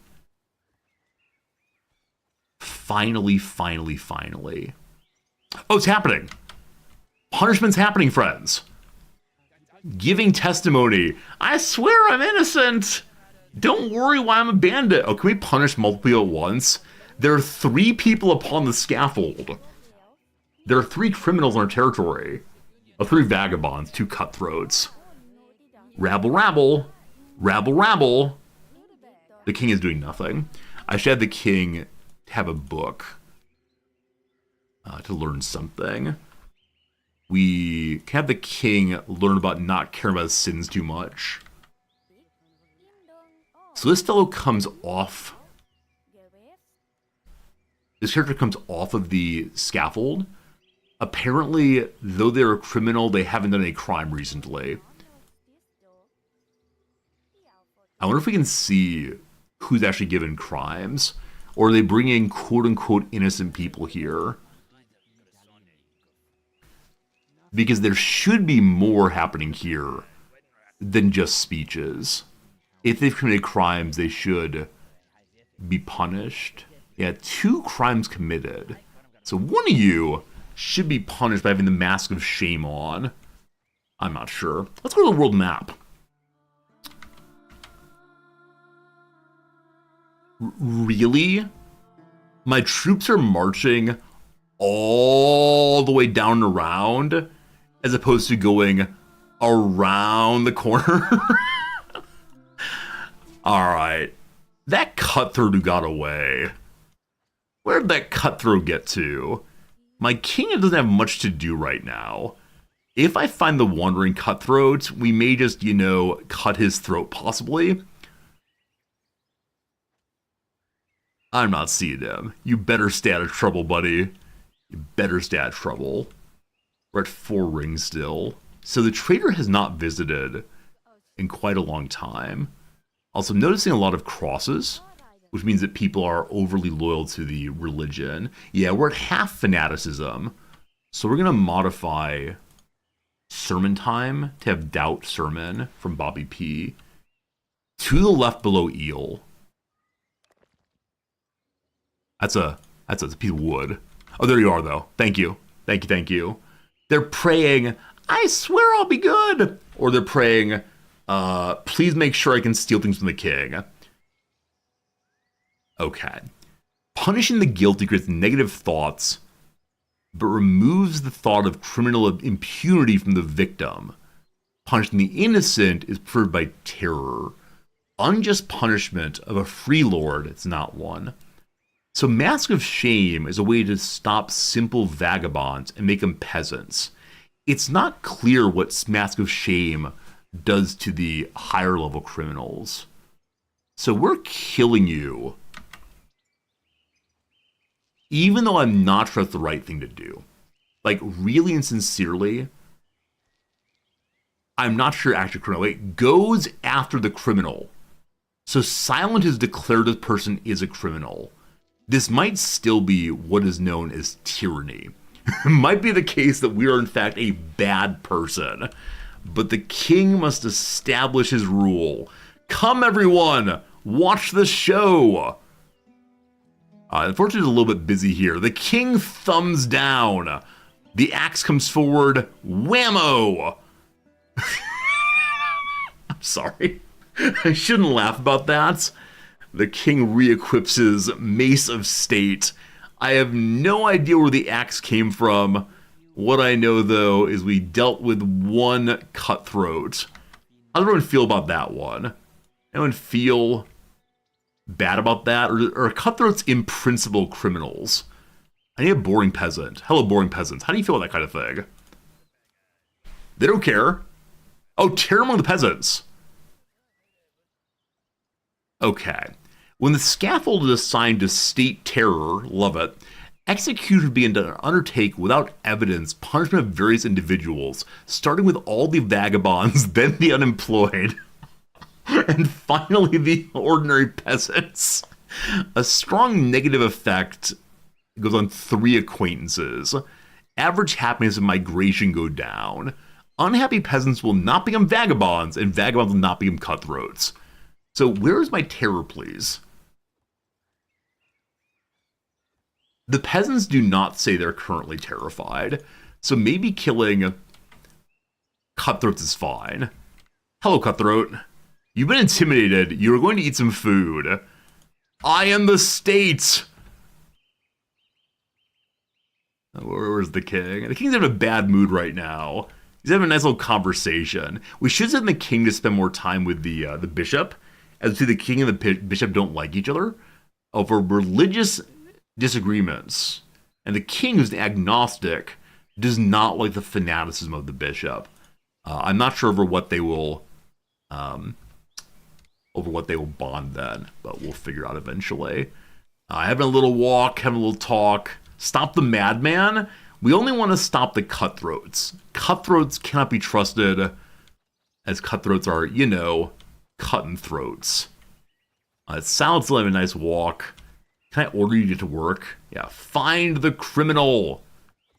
Finally, finally, finally. Oh, it's happening. Punishment's happening, friends. Giving testimony. I swear I'm innocent. Don't worry why I'm a bandit. Oh, can we punish multiple people at once? There are 3 people upon the scaffold. There are 3 criminals in our territory. 3 vagabonds, 2 cutthroats. Rabble, rabble. Rabble, rabble. The king is doing nothing. I should have the king have a book to learn something. We can have the king learn about not caring about his sins too much. So this fellow comes off This character comes off of the scaffold. Apparently, though they're a criminal, they haven't done any crime recently. I wonder if we can see who's actually given crimes. Or are they bringing quote-unquote innocent people here? Because there should be more happening here than just speeches. If they've committed crimes, they should be punished. Yeah, 2 crimes committed. So one of you should be punished by having the Mask of Shame on. I'm not sure. Let's go to the world map. Really? My troops are marching all the way down and around, as opposed to going around the corner? Alright. That cutthroat who got away. Where did that cutthroat get to? My king doesn't have much to do right now. If I find the wandering cutthroat, we may just, cut his throat possibly. I'm not seeing him. You better stay out of trouble, buddy. You better stay out of trouble. We're at 4 rings still. So the trader has not visited in quite a long time. Also, I'm noticing a lot of crosses, which means that people are overly loyal to the religion. Yeah, we're at half fanaticism. So we're going to modify sermon time to have doubt sermon from Bobby P. To the left below eel. That's a piece of wood. Oh, there you are, though. Thank you. Thank you. They're praying, I swear I'll be good. Or they're praying, please make sure I can steal things from the king. Okay. Punishing the guilty creates negative thoughts, but removes the thought of criminal impunity from the victim. Punishing the innocent is preferred by terror. Unjust punishment of a free lord, it's not one. So Mask of Shame is a way to stop simple vagabonds and make them peasants. It's not clear what Mask of Shame does to the higher level criminals. So we're killing you. Even though I'm not sure that's the right thing to do. Like, really and sincerely, I'm not sure actually criminal. It goes after the criminal. So Silent has declared this person is a criminal. This might still be what is known as tyranny. It might be the case that we are in fact a bad person. But the king must establish his rule. Come everyone, watch the show. Unfortunately, it's a little bit busy here. The king thumbs down. The axe comes forward. Whammo! I'm sorry. I shouldn't laugh about that. The king re-equips his Mace of State. I have no idea where the axe came from. What I know, though, is we dealt with one cutthroat. How does everyone feel about that one? Anyone feel bad about that? Or are cutthroats in principle criminals? I need a boring peasant. Hello, boring peasants. How do you feel about that kind of thing? They don't care. Oh, terror among the peasants. Okay. When the scaffold is assigned to state terror, love it, execution begin to undertake without evidence punishment of various individuals, starting with all the vagabonds, then the unemployed, and finally the ordinary peasants. A strong negative effect goes on 3 acquaintances. Average happiness and migration go down. Unhappy peasants will not become vagabonds, and vagabonds will not become cutthroats. So where is my terror, please? The peasants do not say they're currently terrified, so maybe killing cutthroats is fine. Hello, cutthroat. You've been intimidated. You're going to eat some food. I am the state! Where's the king? The king's having a bad mood right now. He's having a nice little conversation. We should send the king to spend more time with the bishop, as we see the king and the bishop don't like each other over religious disagreements. And the king, who's an agnostic, does not like the fanaticism of the bishop. I'm not sure over what they will bond then, but we'll figure out eventually. Having a little walk, having a little talk. Stop the madman. We only want to stop the cutthroats. Cutthroats cannot be trusted, as cutthroats are, you know, cutting throats. It sounds like a nice walk. Can I order you to get to work? Yeah, find the criminal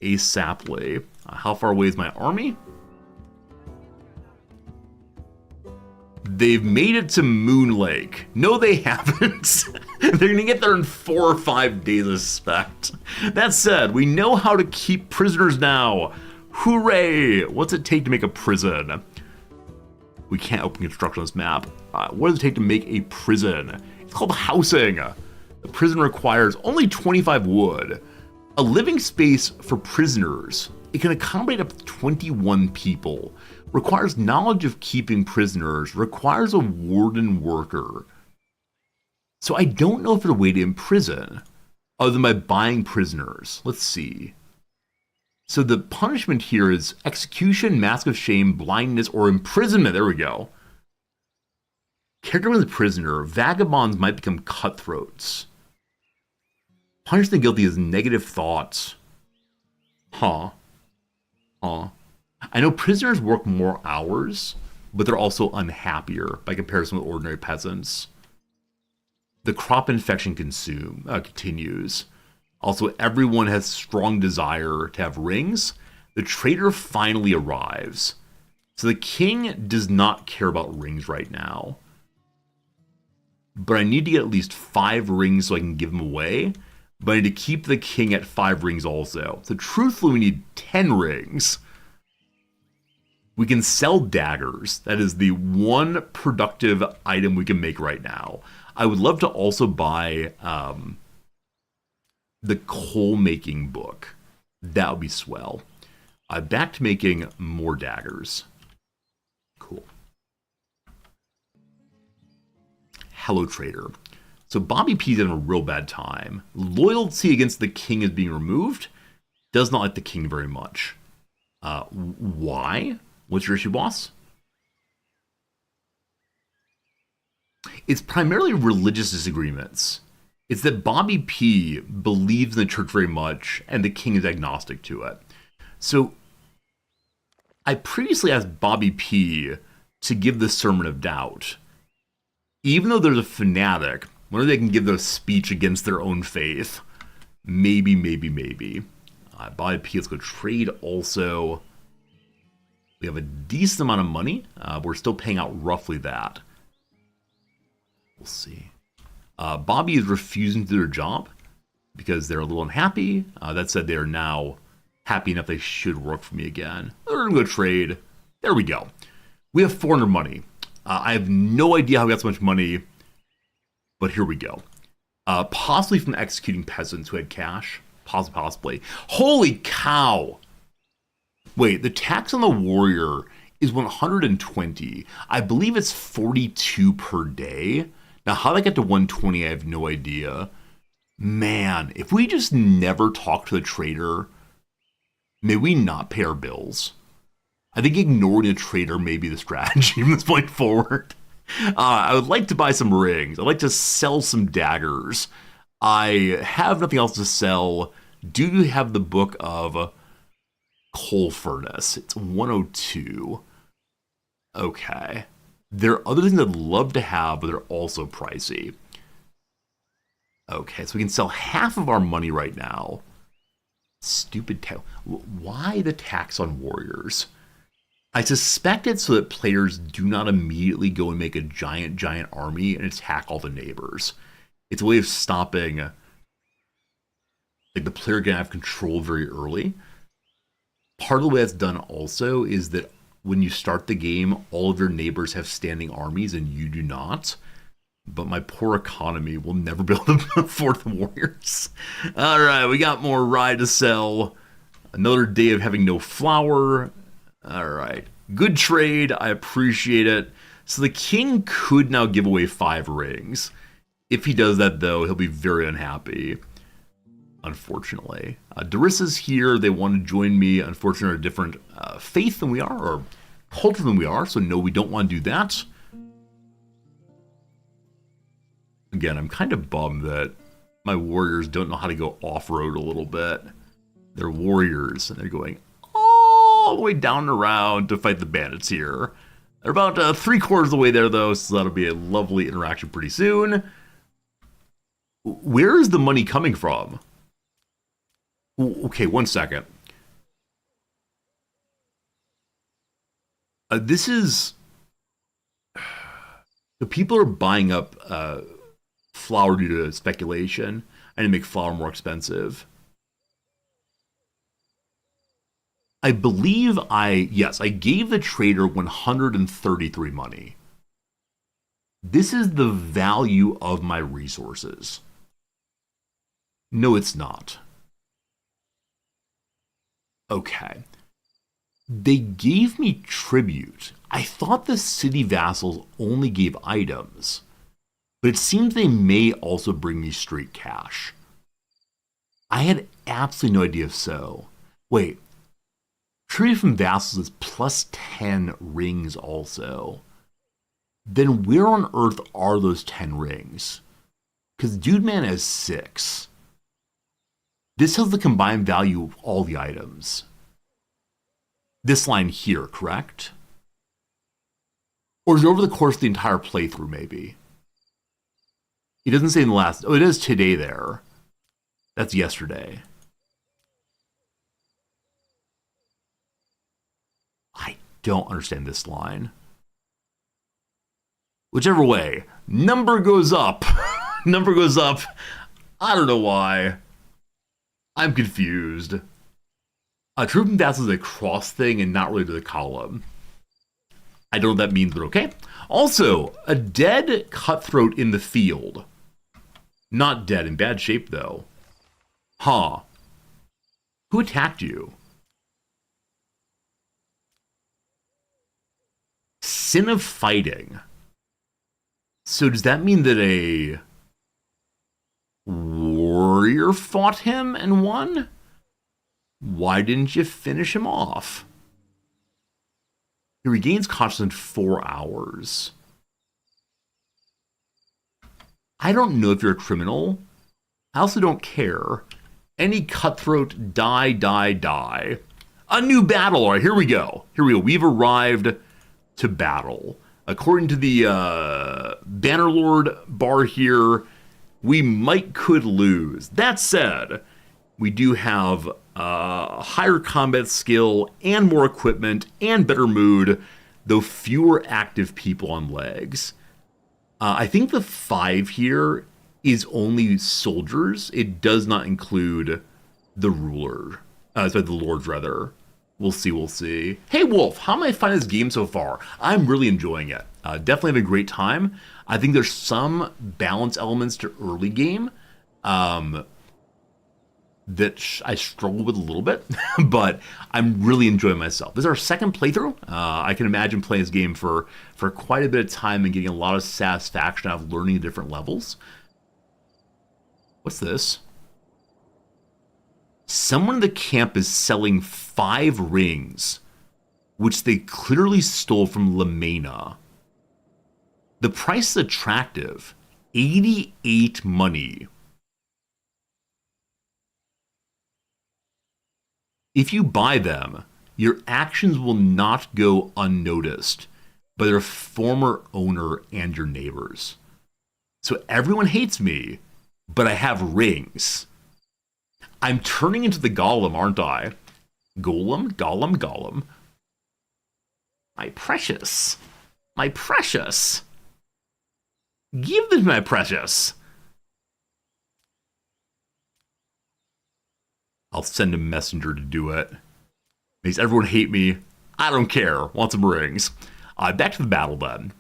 ASAPly. How far away is my army? They've made it to Moon Lake. No, they haven't. They're gonna get there in 4 or 5 days, I suspect. That said, we know how to keep prisoners now. Hooray! What's it take to make a prison? We can't open construction on this map. What does it take to make a prison? It's called housing. The prison requires only 25 wood. A living space for prisoners. It can accommodate up to 21 people. Requires knowledge of keeping prisoners. Requires a warden worker. So I don't know if there's a way to imprison other than by buying prisoners. Let's see. So the punishment here is execution, mask of shame, blindness, or imprisonment. There we go. Character with a prisoner. Vagabonds might become cutthroats. Punish the guilty as negative thoughts. Huh. I know prisoners work more hours, but they're also unhappier by comparison with ordinary peasants. The crop infection continues. Also, everyone has strong desire to have rings. The trader finally arrives. So the king does not care about rings right now. But I need to get at least 5 rings so I can give them away. But I need to keep the king at 5 rings also. So truthfully, we need 10 rings. We can sell daggers. That is the one productive item we can make right now. I would love to also buy the coal making book. That would be swell. Back to making more daggers. Cool. Hello, trader. So Bobby P's having a real bad time. Loyalty against the king is being removed. Does not like the king very much. Why? What's your issue, boss? It's primarily religious disagreements. It's that Bobby P believes in the church very much, and the king is agnostic to it. So, I previously asked Bobby P to give the Sermon of Doubt. Even though there's a fanatic, whether they can give their speech against their own faith, maybe. Bobby P, let's go trade also. We have a decent amount of money. We're still paying out roughly that. We'll see. Bobby is refusing to do their job because they're a little unhappy. That said, they are now happy enough they should work for me again. We're going to go trade. There we go. We have 400 money. I have no idea how we got so much money, but here we go. Possibly from executing peasants who had cash. Possibly. Holy cow! Wait, the tax on the warrior is 120. I believe it's 42 per day. Now, how they get to 120, I have no idea. Man, if we just never talk to the trader, may we not pay our bills? I think ignoring the trader may be the strategy from this point forward. I would like to buy some rings. I'd like to sell some daggers. I have nothing else to sell. Do you have the book of coal furnace? It's 102. Okay. There are other things I'd love to have, but they're also pricey. Okay, so we can sell half of our money right now. Stupid tax. Why the tax on warriors? I suspect it's so that players do not immediately go and make a giant army and attack all the neighbors. It's a way of stopping, like, the player can have control very early. Part of the way that's done also is that when you start the game, all of your neighbors have standing armies and you do not. But my poor economy will never be able to afford the warriors. All right, we got more rye to sell. Another day of having no flour. All right, good trade. I appreciate it. So the king could now give away 5 rings. If he does that, though, he'll be very unhappy. Unfortunately. Darissa's here. They want to join me. Unfortunately, a different faith than we are, or culture than we are. So no, we don't want to do that. Again, I'm kind of bummed that My warriors don't know how to go off-road a little bit. They're warriors, and they're going all the way down and around to fight the bandits here. They're about 3/4 of the way there, though, so that'll be a lovely interaction pretty soon. Where is the money coming from? Okay, 1 second. This is... The people are buying up flour due to speculation and to make flour more expensive. I believe I gave the trader 133 money. This is the value of my resources. No, it's not. Okay. They gave me tribute. I thought the city vassals only gave items, but it seems they may also bring me straight cash. I had absolutely no idea if so. Wait, tribute from vassals is plus 10 rings also. Then where on earth are those 10 rings? Because Dude Man has 6. This has the combined value of all the items. This line here, correct? Or is it over the course of the entire playthrough, maybe? It doesn't say in the last... Oh, it is today there. That's yesterday. I don't understand this line. Whichever way, number goes up. Number goes up. I don't know why. I'm confused. Troop and Vassal is a cross thing and not really to the column. I don't know what that means, but okay. Also, a dead cutthroat in the field. Not dead, in bad shape though. Huh. Who attacked you? Sin of fighting. So does that mean that a warrior fought him and won? Why didn't you finish him off? He regains consciousness in 4 hours. I don't know if you're a criminal. I also don't care. Any cutthroat, die, die, die. A new battle. All right, here we go. Here we go. We've arrived to battle. According to the Bannerlord bar here, we could lose. That said, we do have higher combat skill and more equipment and better mood, though fewer active people on legs. I think the 5 here is only soldiers. It does not include the ruler. The lords, rather. We'll see. Hey, Wolf, how am I finding this game so far? I'm really enjoying it. Definitely having a great time. I think there's some balance elements to early game that I struggle with a little bit, but I'm really enjoying myself. This is our second playthrough. I can imagine playing this game for quite a bit of time and getting a lot of satisfaction out of learning the different levels. What's this? Someone in the camp is selling 5 rings, which they clearly stole from Lamena. The price is attractive, 88 money. If you buy them, your actions will not go unnoticed by their former owner and your neighbors. So everyone hates me, but I have rings. I'm turning into the golem, aren't I? Golem. My precious. Give them my precious. I'll send a messenger to do it. Makes everyone hate me. I don't care. Want some rings. Back to the battle then.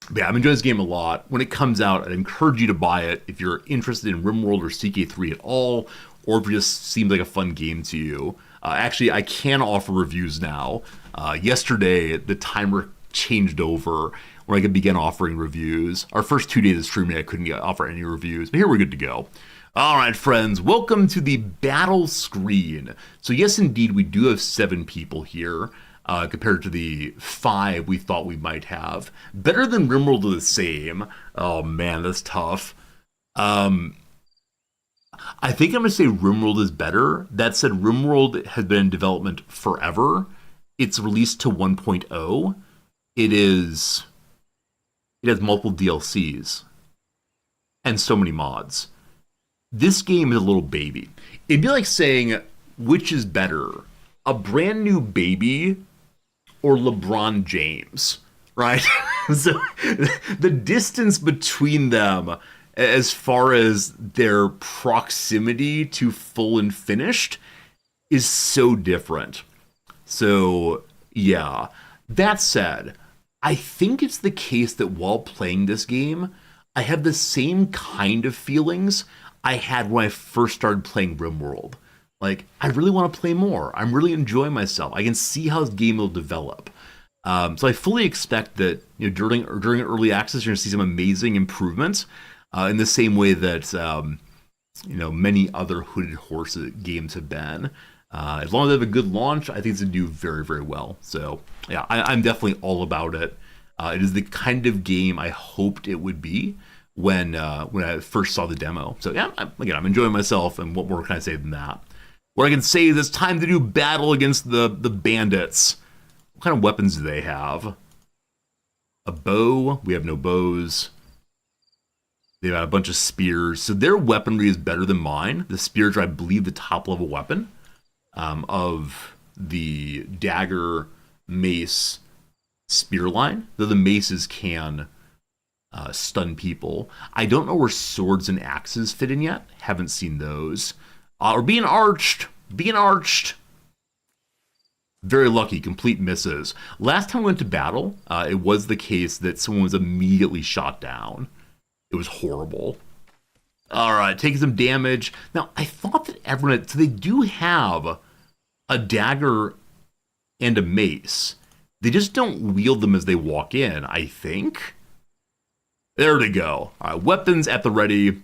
But yeah, I'm enjoying this game a lot. When it comes out, I'd encourage you to buy it if you're interested in Rimworld or CK3 at all, or if it just seems like a fun game to you. Actually, I can offer reviews now. Yesterday, the timer changed over where I could begin offering reviews. Our first 2 days of streaming, I couldn't offer any reviews, but here we're good to go. All right, friends, welcome to the battle screen. So yes, indeed, we do have 7 people here compared to the 5 we thought we might have. Better than Rimworld are the same. Oh man, that's tough. I think I'm going to say Rimworld is better. That said, Rimworld has been in development forever. It's released to 1.0. It has multiple DLCs and so many mods. This game is a little baby. It'd be like saying which is better, a brand new baby or LeBron James, right? So the distance between them as far as their proximity to full and finished is so different. So, yeah. That said, I think it's the case that while playing this game, I have the same kind of feelings I had when I first started playing Rimworld. Like, I really want to play more. I'm really enjoying myself. I can see how this game will develop. So I fully expect that during early access, you're going to see some amazing improvements in the same way that many other Hooded Horse games have been. As long as they have a good launch, I think it's going to do very, very well. So yeah, I'm definitely all about it. It is the kind of game I hoped it would be when I first saw the demo. So yeah, I'm enjoying myself, and what more can I say than that? What I can say is it's time to do battle against the bandits. What kind of weapons do they have? A bow? We have no bows. They've got a bunch of spears. So their weaponry is better than mine. The spears are, I believe, the top level weapon of the dagger, mace, spear line. Though the maces can stun people. I don't know where swords and axes fit in yet. Haven't seen those. Or being arched. Being arched. Very lucky, complete misses. Last time we went to battle, it was the case that someone was immediately shot down. It was horrible. All right, taking some damage. Now, I thought that everyone... So they do have a dagger and a mace. They just don't wield them as they walk in, I think. There they go. All right, weapons at the ready.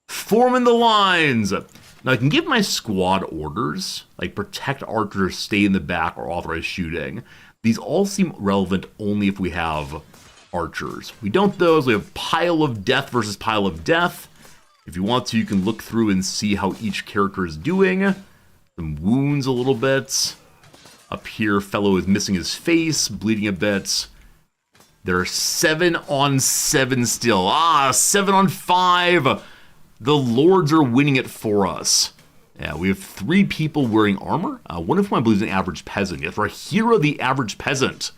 Forming the lines. Now, I can give my squad orders, like protect archers, stay in the back, or authorize shooting. These all seem relevant only if we have archers. We don't those. We have pile of death versus pile of death. If you want to, you can look through and see how each character is doing. Some wounds a little bit. Up here, fellow is missing his face, bleeding a bit. There are 7 on 7 still. 7 on 5. The lords are winning it for us. Yeah, we have 3 people wearing armor. One of whom I believe is an average peasant. Yes, our hero, the average peasant,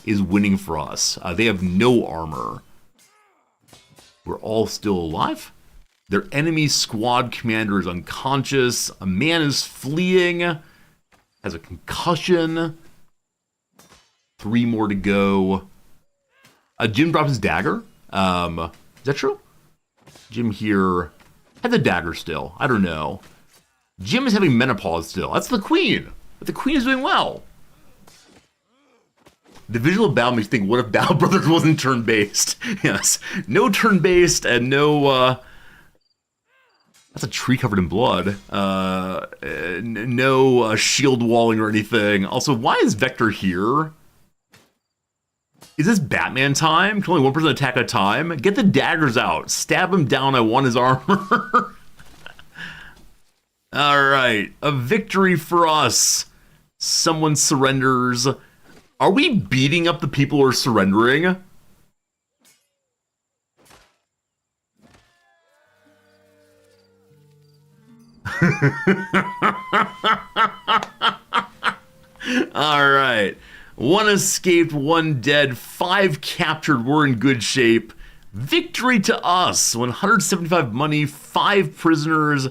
is winning for us. They have no armor. We're all still alive. Their enemy squad commander is unconscious. A man is fleeing. Has a concussion. 3 more to go. Jim drops his dagger. Is that true? Jim here has a dagger still. I don't know. Jim is having menopause still. That's the queen. But the queen is doing well. The visual battle makes me think, what if Battle Brothers wasn't turn-based? Yes. No turn-based and no... That's a tree covered in blood. No shield walling or anything. Also, why is Vector here? Is this Batman time? Can only one person attack at a time? Get the daggers out. Stab him down. I want his armor. All right. A victory for us. Someone surrenders. Are we beating up the people who are surrendering? All right. 1 escaped, 1 dead, 5 captured. We're in good shape. Victory to us. 175 money, 5 prisoners.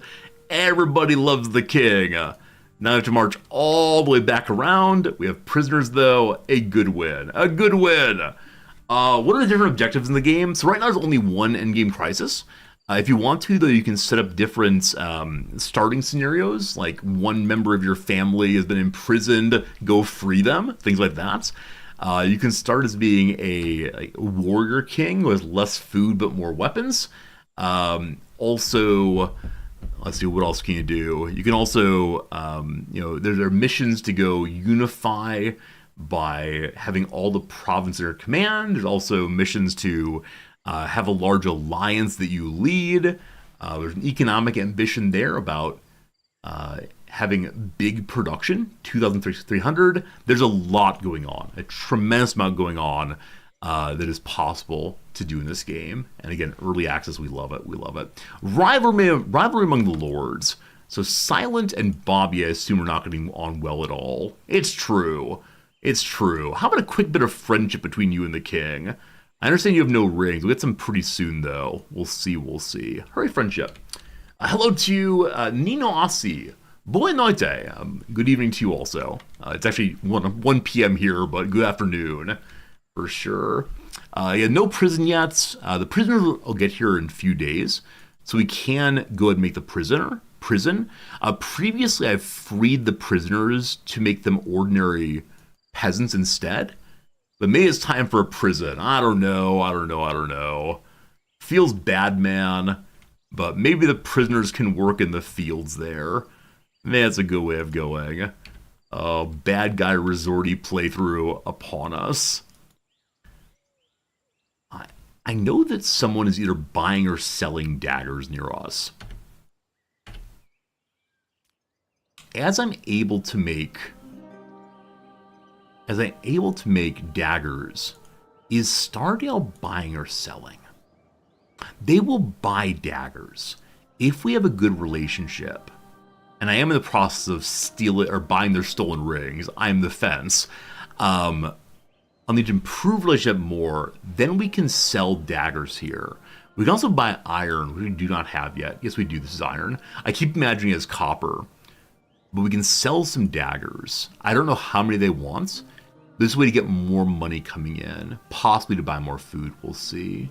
Everybody loves the king. Now we have to march all the way back around. We have prisoners, though. A good win. A good win. What are the different objectives in the game? So right now there's only 1 endgame crisis. If you want to, though, you can set up different starting scenarios, like one member of your family has been imprisoned, go free them, things like that. You can start as being a warrior king who has less food but more weapons. Also, let's see, what else can you do? You can also, there are missions to go unify by having all the provinces at your command. There's also missions to have a large alliance that you lead. There's an economic ambition there about having big production, 2,300. There's a lot going on, a tremendous amount going on that is possible to do in this game. And again, early access, we love it. We love it. Rivalry among the lords. So Silent and Bobby, I assume, are not getting on well at all. It's true. It's true. How about a quick bit of friendship between you and the king? I understand you have no rings. We'll get some pretty soon, though. We'll see. We'll see. Hurry, friendship. Hello to Nino Asi. Boa noite. Good evening to you also. It's actually 1 p.m. here, but good afternoon for sure. Yeah, no prison yet. The prisoners will get here in a few days, so we can go ahead and make the prison. Previously, I've freed the prisoners to make them ordinary peasants instead. But maybe it's time for a prison. I don't know. Feels bad, man. But maybe the prisoners can work in the fields there. Maybe that's a good way of going. Bad guy resorty playthrough upon us. I know that someone is either buying or selling daggers near us. As I'm able to make daggers, is Stardale buying or selling? They will buy daggers if we have a good relationship. And I am in the process of stealing or buying their stolen rings. I'm the fence. I'll need to improve relationship more. Then we can sell daggers here. We can also buy iron, which we do not have yet. Yes, we do. This is iron. I keep imagining it as copper. But we can sell some daggers. I don't know how many they want. This is a way to get more money coming in. Possibly to buy more food. We'll see.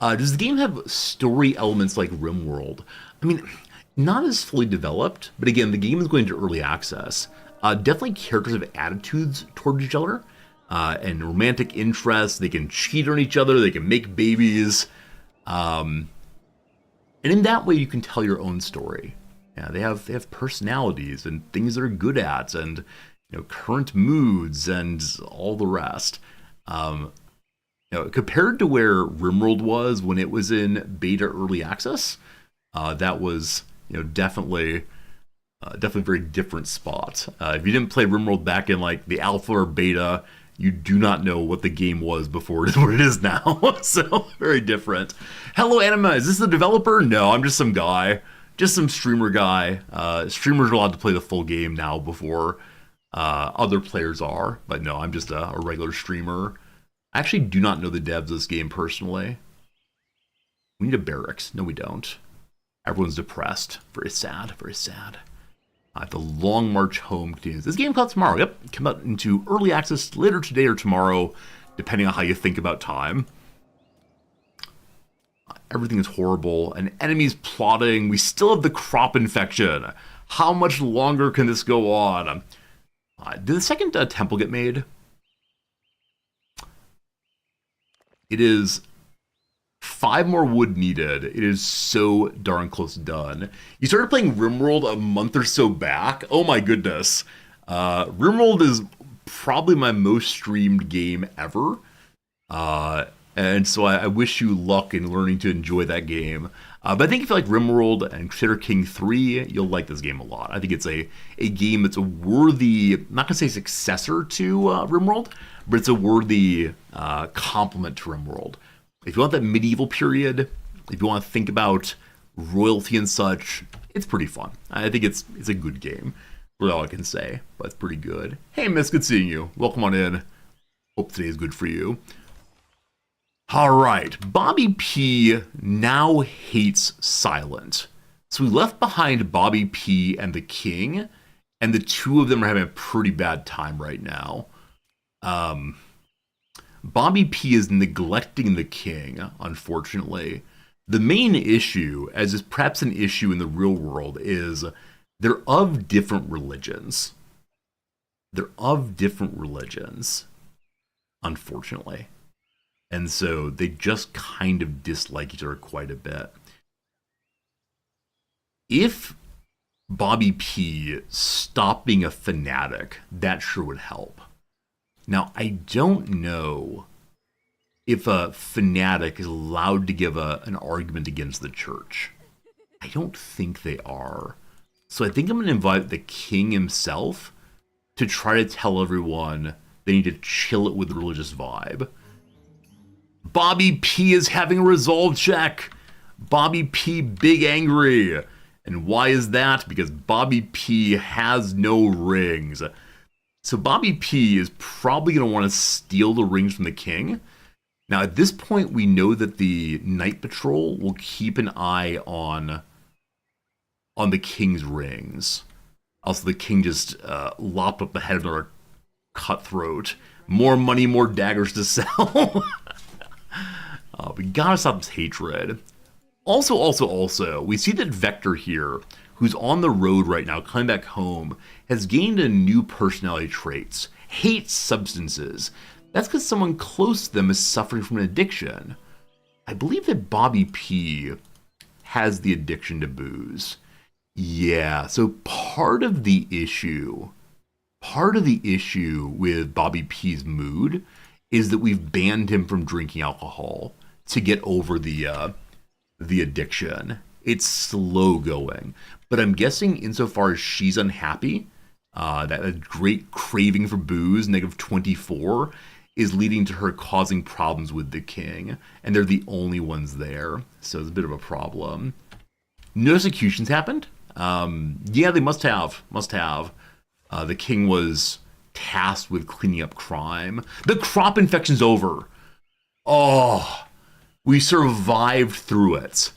Does the game have story elements like Rimworld? I mean, not as fully developed. But again, the game is going to early access. Definitely characters have attitudes toward each other. And romantic interests. They can cheat on each other. They can make babies. And in that way, you can tell your own story. Yeah, they have personalities and things they're good at, and current moods and all the rest. Compared to where Rimworld was when it was in beta early access, that was definitely a very different spot. If you didn't play Rimworld back in like the alpha or beta, you do not know what the game was before it is what it is now. So very different. Hello, Anima. Is this the developer? No, I'm just some guy. Just some streamer guy. Streamers are allowed to play the full game now before other players are. But no, I'm just a regular streamer. I actually do not know the devs of this game personally. We need a barracks. No, we don't. Everyone's depressed. Very sad. Very sad. The long march home continues. This game comes out tomorrow. Yep. Come out into early access later today or tomorrow, depending on how you think about time. Everything is horrible. An enemy's plotting. We still have the crop infection. How much longer can this go on? Did the second temple get made? It is 5 more wood needed. It is so darn close to done. You started playing Rimworld a month or so back. Oh my goodness. Rimworld is probably my most streamed game ever. And so I wish you luck in learning to enjoy that game. But I think if you like Rimworld and Crusader King 3, you'll like this game a lot. I think it's a game that's a worthy, I'm not going to say successor to Rimworld, but it's a worthy complement to Rimworld. If you want that medieval period, if you want to think about royalty and such, it's pretty fun. I think it's a good game. That's all I can say, but it's pretty good. Hey, Miss, good seeing you. Welcome on in. Hope today is good for you. All right, Bobby P now hates Silent. So we left behind Bobby P and the King, and the two of them are having a pretty bad time right now. Bobby P is neglecting the King, unfortunately. The main issue, as is perhaps an issue in the real world, is they're of different religions. They're of different religions, unfortunately. And so they just kind of dislike each other quite a bit. If Bobby P stopped being a fanatic, that sure would help. Now, I don't know if a fanatic is allowed to give an argument against the church. I don't think they are. So I think I'm going to invite the king himself to try to tell everyone they need to chill it with the religious vibe. Bobby P is having a resolve check. Bobby P big angry. And why is that? Because Bobby P has no rings. So Bobby P is probably going to want to steal the rings from the king. Now at this point we know that the night patrol will keep an eye on the king's rings. Also the king just lopped up the head of another cutthroat. More money, more daggers to sell. We gotta stop this hatred. Also, we see that Vector here, who's on the road right now, coming back home, has gained a new personality traits. Hates substances. That's because someone close to them is suffering from an addiction. I believe that Bobby P has the addiction to booze. Yeah, so part of the issue with Bobby P's mood is that we've banned him from drinking alcohol to get over the addiction. It's slow going, but I'm guessing insofar as she's unhappy, that great craving for booze, -24, is leading to her causing problems with the king, and they're the only ones there, so it's a bit of a problem. No executions happened. Yeah, they must have. The king was tasked with cleaning up crime. The crop infection's over. Oh, we survived through it.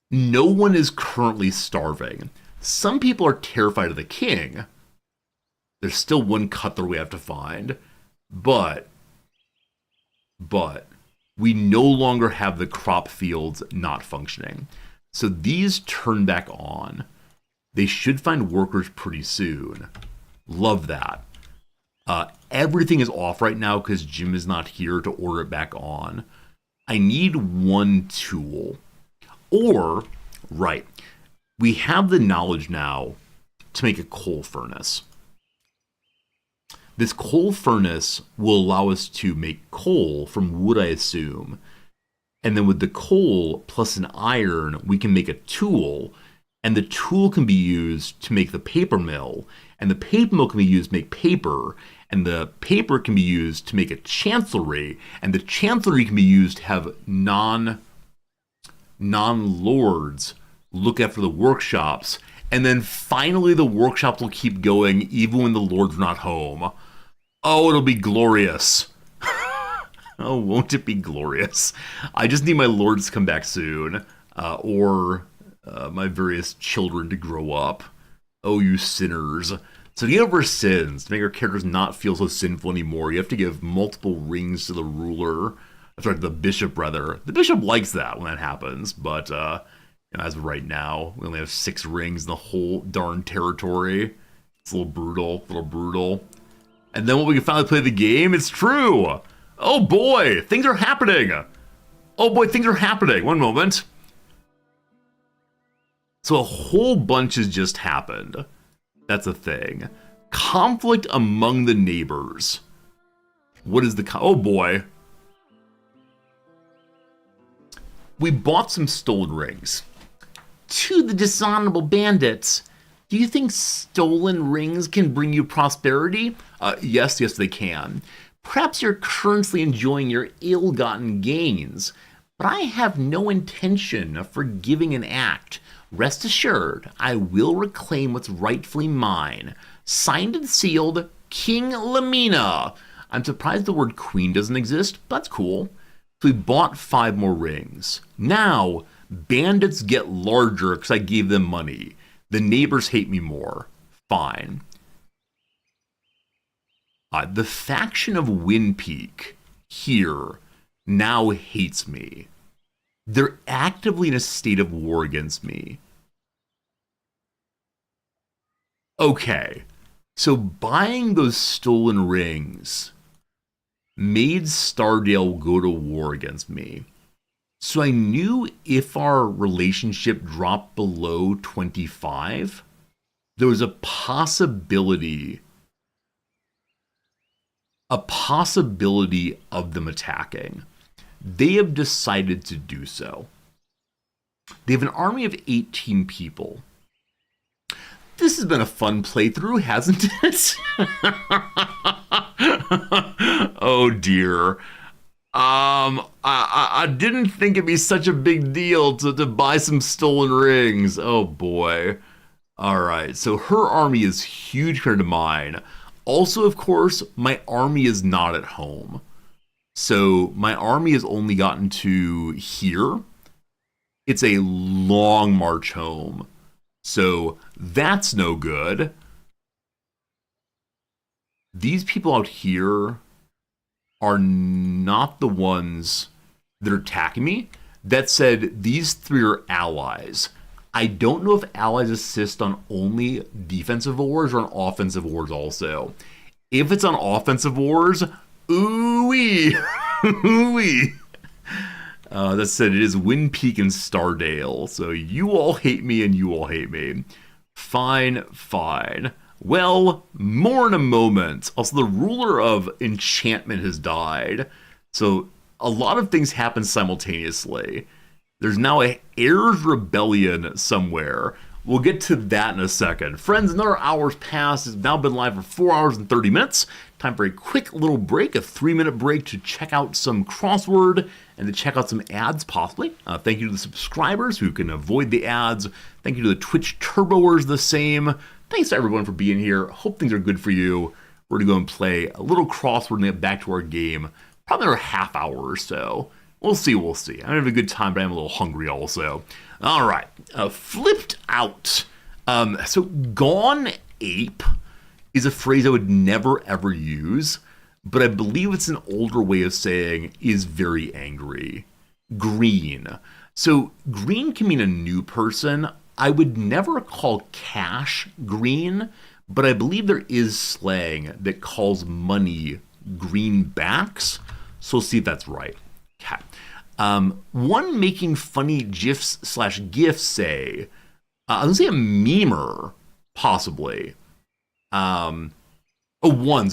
No one is currently starving. Some people are terrified of the king. There's still one cutthroat we have to find. But we no longer have the crop fields not functioning. So these turn back on. They should find workers pretty soon. Love that. Everything is off right now because Jim is not here to order it back on. I need one tool. Or, right, we have the knowledge now to make a coal furnace. This coal furnace will allow us to make coal from wood, I assume. And then with the coal plus an iron, we can make a tool. And the tool can be used to make the paper mill. And the paper mill can be used to make paper. And the paper can be used to make a chancellery. And the chancellery can be used to have non-lords look after the workshops. And then finally the workshops will keep going even when the lords are not home. Oh, it'll be glorious. Oh, won't it be glorious? I just need my lords to come back soon. Or my various children to grow up. Oh, you sinners. So to get over sins, to make our characters not feel so sinful anymore, you have to give multiple rings to the ruler. Sorry, the bishop, rather. The bishop likes that when that happens, but as of right now, we only have 6 rings in the whole darn territory. It's a little brutal. And then when we can finally play the game, it's true! Oh boy, things are happening! One moment. So a whole bunch has just happened. That's a thing. Conflict among the neighbors. What is the... oh boy. We bought some stolen rings. To the dishonorable bandits. Do you think stolen rings can bring you prosperity? Yes, they can. Perhaps you're currently enjoying your ill-gotten gains, but I have no intention of forgiving an act. Rest assured, I will reclaim what's rightfully mine. Signed and sealed, King Lamina. I'm surprised the word queen doesn't exist, but that's cool. So we bought 5 more rings. Now, bandits get larger because I gave them money. The neighbors hate me more. Fine. The faction of Windpeak here now hates me. They're actively in a state of war against me. Okay, so buying those stolen rings made Stardale go to war against me. So I knew if our relationship dropped below 25, there was a possibility of them attacking. They have decided to do so. They have an army of 18 people. This has been a fun playthrough, hasn't it? Oh dear. I didn't think it'd be such a big deal to buy some stolen rings. Oh boy. All right, so her army is huge compared to mine. Also, of course, my army is not at home. So my army has only gotten to here. It's a long march home. So that's no good. These people out here are not the ones that are attacking me. That said, these three are allies. I don't know if allies assist on only defensive wars or on offensive wars also. If it's on offensive wars, ooh-wee, ooh-wee. That said, it is Wind Peak and Stardale, so you all hate me and you all hate me. Fine, fine. Well, more in a moment. Also, the ruler of enchantment has died, so a lot of things happen simultaneously. There's now a heirs rebellion somewhere. We'll get to that in a second. Friends, another hour's passed. It's now been live for 4 hours and 30 minutes. Time for a quick little break, a 3-minute break to check out some crossword and to check out some ads, possibly. Thank you to the subscribers who can avoid the ads. Thank you to the Twitch Turboers the same. Thanks to everyone for being here. Hope things are good for you. We're going to go and play a little crossword and get back to our game. Probably another half hour or so. We'll see, we'll see. I'm having a good time, but I'm a little hungry also. All right, flipped out. So gone ape is a phrase I would never ever use, but I believe it's an older way of saying is very angry. Green. So green can mean a new person. I would never call cash green, but I believe there is slang that calls money greenbacks. So we'll see if that's right. Okay. One making funny GIFs / GIFs say, I was going to say a memer, possibly. Ones,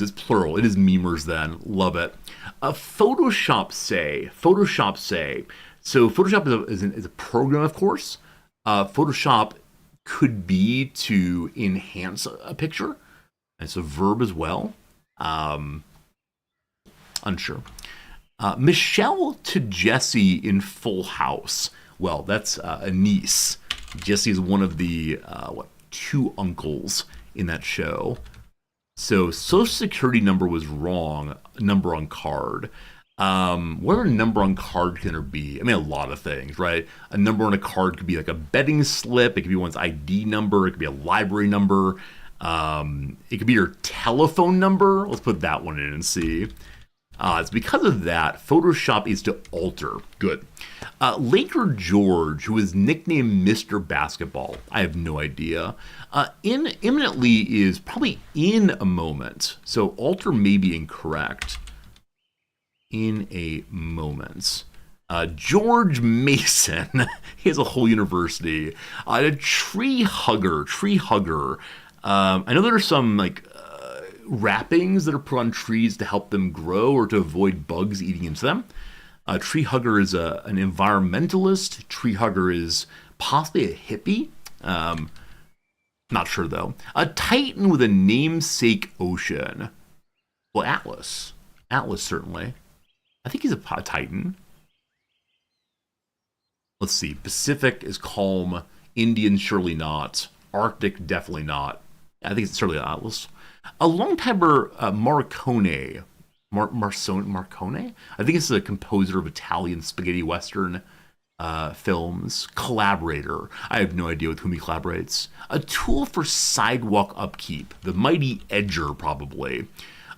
it's plural. It is memers then. Love it. Photoshop say. So Photoshop is a program, of course. Photoshop could be to enhance a picture. It's a verb as well. Unsure. Michelle to Jesse in Full House. Well, that's a niece. Jesse is one of the, two uncles in that show. So social security number was wrong. Number on card. What other number on card can there be? I mean, a lot of things, right? A number on a card could be like a betting slip. It could be one's ID number. It could be a library number. It could be your telephone number. Let's put that one in and see. It's because of that, Photoshop is to alter. Good. Laker George, who is nicknamed Mr. Basketball. I have no idea. Imminently is probably in a moment. So alter may be incorrect. In a moment. George Mason. He has a whole university. A tree hugger. I know there are some wrappings that are put on trees to help them grow or to avoid bugs eating into them. Tree hugger is an environmentalist. Tree hugger is possibly a hippie. Not sure though. A titan with a namesake ocean. Well, Atlas. Atlas certainly. I think he's a titan. Let's see. Pacific is calm. Indian surely not. Arctic definitely not. I think it's certainly Atlas. A long-timer Marcone. Marcone? I think it's a composer of Italian spaghetti western films. Collaborator. I have no idea with whom he collaborates. A tool for sidewalk upkeep. The mighty edger, probably.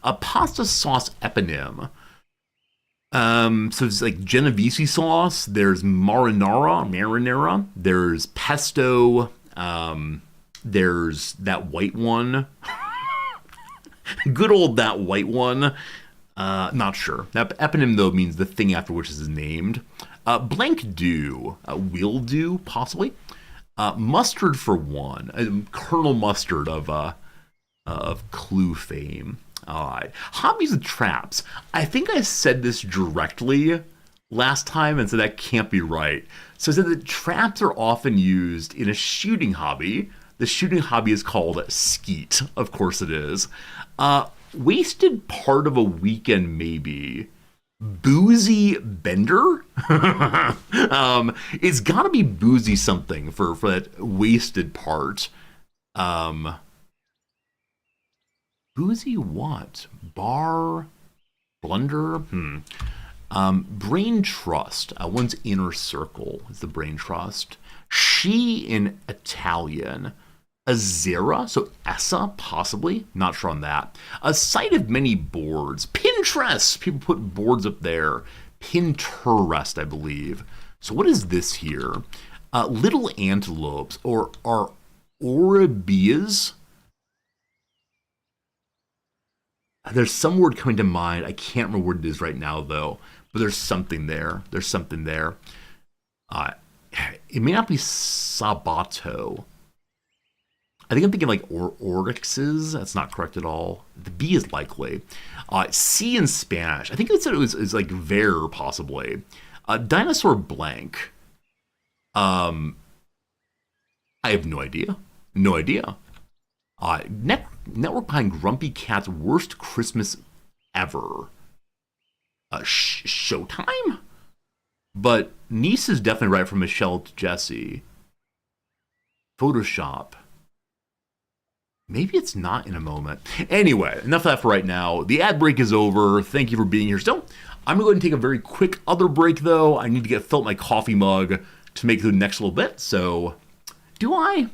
A pasta sauce eponym. So it's like Genovese sauce. There's marinara. There's pesto. There's that white one. Good old that white one. Not sure. That eponym, though, means the thing after which is named. Blank do. Will do, possibly. Mustard for one. Colonel Mustard of Clue fame. All right. Hobbies and traps. I think I said this directly last time, and so that can't be right. So it said that traps are often used in a shooting hobby. The shooting hobby is called skeet. Of course it is. Wasted part of a weekend, maybe. Boozy Bender? It's gotta be boozy something for that wasted part. Boozy what? Bar? Blunder? Brain trust. One's inner circle is the brain trust. She in Italian. Azera, so Essa, possibly. Not sure on that. A site of many boards. Pinterest! People put boards up there. Pinterest, I believe. So what is this here? Little antelopes, or are oribeas? There's some word coming to mind. I can't remember what it is right now, though. But there's something there. There's something there. It may not be Sabato. I think I'm thinking like oryxes. That's not correct at all. The B is likely. C in Spanish. I think it said it was like ver, possibly. Dinosaur blank. I have no idea. No idea. Network behind Grumpy Cat's worst Christmas ever. Showtime? But Niece is definitely right from Michelle to Jesse. Photoshop. Maybe it's not in a moment. Anyway, enough of that for right now. The ad break is over. Thank you for being here still. I'm going to go ahead and take a very quick other break, though. I need to fill up my coffee mug to make it through the next little bit. So, do I?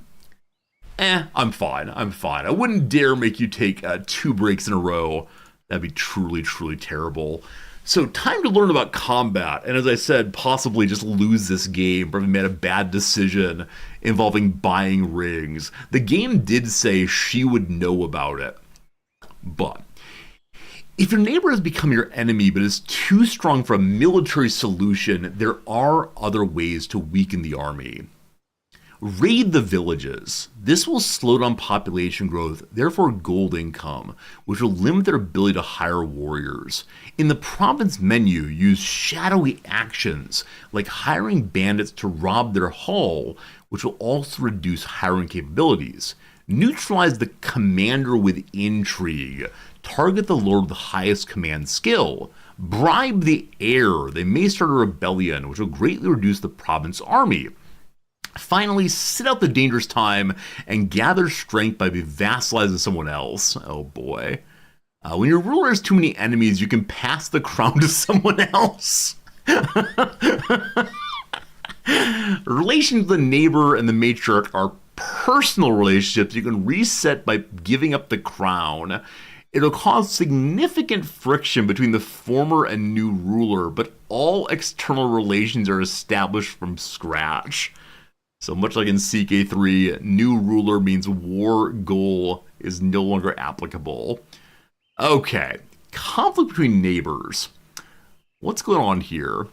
I'm fine. I wouldn't dare make you take 2 breaks in a row. That'd be truly, truly terrible. So, time to learn about combat, and as I said, possibly just lose this game for having made a bad decision involving buying rings. The game did say she would know about it. But, if your neighbor has become your enemy but is too strong for a military solution, there are other ways to weaken the army. Raid the villages. This will slow down population growth, therefore gold income, which will limit their ability to hire warriors. In the province menu, use shadowy actions, like hiring bandits to rob their hull, which will also reduce hiring capabilities. Neutralize the commander with intrigue. Target the lord with the highest command skill. Bribe the heir. They may start a rebellion, which will greatly reduce the province army. Finally, sit out the dangerous time and gather strength by vassalizing someone else. Oh boy. When your ruler has too many enemies, you can pass the crown to someone else. Relations with the neighbor and the matriarch are personal relationships you can reset by giving up the crown. It'll cause significant friction between the former and new ruler, but all external relations are established from scratch. So much like in CK3, new ruler means war goal is no longer applicable. Okay, conflict between neighbors. What's going on here?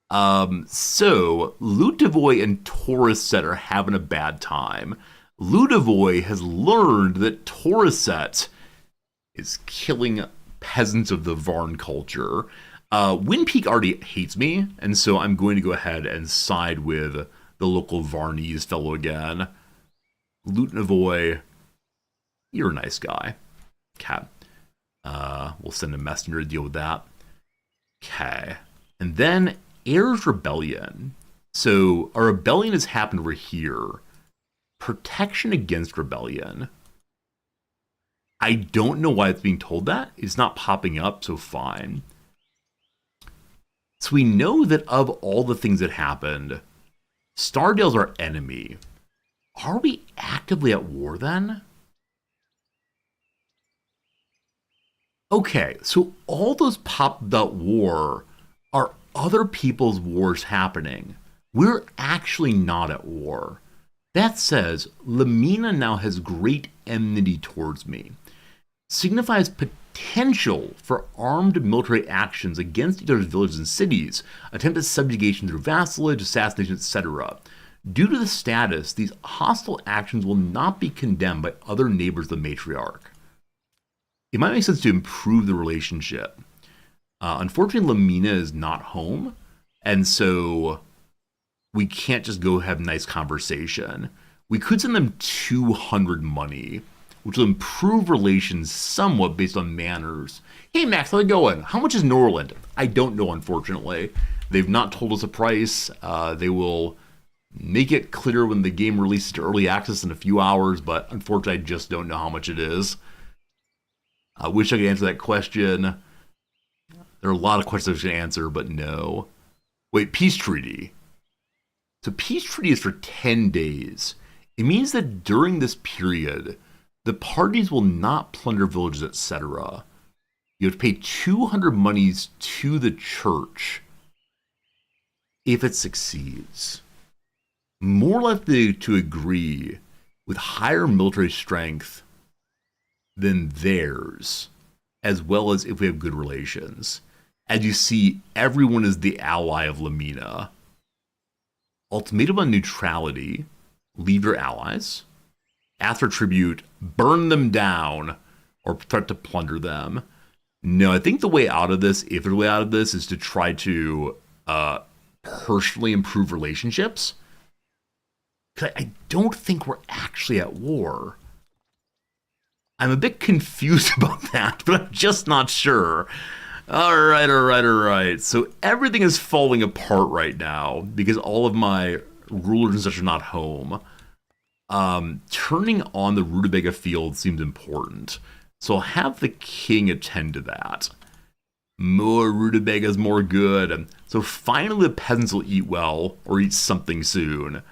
So Ludovoy and Tauriset are having a bad time. Ludovoy has learned that Tauriset is killing peasants of the Varn culture. Windpeak already hates me, and so I'm going to go ahead and side with the local Varnese fellow again. Lutnavoy, you're a nice guy. Okay. We'll send a messenger to deal with that. Okay. And then Heir's Rebellion. So a rebellion has happened over here. Protection against rebellion. I don't know why it's being told that. It's not popping up, so fine. So we know that of all the things that happened, Stardale's our enemy. Are we actively at war then? Okay, so all those popped up war are other people's wars happening. We're actually not at war. That says, Lamina now has great enmity towards me. Signifies potential for armed military actions against each other's villages and cities, attempted subjugation through vassalage, assassination, etc. Due to the status, these hostile actions will not be condemned by other neighbors of the matriarch. It might make sense to improve the relationship. Unfortunately, Lamina is not home, And so we can't just go have a nice conversation. We could send them 200 money, which will improve relations somewhat based on manners. Hey Max, how's it going? How much is Norland? I don't know, unfortunately. They've not told us a price. They will make it clear when the game releases to early access in a few hours, but unfortunately I just don't know how much it is. I wish I could answer that question. There are a lot of questions I should answer, but no. Wait, peace treaty. So peace treaty is for 10 days. It means that during this period, the parties will not plunder villages, etc. You have to pay 200 monies to the church if it succeeds. More likely to agree with higher military strength than theirs, as well as if we have good relations. As you see, everyone is the ally of Lamina. Ultimatum on neutrality: leave your allies. Ask for tribute, burn them down, or threat to plunder them. No, I think the way out of this, if there's a way out of this, is to try to personally improve relationships. Because I don't think we're actually at war. I'm a bit confused about that, but I'm just not sure. All right. So everything is falling apart right now because all of my rulers and such are not home. Turning on the Rutabaga field seems important. So I'll have the king attend to that. More Rutabagas, more good. So finally the peasants will eat well, or eat something soon.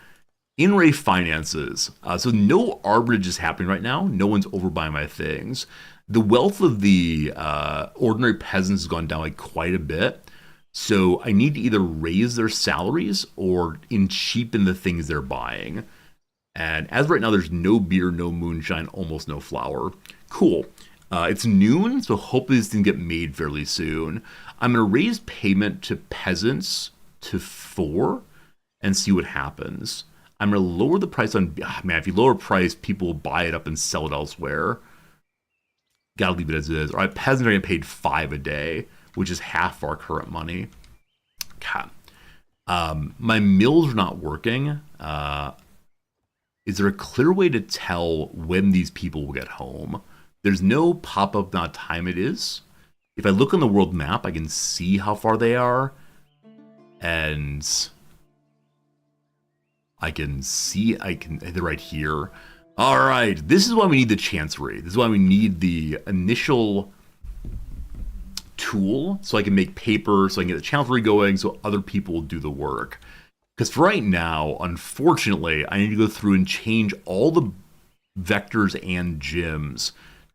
In-ray finances. So no arbitrage is happening right now. No one's overbuying my things. The wealth of the ordinary peasants has gone down like quite a bit. So I need to either raise their salaries or cheapen the things they're buying. And as right now, there's no beer, no moonshine, almost no flour. Cool. It's noon, so hopefully these things get made fairly soon. I'm going to raise payment to peasants to 4 and see what happens. I'm going to lower the price on... man, if you lower price, people will buy it up and sell it elsewhere. Gotta leave it as it is. All right, peasants are getting paid 5 a day, which is half our current money. Okay. My mills are not working. Is there a clear way to tell when these people will get home? There's no pop-up not time it is. If I look on the world map, I can see how far they are. And they're right here. All right, this is why we need the chancery. This is why we need the initial tool so I can make paper, so I can get the chancery going, so other people will do the work. Because for right now, unfortunately, I need to go through and change all the vectors and gyms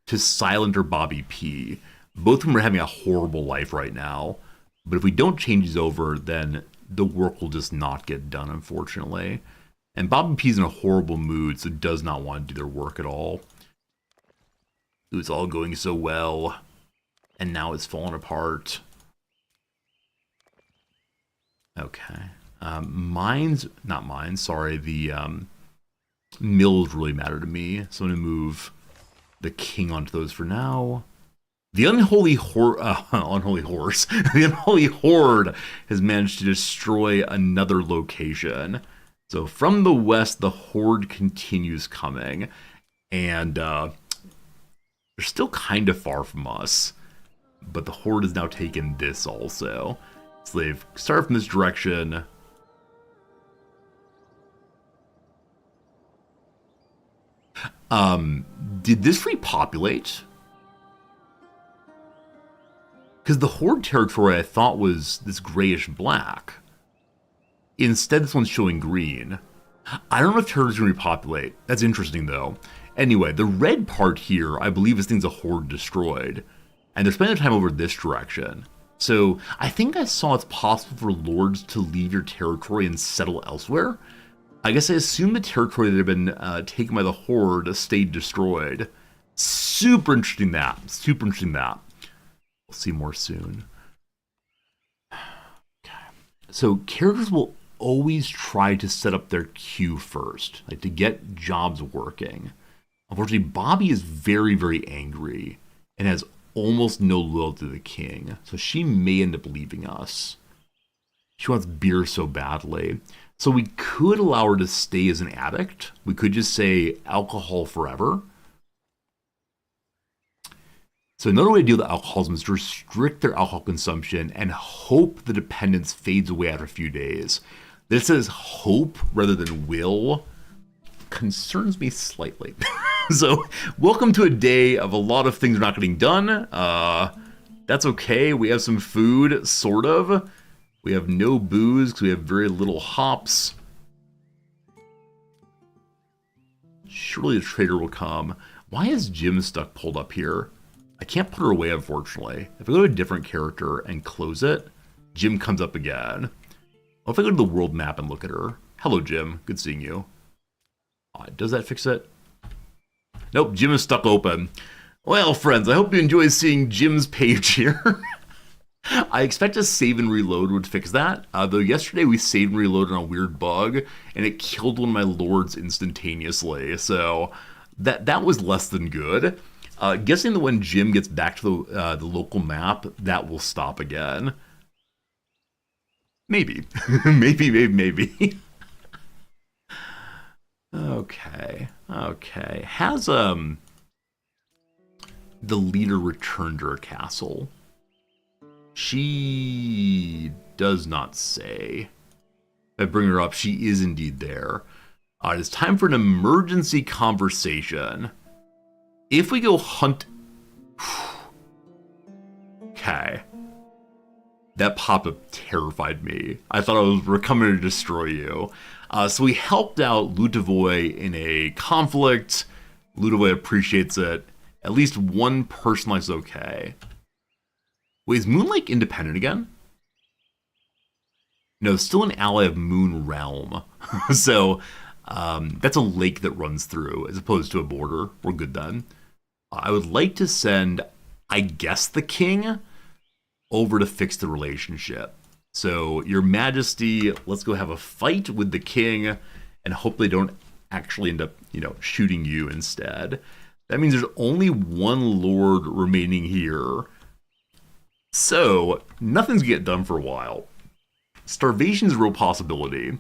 to Silent or Bobby P. Both of them are having a horrible life right now. But if we don't change these over, then the work will just not get done, unfortunately. And Bobby P's in a horrible mood, so does not want to do their work at all. It was all going so well, and now it's fallen apart. Okay. The mills really matter to me, so I'm going to move the king onto those for now. The unholy horse, the unholy horde has managed to destroy another location. So from the west, the horde continues coming, and they're still kind of far from us, but the horde has now taken this also. So they've started from this direction. Did this repopulate? Because the horde territory I thought was this grayish black. Instead, this one's showing green. I don't know if territory's going to repopulate. That's interesting, though. Anyway, the red part here, I believe, is things a horde destroyed. And they're spending their time over this direction. So, I think I saw it's possible for lords to leave your territory and settle elsewhere. I guess I assume the territory that had been taken by the horde stayed destroyed. Super interesting that. We'll see more soon. Okay. So, characters will always try to set up their queue first, like to get jobs working. Unfortunately, Bobby is very, very angry and has almost no loyalty to the king, so she may end up leaving us. She wants beer so badly. So we could allow her to stay as an addict. We could just say alcohol forever. So another way to deal with alcoholism is to restrict their alcohol consumption and hope the dependence fades away after a few days. This is hope rather than will. Concerns me slightly. So welcome to a day of a lot of things not getting done. That's okay. We have some food, sort of. We have no booze because we have very little hops. Surely the trader will come. Why is Jim stuck pulled up here? I can't put her away, unfortunately. If I go to a different character and close it, Jim comes up again. What if I go to the world map and look at her? Hello, Jim. Good seeing you. Does that fix it? Nope, Jim is stuck open. Well, friends, I hope you enjoy seeing Jim's page here. I expect a save and reload would fix that. Though yesterday we saved and reloaded on a weird bug, and it killed one of my lords instantaneously. So that was less than good. Guessing that when Jim gets back to the local map, that will stop again. Maybe. maybe. Okay. Has the leader returned to her castle? She does not say. If I bring her up, she is indeed there. It is time for an emergency conversation. If we go hunt... Okay. That pop-up terrified me. I thought we're coming to destroy you. So we helped out Ludovoy in a conflict. Ludovoy appreciates it. At least one person likes okay. Wait, is Moonlake independent again? No, still an ally of Moon Realm. So that's a lake that runs through as opposed to a border. We're good then. I would like to send, I guess, the king over to fix the relationship. So, Your Majesty, let's go have a fight with the king and hope they don't actually end up, shooting you instead. That means there's only one lord remaining here. So, nothing's going to get done for a while. Starvation's a real possibility.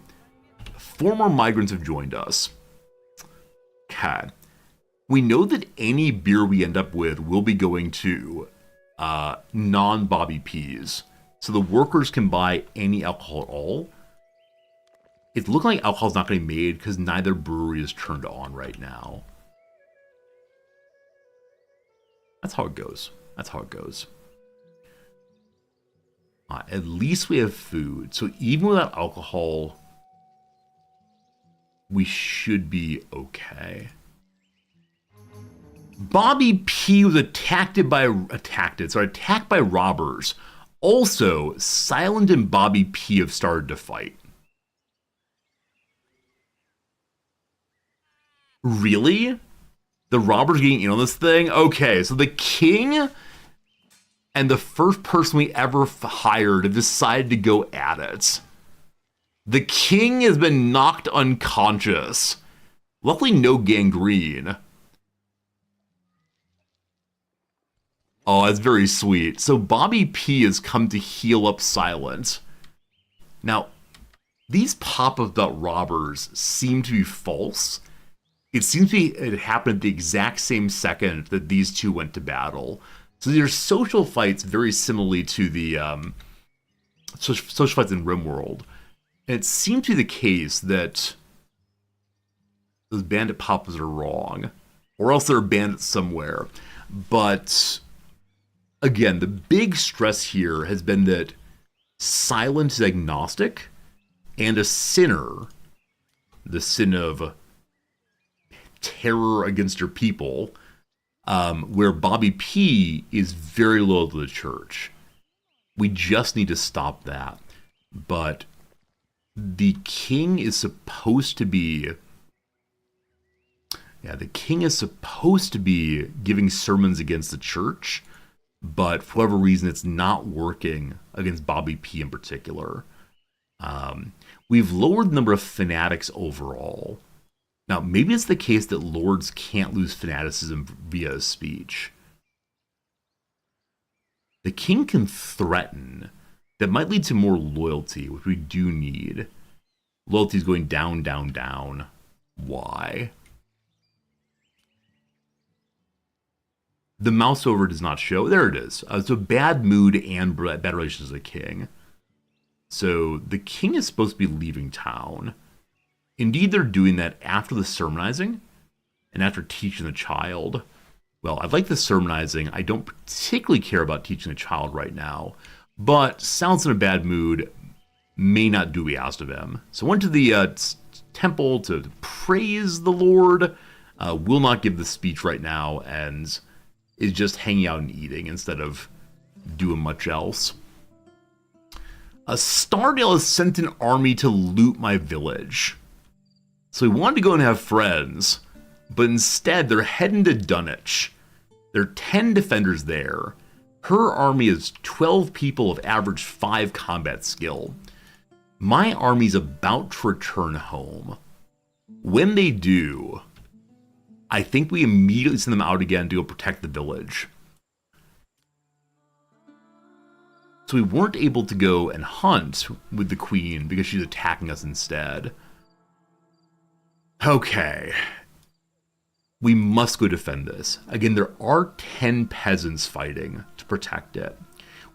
4 more migrants have joined us. Okay. We know that any beer we end up with will be going to non-Bobby P's. So the workers can buy any alcohol at all. It's looking like alcohol's not going to be made because neither brewery is turned on right now. That's how it goes. At least we have food. So even without alcohol, we should be okay. Bobby P was attacked by robbers. Also, Silent and Bobby P have started to fight. Really? The robbers getting in on this thing? Okay, so the king and the first person we ever hired have decided to go at it. The king has been knocked unconscious. Luckily, no gangrene. Oh, that's very sweet. So Bobby P has come to heal up Silent. Now, these pop-up about robbers seem to be false. It seems to be it happened at the exact same second that these two went to battle. So these are social fights very similarly to the social fights in Rimworld. And it seemed to be the case that those bandit pop-ups are wrong. Or else there are bandits somewhere. But again, the big stress here has been that Silent is agnostic and a sinner, the sin of terror against her people, where Bobby P is very loyal to the church. We just need to stop that. But the king is supposed to be... the king is supposed to be giving sermons against the church, but for whatever reason, it's not working against Bobby P in particular. We've lowered the number of fanatics overall. Now, maybe it's the case that lords can't lose fanaticism via speech. The king can threaten, That might lead to more loyalty, which we do need. Loyalty is going down, down, down. Why? The mouse over does not show. There it is. So bad mood and bad relations with the king. So the king is supposed to be leaving town. Indeed, they're doing that after the sermonizing and after teaching the child. Well, I like the sermonizing. I don't particularly care about teaching the child right now. But sounds in a bad mood, may not do what we asked of him. So went to the temple to praise the Lord. Will not give the speech right now and is just hanging out and eating instead of doing much else. Stardale has sent an army to loot my village. So we wanted to go and have friends, but instead they're heading to Dunwich. There are 10 defenders there. Her army is 12 people of average 5 combat skill. My army's about to return home. When they do, I think we immediately send them out again to go protect the village. So we weren't able to go and hunt with the queen because she's attacking us instead. Okay. We must go defend this. Again, there are 10 peasants fighting to protect it.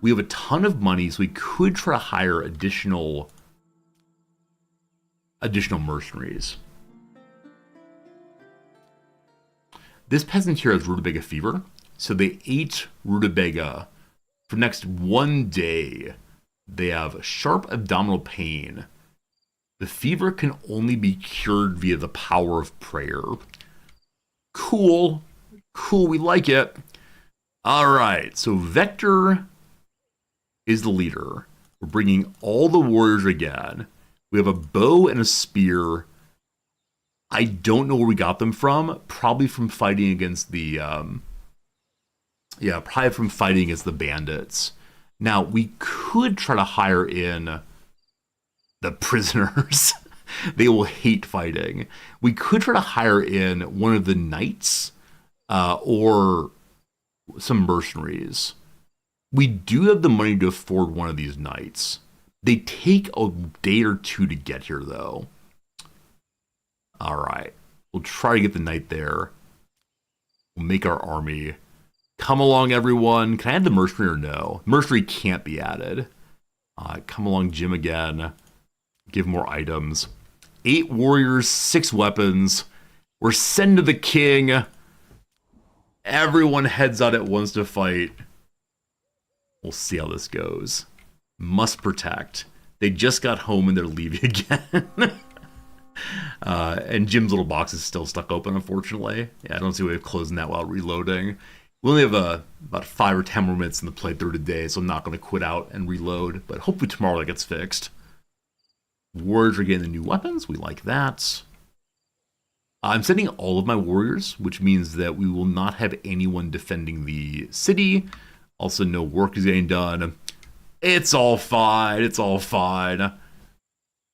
We have a ton of money, so we could try to hire additional mercenaries. This peasant here has rutabaga fever, so they ate rutabaga for the next 1 day. They have sharp abdominal pain. The fever can only be cured via the power of prayer. Cool. Cool, we like it. Alright, so Vector is the leader. We're bringing all the warriors again. We have a bow and a spear. I don't know where we got them from. Probably from fighting against the... probably from fighting against the bandits. Now, we could try to hire in the prisoners. They will hate fighting. We could try to hire in one of the knights or some mercenaries. We do have the money to afford one of these knights. They take a day or two to get here, though. All right. We'll try to get the knight there. We'll make our army. Come along, everyone. Can I add the mercenary or no? Mercenary can't be added. Come along, Jim, again. Give more items. 8 warriors, 6 weapons. We're sent to the king. Everyone heads out at once to fight. We'll see how this goes. Must protect. They just got home and they're leaving again. And Jim's little box is still stuck open, unfortunately. Yeah, I don't see a way of closing that while reloading. We only have about 5 or 10 more minutes in the playthrough today, so I'm not going to quit out and reload. But hopefully tomorrow that gets fixed. Warriors are getting the new weapons. We like that. I'm sending all of my warriors, which means that we will not have anyone defending the city. Also, no work is getting done. It's all fine. It's all fine.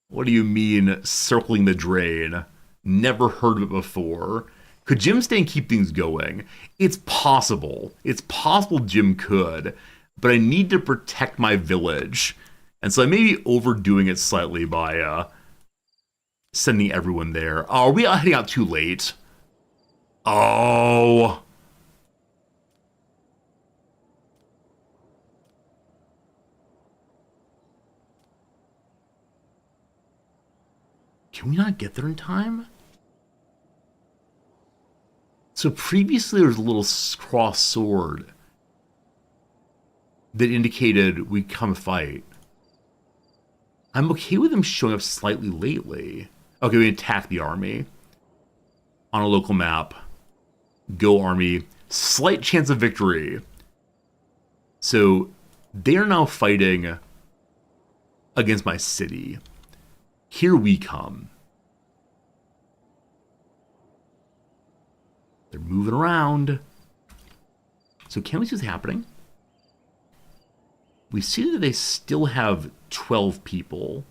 What do you mean, circling the drain? Never heard of it before. Could Jim stay and keep things going? It's possible. It's possible Jim could. But I need to protect my village. And so I may be overdoing it slightly by sending everyone there. Oh, are we heading out too late? Oh. Can we not get there in time? So previously there was a little cross sword that indicated we'd come fight. I'm okay with them showing up slightly lately. Okay, we attack the army. On a local map. Go army. Slight chance of victory. So they are now fighting against my city. Here we come. They're moving around. So can we see what's happening? We see that they still have 12 people.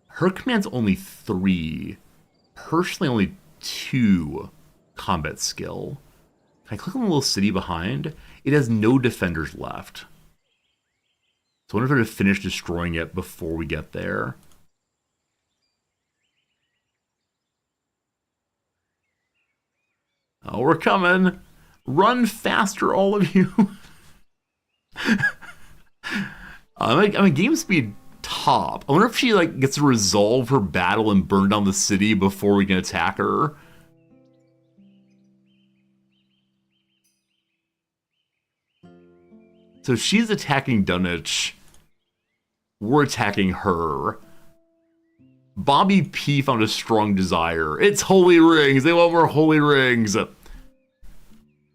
Her command's only 3. Personally, only 2 combat skill. Can I click on the little city behind? It has no defenders left. So I wonder if I'm going to finish destroying it before we get there. Oh, we're coming. Run faster, all of you. I mean, game speed top. I wonder if she like gets to resolve her battle and burn down the city before we can attack her. So she's attacking Dunwich. We're attacking her. Bobby P found a strong desire. It's holy rings. They want more holy rings.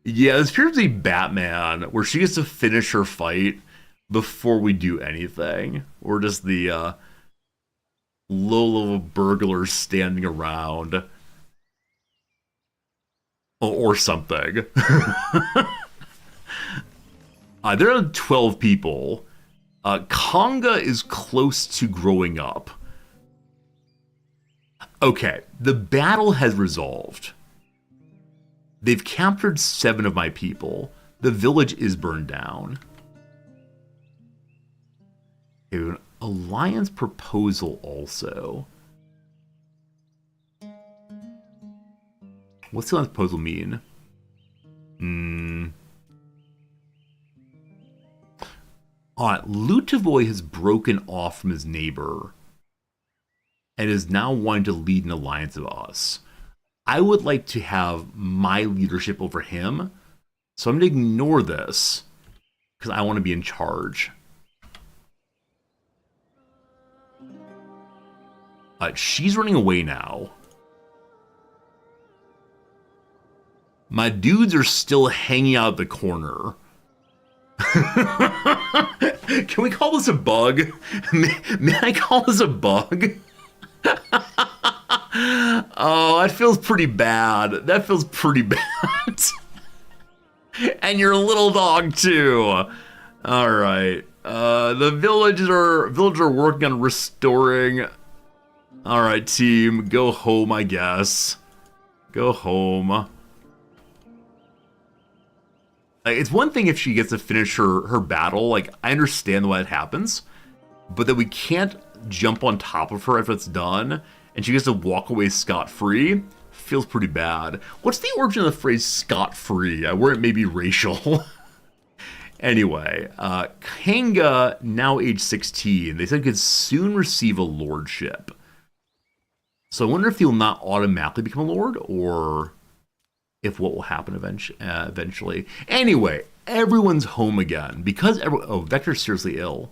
Yeah, this appears to be Batman, where she gets to finish her fight before we do anything. We're just the low-level burglars standing around. Or something. There are 12 people. Conga is close to growing up. Okay, the battle has resolved. They've captured 7 of my people. The village is burned down. An alliance proposal also. What's the alliance proposal mean? Alright, Lutavoy has broken off from his neighbor and is now wanting to lead an alliance of us. I would like to have my leadership over him, so I'm going to ignore this because I want to be in charge. She's running away now. My dudes are still hanging out the corner. Can we call this a bug? May I call this a bug? Oh, that feels pretty bad. That feels pretty bad. And your little dog too. All right. The villagers are working on restoring. All right, team, go home, I guess. Go home. Like, it's one thing if she gets to finish her battle. Like, I understand why it happens, but that we can't jump on top of her after it's done, and she gets to walk away scot-free, feels pretty bad. What's the origin of the phrase scot-free? Where it may be racial. Anyway, Kanga, now age 16, they said could soon receive a lordship. So I wonder if he'll not automatically become a lord, or if what will happen eventually. Anyway, everyone's home again. Because Vector's seriously ill.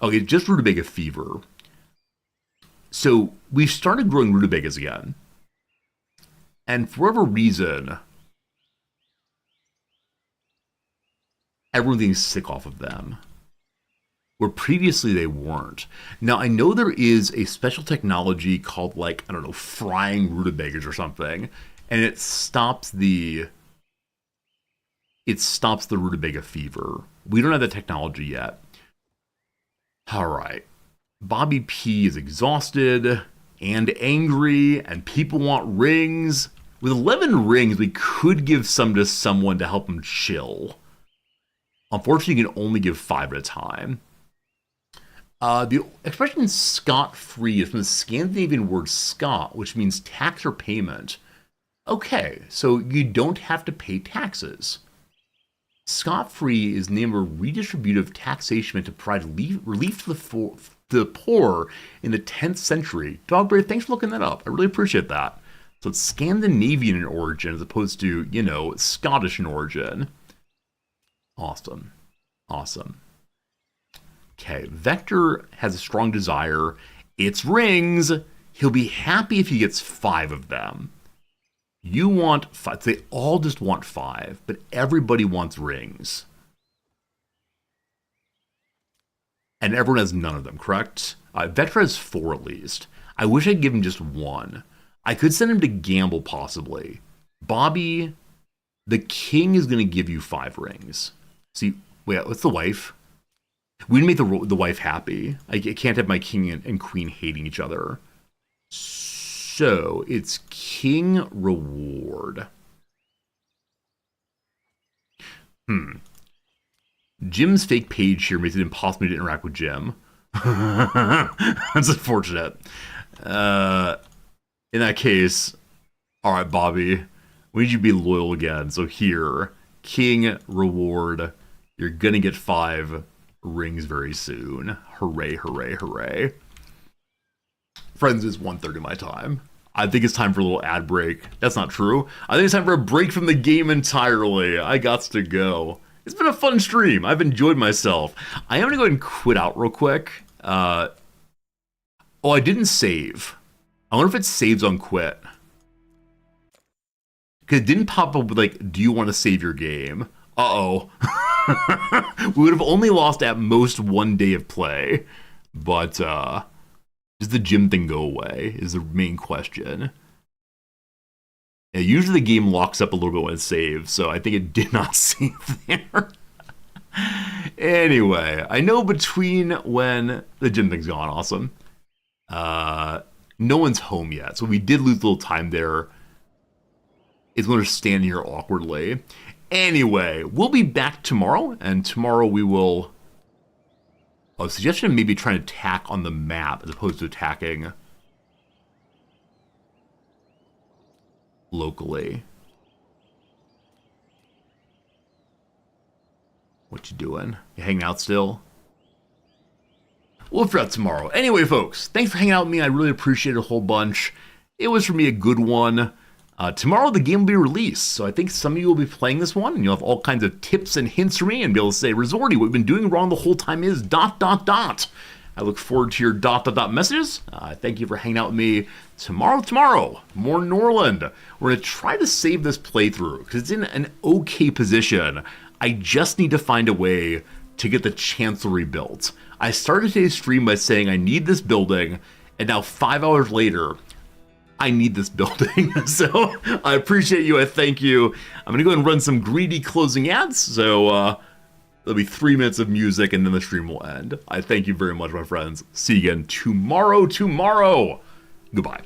Okay, just rutabaga fever. So we've started growing rutabagas again. And for whatever reason, everyone's getting sick off of them. Where previously they weren't. Now, I know there is a special technology called, like, I don't know, frying rutabagas or something, and it stops the rutabaga fever. We don't have that technology yet. All right. Bobby P is exhausted and angry, and people want rings. With 11 rings, we could give some to someone to help them chill. Unfortunately, you can only give 5 at a time. The expression scot-free is from the Scandinavian word scot, which means tax or payment. Okay, so you don't have to pay taxes. Scot-free is the name of a redistributive taxation meant to provide relief to the poor in the 10th century. Dogberry, thanks for looking that up. I really appreciate that. So it's Scandinavian in origin as opposed to, you know, Scottish in origin. Awesome. Awesome. Okay, Vector has a strong desire. It's rings. He'll be happy if he gets 5 of them. You want 5. They all just want 5, but everybody wants rings. And everyone has none of them, correct? Vector has 4 at least. I wish I'd give him just 1. I could send him to gamble, possibly. Bobby, the king is going to give you 5 rings. See, wait, what's the wife? We need to make the wife happy. I can't have my king and queen hating each other. So, it's king reward. Jim's fake page here makes it impossible to interact with Jim. That's unfortunate. Uh, in that case, all right, Bobby, we need you to be loyal again. So here, King reward. You're gonna get 5 rings very soon. Hooray! Hooray! Hooray! Friends, is 1:30 my time. I think it's time for a little ad break. That's not true. I think it's time for a break from the game entirely. I got to go. It's been a fun stream. I've enjoyed myself. I am gonna go ahead and quit out real quick. Oh, I didn't save. I wonder if it saves on quit. Because it didn't pop up with, like, do you want to save your game? Uh-oh. We would have only lost at most 1 day of play. But, does the gym thing go away is the main question. Yeah, usually the game locks up a little bit when it saves, so I think it did not save there. Anyway, I know between when the gym thing's gone, awesome. No one's home yet, so we did lose a little time there. It's going to stand here awkwardly. Anyway, we'll be back tomorrow, and tomorrow we will. Oh, suggestion of maybe trying to attack on the map as opposed to attacking locally. What you doing? You hanging out still? We'll figure out tomorrow. Anyway, folks, thanks for hanging out with me. I really appreciate it a whole bunch. It was for me a good one. Tomorrow the game will be released, so I think some of you will be playing this one, and you'll have all kinds of tips and hints for me, and be able to say, Resorty, what we've been doing wrong the whole time is ... I look forward to your ... messages. Thank you for hanging out with me. Tomorrow, more Norland. We're going to try to save this playthrough, because it's in an okay position. I just need to find a way to get the Chancellery built. I started today's stream by saying I need this building, and now 5 hours later, I need this building. So I appreciate you. I thank you. I'm going to go ahead and run some greedy closing ads. So there'll be 3 minutes of music and then the stream will end. I thank you very much, my friends. See you again tomorrow. Goodbye.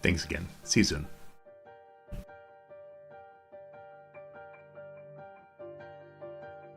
Thanks again. See you soon.